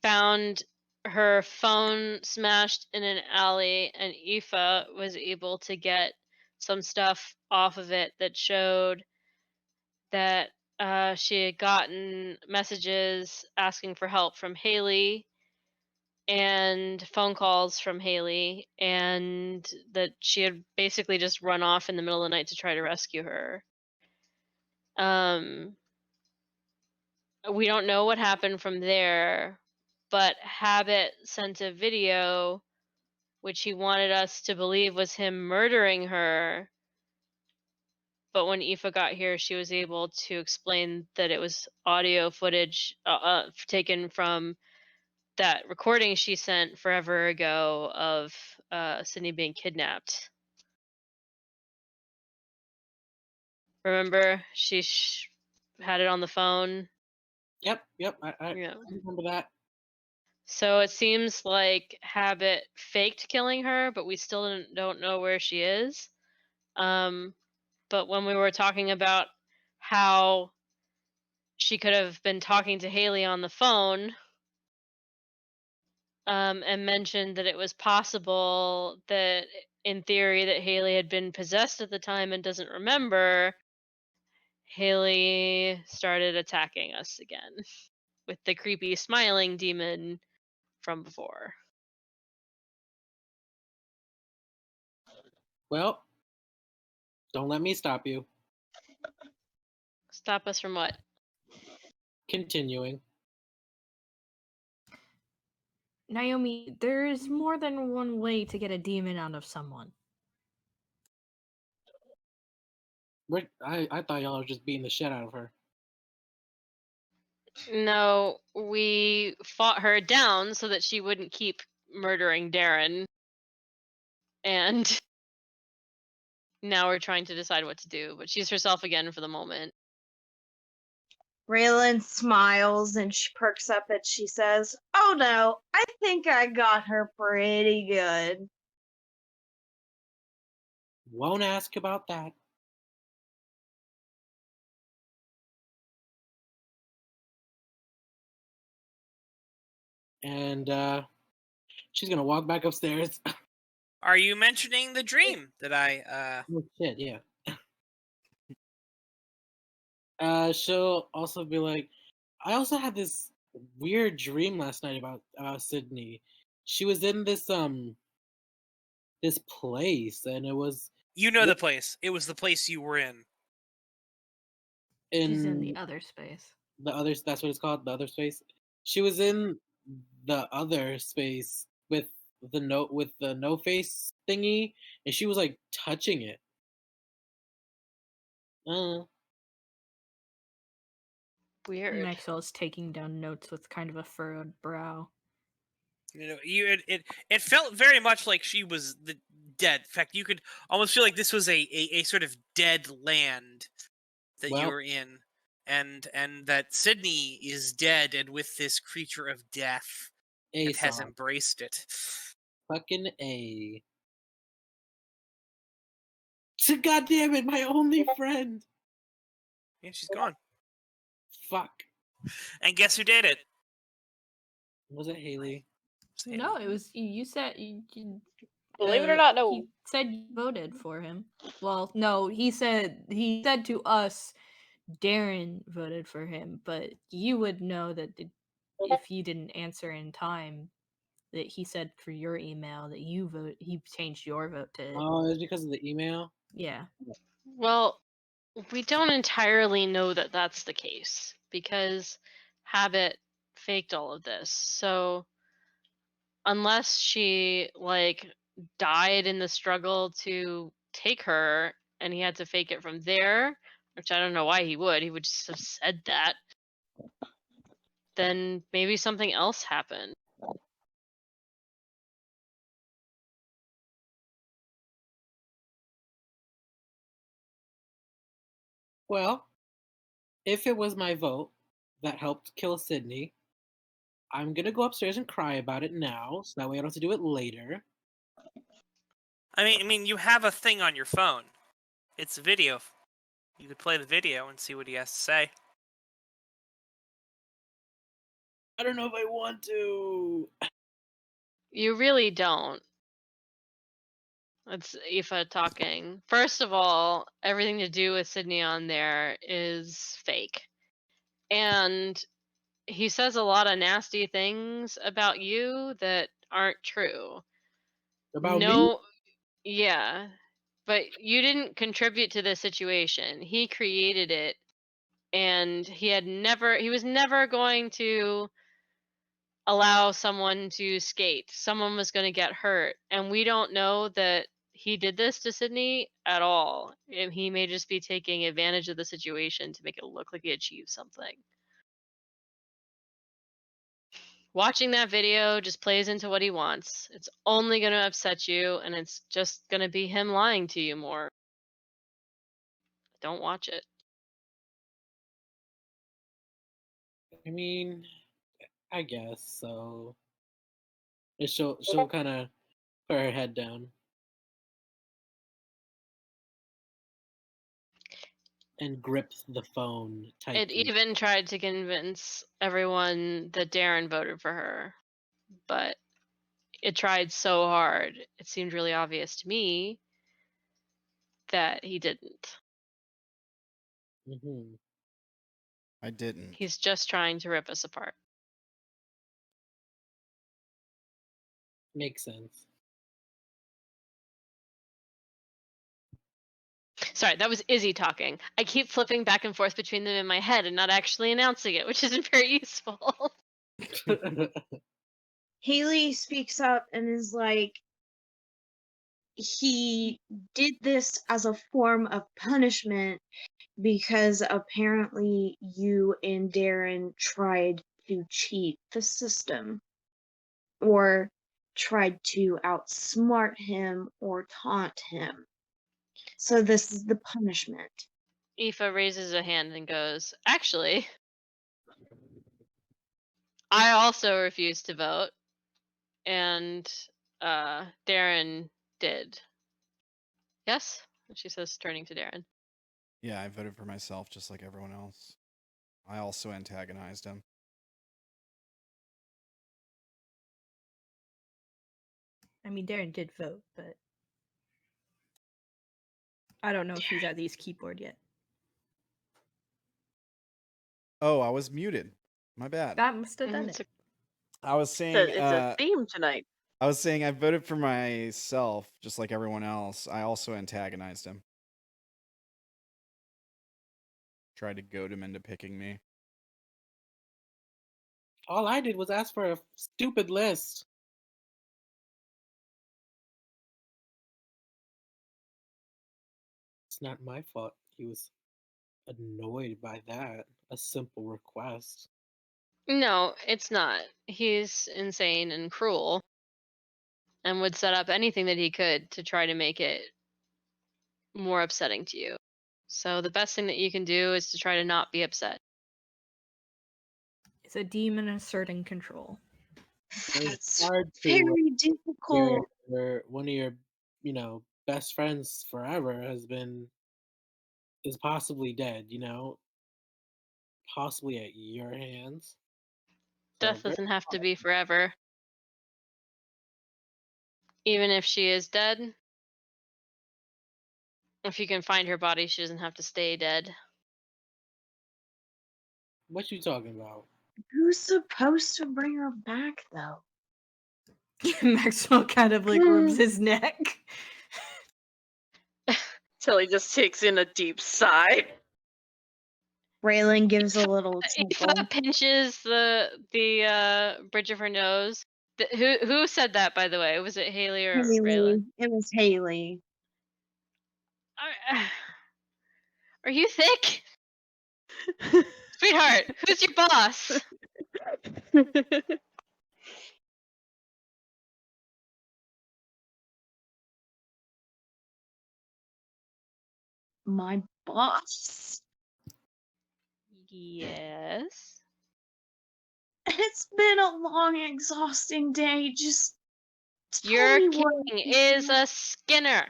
Speaker 5: found her phone smashed in an alley, and Aoife was able to get some stuff off of it that showed that she had gotten messages asking for help from Haley and phone calls from Haley, and that she had basically just run off in the middle of the night to try to rescue her. We don't know what happened from there, but Habit sent a video which he wanted us to believe was him murdering her. But when Aoife got here, she was able to explain that it was audio footage taken from that recording she sent forever ago of Sydney being kidnapped. Remember, she had it on the phone.
Speaker 11: Yep. I remember that.
Speaker 5: So it seems like Habit faked killing her, but we still don't know where she is. But when we were talking about how she could have been talking to Haley on the phone, and mentioned that it was possible that, in theory, that Haley had been possessed at the time and doesn't remember, Haley started attacking us again with the creepy smiling demon from before.
Speaker 11: Well, don't let me stop you.
Speaker 5: Stop us from what?
Speaker 11: Continuing.
Speaker 9: Naomi, there is more than one way to get a demon out of someone.
Speaker 11: I thought y'all were just beating the shit out of her.
Speaker 5: No, we fought her down so that she wouldn't keep murdering Darren. And now we're trying to decide what to do, but she's herself again for the moment.
Speaker 6: Raylan smiles and she perks up and she says, "Oh no, I think I got her pretty good."
Speaker 11: Won't ask about that. And she's gonna walk back upstairs.
Speaker 4: Are you mentioning the dream that I
Speaker 11: Oh shit, yeah. She'll also be like, I also had this weird dream last night about Sydney. She was in this place, and it was
Speaker 4: You know the place. It was the place you were in.
Speaker 9: She's in
Speaker 11: in
Speaker 9: the other space.
Speaker 11: the other. That's what it's called, the other space. She was in the other space with the no face thingy, and she was like touching it.
Speaker 5: Weird.
Speaker 9: Maxwell is taking down notes with kind of a furrowed brow.
Speaker 4: You know, it felt very much like she was dead. In fact, you could almost feel like this was a sort of dead land that you were in, and that Sydney is dead and with this creature of death and has
Speaker 11: Aesop.
Speaker 4: embraced it.
Speaker 11: Fucking A. God damn it, my only friend.
Speaker 4: Yeah, she's gone.
Speaker 11: Fuck.
Speaker 4: And guess who did it?
Speaker 11: Was it Haley?
Speaker 9: No, it was you said
Speaker 10: Believe it or not, no.
Speaker 9: He said you voted for him. Well, no, he said to us Darren voted for him, but you would know that if you didn't answer in time, that he said for your email that he changed your vote to
Speaker 11: Oh, it's because of the email?
Speaker 9: Yeah.
Speaker 5: Well, we don't entirely know that that's the case because Habit faked all of this. So unless she like died in the struggle to take her and he had to fake it from there, which I don't know why he would just have said that, then maybe something else happened.
Speaker 11: Well, if it was my vote that helped kill Sydney, I'm gonna go upstairs and cry about it now, so that way I don't have to do it later.
Speaker 4: I mean, you have a thing on your phone. It's a video. You could play the video and see what he has to say.
Speaker 11: I don't know if I want to.
Speaker 5: You really don't. It's Aoife talking. First of all, everything to do with Sydney on there is fake. And he says a lot of nasty things about you that aren't true.
Speaker 11: About me?
Speaker 5: Yeah. But you didn't contribute to this situation. He created it, and he was never going to allow someone to skate. Someone was going to get hurt, and we don't know that he did this to Sydney at all. And he may just be taking advantage of the situation to make it look like he achieved something. Watching that video just plays into what he wants. It's only going to upset you, and it's just going to be him lying to you more. Don't watch it.
Speaker 11: I mean, I guess so. She'll kind of put her head down and grip the phone tightly.
Speaker 5: It even tried to convince everyone that Darren voted for her, but it tried so hard. It seemed really obvious to me that he didn't.
Speaker 11: Mm-hmm.
Speaker 2: I didn't.
Speaker 5: He's just trying to rip us apart.
Speaker 11: Makes sense.
Speaker 5: Sorry, that was Izzy talking. I keep flipping back and forth between them in my head and not actually announcing it, which isn't very useful.
Speaker 6: Haley speaks up and is like, he did this as a form of punishment because apparently you and Darren tried to cheat the system or tried to outsmart him or taunt him. So this is the punishment.
Speaker 5: Aoife raises a hand and goes, actually, I also refused to vote, and Darren did. Yes? She says, turning to Darren.
Speaker 2: Yeah, I voted for myself just like everyone else. I also antagonized him.
Speaker 9: I mean, Darren did vote, but I don't know if he's at his keyboard yet.
Speaker 2: Oh, I was muted. My bad.
Speaker 9: That must have done
Speaker 5: It's
Speaker 9: it.
Speaker 2: I was saying
Speaker 10: It's a theme tonight.
Speaker 2: I was saying I voted for myself just like everyone else. I also antagonized him. Tried to goad him into picking me.
Speaker 11: All I did was ask for a stupid list. It's not my fault he was annoyed by that. A simple request.
Speaker 5: No, it's not. He's insane and cruel and would set up anything that he could to try to make it more upsetting to you. So the best thing that you can do is to try to not be upset.
Speaker 9: It's a demon asserting control.
Speaker 6: That's
Speaker 11: hard to
Speaker 6: very difficult.
Speaker 11: one of your, best friends forever is possibly dead, possibly at your hands. So
Speaker 5: Death
Speaker 11: very
Speaker 5: doesn't have to be forever. Even if she is dead, if you can find her body, she doesn't have to stay dead.
Speaker 11: What you talking about?
Speaker 6: Who's supposed to bring her back, though?
Speaker 9: Maxwell kind of like rubs his neck.
Speaker 10: Tilly just takes in a deep sigh.
Speaker 6: Raylan gives a little
Speaker 5: If
Speaker 6: chuckle.
Speaker 5: pinches the bridge of her nose. Who said that, by the way? Was it Haley or Raylan?
Speaker 6: Haley. It was Haley.
Speaker 5: Are you thick? Sweetheart, who's your boss?
Speaker 6: My boss.
Speaker 5: Yes.
Speaker 6: It's been a long, exhausting day. Just tell
Speaker 5: Your
Speaker 6: me what
Speaker 5: king
Speaker 6: I can
Speaker 5: is
Speaker 6: do.
Speaker 5: a Skinner.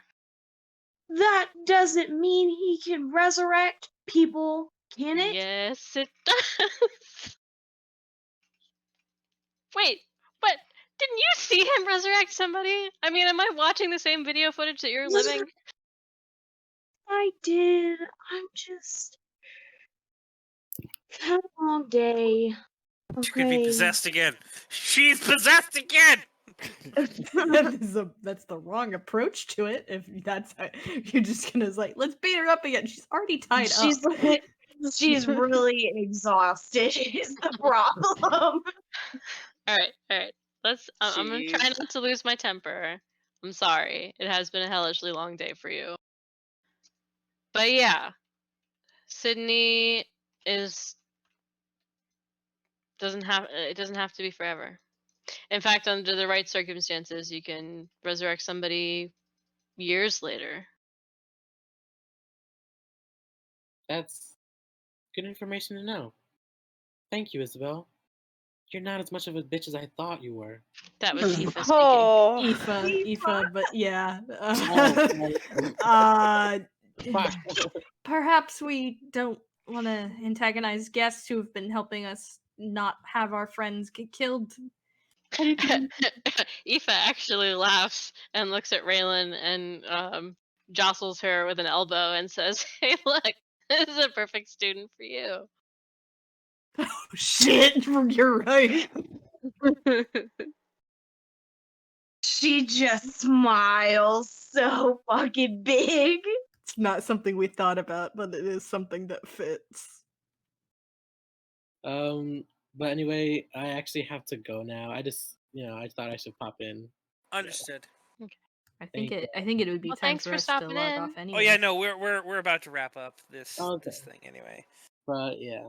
Speaker 6: That doesn't mean he can resurrect people, can it?
Speaker 5: Yes, it does. Wait, what? Didn't you see him resurrect somebody? I mean, am I watching the same video footage that you're living?
Speaker 6: I did. I'm just had a long day.
Speaker 4: She could be
Speaker 6: Okay.
Speaker 4: possessed again. She's possessed again.
Speaker 9: That's the wrong approach to it. If that's how, you're just gonna like, let's beat her up again. She's already tied
Speaker 6: She's
Speaker 9: up.
Speaker 6: like, she's really exhausted. Is the problem?
Speaker 5: All right. I'm gonna try
Speaker 10: Jeez.
Speaker 5: not to lose my temper. I'm sorry. It has been a hellishly long day for you. But yeah, Sydney doesn't have to be forever. In fact, under the right circumstances, you can resurrect somebody years later.
Speaker 11: That's good information to know. Thank you, Isabel. You're not as much of a bitch as I thought you were.
Speaker 5: That was Aoife speaking.
Speaker 10: Oh,
Speaker 9: Aoife, but yeah.
Speaker 11: Fuck.
Speaker 9: Perhaps we don't want to antagonize guests who have been helping us not have our friends get killed.
Speaker 5: Aoife actually laughs and looks at Raylan and jostles her with an elbow and says, "Hey, look, This is a perfect student for you.
Speaker 9: Oh shit, you're right.
Speaker 6: She just smiles so fucking big.
Speaker 9: It's not something we thought about, but it is something that fits.
Speaker 11: But anyway, I actually have to go now. I just, I thought I should pop in.
Speaker 4: Understood.
Speaker 9: I think
Speaker 11: Thank
Speaker 9: it would be
Speaker 5: Well,
Speaker 9: time
Speaker 5: thanks
Speaker 9: for
Speaker 5: for
Speaker 9: us to
Speaker 5: stopping
Speaker 9: log
Speaker 5: in.
Speaker 9: off anyway.
Speaker 4: Oh yeah, no, we're about to wrap up this
Speaker 11: Okay.
Speaker 4: this thing anyway.
Speaker 11: But yeah.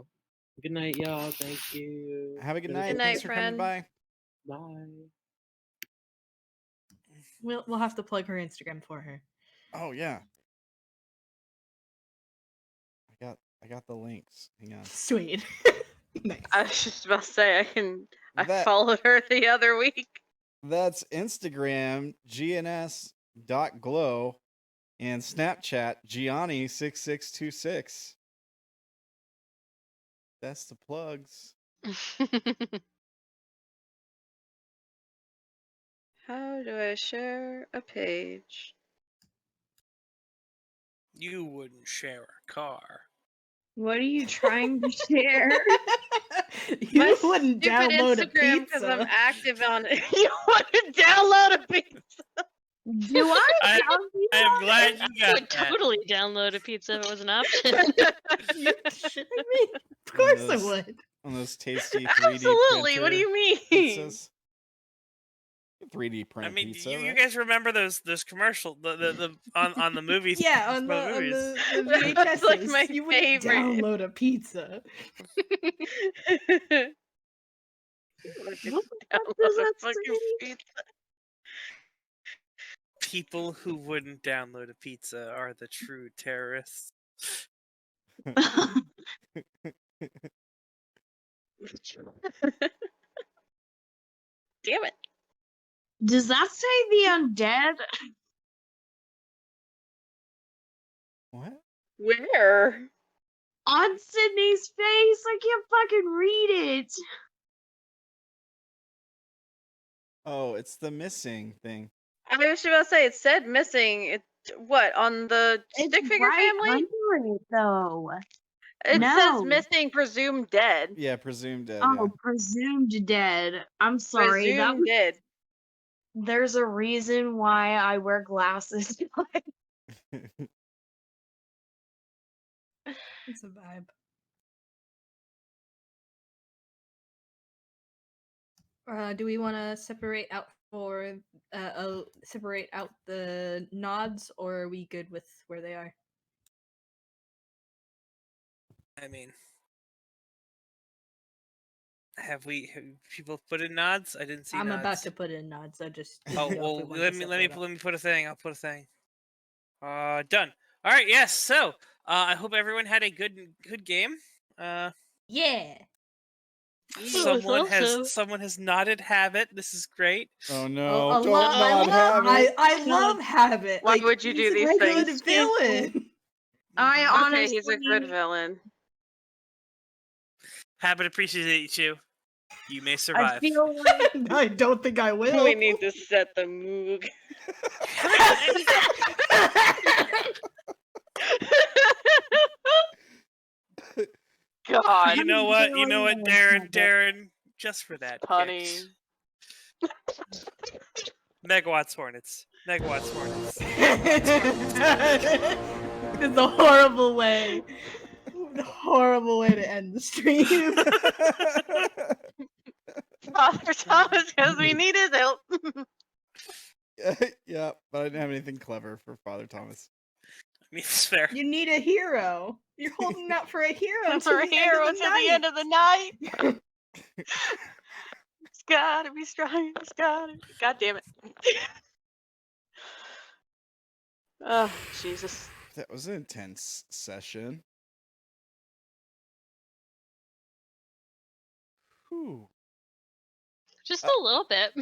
Speaker 11: Good night, y'all. Thank you.
Speaker 2: Have a good
Speaker 11: Good
Speaker 2: night.
Speaker 5: Good
Speaker 2: Thanks
Speaker 5: night,
Speaker 2: for coming by.
Speaker 5: friend.
Speaker 11: Bye.
Speaker 9: We'll have to plug her Instagram for her.
Speaker 2: Oh yeah. I got the links. Hang on.
Speaker 9: Sweet. Nice.
Speaker 5: I was just about to say I
Speaker 2: That-
Speaker 5: followed her the other week.
Speaker 2: That's Instagram gns.glow and Snapchat Gianni6626. That's the plugs.
Speaker 5: How do I share a page?
Speaker 4: You wouldn't share a car.
Speaker 6: What are you trying to share?
Speaker 9: You
Speaker 5: My
Speaker 9: wouldn't
Speaker 5: stupid
Speaker 9: download a
Speaker 5: Instagram
Speaker 9: pizza.
Speaker 5: I'm active on it. You want to download a pizza?
Speaker 6: Do I?
Speaker 4: I'm glad you
Speaker 5: I
Speaker 4: got
Speaker 5: would
Speaker 4: that.
Speaker 5: totally download a pizza if it was an option.
Speaker 9: You shitting me? Of course I
Speaker 2: Yes.
Speaker 9: would.
Speaker 2: On those tasty 3D
Speaker 5: Absolutely. What do you mean?
Speaker 2: pizzas. 3D print
Speaker 4: I mean,
Speaker 2: pizza,
Speaker 4: you
Speaker 2: right?
Speaker 4: guys remember those commercial the on the movies?
Speaker 9: Yeah, on
Speaker 4: some
Speaker 9: the,
Speaker 4: of
Speaker 9: on
Speaker 4: movies.
Speaker 9: the
Speaker 5: That's like
Speaker 9: VHSs,
Speaker 5: my
Speaker 9: you wouldn't
Speaker 5: favorite.
Speaker 9: download a pizza.
Speaker 6: What the
Speaker 5: Download
Speaker 6: fuck
Speaker 5: a
Speaker 6: does that
Speaker 5: fucking
Speaker 6: say?
Speaker 5: pizza.
Speaker 4: People who wouldn't download a pizza are the true terrorists.
Speaker 5: Damn it.
Speaker 6: Does that say the undead?
Speaker 2: What?
Speaker 5: Where?
Speaker 6: On Sydney's face? I can't fucking read it.
Speaker 2: Oh, it's the missing thing.
Speaker 5: I was about to say it said missing. It what on the
Speaker 6: It's
Speaker 5: stick figure
Speaker 6: right
Speaker 5: family?
Speaker 6: under it, though.
Speaker 5: It says
Speaker 6: No.
Speaker 5: missing, presumed dead.
Speaker 2: Yeah, presumed dead.
Speaker 6: Oh, presumed dead. I'm sorry. That
Speaker 5: Presumed
Speaker 6: was,
Speaker 5: dead.
Speaker 6: there's a reason why I wear glasses.
Speaker 2: Yeah.
Speaker 9: It's a vibe. Do we want to separate out separate out the nods, or are we good with where they are?
Speaker 4: I mean, have people put in nods? I didn't see
Speaker 9: I'm
Speaker 4: nods.
Speaker 9: about to put in nods. I just
Speaker 4: Oh
Speaker 9: didn't know if we
Speaker 4: well,
Speaker 9: wanted
Speaker 4: let
Speaker 9: to
Speaker 4: me
Speaker 9: separate out.
Speaker 4: let me put a thing. I'll put a thing. Done. All right. Yes. So I hope everyone had a good game.
Speaker 9: Yeah.
Speaker 4: Someone
Speaker 5: also-
Speaker 4: has nodded habit. This is great.
Speaker 2: Oh
Speaker 9: Oh,
Speaker 2: no!
Speaker 9: a
Speaker 2: Don't
Speaker 9: lot.
Speaker 2: not have it.
Speaker 9: I love Habit.
Speaker 5: Why
Speaker 9: Like,
Speaker 5: would you do
Speaker 9: he's a
Speaker 5: these
Speaker 9: good
Speaker 5: things?
Speaker 9: villain.
Speaker 6: I
Speaker 5: Okay,
Speaker 6: honestly,
Speaker 5: he's a good villain.
Speaker 4: Habit appreciates you. You may
Speaker 6: I
Speaker 4: survive.
Speaker 6: feel like
Speaker 9: I don't think I will.
Speaker 5: We need to set the mood. God.
Speaker 4: You know what, Darren? Just for that,
Speaker 5: Honey.
Speaker 4: kicks. Megawatts Hornets.
Speaker 9: It's a horrible way. A horrible way to end the stream.
Speaker 5: Father Thomas, because we need his help.
Speaker 2: Yeah, but I didn't have anything clever for Father Thomas.
Speaker 4: I mean, it's fair.
Speaker 9: You need a hero. You're holding out for a hero
Speaker 5: For a hero
Speaker 9: until
Speaker 5: until the end of the night. It's gotta be strong. It's gotta. God damn it. Oh, Jesus.
Speaker 2: That was an intense session. Whew.
Speaker 5: Just a little bit.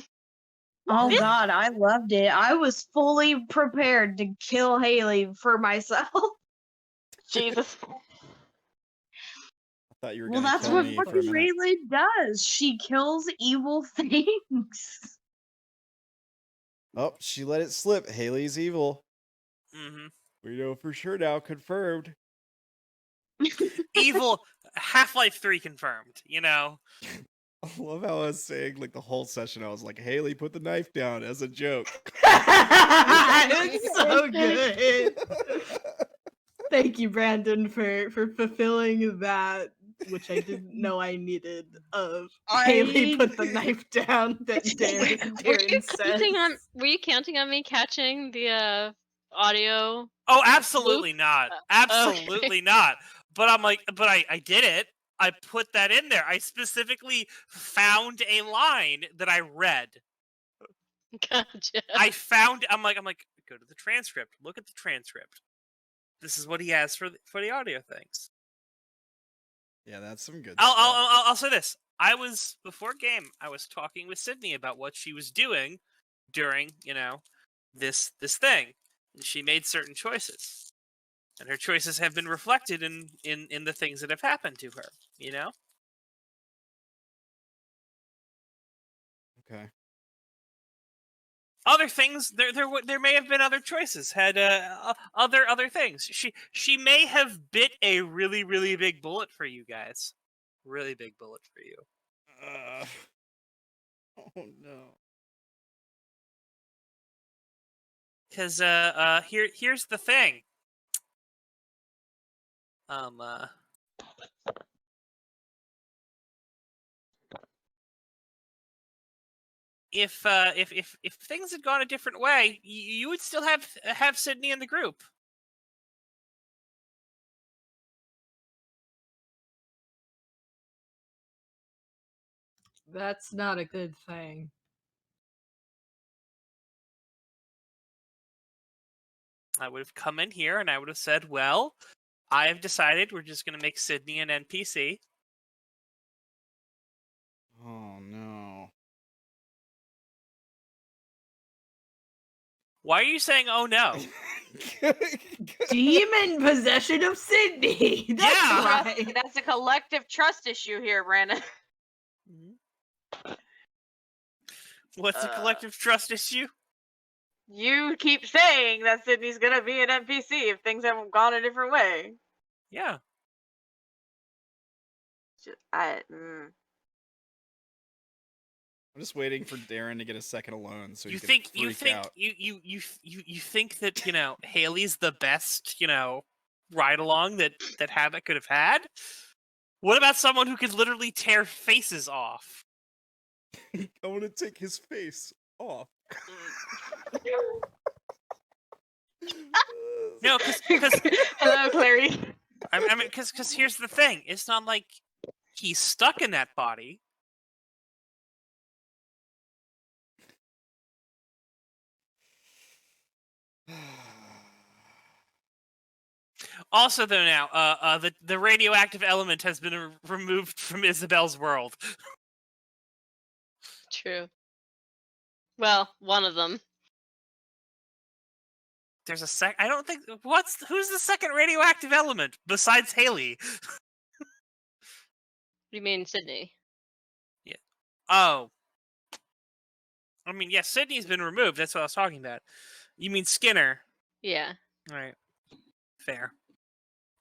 Speaker 6: oh god, I loved it. I was fully prepared to kill Haley for myself.
Speaker 5: Jesus.
Speaker 2: I thought you were
Speaker 6: Well,
Speaker 2: gonna
Speaker 6: that's
Speaker 2: kill
Speaker 6: what
Speaker 2: me for a
Speaker 6: fucking
Speaker 2: minute.
Speaker 6: Raylan does. She kills evil things.
Speaker 2: Oh, she let it slip. Haley's evil.
Speaker 4: Mm-hmm.
Speaker 2: We know for sure now. Confirmed.
Speaker 4: Evil Half-Life 3 confirmed, you know?
Speaker 2: I love how I was saying, like, the whole session, I was like, Haley, put the knife down as a joke.
Speaker 9: It's so good. Thank you, Brandon, for fulfilling that, which I didn't know I needed. Of Haley put the knife down that Darren said.
Speaker 5: Were you counting on me catching the audio?
Speaker 4: Oh, absolutely not.
Speaker 5: Okay.
Speaker 4: Absolutely not. But I'm like, but I did it. I put that in there. I specifically found a line that I read.
Speaker 5: Gotcha.
Speaker 4: I'm like, go to the transcript. Look at the transcript. This is what he has for the audio things.
Speaker 2: Yeah, that's some good stuff.
Speaker 4: I'll say this. Before game, I was talking with Sydney about what she was doing during, this thing. And she made certain choices. And her choices have been reflected in the things that have happened to her,
Speaker 2: Okay.
Speaker 4: Other things, there may have been other choices, had other things. She may have bit a really, really big bullet for you guys. Really big bullet for you.
Speaker 2: Oh no.
Speaker 4: Because here's the thing. If things had gone a different way, you would still have Sydney in the group.
Speaker 9: That's not a good thing.
Speaker 4: I would have come in here and I would have said, well, I have decided we're just going to make Sydney an NPC.
Speaker 2: Oh no.
Speaker 4: Why are you saying, oh no?
Speaker 9: Demon possession of Sydney. That's
Speaker 4: Yeah.
Speaker 9: why.
Speaker 10: That's a collective trust issue here, Brandon.
Speaker 4: What's a collective trust issue?
Speaker 10: You keep saying that Sydney's gonna be an NPC if things haven't gone a different way.
Speaker 4: Yeah.
Speaker 2: I'm just waiting for Darren to get a second alone so
Speaker 4: you
Speaker 2: he
Speaker 4: think
Speaker 2: can freak out.
Speaker 4: you think that Haley's the best ride along that Havoc could have had? What about someone who could literally tear faces off?
Speaker 2: I want to take his face off.
Speaker 4: No, because
Speaker 10: hello, Clary.
Speaker 4: I mean, because here's the thing: it's not like he's stuck in that body. Also, though, now the radioactive element has been removed from Isabel's world.
Speaker 5: True. Well, one of them.
Speaker 4: There's a I don't think. Who's the second radioactive element besides Haley?
Speaker 5: You mean Sydney?
Speaker 4: Yeah. Oh. I mean, yes, Sydney's been removed. That's what I was talking about. You mean Skinner?
Speaker 5: Yeah.
Speaker 4: All right. Fair.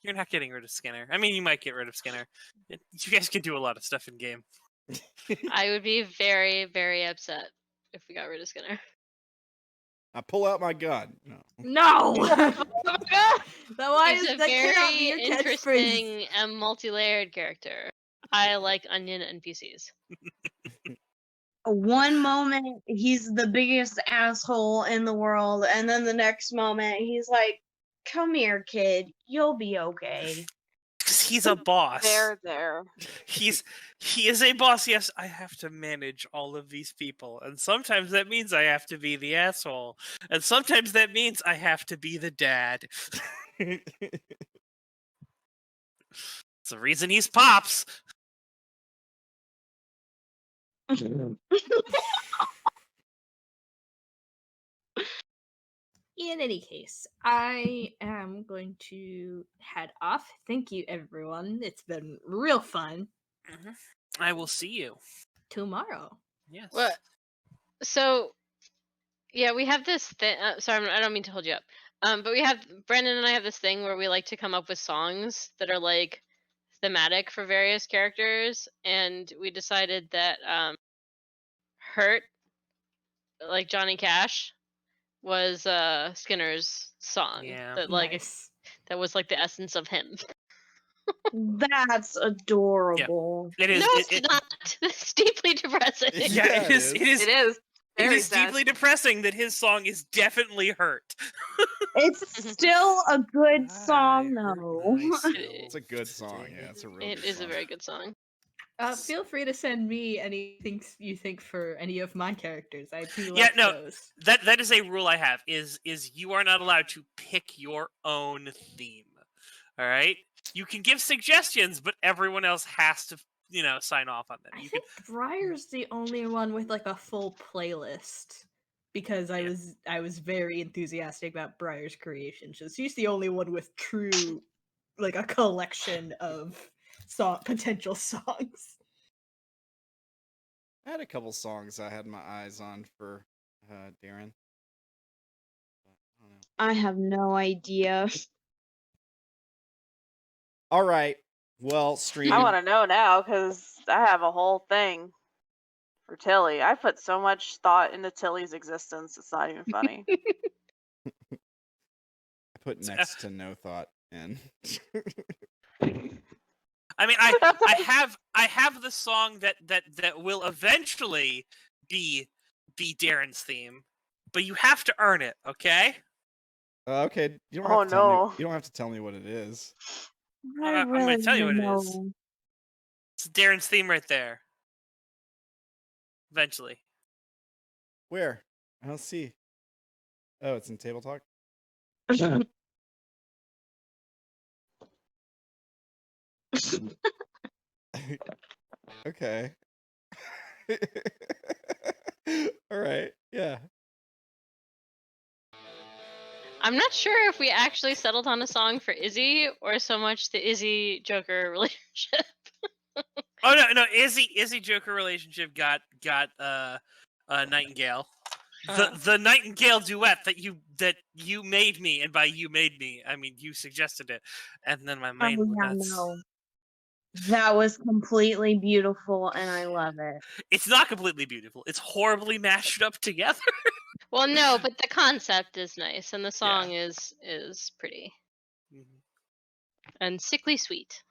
Speaker 4: You're not getting rid of Skinner. I mean, you might get rid of Skinner. You guys can do a lot of stuff in game.
Speaker 5: I would be very, very upset if we got rid of Skinner.
Speaker 2: I pull out my gun.
Speaker 9: No. Why
Speaker 5: He's
Speaker 9: is
Speaker 5: a
Speaker 9: that cannot be
Speaker 5: very
Speaker 9: your catchphrase?
Speaker 5: interesting and multi-layered character. I like onion NPCs.
Speaker 6: One moment he's the biggest asshole in the world, and then the next moment he's like, "Come here, kid. You'll be okay."
Speaker 4: He's a boss.
Speaker 10: There.
Speaker 4: He is a boss. Yes, I have to manage all of these people, and sometimes that means I have to be the asshole, and sometimes that means I have to be the dad. It's the reason he's Pops.
Speaker 9: In any case, I am going to head off. Thank you, everyone. It's been real fun.
Speaker 4: I will see you
Speaker 9: tomorrow.
Speaker 4: Yes.
Speaker 5: What? So, yeah, we have this thing. Sorry, I don't mean to hold you up. But we have Brandon and I have this thing where we like to come up with songs that are like thematic for various characters, and we decided that "Hurt," like Johnny Cash, was Skinner's song.
Speaker 4: Yeah.
Speaker 5: That like
Speaker 3: Nice.
Speaker 5: that was like the essence of him.
Speaker 6: That's adorable.
Speaker 4: It is.
Speaker 5: No, it's not. It's deeply depressing.
Speaker 4: Yeah, it is. It is.
Speaker 7: It is.
Speaker 4: It
Speaker 7: Very
Speaker 4: is
Speaker 7: sad.
Speaker 4: deeply depressing that his song is definitely hurt.
Speaker 6: It's still a good song,
Speaker 2: I hurt
Speaker 6: though.
Speaker 2: myself
Speaker 5: It's
Speaker 2: a good song. Yeah, it's a real
Speaker 5: It
Speaker 2: good
Speaker 5: is
Speaker 2: song.
Speaker 5: a very good song.
Speaker 3: Feel free to send me anything you think for any of my characters. I do
Speaker 4: Yeah,
Speaker 3: like
Speaker 4: no,
Speaker 3: those.
Speaker 4: that is a rule I have. Is you are not allowed to pick your own theme. All right, you can give suggestions, but everyone else has to, sign off on them.
Speaker 3: I
Speaker 4: You
Speaker 3: think Briar's the only one with like a full playlist because I was very enthusiastic about Briar's creation. So she's the only one with true like a collection of potential songs.
Speaker 2: I had a couple songs I had my eyes on for Darren. I don't know.
Speaker 6: I have no idea.
Speaker 2: All right. Well, stream.
Speaker 10: I want to know now because I have a whole thing for Tilly. I put so much thought into Tilly's existence. It's not even funny.
Speaker 2: I put next to no thought in.
Speaker 4: I mean, I have the song that will eventually be Darren's theme, but you have to earn it, okay?
Speaker 2: Okay. You don't
Speaker 10: Oh,
Speaker 2: have to tell me.
Speaker 10: no.
Speaker 2: You don't have to tell me what it is.
Speaker 4: I'm gonna tell you what it is.
Speaker 6: know.
Speaker 4: It's Darren's theme right there. Eventually.
Speaker 2: Where? I don't see. Oh, it's in Table Talk. Okay. All right. Yeah.
Speaker 5: I'm not sure if we actually settled on a song for Izzy or so much the Izzy Joker relationship.
Speaker 4: Oh no, Izzy Joker relationship got Nightingale. The Nightingale duet that you made me, and by you made me, I mean you suggested it, and then my mind went
Speaker 6: yeah,
Speaker 4: nuts.
Speaker 6: no. That was completely beautiful, and I love it.
Speaker 4: It's not completely beautiful. It's horribly mashed up together.
Speaker 5: Well, no, but the concept is nice, and the song is pretty and sickly sweet.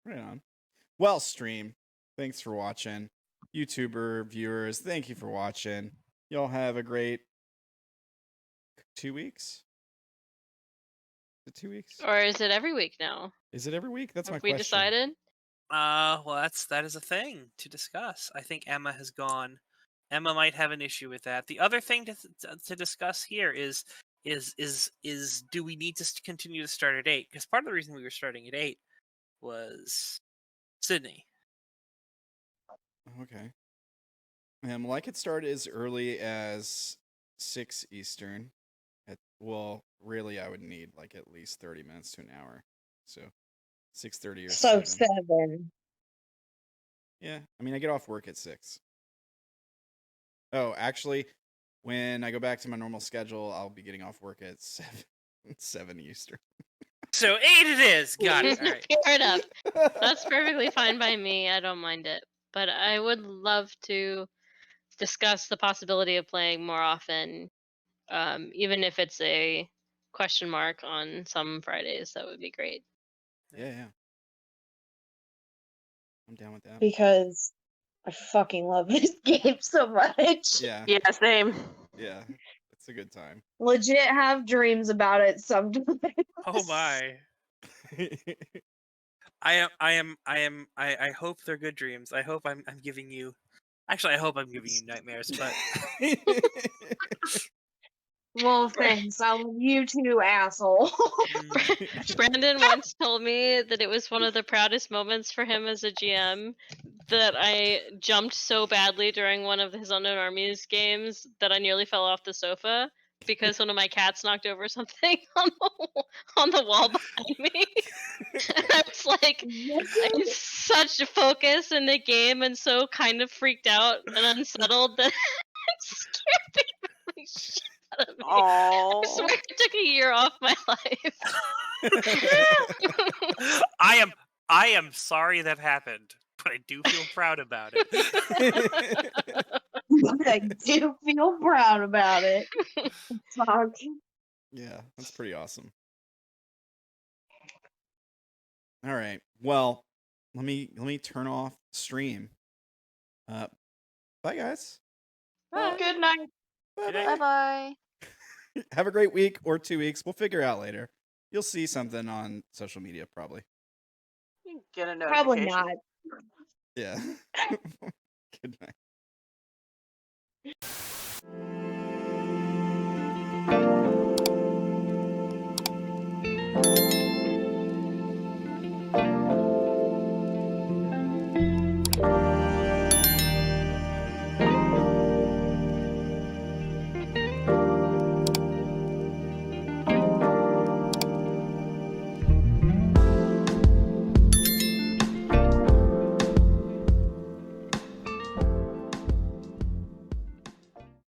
Speaker 2: Right on. Well, stream. Thanks for watching. YouTuber viewers, thank you for watching. Y'all have a great 2 weeks. Is it 2 weeks?
Speaker 5: Or is it every week now?
Speaker 2: Is it every week? That's my
Speaker 5: Have we
Speaker 2: question.
Speaker 5: decided?
Speaker 4: Well, that is a thing to discuss. I think Emma has gone. Emma might have an issue with that. The other thing to discuss here is do we need to continue to start at 8? Because part of the reason we were starting at 8 was Sydney.
Speaker 2: Okay. Well, I could start as early as 6 Eastern. Well, really, I would need like at least 30 minutes to an hour. So 6:30 or
Speaker 6: So
Speaker 2: 7.
Speaker 6: 7.
Speaker 2: Yeah, I mean, I get off work at 6. Oh, actually, when I go back to my normal schedule, I'll be getting off work at 7 Eastern.
Speaker 4: So 8 it is. Got it. All right.
Speaker 5: Fair enough. That's perfectly fine by me. I don't mind it. But I would love to discuss the possibility of playing more often, even if it's a question mark on some Fridays. That would be great.
Speaker 2: Yeah. I'm down with that.
Speaker 6: Because I fucking love this game so much.
Speaker 2: Yeah.
Speaker 10: Yeah, same.
Speaker 2: Yeah. It's a good time.
Speaker 6: Legit have dreams about it sometimes.
Speaker 4: Oh my. I hope they're good dreams. I hope I'm giving you. Actually, I hope I'm giving you nightmares. But
Speaker 6: Well, thanks. I love you too, asshole.
Speaker 5: Brandon once told me that it was one of the proudest moments for him as a GM that I jumped so badly during one of his Unknown Armies games that I nearly fell off the sofa because one of my cats knocked over something on the wall behind me. And I was like, I'm such a focus in the game and so kind of freaked out and unsettled that it scared me really Shut up, me. I
Speaker 10: Oh.
Speaker 5: swear I took a year off my life.
Speaker 4: I am sorry that happened, but I do feel proud about it.
Speaker 6: But I do feel proud about it. Fuck.
Speaker 2: Yeah, that's pretty awesome. All right. Well, let me turn off stream. Bye guys.
Speaker 6: Good night.
Speaker 2: Bye
Speaker 10: Bye bye.
Speaker 2: Have a great week or 2 weeks. We'll figure out later. You'll see something on social media probably.
Speaker 10: Get a
Speaker 6: Probably
Speaker 10: notification.
Speaker 6: not.
Speaker 2: Yeah. Good night.